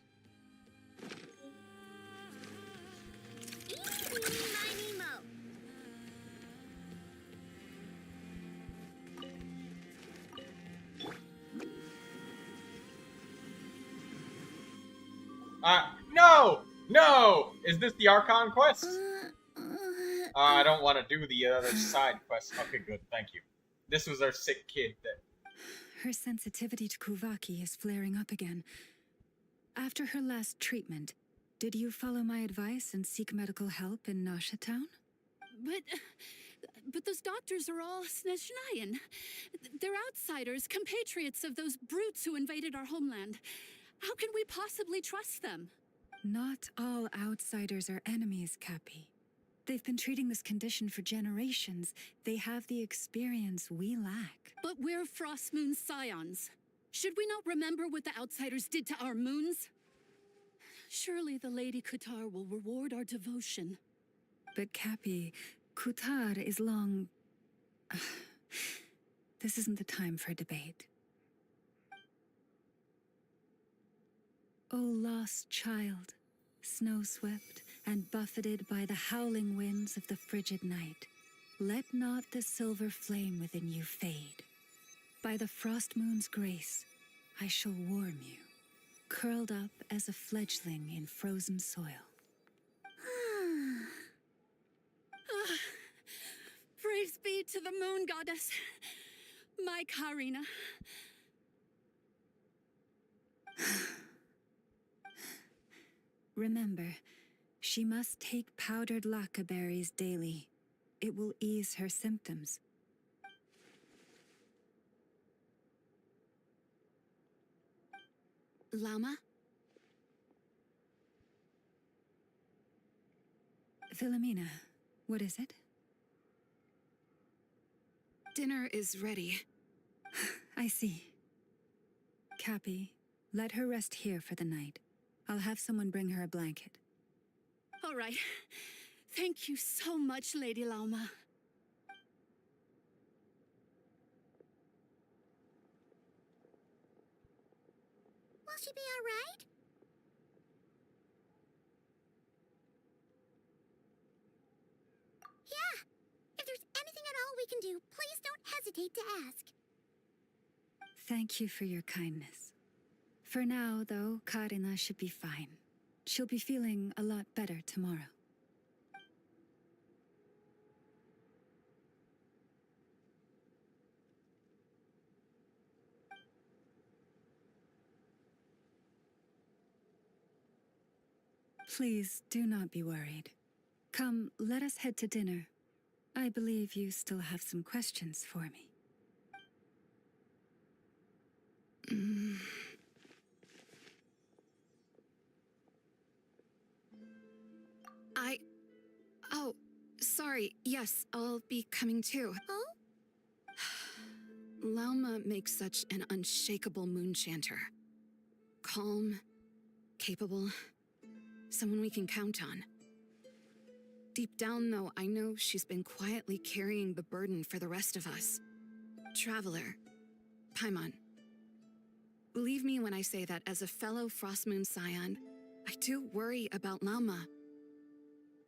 No! No! Is this the Archon quest? I don't want to do the other side quest. Okay, good. Thank you. This was our sick kid that... Her sensitivity to Kuvaki is flaring up again. After her last treatment, did you follow my advice and seek medical help in Nasha Town? But those doctors are all Snezhnayan. They're outsiders, compatriots of those brutes who invaded our homeland. How can we possibly trust them? Not all outsiders are enemies, Cappy. They've been treating this condition for generations. They have the experience we lack. But we're Frostmoon scions. Should we not remember what the outsiders did to our moons? Surely the Lady Kutar will reward our devotion. But Cappy, Kutar is long... This isn't the time for debate. O lost child, snow-swept and buffeted by the howling winds of the frigid night, let not the silver flame within you fade. By the frost moon's grace, I shall warm you, curled up as a fledgling in frozen soil. Praise be to the moon goddess, my Karina. Remember, she must take powdered laka berries daily. It will ease her symptoms. Lauma? Philomena, what is it? Dinner is ready. I see. Cappy, let her rest here for the night. I'll have someone bring her a blanket. All right. Thank you so much, Lady Lauma. Will she be all right? Yeah. If there's anything at all we can do, please don't hesitate to ask. Thank you for your kindness. For now, though, Karina should be fine. She'll be feeling a lot better tomorrow. Please do not be worried. Come, let us head to dinner. I believe you still have some questions for me. Oh, sorry. Yes, I'll be coming too. Oh? Lauma makes such an unshakable moon chanter. Calm, capable, someone we can count on. Deep down, though, I know she's been quietly carrying the burden for the rest of us. Traveler, Paimon, believe me when I say that as a fellow Frostmoon Scion, I do worry about Lauma.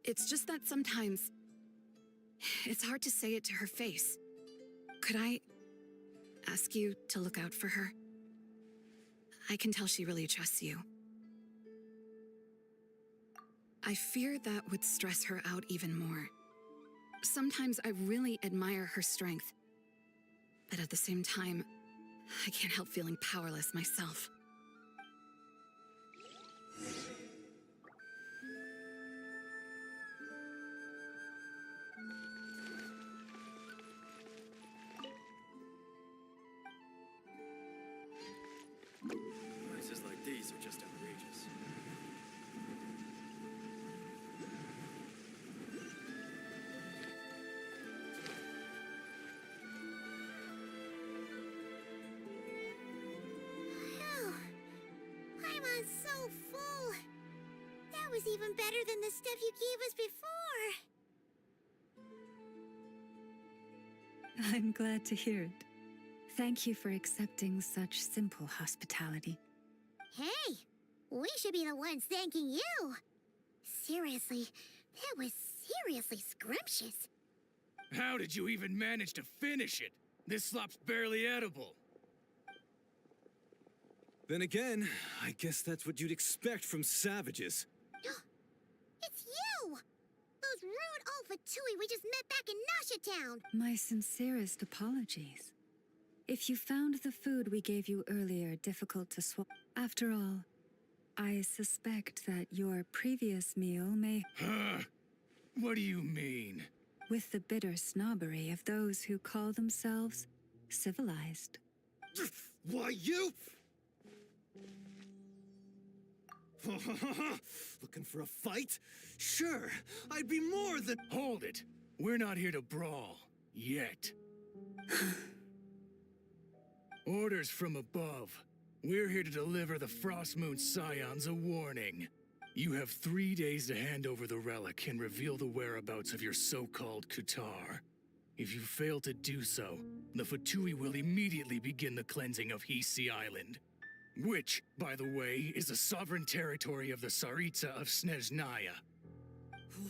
It's just that sometimes it's hard to say it to her face. Could I ask you to look out for her? I can tell she really trusts you. I fear that would stress her out even more. Sometimes I really admire her strength, but at the same time, I can't help feeling powerless myself. Prices like these are just outrageous. Oh, Paimon's so full. That was even better than the stuff you gave us before. I'm glad to hear it. Thank you for accepting such simple hospitality. Hey, we should be the ones thanking you. Seriously, that was seriously scrumptious. How did you even manage to finish it? This slop's barely edible. Then again, I guess that's what you'd expect from savages. It's you! Those rude Alpha-Tui we just met back in Nasha Town! My sincerest apologies. If you found the food we gave you earlier difficult to swallow, after all, I suspect that your previous meal may... Huh? What do you mean? With the bitter snobbery of those who call themselves civilized. Why, you... Looking for a fight? Sure, I'd be more than... Hold it. We're not here to brawl. Yet. Orders from above. We're here to deliver the Frostmoon Scions a warning. You have 3 days to hand over the relic and reveal the whereabouts of your so-called Qatar. If you fail to do so, the Fatui will immediately begin the cleansing of Hisi Island. Which, by the way, is the sovereign territory of the Tsaritsa of Snezhnaya.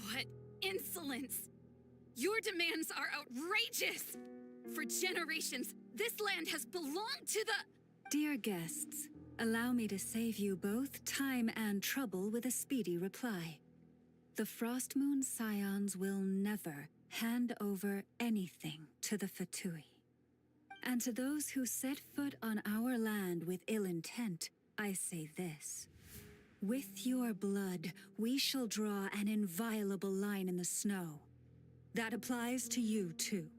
What insolence! Your demands are outrageous! For generations, this land has belonged to the... Dear guests, allow me to save you both time and trouble with a speedy reply. The Frostmoon Scions will never hand over anything to the Fatui. And to those who set foot on our land with ill intent, I say this. With your blood, we shall draw an inviolable line in the snow. That applies to you, too.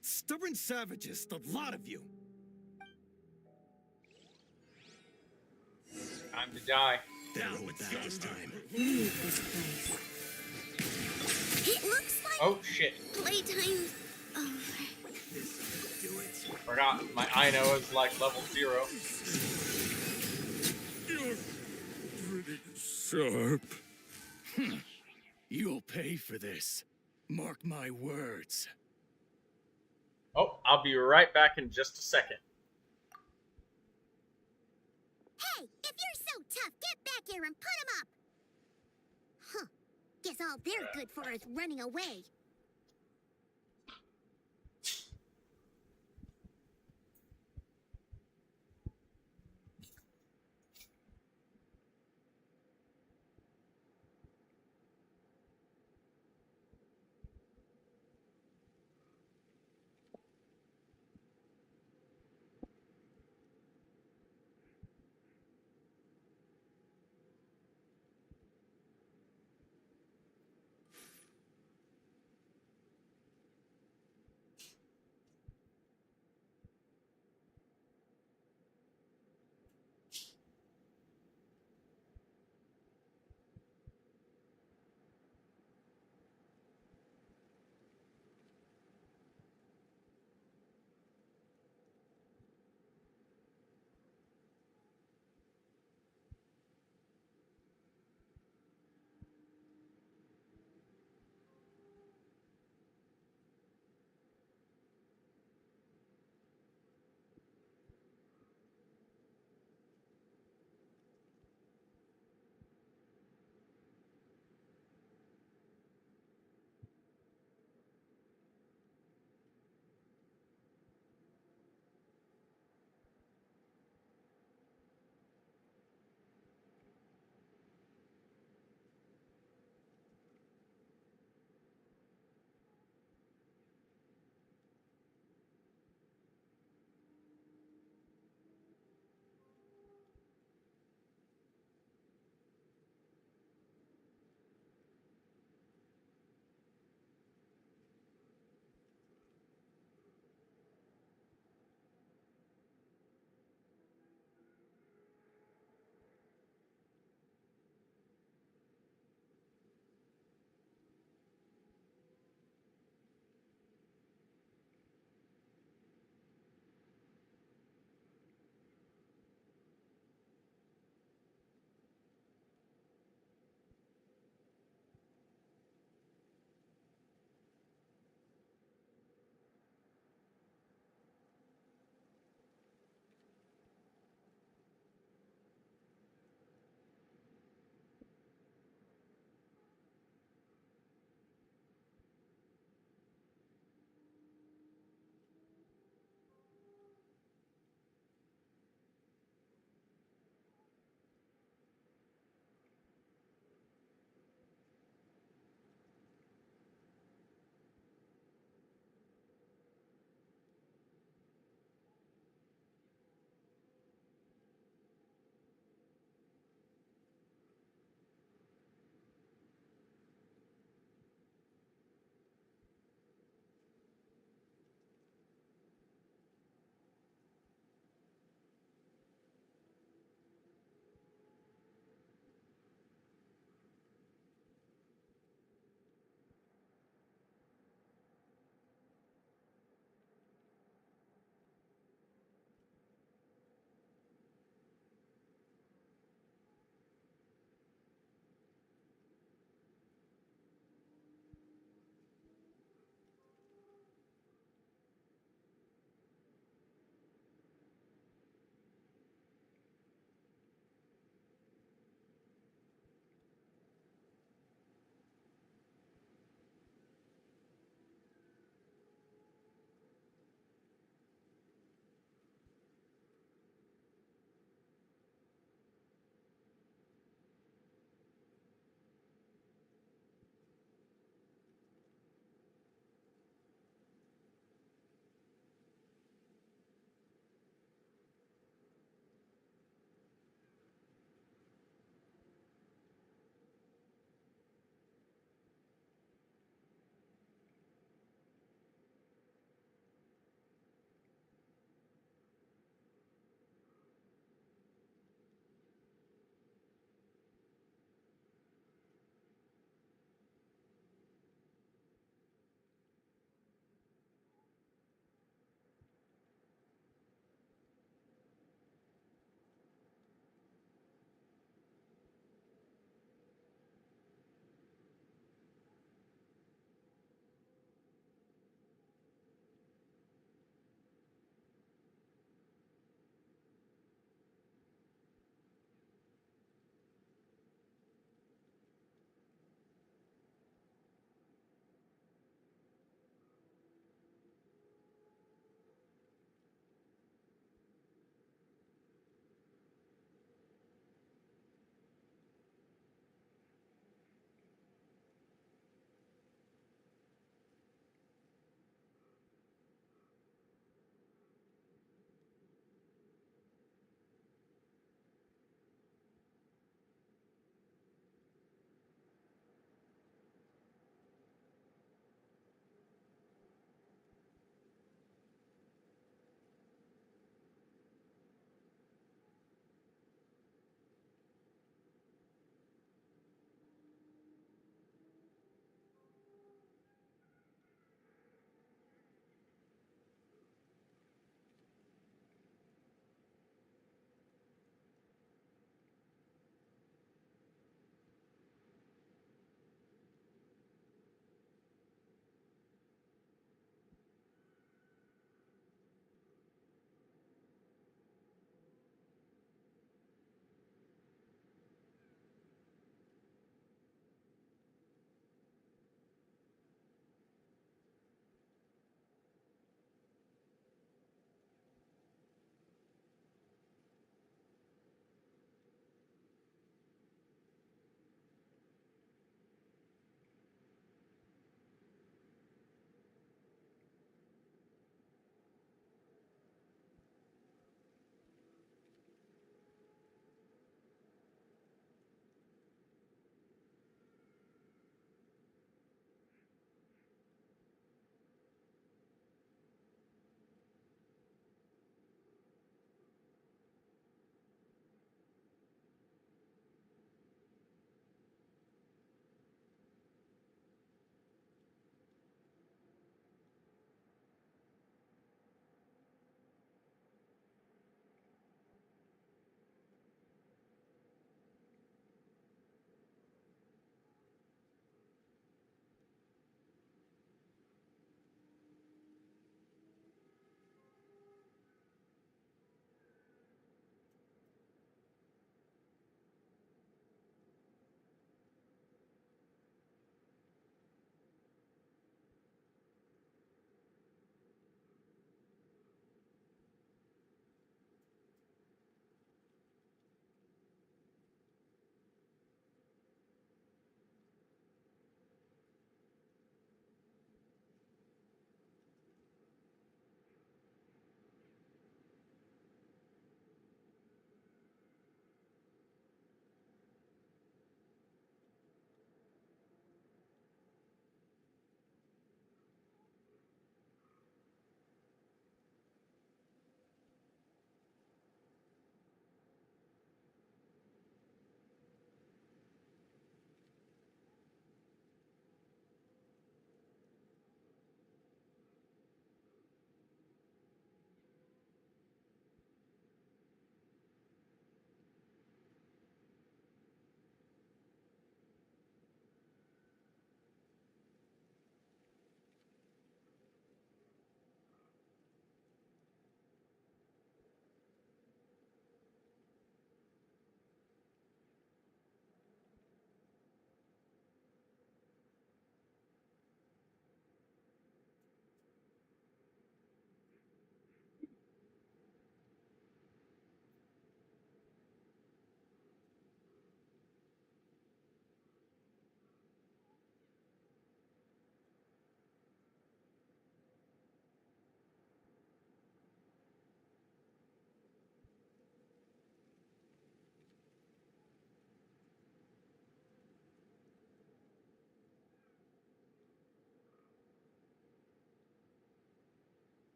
Stubborn savages, the lot of you. Time to die. Down with this time. Leave this place. It looks like... Oh, shit. Playtime's over. Forgot, my Ino is like level 0. You're pretty sharp. You'll pay for this. Mark my words. Oh, I'll be right back in just a second. Hey, if you're so tough, get back here and put him up! Huh. Guess all they're good for is running away.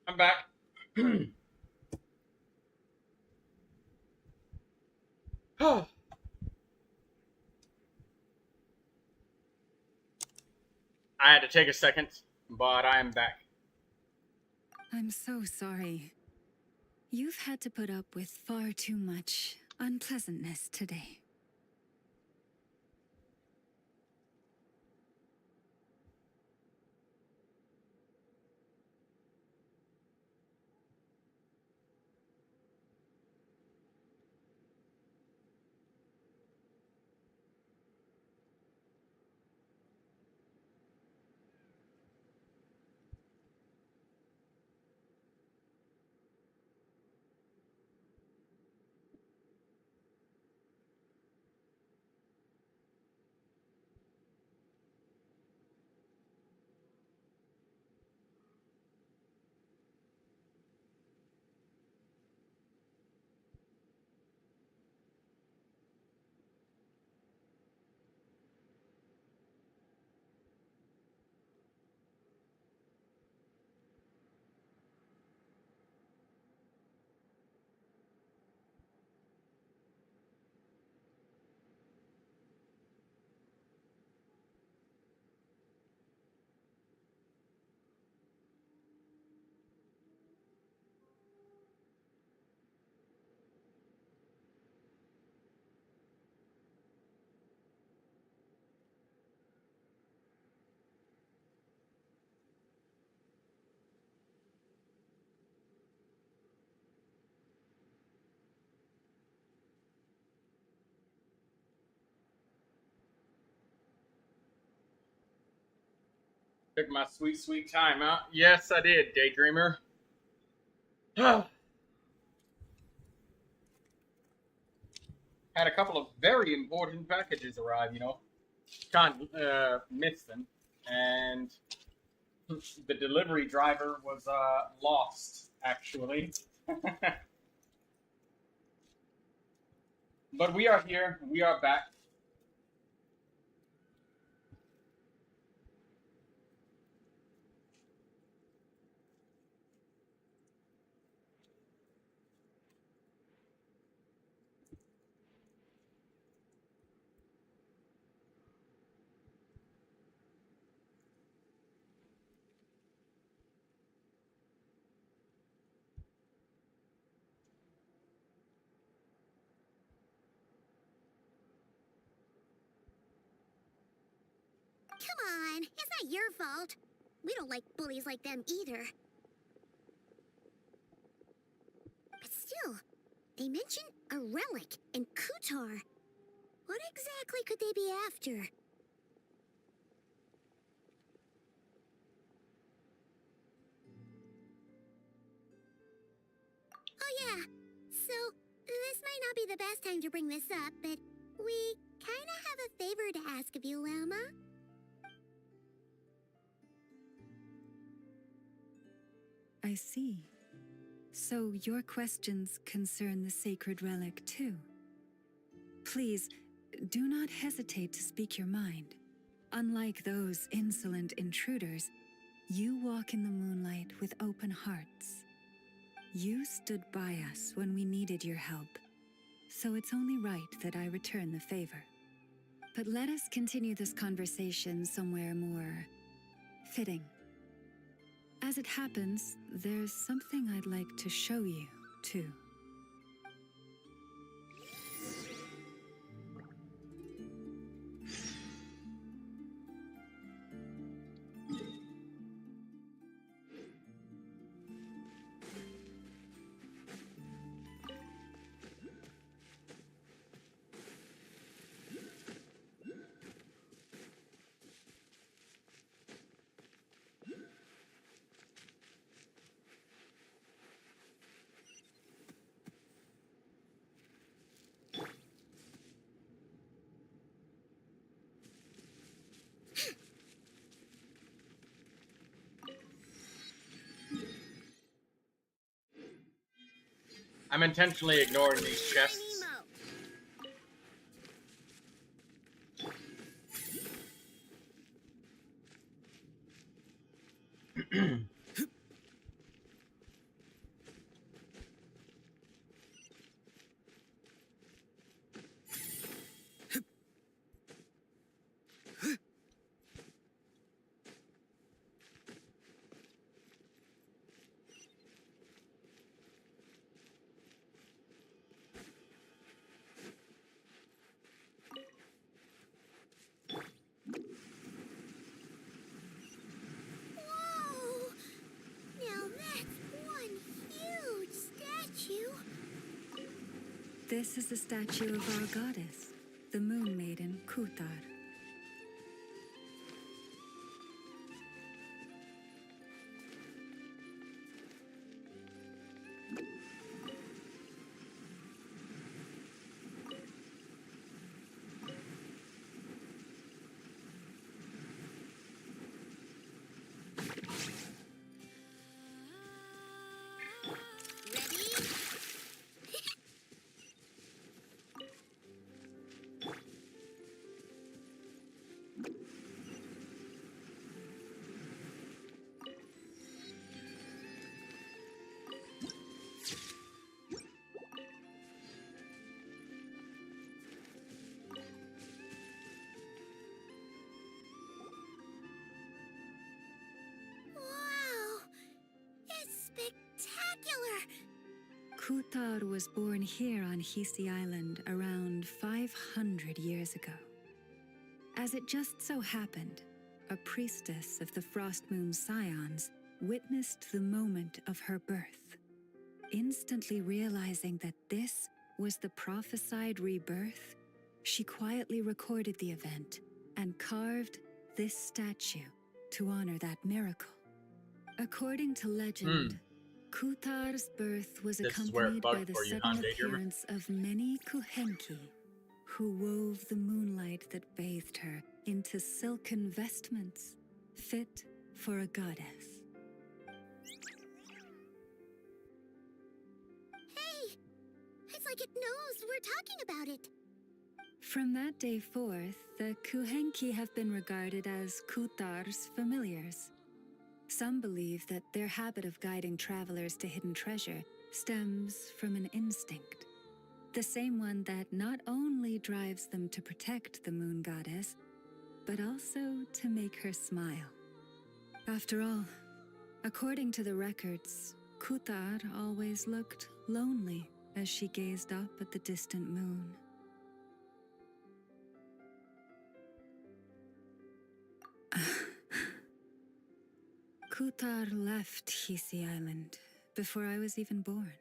I'm back. I had to take a second, but I am back. I'm so sorry. You've had to put up with far too much unpleasantness today. Took my sweet, sweet time out. Yes, I did, Daydreamer. Had a couple of very important packages arrive, you know. Can't miss them. And the delivery driver was lost, actually. But we are here. We are back. Come on, it's not your fault. We don't like bullies like them either. But still, they mentioned a relic in Kutar. What exactly could they be after? Oh yeah, so this might not be the best time to bring this up, but we kinda have a favor to ask of you, Lauma. I see. So your questions concern the sacred relic too. Please, do not hesitate to speak your mind. Unlike those insolent intruders, you walk in the moonlight with open hearts. You stood by us when we needed your help, so it's only right that I return the favor. But let us continue this conversation somewhere more fitting. As it happens, there's something I'd like to show you, too. I'm intentionally ignoring these chests. This is the statue of our goddess, the moon maiden Kutar. Wow! It's spectacular! Kutar was born here on Hisi Island around 500 years ago. As it just so happened, a priestess of the Frost Moon Scions witnessed the moment of her birth. Instantly realizing that this was the prophesied rebirth, she quietly recorded the event and carved this statue to honor that miracle. According to legend, Kutar's birth was This is where it accompanied by bugged the for you, sudden huh, Daydreamer? appearance of many Kuhenki, who wove the moonlight that bathed her into silken vestments fit for a goddess. Hey! It's like it knows we're talking about it. From that day forth, the Kuhenki have been regarded as Kutar's familiars. Some believe that their habit of guiding travelers to hidden treasure stems from an instinct. The same one that not only drives them to protect the moon goddess, but also to make her smile. After all, according to the records, Kutar always looked lonely as she gazed up at the distant moon. Kutar left Hisi Island before I was even born.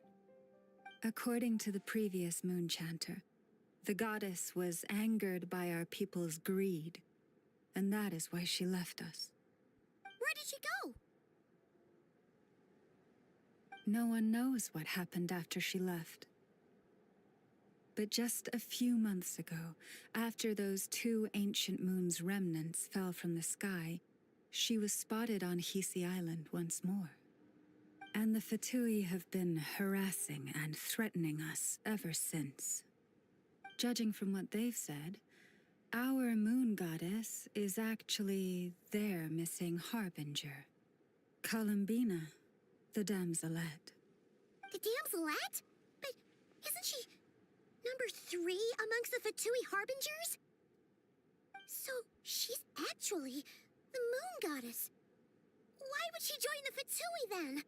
According to the previous moon chanter, the goddess was angered by our people's greed, and that is why she left us. Where did she go? No one knows what happened after she left. But just a few months ago, after those 2 ancient moon's remnants fell from the sky, she was spotted on Hisi Island once more. And the Fatui have been harassing and threatening us ever since. Judging from what they've said, our moon goddess is actually their missing harbinger, Columbina, the damselette. The damselette? But isn't she number 3 amongst the Fatui harbingers? So she's actually the moon goddess. Why would she join the Fatui then?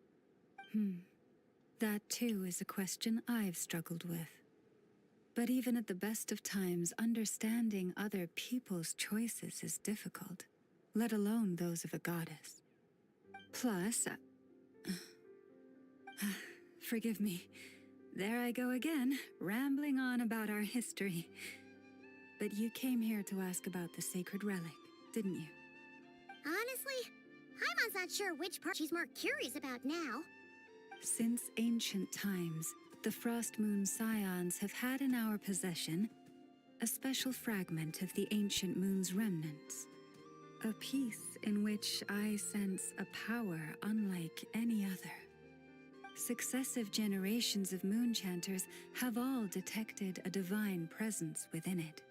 That too is a question I've struggled with. But even at the best of times, understanding other people's choices is difficult, let alone those of a goddess. Plus, forgive me, there I go again, rambling on about our history. But you came here to ask about the sacred relic, didn't you? Honestly, Paimon's not sure which part she's more curious about now. Since ancient times, the Frost Moon Scions have had in our possession a special fragment of the ancient moon's remnants. A piece in which I sense a power unlike any other. Successive generations of moon chanters have all detected a divine presence within it.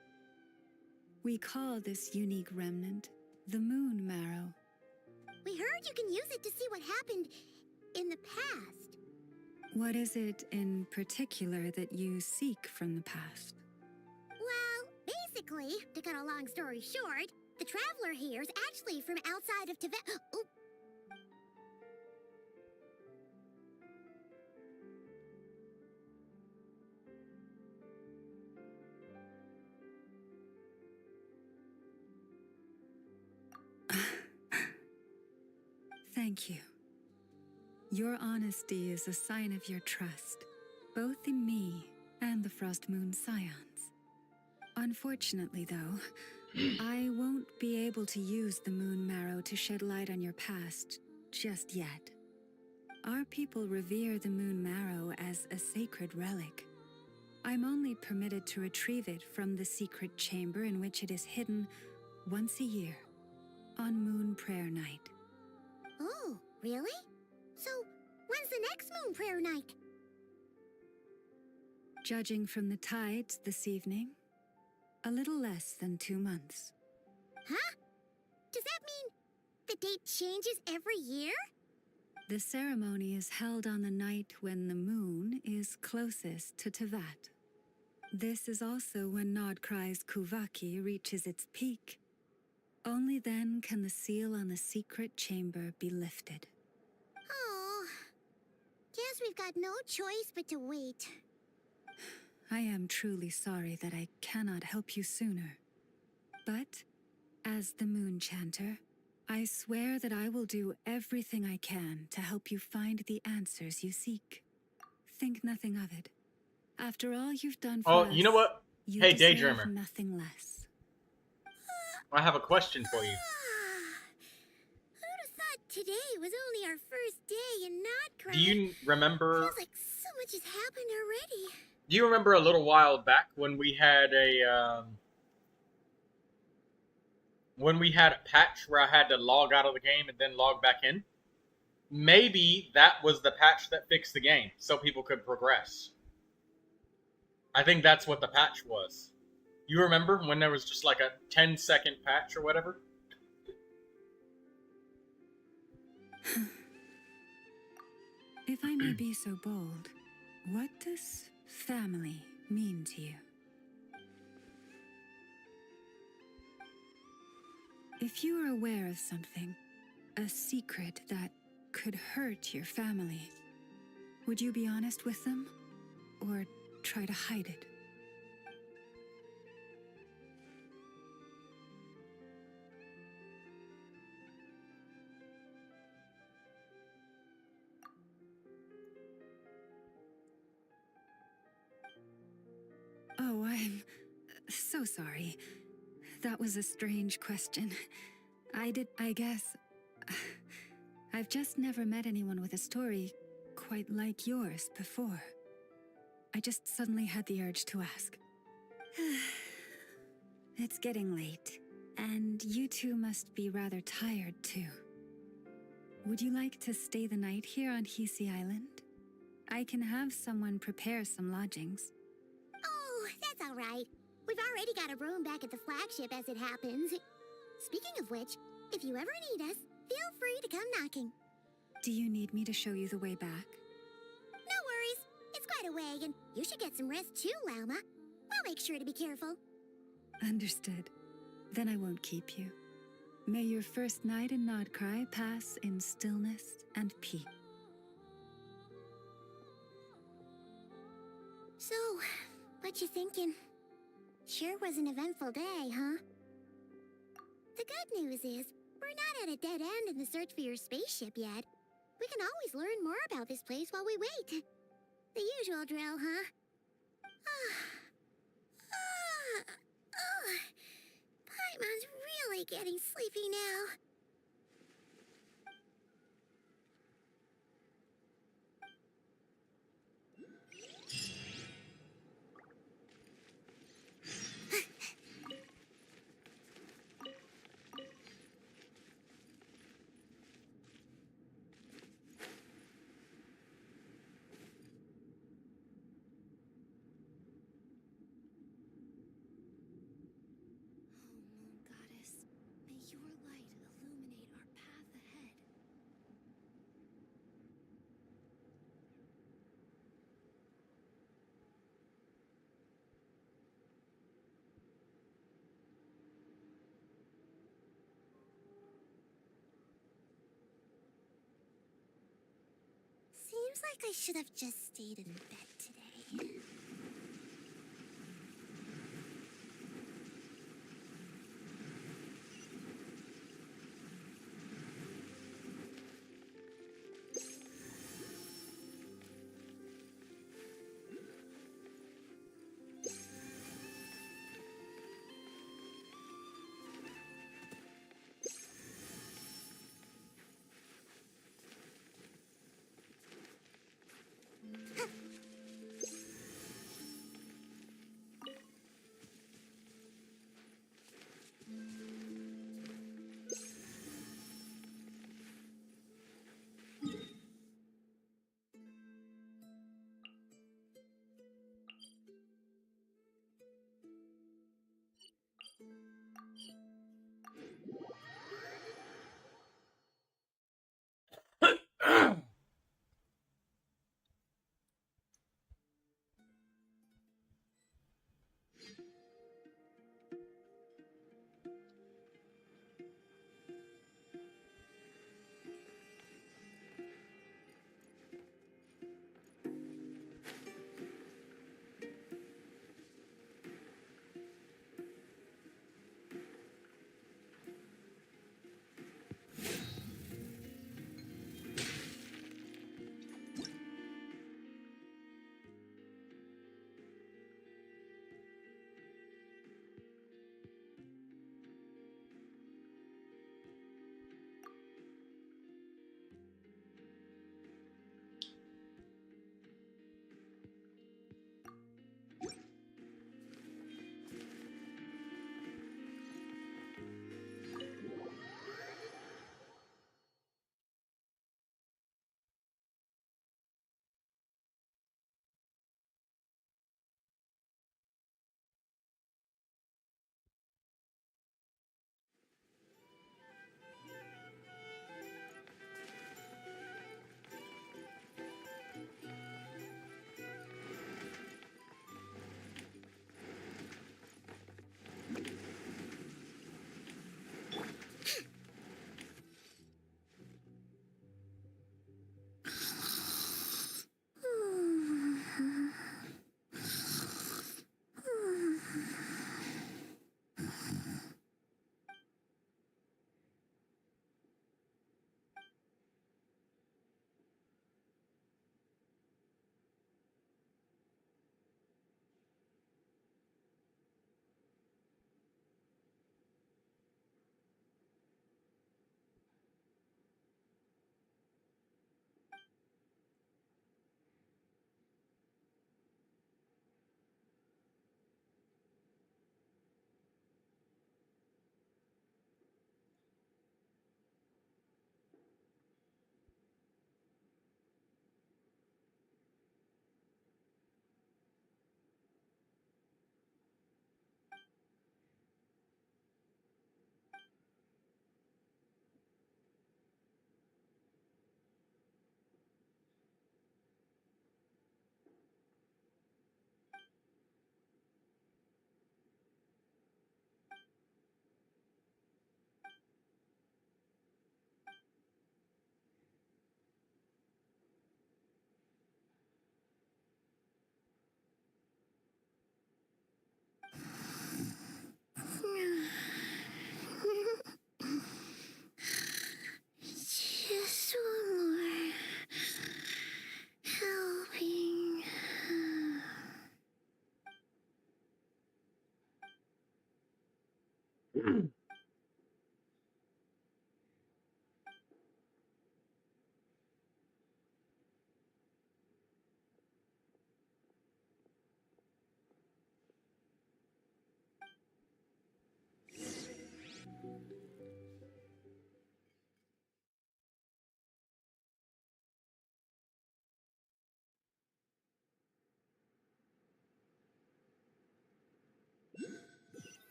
We call this unique remnant the Moon Marrow. We heard you can use it to see what happened in the past. What is it in particular that you seek from the past? Well, basically, to cut a long story short, the traveler here is actually from outside of Tibet. Oop. Thank you. Your honesty is a sign of your trust, both in me and the Frost Moon Scions. Unfortunately, though, I won't be able to use the Moon Marrow to shed light on your past just yet. Our people revere the Moon Marrow as a sacred relic. I'm only permitted to retrieve it from the secret chamber in which it is hidden once a year, on Moon Prayer Night. Oh, really? So, when's the next Moon Prayer Night? Judging from the tides this evening, a little less than 2 months. Huh? Does that mean the date changes every year? The ceremony is held on the night when the moon is closest to Tevat. This is also when Nodcry's Kuvaki reaches its peak. Only then can the seal on the secret chamber be lifted. Oh, guess we've got no choice but to wait. I am truly sorry that I cannot help you sooner. But, as the Moon Chanter, I swear that I will do everything I can to help you find the answers you seek. Think nothing of it. After all you've done for us, you know what? you Hey, deserve Daydreamer. nothing less. I have a question for you. Who'd have thought today was only our first day in Nodcry? Do you remember... Feels like so much has happened already. Do you remember a little while back when we had a patch where I had to log out of the game and then log back in? Maybe that was the patch that fixed the game, so people could progress. I think that's what the patch was. You remember when there was just like a 10-second patch or whatever? If I may be so bold, what does family mean to you? If you are aware of something, a secret that could hurt your family, would you be honest with them? Or try to hide it? Oh, I'm so sorry. That was a strange question. I guess... I've just never met anyone with a story quite like yours before. I just suddenly had the urge to ask. It's getting late, and you two must be rather tired too. Would you like to stay the night here on Hisi Island? I can have someone prepare some lodgings. Oh, that's all right. We've already got a room back at the flagship as it happens. Speaking of which, if you ever need us, feel free to come knocking. Do you need me to show you the way back? No worries. It's quite a way, and you should get some rest too, Lauma. I'll make sure to be careful. Understood. Then I won't keep you. May your first night in Nodcry pass in stillness and peace. So, what you thinking? Sure was an eventful day, huh? The good news is, we're not at a dead end in the search for your spaceship yet. We can always learn more about this place while we wait. The usual drill, huh? Paimon's really getting sleepy now. Seems like I should have just stayed in bed today.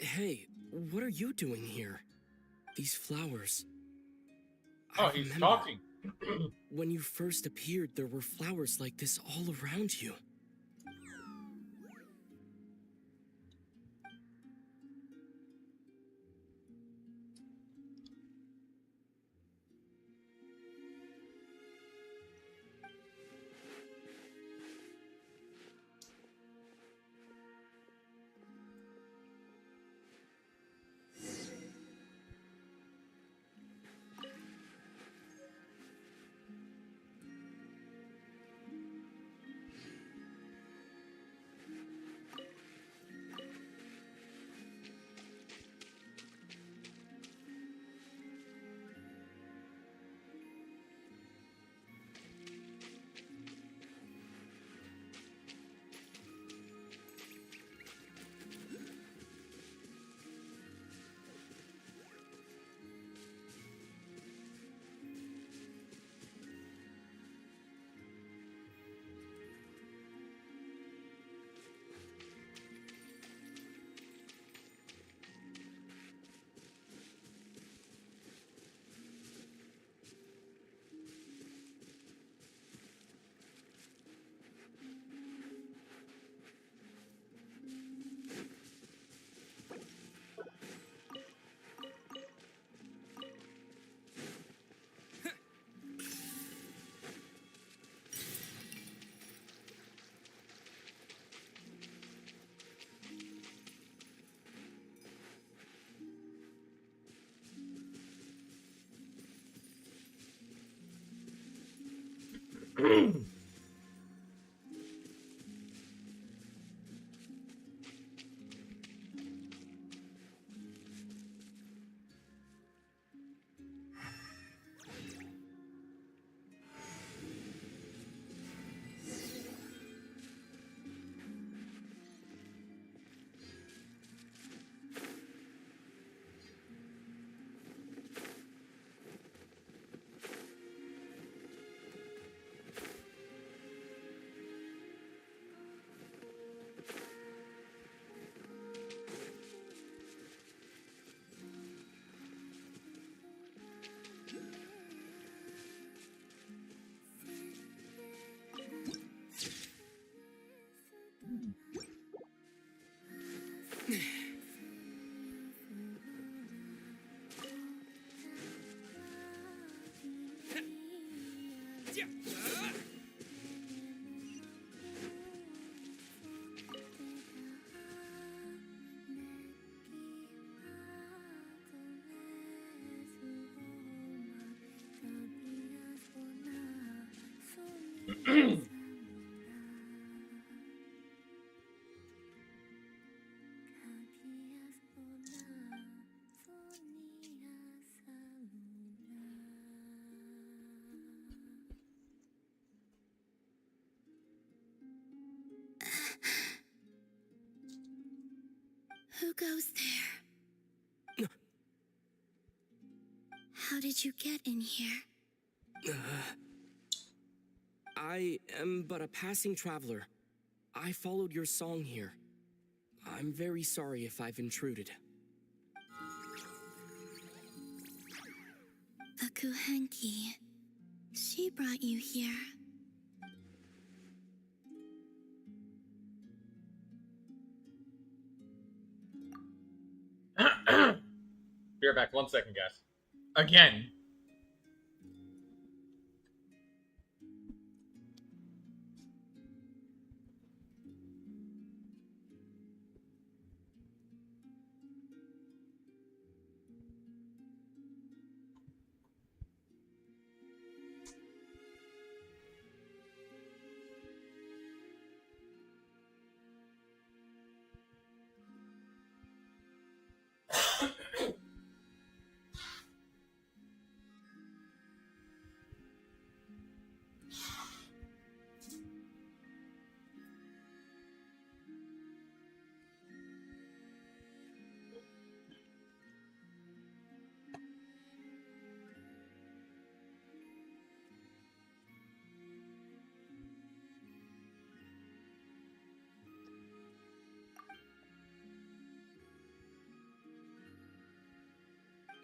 Hey, what are you doing here? These flowers. Oh, I he's remember talking. when you first appeared, there were flowers like this all around you. Who goes there? How did you get in here? I am but a passing traveler. I followed your song here. I'm very sorry if I've intruded. Akuhenki. She brought you here. Be right back. 1 second, guys. Again.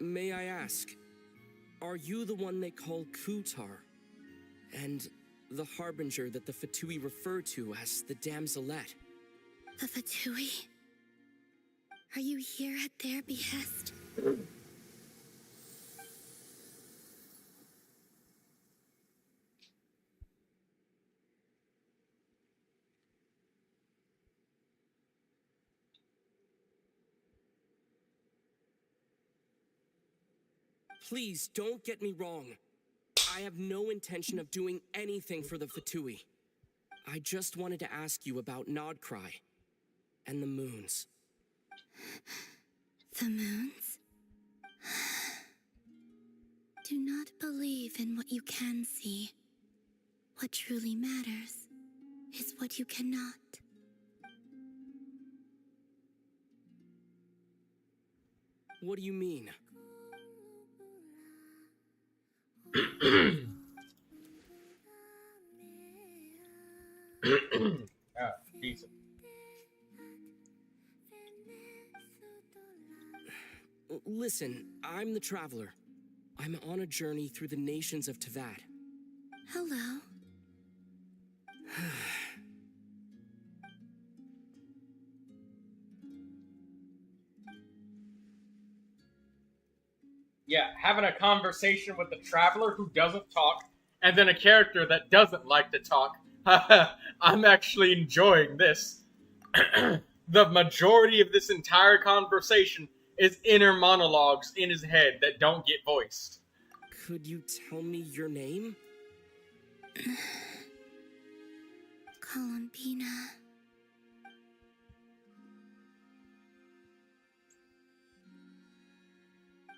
May I ask, are you the one they call Kutar? And the harbinger that the Fatui refer to as the Damselette? The Fatui? Are you here at their behest? Please, don't get me wrong. I have no intention of doing anything for the Fatui. I just wanted to ask you about Nodcry and the moons. The moons? Do not believe in what you can see. What truly matters is what you cannot. What do you mean? Decent. Listen, I'm the Traveler. I'm on a journey through the nations of Teyvat. Hello. Yeah, having a conversation with the traveler who doesn't talk, and then a character that doesn't like to talk. I'm actually enjoying this. The majority of this entire conversation is inner monologues in his head that don't get voiced. Could you tell me your name? Columbina.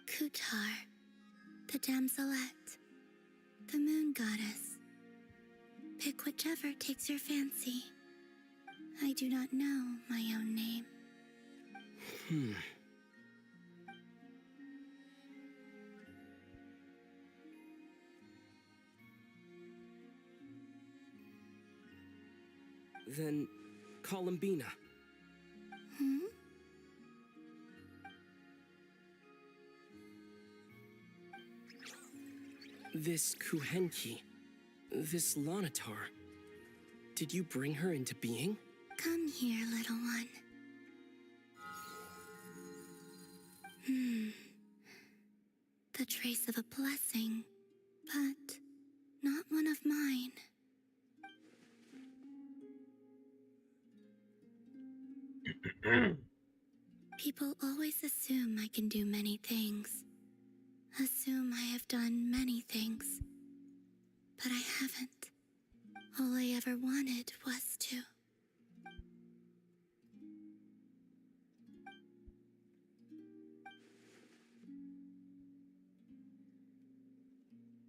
Kutar, the Damselette, the moon goddess. Pick whichever takes your fancy. I do not know my own name. Then, Columbina. This Kuhenki, this Lanatar, did you bring her into being? Come here, little one. The trace of a blessing, but not one of mine. People always assume I can do many things. Assume I have done many things. But I haven't. All I ever wanted was to.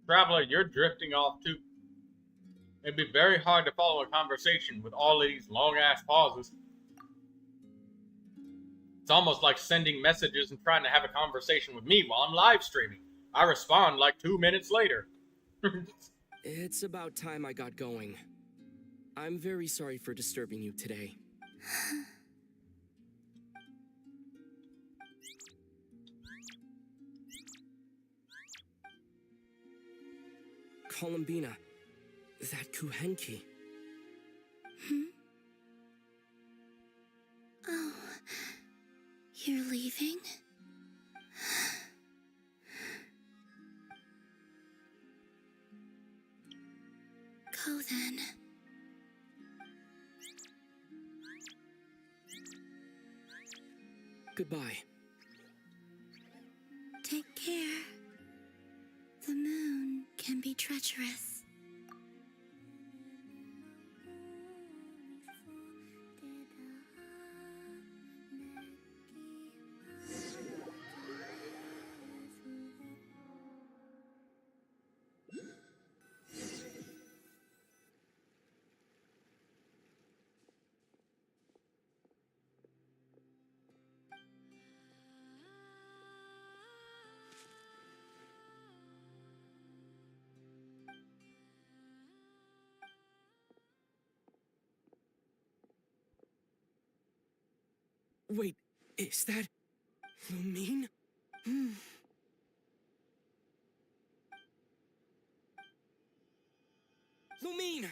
Traveler, you're drifting off too. It'd be very hard to follow a conversation with all of these long-ass pauses. It's almost like sending messages and trying to have a conversation with me while I'm live streaming. I respond like 2 minutes later. It's about time I got going. I'm very sorry for disturbing you today. Columbina. That Kuhenki. Oh, you're leaving? Go then. Goodbye. Take care. The moon can be treacherous. Wait, is that Lumine? Lumine!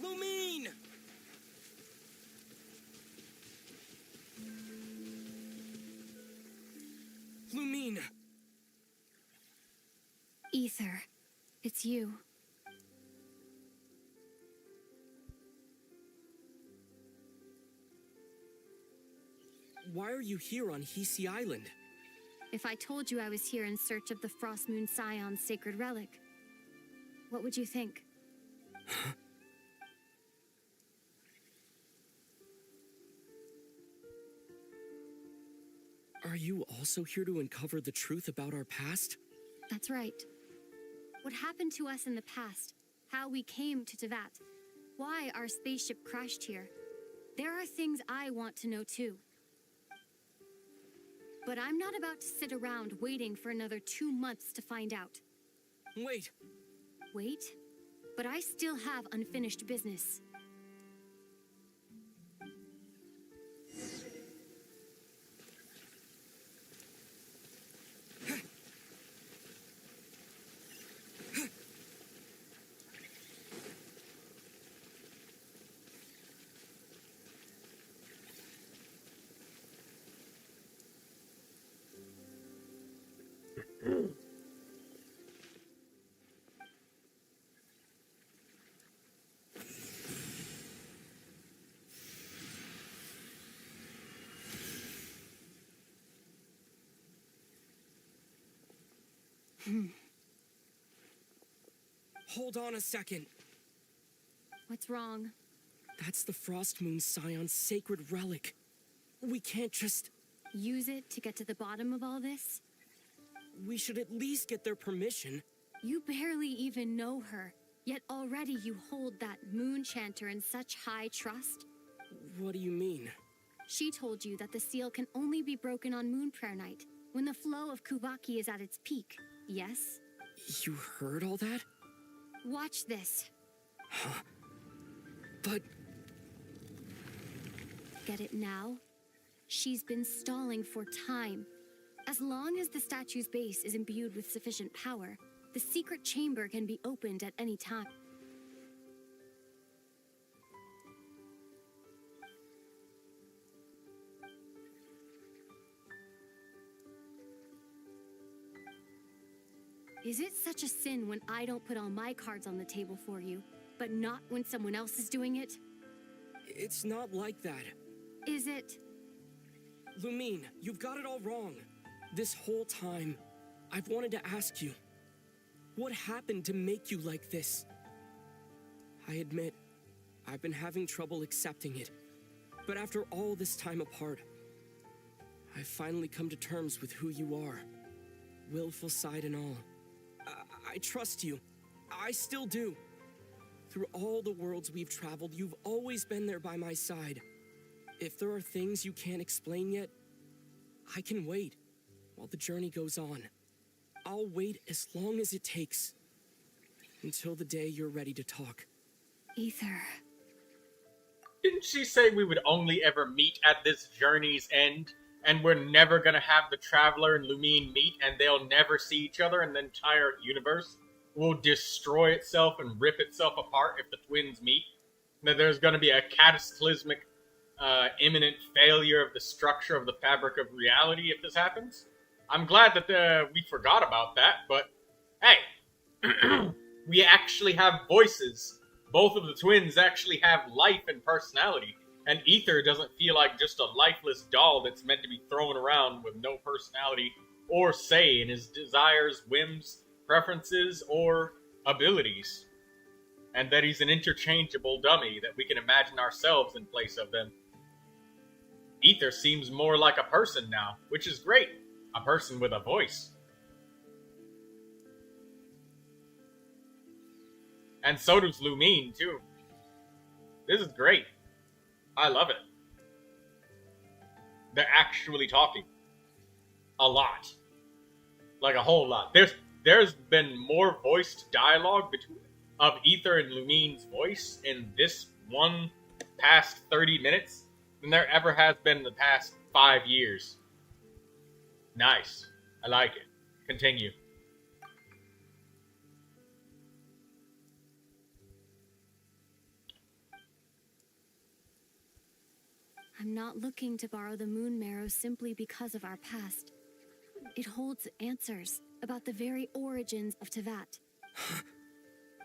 Lumine! Lumine! Ether, it's you. Why are you here on Hisi Island? If I told you I was here in search of the Frost Moon Scion's sacred relic, what would you think? Are you also here to uncover the truth about our past? That's right. What happened to us in the past, how we came to Tevat, why our spaceship crashed here. There are things I want to know too. But I'm not about to sit around waiting for another 2 months to find out. Wait. Wait? But I still have unfinished business. Hold on a second. What's wrong? That's the Frost Moon Scion's sacred relic. We can't just... Use it to get to the bottom of all this? We should at least get their permission. You barely even know her, yet already you hold that moon chanter in such high trust. What do you mean? She told you that the seal can only be broken on Moon Prayer Night, when the flow of Kubaki is at its peak, yes? You heard all that? Watch this. Huh? But... Get it now? She's been stalling for time. As long as the statue's base is imbued with sufficient power, the secret chamber can be opened at any time. Is it such a sin when I don't put all my cards on the table for you, but not when someone else is doing it? It's not like that. Is it? Lumine, you've got it all wrong. This whole time, I've wanted to ask you, what happened to make you like this? I admit, I've been having trouble accepting it. But after all this time apart, I've finally come to terms with who you are. Willful side and all. I trust you. I still do. Through all the worlds we've traveled, you've always been there by my side. If there are things you can't explain yet, I can wait while the journey goes on. I'll wait as long as it takes. Until the day you're ready to talk. Ether. Didn't she say we would only ever meet at this journey's end? And we're never gonna have the Traveler and Lumine meet, and they'll never see each other, and the entire universe will destroy itself and rip itself apart if the twins meet? That there's gonna be a cataclysmic, imminent failure of the structure of the fabric of reality if this happens? I'm glad that we forgot about that, but hey, we actually have voices. Both of the twins actually have life and personality. And Ether doesn't feel like just a lifeless doll that's meant to be thrown around with no personality or say in his desires, whims, preferences, or abilities. And that he's an interchangeable dummy that we can imagine ourselves in place of them. Ether seems more like a person now, which is great. A person with a voice. And so does Lumine, too. This is great. I love it. They're actually talking. A lot. Like a whole lot. There's been more voiced dialogue of Ether and Lumine's voice in this one past 30 minutes than there ever has been in the past 5 years. Nice. I like it. Continue. I'm not looking to borrow the moon marrow simply because of our past. It holds answers about the very origins of Tevat.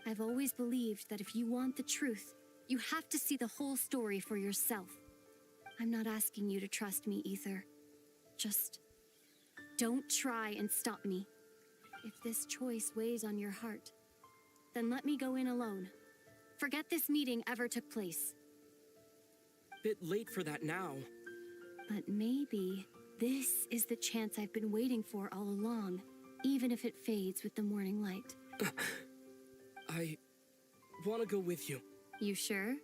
I've always believed that if you want the truth, you have to see the whole story for yourself. I'm not asking you to trust me, Ether. Just don't try and stop me. If this choice weighs on your heart, then let me go in alone. Forget this meeting ever took place. Bit late for that now. But maybe this is the chance I've been waiting for all along, even if it fades with the morning light. I want to go with you. You sure?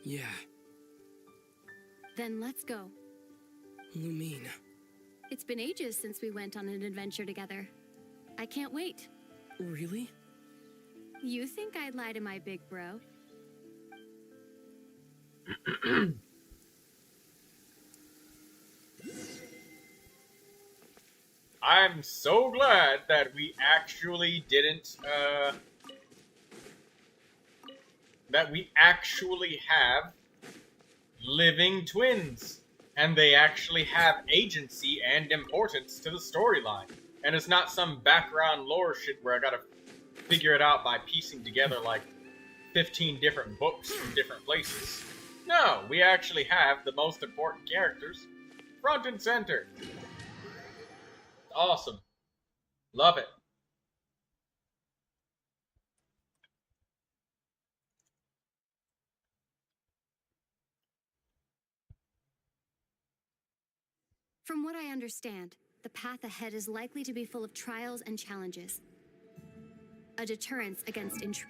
Yeah. Then let's go. Lumine. It's been ages since we went on an adventure together. I can't wait. Really? You think I'd lie to my big bro? I'm so glad that we actually didn't, that we actually have living twins. And they actually have agency and importance to the storyline. And it's not some background lore shit where I gotta figure it out by piecing together like 15 different books from different places. No, we actually have the most important characters front and center. Awesome. Love it. From what I understand, the path ahead is likely to be full of trials and challenges. A deterrence against intrusion.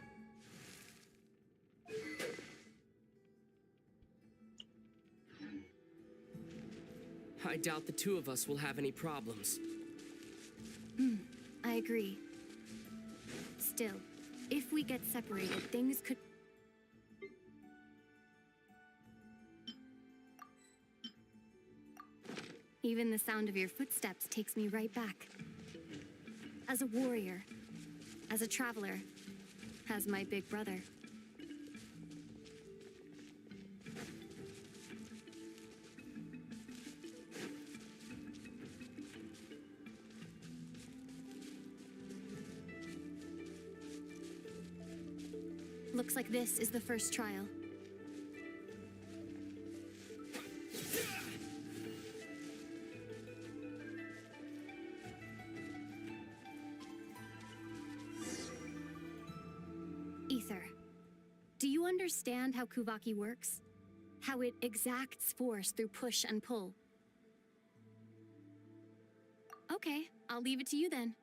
I doubt the two of us will have any problems. I agree. Still, if we get separated, things could... Even the sound of your footsteps takes me right back. As a warrior, as a traveler, as my big brother. Looks like this is the first trial. Ether, do you understand how Kuvaki works? How it exacts force through push and pull? Okay, I'll leave it to you then.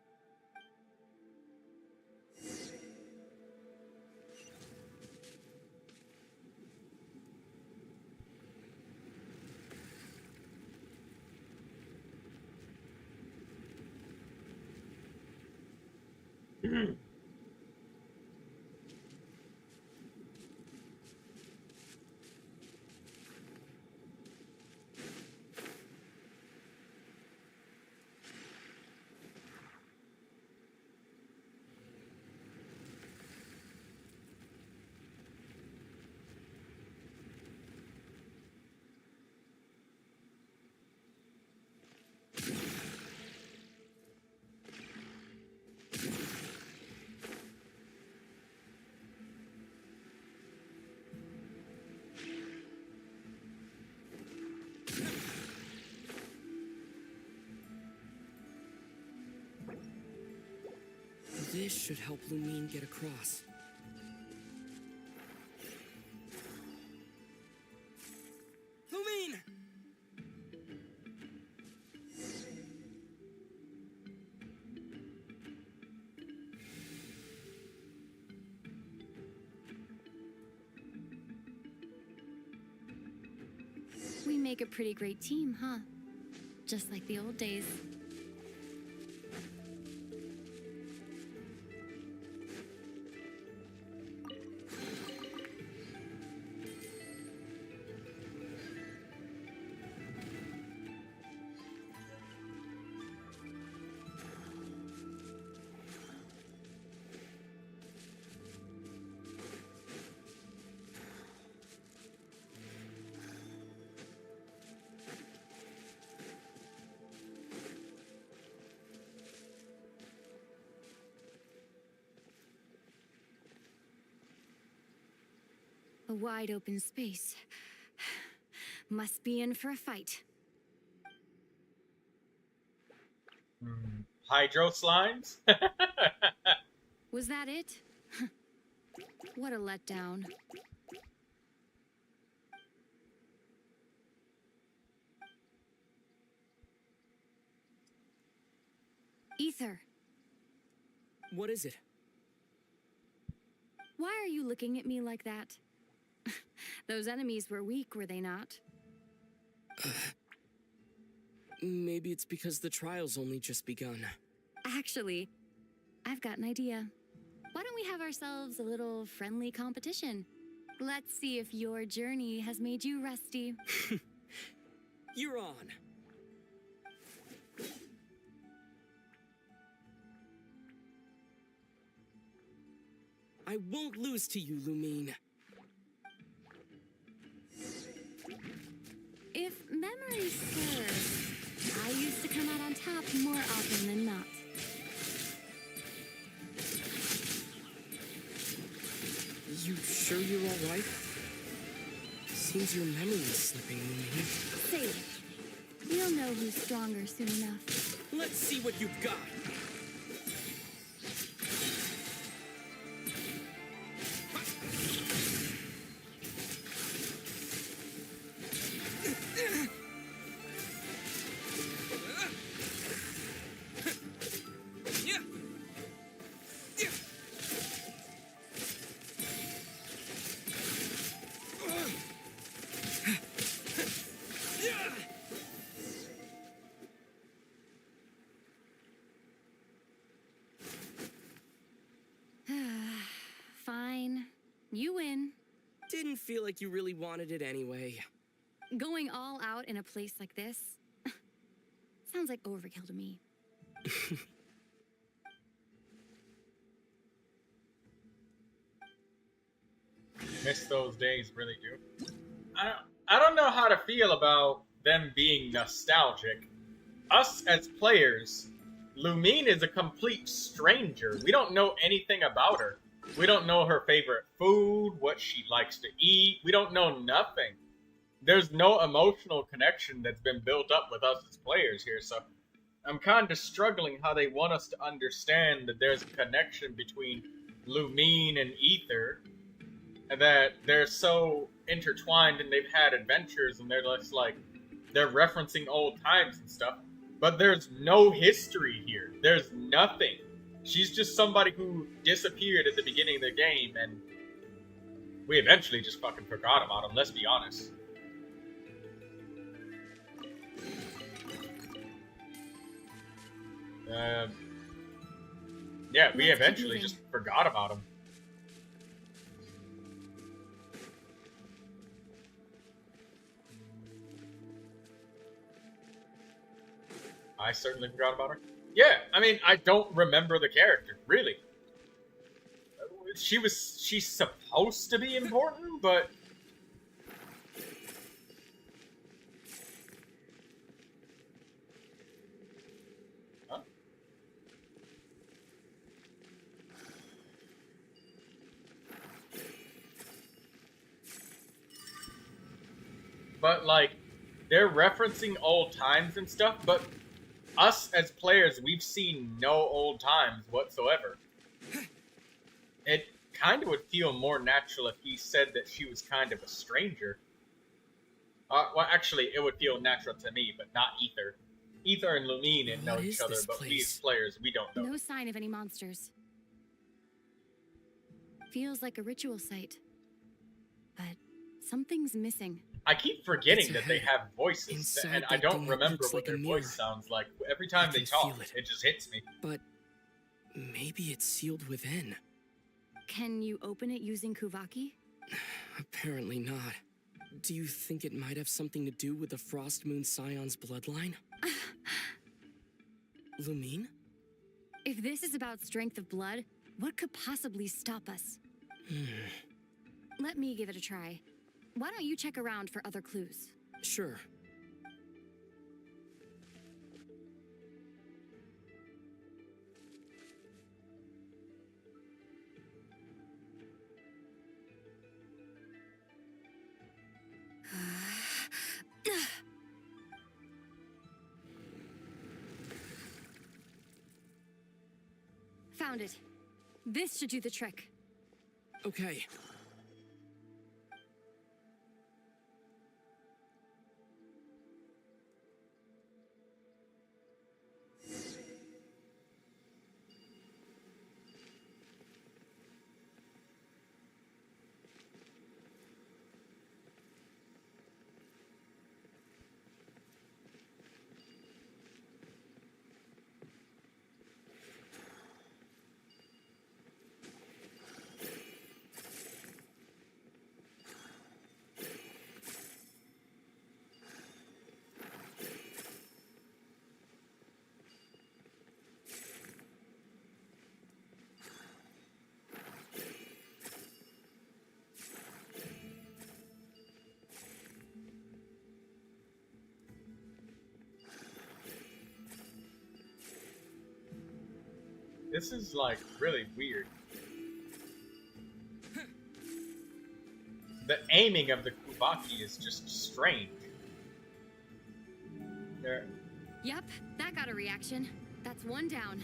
This should help Lumine get across. Lumine! We make a pretty great team, huh? Just like the old days. A wide open space. Must be in for a fight. Hydro slimes? Was that it? What a letdown. Ether, What is it? why are you looking at me like that? Those enemies were weak, were they not? Maybe it's because the trial's only just begun. Actually, I've got an idea. Why don't we have ourselves a little friendly competition? Let's see if your journey has made you rusty. You're on. I won't lose to you, Lumine. If memory serves, I used to come out on top more often than not. You sure you're all right? Seems your memory's slipping, Lumine. Save it. We'll know who's stronger soon enough. Let's see what you've got. Fine. You win. Didn't feel like you really wanted it anyway. Going all out in a place like this sounds like overkill to me. Miss those days, really do. I don't know how to feel about them being nostalgic. Us as players, Lumine is a complete stranger. We don't know anything about her. We don't know her favorite food, what she likes to eat. We don't know nothing. There's no emotional connection that's been built up with us as players here, so I'm kind of struggling how they want us to understand that there's a connection between Lumine and Ether, and that they're so intertwined and they've had adventures and they're just like, they're referencing old times and stuff, but there's no history here. There's nothing. She's just somebody who disappeared at the beginning of the game, and we eventually just fucking forgot about him, let's be honest. Yeah, we eventually just forgot about him. I certainly forgot about her. Yeah, I mean, I don't remember the character, really. She's supposed to be important, but... Huh? But, like, they're referencing old times and stuff, but us as players, we've seen no old times whatsoever. It kind of would feel more natural if he said that she was kind of a stranger. Well, actually, it would feel natural to me, but not Ether. Ether and Lumine know each other, but we as players, we don't know. No sign of any monsters. Feels like a ritual site. But something's missing. I keep forgetting that they have voices, and I don't remember what their voice sounds like. Every time they talk, it just hits me. But maybe it's sealed within. Can you open it using Kuvaki? Apparently not. Do you think it might have something to do with the Frost Moon Scion's bloodline? Lumine? If this is about strength of blood, what could possibly stop us? Let me give it a try. Why don't you check around for other clues? Sure. Found it. This should do the trick. Okay. This is, like, really weird. The aiming of the Kuvaki is just strange. There. Yep, that got a reaction. That's one down.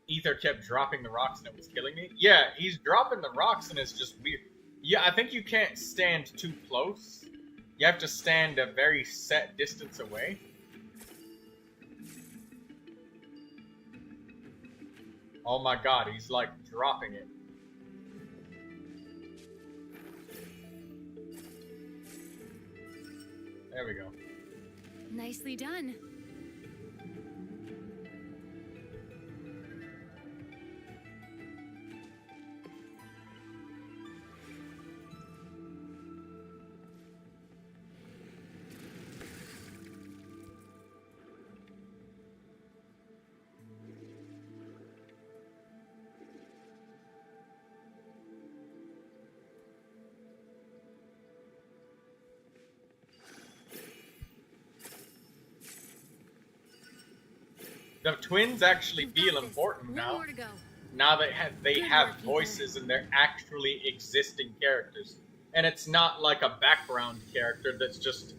Ether kept dropping the rocks and it was killing me? Yeah, he's dropping the rocks and it's just weird. Yeah, I think you can't stand too close. You have to stand a very set distance away. Oh my god, he's like dropping it. There we go. Nicely done. The twins actually feel important now. Now they have voices and they're actually existing characters. And it's not like a background character that's just,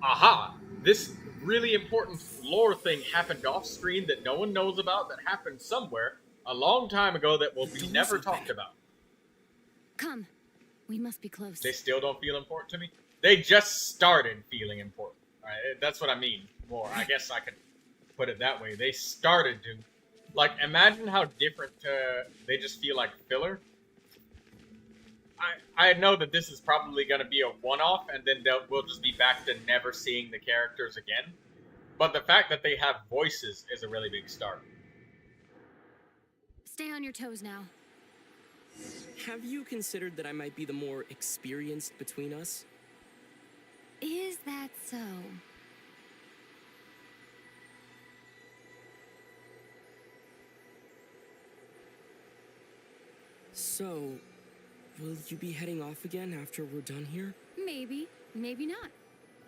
aha, this really important lore thing happened off screen that no one knows about, that happened somewhere a long time ago that will be never talked about. Come, we must be close. They still don't feel important to me? They just started feeling important. Right? That's what I mean. More, I guess I could put it that way. They started to, like, imagine how different they just feel like filler. I know that this is probably going to be a one-off, and then we'll just be back to never seeing the characters again. But the fact that they have voices is a really big start. Stay on your toes now. Have you considered that I might be the more experienced between us? Is that so? So, will you be heading off again after we're done here? Maybe, maybe not.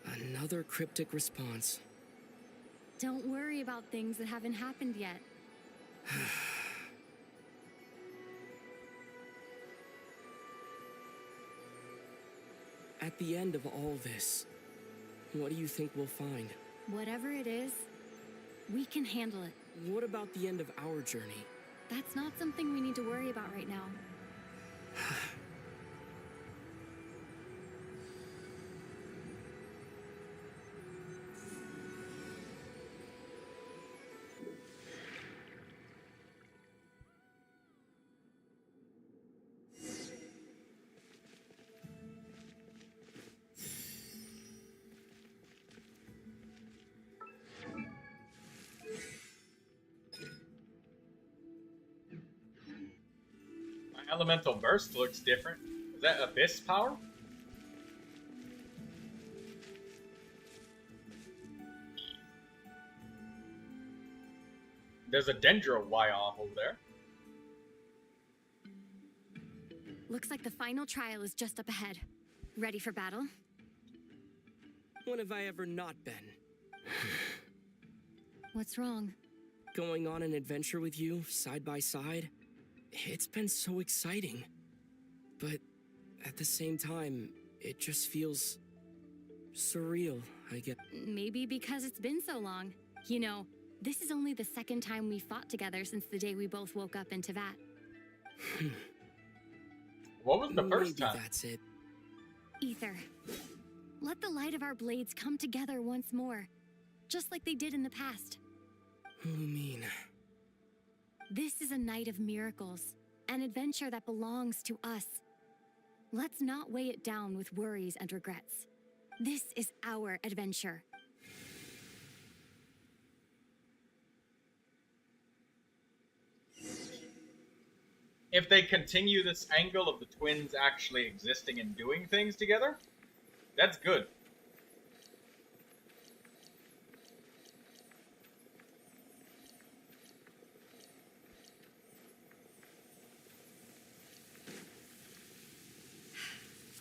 Another cryptic response. Don't worry about things that haven't happened yet. At the end of all this, what do you think we'll find? Whatever it is, we can handle it. what about the end of our journey? That's not something we need to worry about right now. My elemental burst looks different. Is that abyss power? There's a Dendro Wyov over there. Looks like the final trial is just up ahead. Ready for battle? When have I ever not been? What's wrong? Going on an adventure with you, side by side, it's been so exciting. But at the same time, it just feels surreal, I guess. Maybe because it's been so long. You know, this is only the second time we fought together since the day we both woke up in Tevat. What was the first Maybe time? That's it. Ether. Let the light of our blades come together once more, just like they did in the past. Lumine. This is a night of miracles, an adventure that belongs to us. Let's not weigh it down with worries and regrets. This is our adventure. If they continue this angle of the twins actually existing and doing things together, that's good.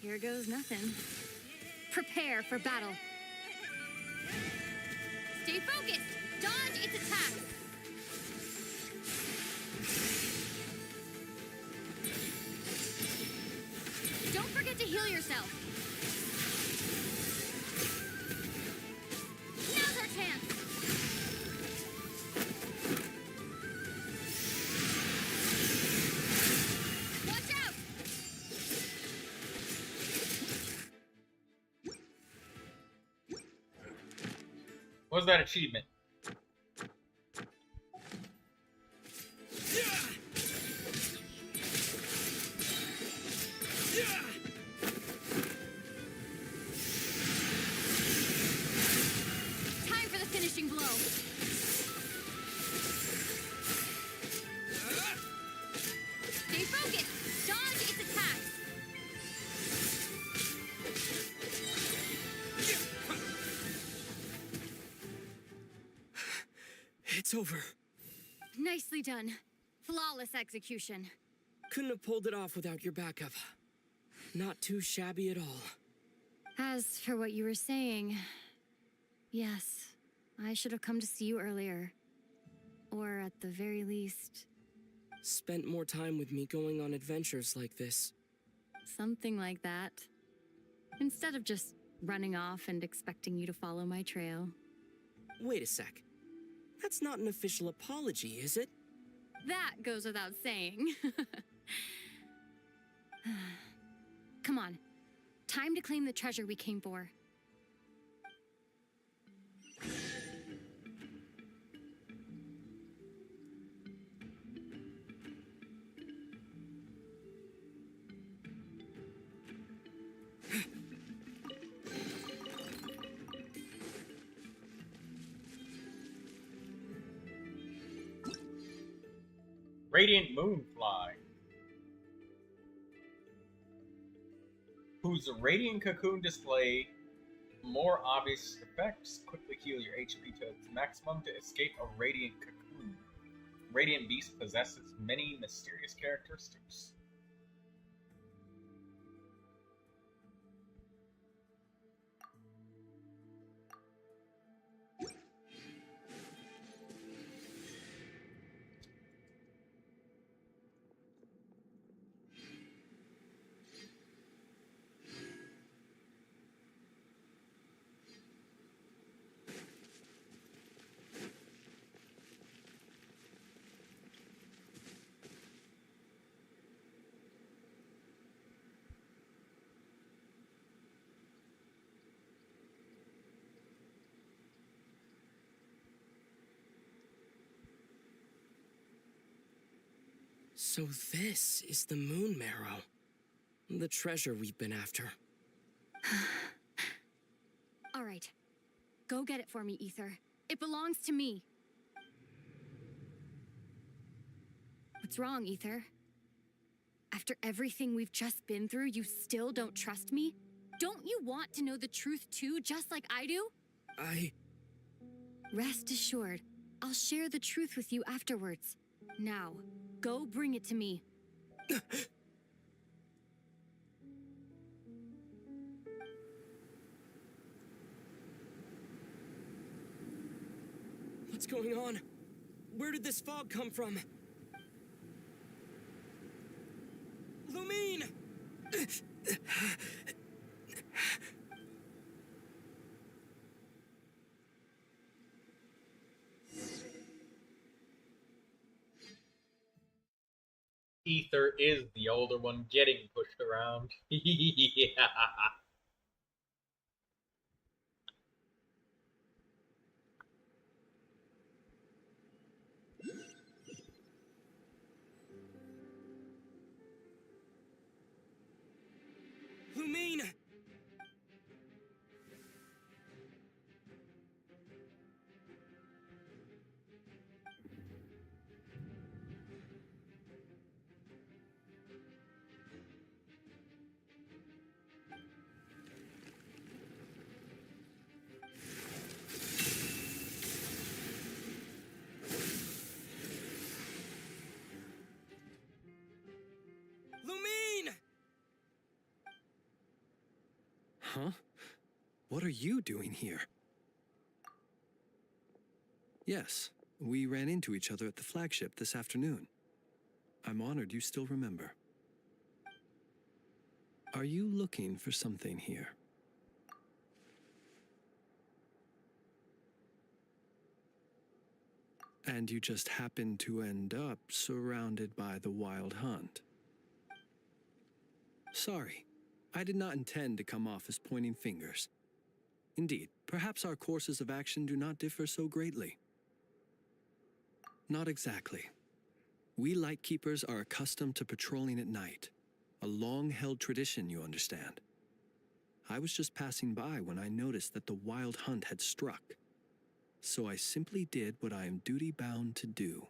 Here goes nothing. Prepare for battle. Stay focused! Dodge its attack! Don't forget to heal yourself. Now's our chance. Watch out! What was that achievement? Time for the finishing blow. Stay focused. Dodge its attack. It's over. Nicely done. Flawless execution. Couldn't have pulled it off without your backup. Not too shabby at all. As for what you were saying, yes, I should have come to see you earlier. Or at the very least, Spent more time with me going on adventures like this. something like that. Instead of just running off and expecting you to follow my trail. Wait a sec. That's not an official apology, is it? That goes without saying. Come on. Time to claim the treasure we came for. Radiant Moonfly, whose radiant cocoon display more obvious effects quickly heal your HP to its maximum to escape a radiant cocoon. Radiant Beast possesses many mysterious characteristics. So this is the moon marrow. The treasure we've been after. All right. Go get it for me, Ether. It belongs to me. What's wrong, Ether? After everything we've just been through, you still don't trust me? Don't you want to know the truth too, just like I do? Rest assured, I'll share the truth with you afterwards. Now, go bring it to me. What's going on? Where did this fog come from? Lumine! Ether is the older one getting pushed around. Yeah. Lumine! Lumine! Huh? What are you doing here? Yes, we ran into each other at the flagship this afternoon. I'm honored you still remember. Are you looking for something here? And you just happened to end up surrounded by the Wild Hunt. Sorry, I did not intend to come off as pointing fingers. Indeed, perhaps our courses of action do not differ so greatly. Not exactly. We Lightkeepers are accustomed to patrolling at night. A long-held tradition, you understand. I was just passing by when I noticed that the Wild Hunt had struck. So I simply did what I am duty-bound to do.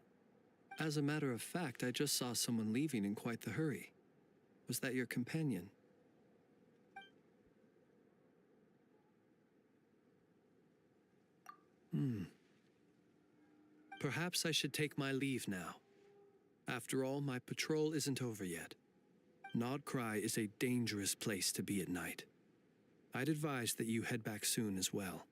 As a matter of fact, I just saw someone leaving in quite the hurry. Was that your companion? Perhaps I should take my leave now. After all, my patrol isn't over yet. Nodcry is a dangerous place to be at night. I'd advise that you head back soon as well.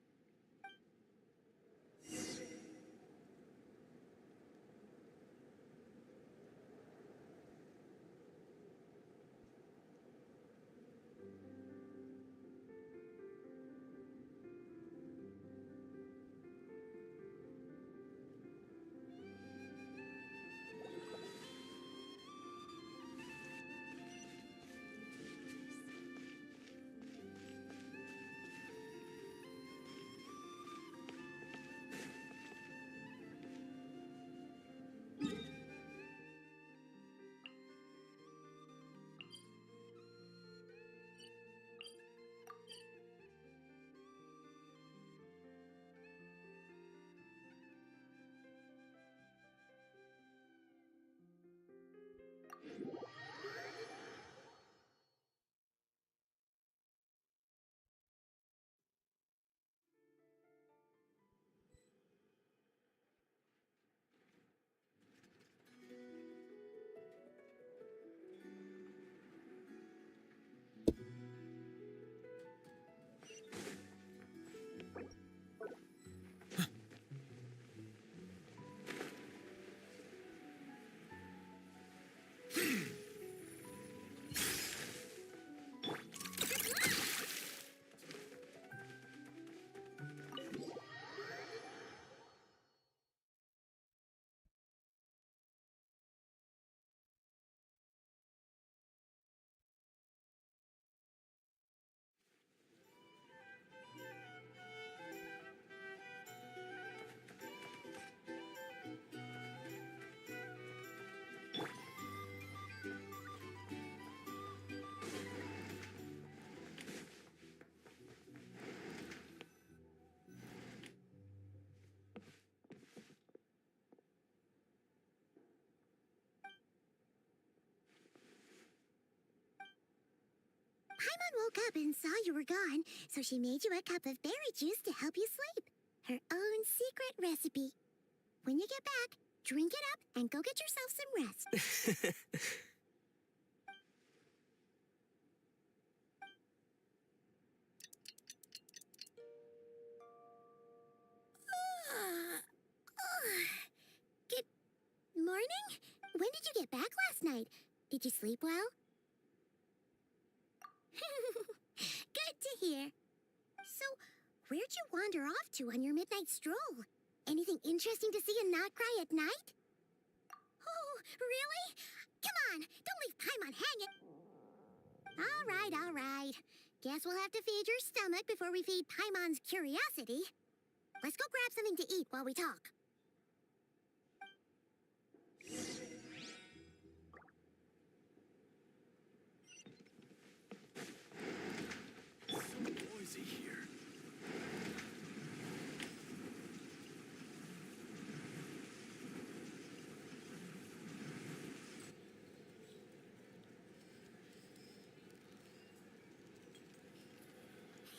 woke up and saw you were gone, so she made you a cup of berry juice to help you sleep. Her own secret recipe. When you get back, drink it up and go get yourself some rest. Good morning? When did you get back last night? Did you sleep well? Good to hear. So, where'd you wander off to on your midnight stroll? Anything interesting to see and not cry at night? Oh, really? Come on, don't leave Paimon hanging. All right. Guess we'll have to feed your stomach before we feed Paimon's curiosity. Let's go grab something to eat while we talk. Noisy here.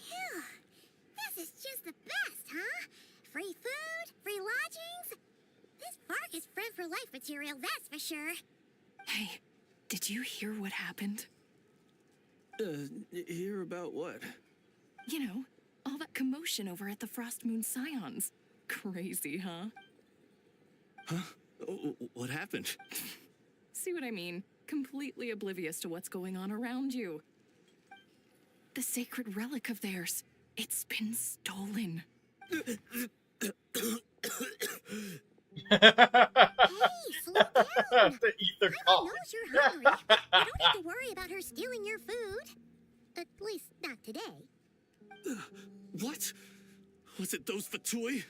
Phew. This is just the best, huh? Free food, free lodgings. This park is friend for life material, that's for sure. Hey, did you hear what happened? Hear about what? You know, all that commotion over at the Frost Moon Scions. Crazy, huh? Huh? What happened? See what I mean? Completely oblivious to what's going on around you. The sacred relic of theirs. It's been stolen. Hey, slow down. The ether Paimon cough. knows you're hungry. You don't need to worry about her stealing your food. At least not today. What? Was it those Fatui?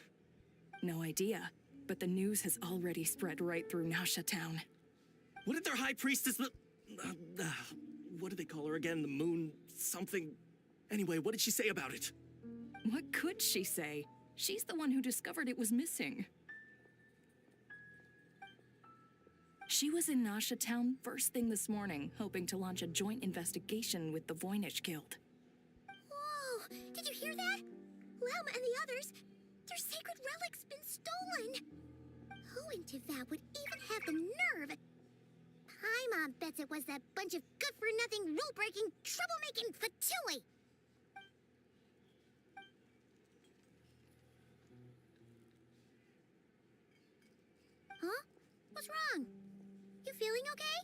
No idea, but the news has already spread right through Nausha town. What did their high priestess, what do they call her again? The moon something? Anyway, what did she say about it? What could she say? She's the one who discovered it was missing. She was in Nausha town first thing this morning, hoping to launch a joint investigation with the Voynich Guild. Whoa! Did you hear that? Lauma and the others, their sacred relic's been stolen. Who in Tivat would even have the nerve? Paimon bets it was that bunch of good-for-nothing, rule-breaking, troublemaking Fatui. Huh? What's wrong? You feeling okay?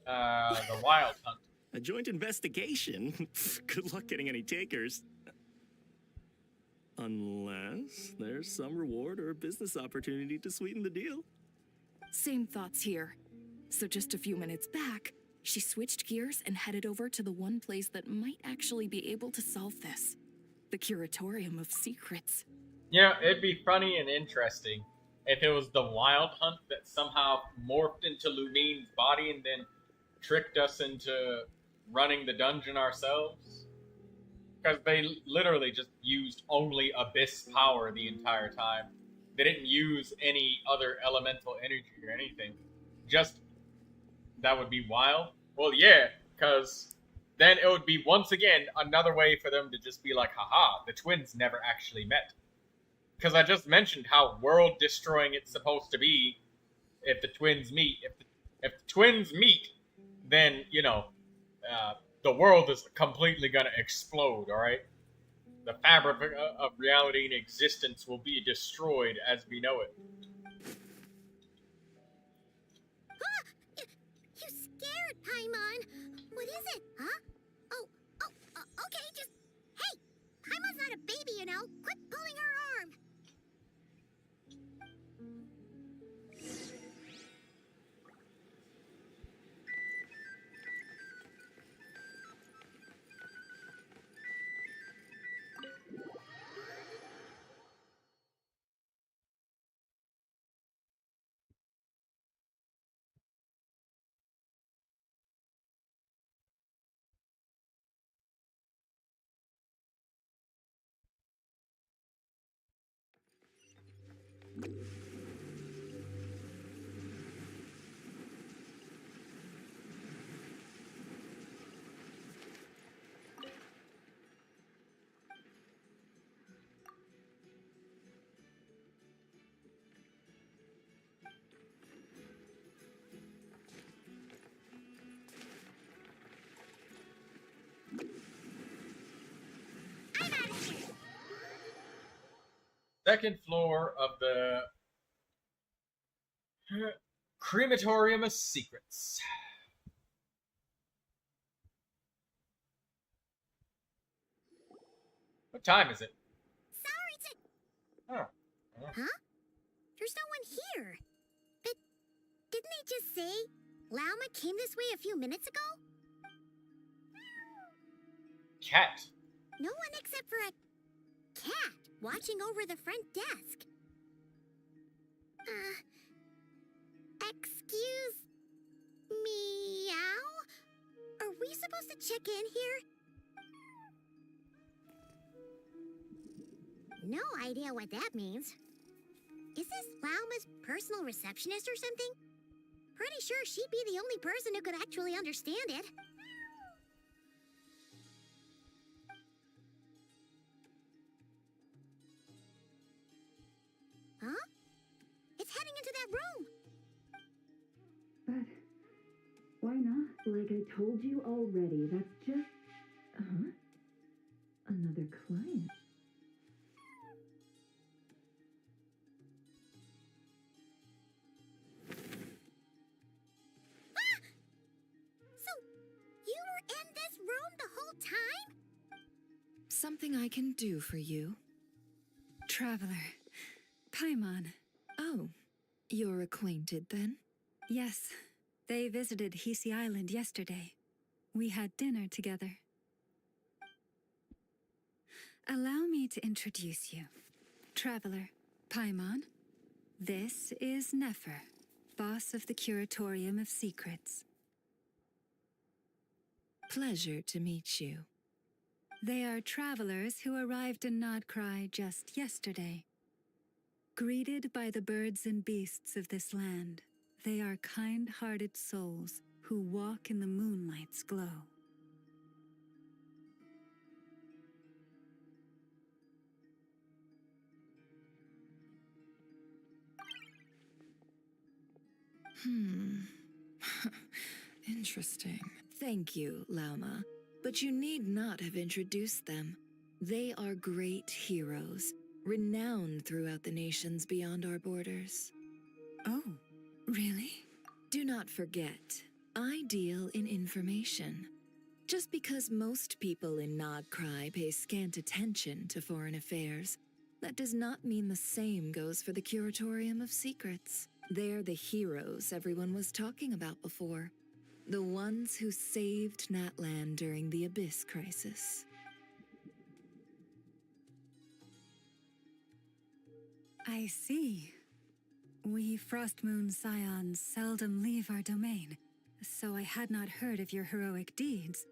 The wild hunt. A joint investigation? Good luck getting any takers. Unless there's some reward or a business opportunity to sweeten the deal. Same thoughts here. So just a few minutes back, she switched gears and headed over to the one place that might actually be able to solve this. The Curatorium of Secrets. You know, it'd be funny and interesting if it was the wild hunt that somehow morphed into Lumine's body and then tricked us into running the dungeon ourselves. Because they literally just used only abyss power the entire time. They didn't use any other elemental energy or anything. Just, that would be wild. Well, yeah, because then it would be once again another way for them to just be like, haha, the twins never actually met. Because I just mentioned how world destroying it's supposed to be if the twins meet. If the twins meet, then, you know, the world is completely gonna explode, alright? The fabric of reality and existence will be destroyed as we know it. You scared, Paimon. What is it, huh? Oh, okay, just... Hey, Paimon's not a baby, you know. Quit pulling her arm. Second floor of the Crematorium of Secrets. What time is it? Sorry to... Oh. Huh? There's no one here. But didn't they just say Lauma came this way a few minutes ago? Cat. No one except for a cat watching over the front desk. Excuse... meow? Are we supposed to check in here? No idea what that means. Is this Lauma's personal receptionist or something? Pretty sure she'd be the only person who could actually understand it. Huh? It's heading into that room. But why not? Like I told you already, that's just... Another client. So, you were in this room the whole time? Something I can do for you. Traveler. Paimon. Oh, you're acquainted then? Yes. They visited Hisi Island yesterday. We had dinner together. Allow me to introduce you. Traveler, Paimon. This is Nefer, boss of the Curatorium of Secrets. Pleasure to meet you. They are travelers who arrived in Nodcry just yesterday. Greeted by the birds and beasts of this land, they are kind-hearted souls who walk in the moonlight's glow. Interesting. Thank you, Lauma. But you need not have introduced them. They are great heroes, renowned throughout the nations beyond our borders. Oh, really? Do not forget, I deal in information. Just because most people in Nodcry pay scant attention to foreign affairs, that does not mean the same goes for the Curatorium of Secrets. They're the heroes everyone was talking about before. The ones who saved Natlan during the Abyss Crisis. I see. We Frostmoon Scions seldom leave our domain, so I had not heard of your heroic deeds.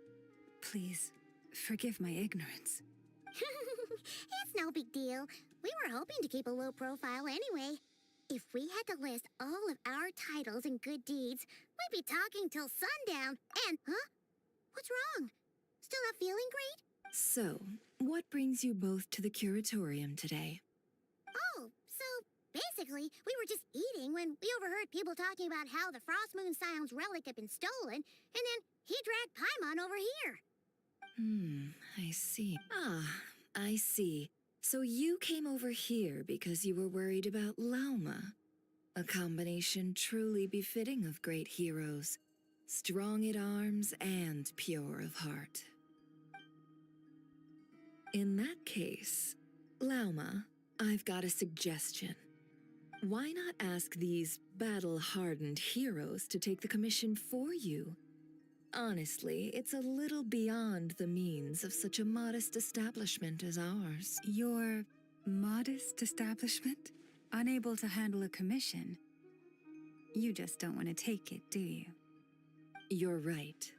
Please, forgive my ignorance. It's no big deal. We were hoping to keep a low profile anyway. If we had to list all of our titles and good deeds, we'd be talking till sundown. And, what's wrong? Still not feeling great? So, what brings you both to the Curatorium today? Oh, so basically, we were just eating when we overheard people talking about how the Frostmoon Scion's relic had been stolen, and then he dragged Paimon over here. I see. I see. So you came over here because you were worried about Lauma. A combination truly befitting of great heroes. Strong at arms and pure of heart. In that case, Lauma, I've got a suggestion. Why not ask these battle-hardened heroes to take the commission for you? Honestly, it's a little beyond the means of such a modest establishment as ours. Your modest establishment? Unable to handle a commission? You just don't want to take it, do you? You're right.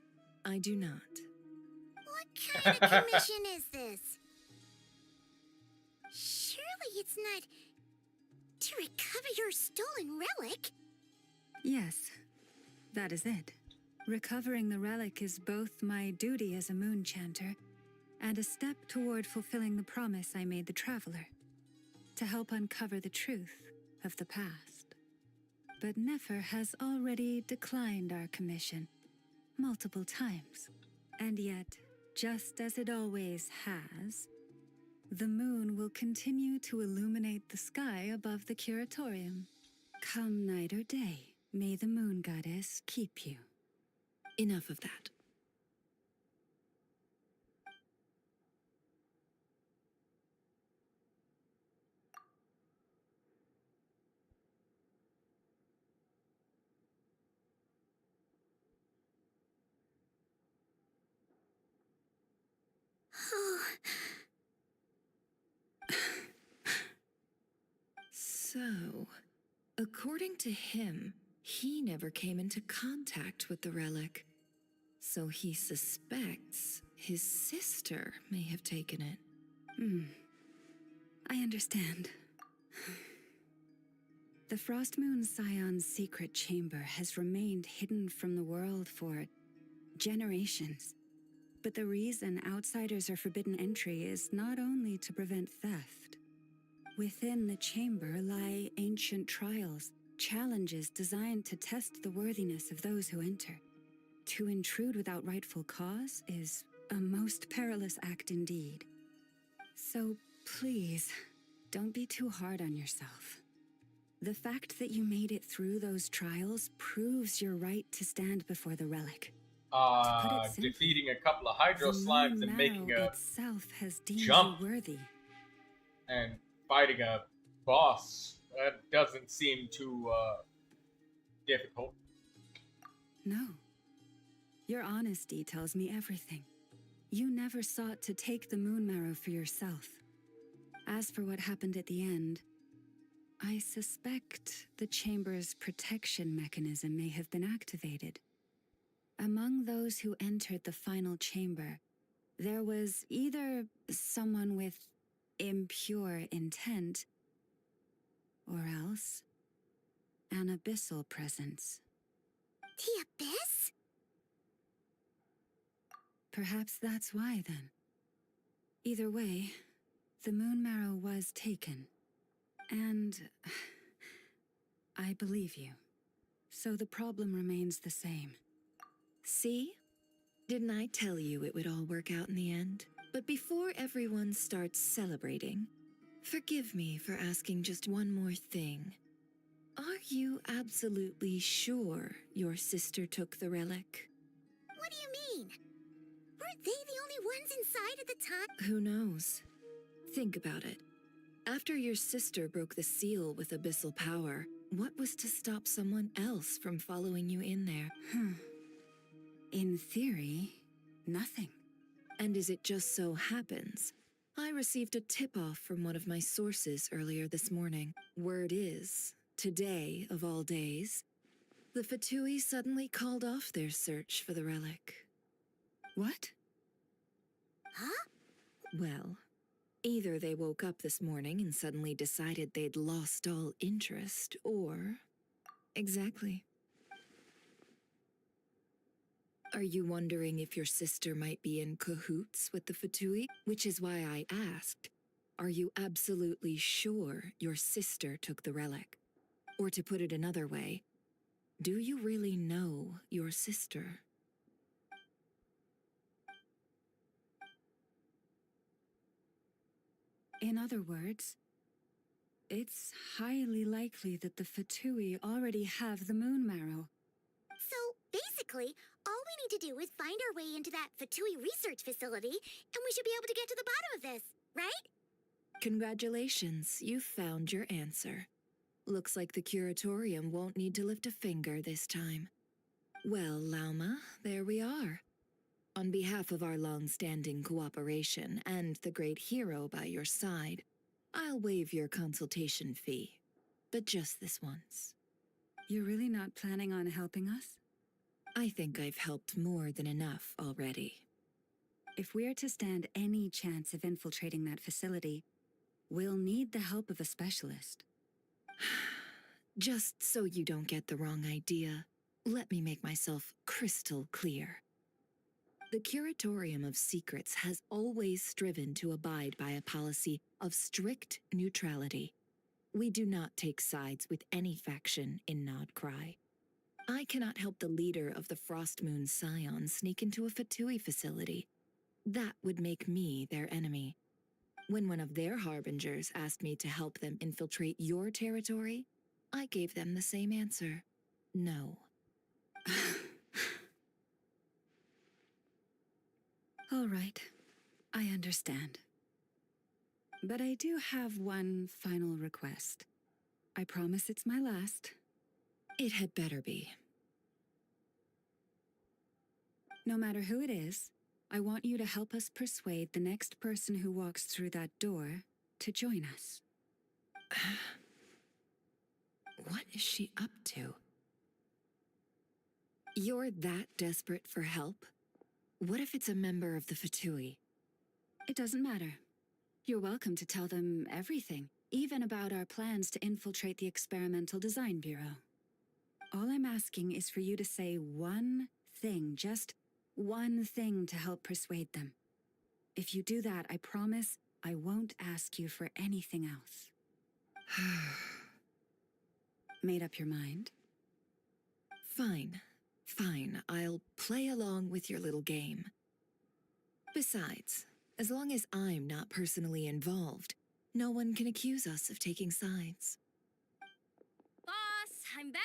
I do not. What kind of commission is this? Surely it's not to recover your stolen relic? Yes, that is it. Recovering the relic is both my duty as a moon chanter and a step toward fulfilling the promise I made the traveler, to help uncover the truth of the past. But Nefer has already declined our commission multiple times, and yet, just as it always has, The moon will continue to illuminate the sky above the curatorium. Come night or day, may the moon goddess keep you. Enough of that. So, according to him, he never came into contact with the relic. So he suspects his sister may have taken it. I understand. The Frost Moon Scion's secret chamber has remained hidden from the world for generations. But the reason outsiders are forbidden entry is not only to prevent theft. Within the chamber lie ancient trials, challenges designed to test the worthiness of those who enter. To intrude without rightful cause is a most perilous act indeed. So please, don't be too hard on yourself. The fact that you made it through those trials proves your right to stand before the relic. Defeating a couple of hydro slimes and making a itself has deemed jump you worthy. and fighting a boss. That doesn't seem too difficult. No. Your honesty tells me everything. You never sought to take the moon marrow for yourself. As for what happened at the end, I suspect the chamber's protection mechanism may have been activated. Among those who entered the final chamber, there was either someone with impure intent, or else an abyssal presence. The Abyss? Perhaps that's why, then. Either way, the moon marrow was taken. And I believe you. So the problem remains the same. See? Didn't I tell you it would all work out in the end? But before everyone starts celebrating, forgive me for asking just one more thing. Are you absolutely sure your sister took the relic? What do you mean? Weren't they the only ones inside at the time? Who knows? Think about it. After your sister broke the seal with abyssal power, what was to stop someone else from following you in there? In theory, nothing. And as it just so happens, I received a tip-off from one of my sources earlier this morning. Word is, today of all days, the Fatui suddenly called off their search for the relic. What? Huh? Well, either they woke up this morning and suddenly decided they'd lost all interest, or... Exactly. Are you wondering if your sister might be in cahoots with the Fatui? Which is why I asked, are you absolutely sure your sister took the relic? Or to put it another way, do you really know your sister? In other words, it's highly likely that the Fatui already have the moon marrow. So, basically, all we need to do is find our way into that Fatui research facility, and we should be able to get to the bottom of this, right? Congratulations, you've found your answer. Looks like the curatorium won't need to lift a finger this time. Well, Lauma, there we are. On behalf of our long-standing cooperation and the great hero by your side, I'll waive your consultation fee, but just this once. You're really not planning on helping us? I think I've helped more than enough already. If we're to stand any chance of infiltrating that facility, we'll need the help of a specialist. Just so you don't get the wrong idea, let me make myself crystal clear. The Curatorium of Secrets has always striven to abide by a policy of strict neutrality. We do not take sides with any faction in Nodcry. I cannot help the leader of the Frost Moon Scion sneak into a Fatui facility. That would make me their enemy. When one of their harbingers asked me to help them infiltrate your territory, I gave them the same answer. No. All right, I understand. But I do have one final request. I promise it's my last. It had better be. No matter who it is, I want you to help us persuade the next person who walks through that door to join us. What is she up to? You're that desperate for help? What if it's a member of the Fatui? It doesn't matter. You're welcome to tell them everything, even about our plans to infiltrate the Experimental Design Bureau. All I'm asking is for you to say one thing, just one thing to help persuade them. If you do that, I promise I won't ask you for anything else. Made up your mind? Fine. Fine, I'll play along with your little game. Besides, as long as I'm not personally involved, no one can accuse us of taking sides. Boss, I'm back!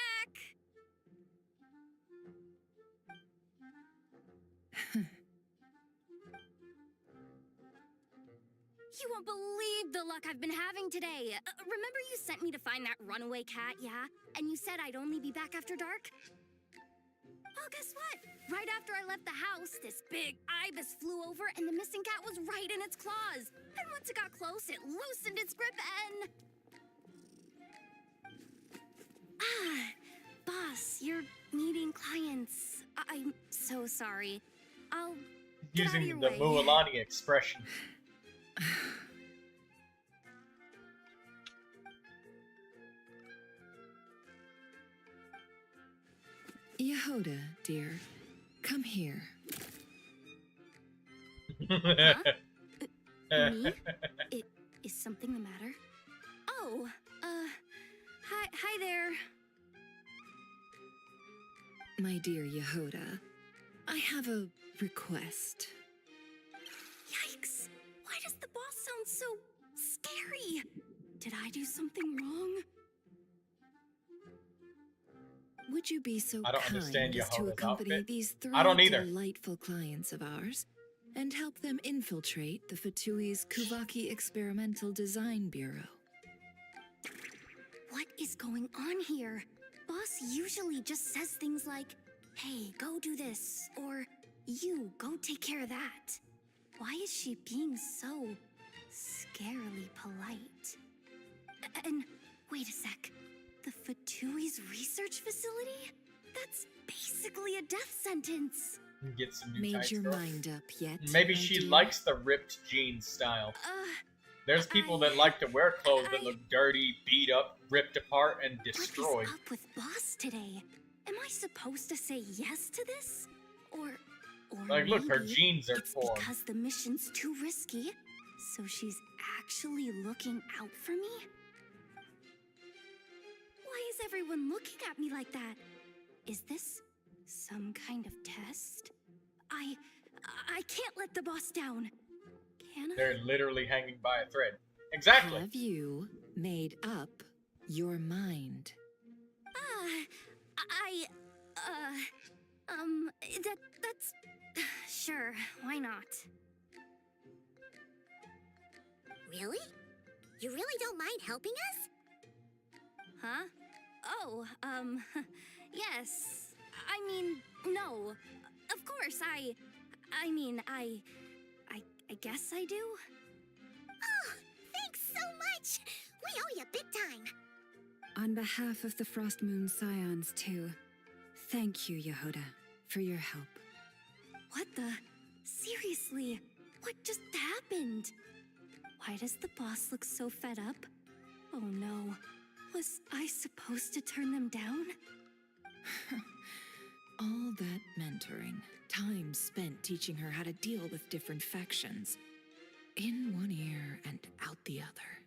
You won't believe the luck I've been having today. Remember you sent me to find that runaway cat, yeah? And you said I'd only be back after dark? Well, guess what? Right after I left the house, this big ibis flew over and the missing cat was right in its claws. And once it got close, it loosened its grip and... Boss, you're meeting clients. I'm so sorry. I'll get out of your Using the way. Mualani expression. Yehoda, dear, come here. Huh? Me? Is something the matter? Oh, hi there. My dear Yehoda, I have a request. Yikes! Why does the boss sound so scary? Did I do something wrong? Would you be so I don't kind understand as to Yehoda's accompany outfit. these three I don't either. delightful clients of ours and help them infiltrate the Fatui's Kuvaki Experimental Design Bureau? What is going on here? Boss usually just says things like, hey, go do this, or you, go take care of that. Why is she being so scarily polite? And wait a sec. The Fatui's research facility? That's basically a death sentence. Get some new Made tights, your girl. mind up yet? Maybe my she dear? likes the ripped jeans style. There's people that like to wear clothes that look dirty, beat up, ripped apart, and destroyed. What is up with Boss today? Am I supposed to say yes to this? Or Like, look, her maybe jeans are it's torn. because the mission's too risky, so she's actually looking out for me? Why is everyone looking at me like that? Is this some kind of test? I can't let the boss down. Can I? They're literally hanging by a thread. Exactly. Have you made up your mind? That's... Sure, why not? Really? You really don't mind helping us? Huh? Oh, yes. I mean, no. Of course, I guess I do. Oh, thanks so much! We owe you big time! On behalf of the Frost Moon Scions, too, thank you, Yehoda, for your help. What the? Seriously, what just happened? Why does the boss look so fed up? Oh no. Was I supposed to turn them down? All that mentoring, time spent teaching her how to deal with different factions. In one ear and out the other.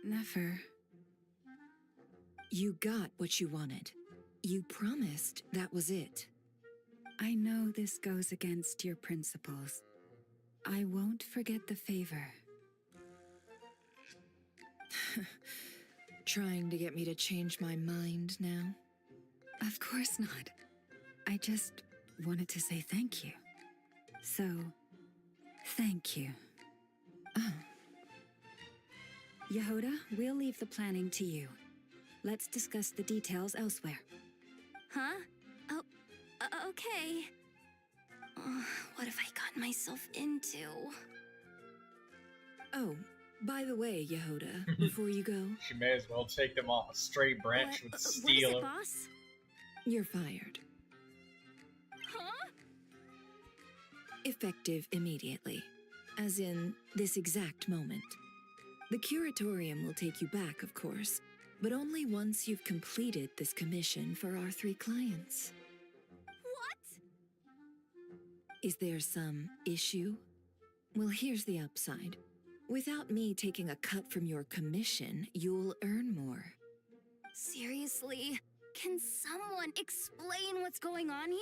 Never. You got what you wanted. You promised that was it. I know this goes against your principles. I won't forget the favor. Trying to get me to change my mind now? Of course not. I just wanted to say thank you. So, thank you. Oh. Yehoda, we'll leave the planning to you. Let's discuss the details elsewhere. Huh? Oh, okay. What have I gotten myself into? Oh, by the way, Yehoda, before you go... She may as well take them off a stray branch with steel. What is it, boss? You're fired. Huh? Effective immediately. As in, this exact moment. The curatorium will take you back, of course, but only once you've completed this commission for our 3 clients. What? Is there some issue? Well, here's the upside. Without me taking a cut from your commission, you'll earn more. Seriously? Can someone explain what's going on here?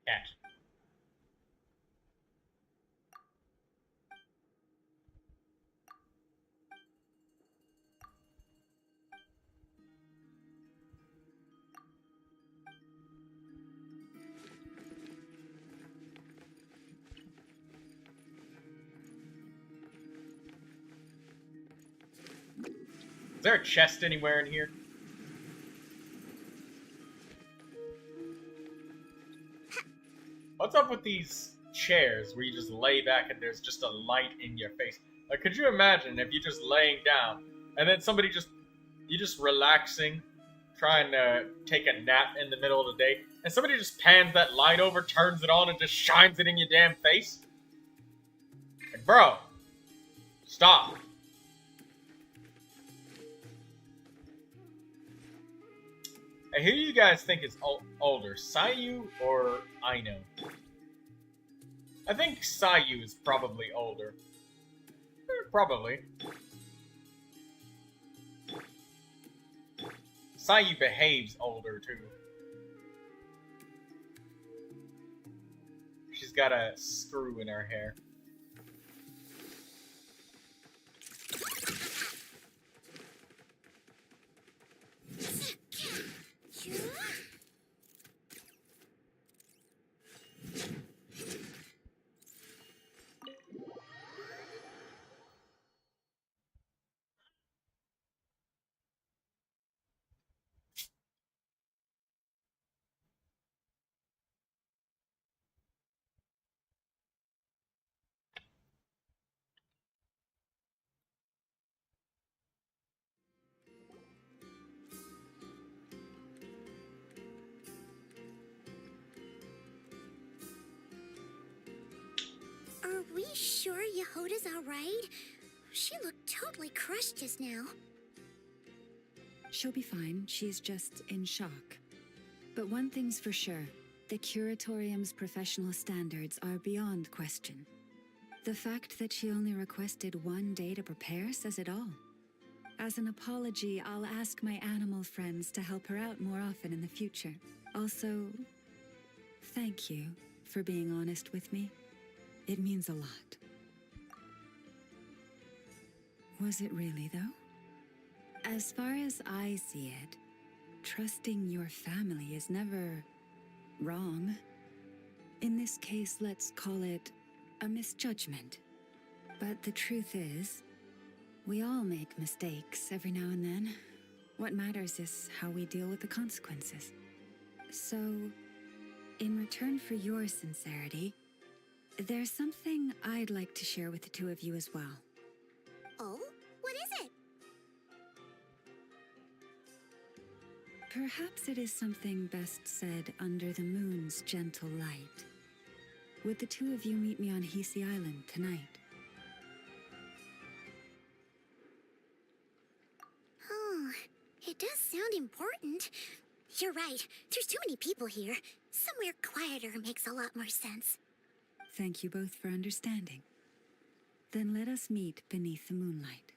Cat. Is there a chest anywhere in here? What's up with these chairs where you just lay back and there's just a light in your face? Like, could you imagine if you're just laying down and then somebody you just relaxing, trying to take a nap in the middle of the day, and somebody just pans that light over, turns it on, and just shines it in your damn face? Like, bro, stop. Hey, who do you guys think is older, Sayu or Aino? I think Sayu is probably older. Probably. Sayu behaves older, too. She's got a screw in her hair. Are we sure Yehoda's alright? She looked totally crushed just now. She'll be fine. She's just in shock. But one thing's for sure. The curatorium's professional standards are beyond question. The fact that she only requested 1 day to prepare says it all. As an apology, I'll ask my animal friends to help her out more often in the future. Also, thank you for being honest with me. It means a lot. Was it really, though? As far as I see it, trusting your family is never wrong. In this case, let's call it a misjudgment. But the truth is, we all make mistakes every now and then. What matters is how we deal with the consequences. So, in return for your sincerity, there's something I'd like to share with the 2 of you as well. Oh? What is it? Perhaps it is something best said under the moon's gentle light. Would the 2 of you meet me on Hisi Island tonight? Oh, it does sound important. You're right. There's too many people here. Somewhere quieter makes a lot more sense. Thank you both for understanding. Then let us meet beneath the moonlight.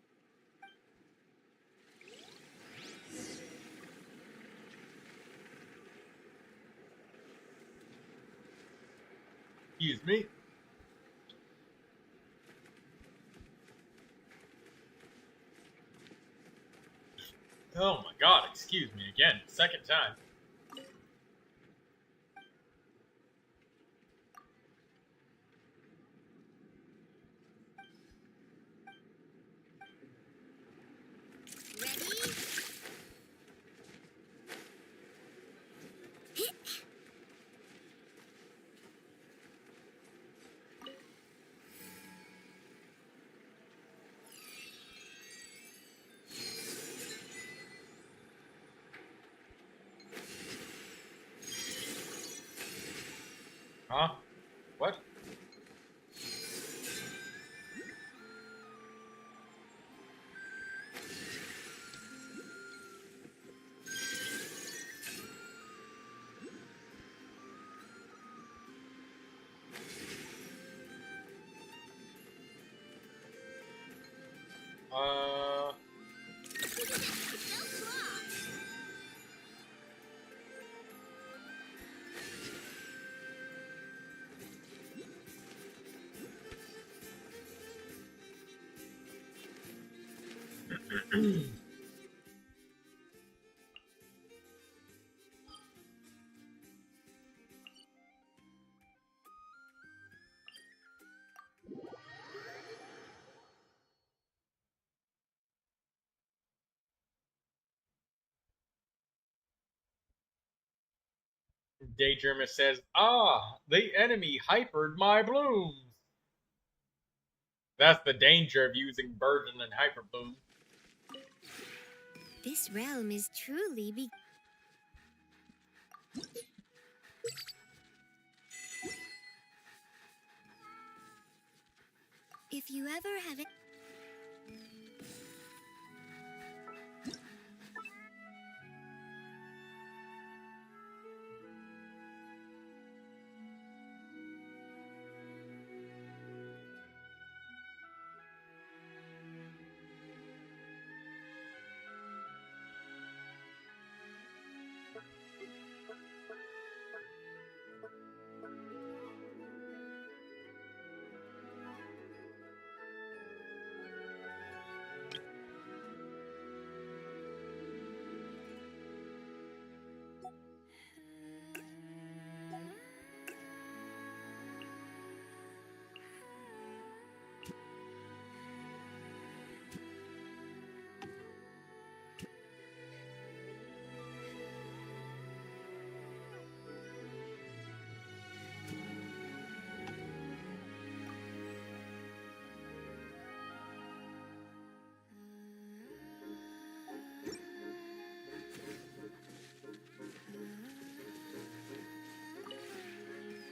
Excuse me. Oh my god, excuse me again. Second time. Huh? What? Daydreamer says, "Ah, the enemy hypered my blooms." That's the danger of using burden and hyper bloom. This realm is truly If you ever have it.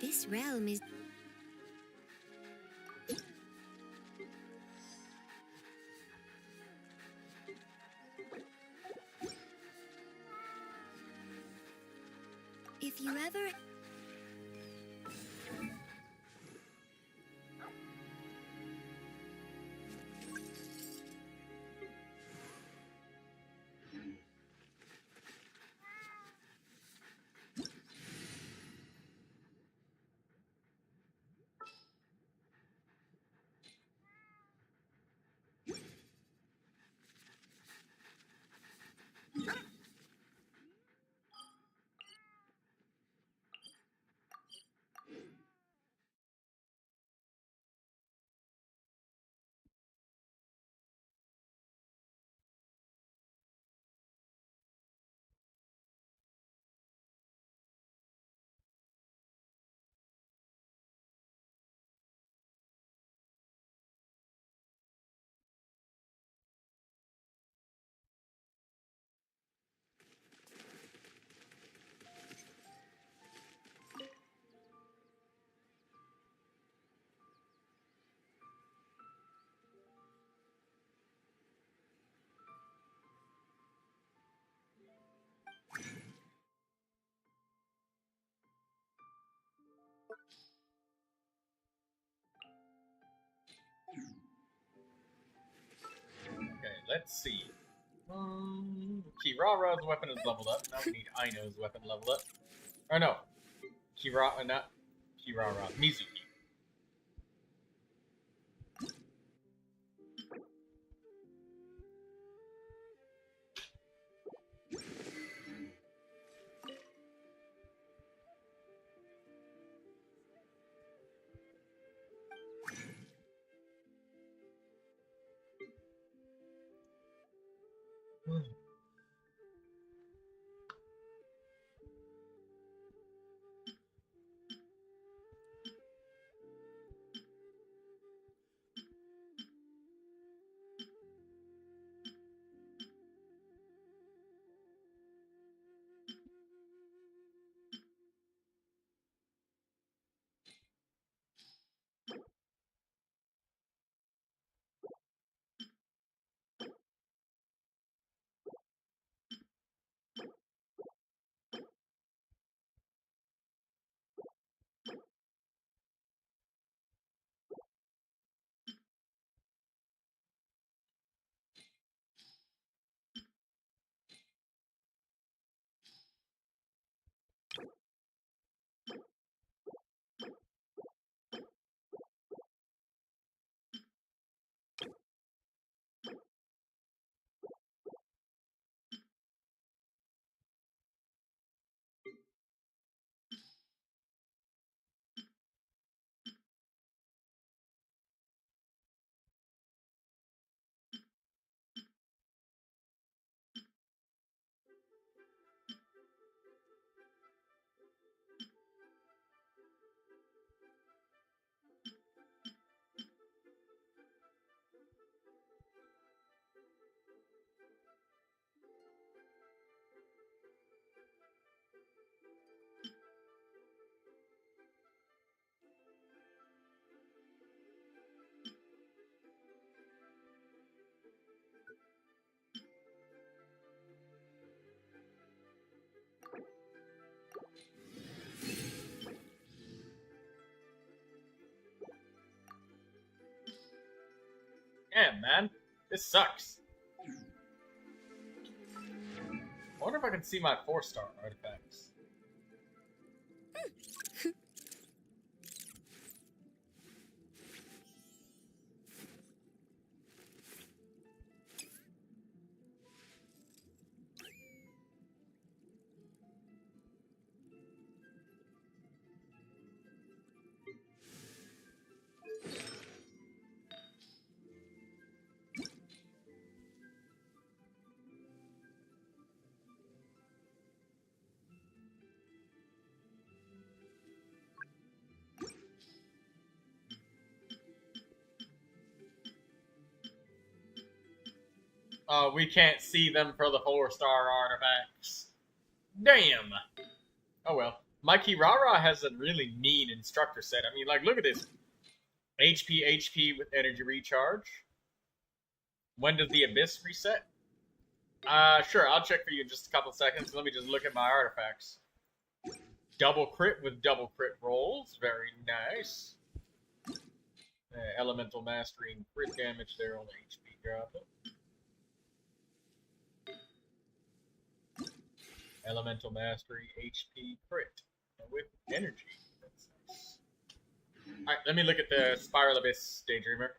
This realm is. If you ever. Okay, let's see. Kirara's weapon is leveled up. Now we need Aino's weapon leveled up. Or no. Kirara. Mizuki. Damn, man. This sucks. I wonder if I can see my 4-star artifacts. We can't see them for the 4-star artifacts. Damn. Oh well. My Kirara has a really mean instructor set. I mean, like, look at this. HP with energy recharge. When does the Abyss reset? Sure, I'll check for you in just a couple seconds. Let me just look at my artifacts. Double crit with double crit rolls. Very nice. Elemental Mastery and crit damage there on the HP drop. Elemental Mastery, HP crit. With energy. That's nice. Alright, let me look at the Spiral Abyss Daydreamer.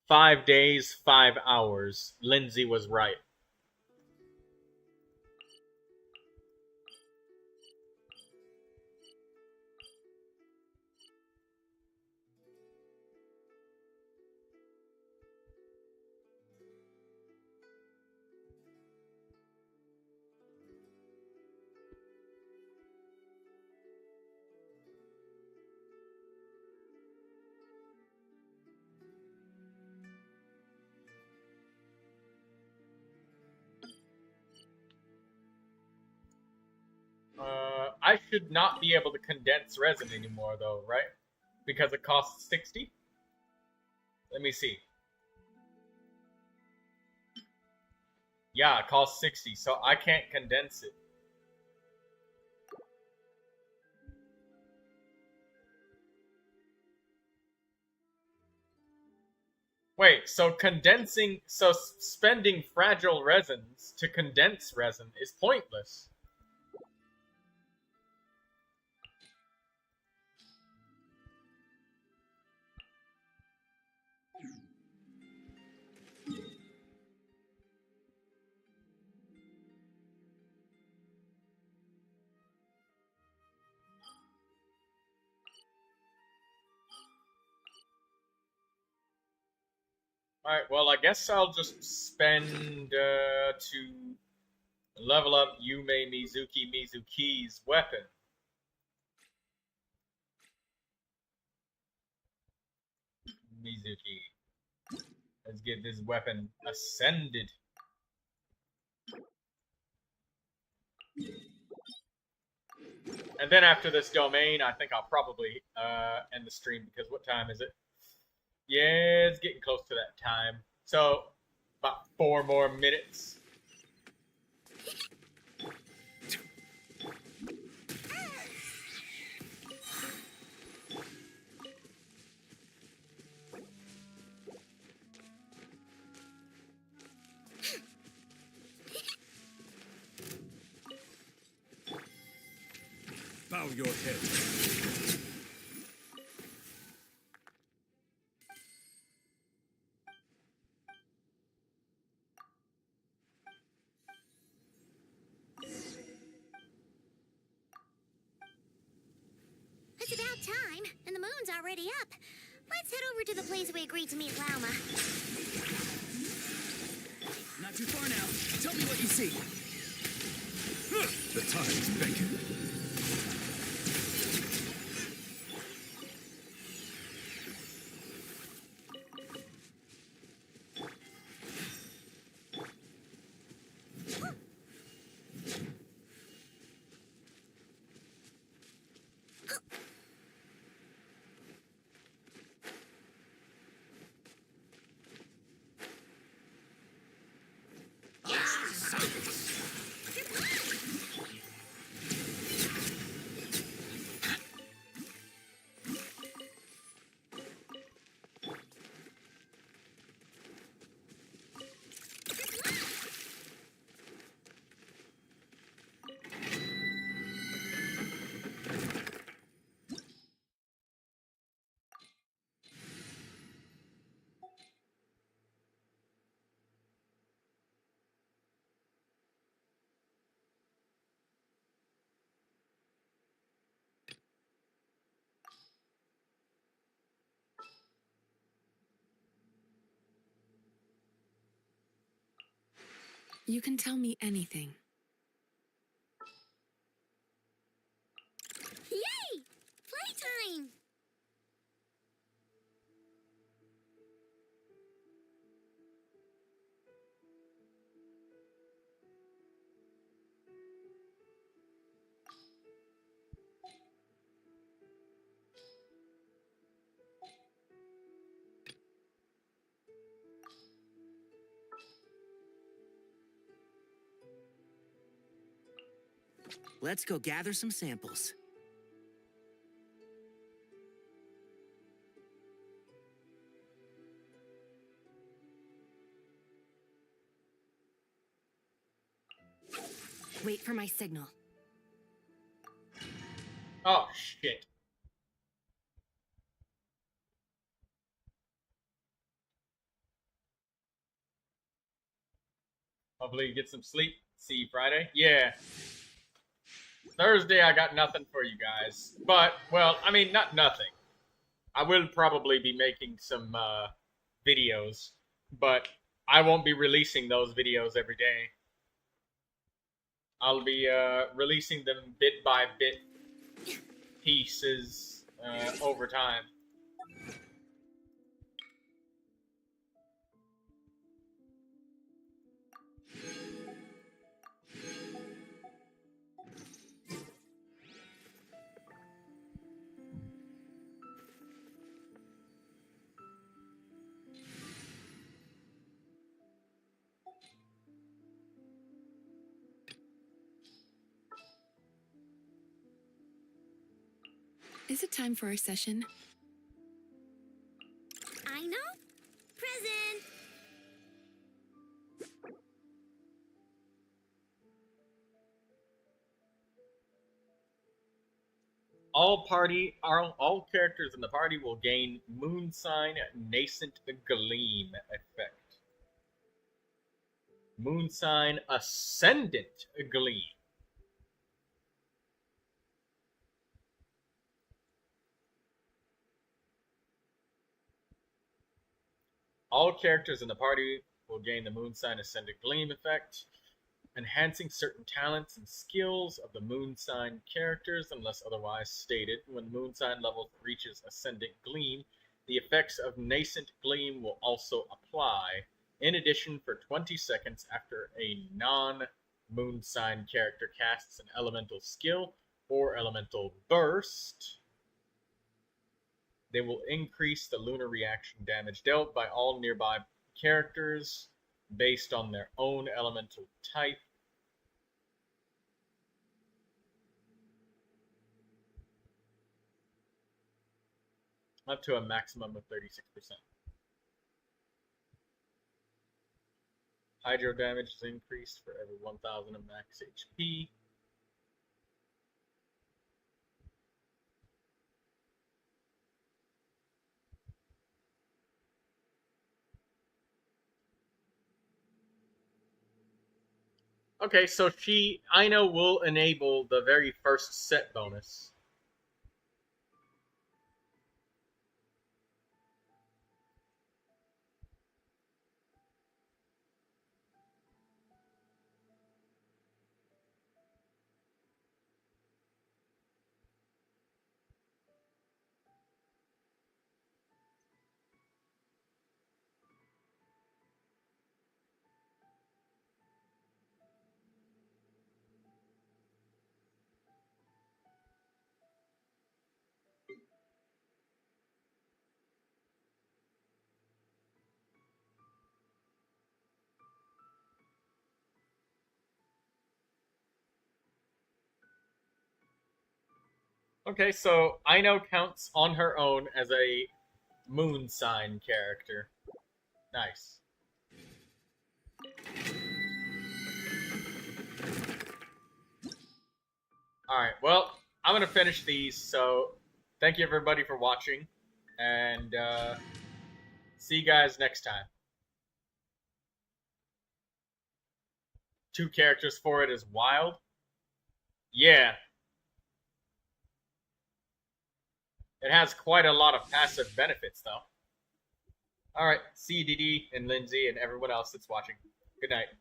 "5 days, 5 hours. Lindsay was right. I should not be able to condense resin anymore, though, right? Because it costs 60? Let me see. Yeah, it costs 60, so I can't condense it. Wait, so spending fragile resins to condense resin is pointless. Alright, well, I guess I'll just spend to level up Yume Mizuki's weapon. Mizuki. Let's get this weapon ascended. And then after this domain, I think I'll probably end the stream because what time is it? Yeah, it's getting close to that time. So, about 4 more minutes. Bow your head. It's about time, and the moon's already up. Let's head over to the place we agreed to meet Lauma. Not too far now. Tell me what you see. The tides beckon. You can tell me anything. Yay! Playtime! Let's go gather some samples. Wait for my signal. Oh, shit. Hopefully you get some sleep. See you Friday. Yeah. Thursday, I got nothing for you guys. But, well, I mean, not nothing. I will probably be making some videos, but I won't be releasing those videos every day. I'll be releasing them bit by bit pieces over time. Is it time for our session? I know. Present! all characters in the party will gain Moon Sign Nascent Gleam effect. Moon Sign Ascendant Gleam. All characters in the party will gain the Moon Sign Ascendant Gleam effect, enhancing certain talents and skills of the Moon Sign characters unless otherwise stated. When Moon Sign level reaches Ascendant Gleam, the effects of Nascent Gleam will also apply. In addition, for 20 seconds after a non-Moon Sign character casts an elemental skill or elemental burst, they will increase the lunar reaction damage dealt by all nearby characters based on their own elemental type. Up to a maximum of 36%. Hydro damage is increased for every 1000 of max HP. Okay, so Aino will enable the very first set bonus. Okay, so Aino counts on her own as a Moon Sign character. Nice. Alright, well, I'm going to finish these, so thank you everybody for watching, and see you guys next time. 2 characters for it is wild. Yeah. It has quite a lot of passive benefits, though. Alright, see you, DD and Lindsay and everyone else that's watching. Good night.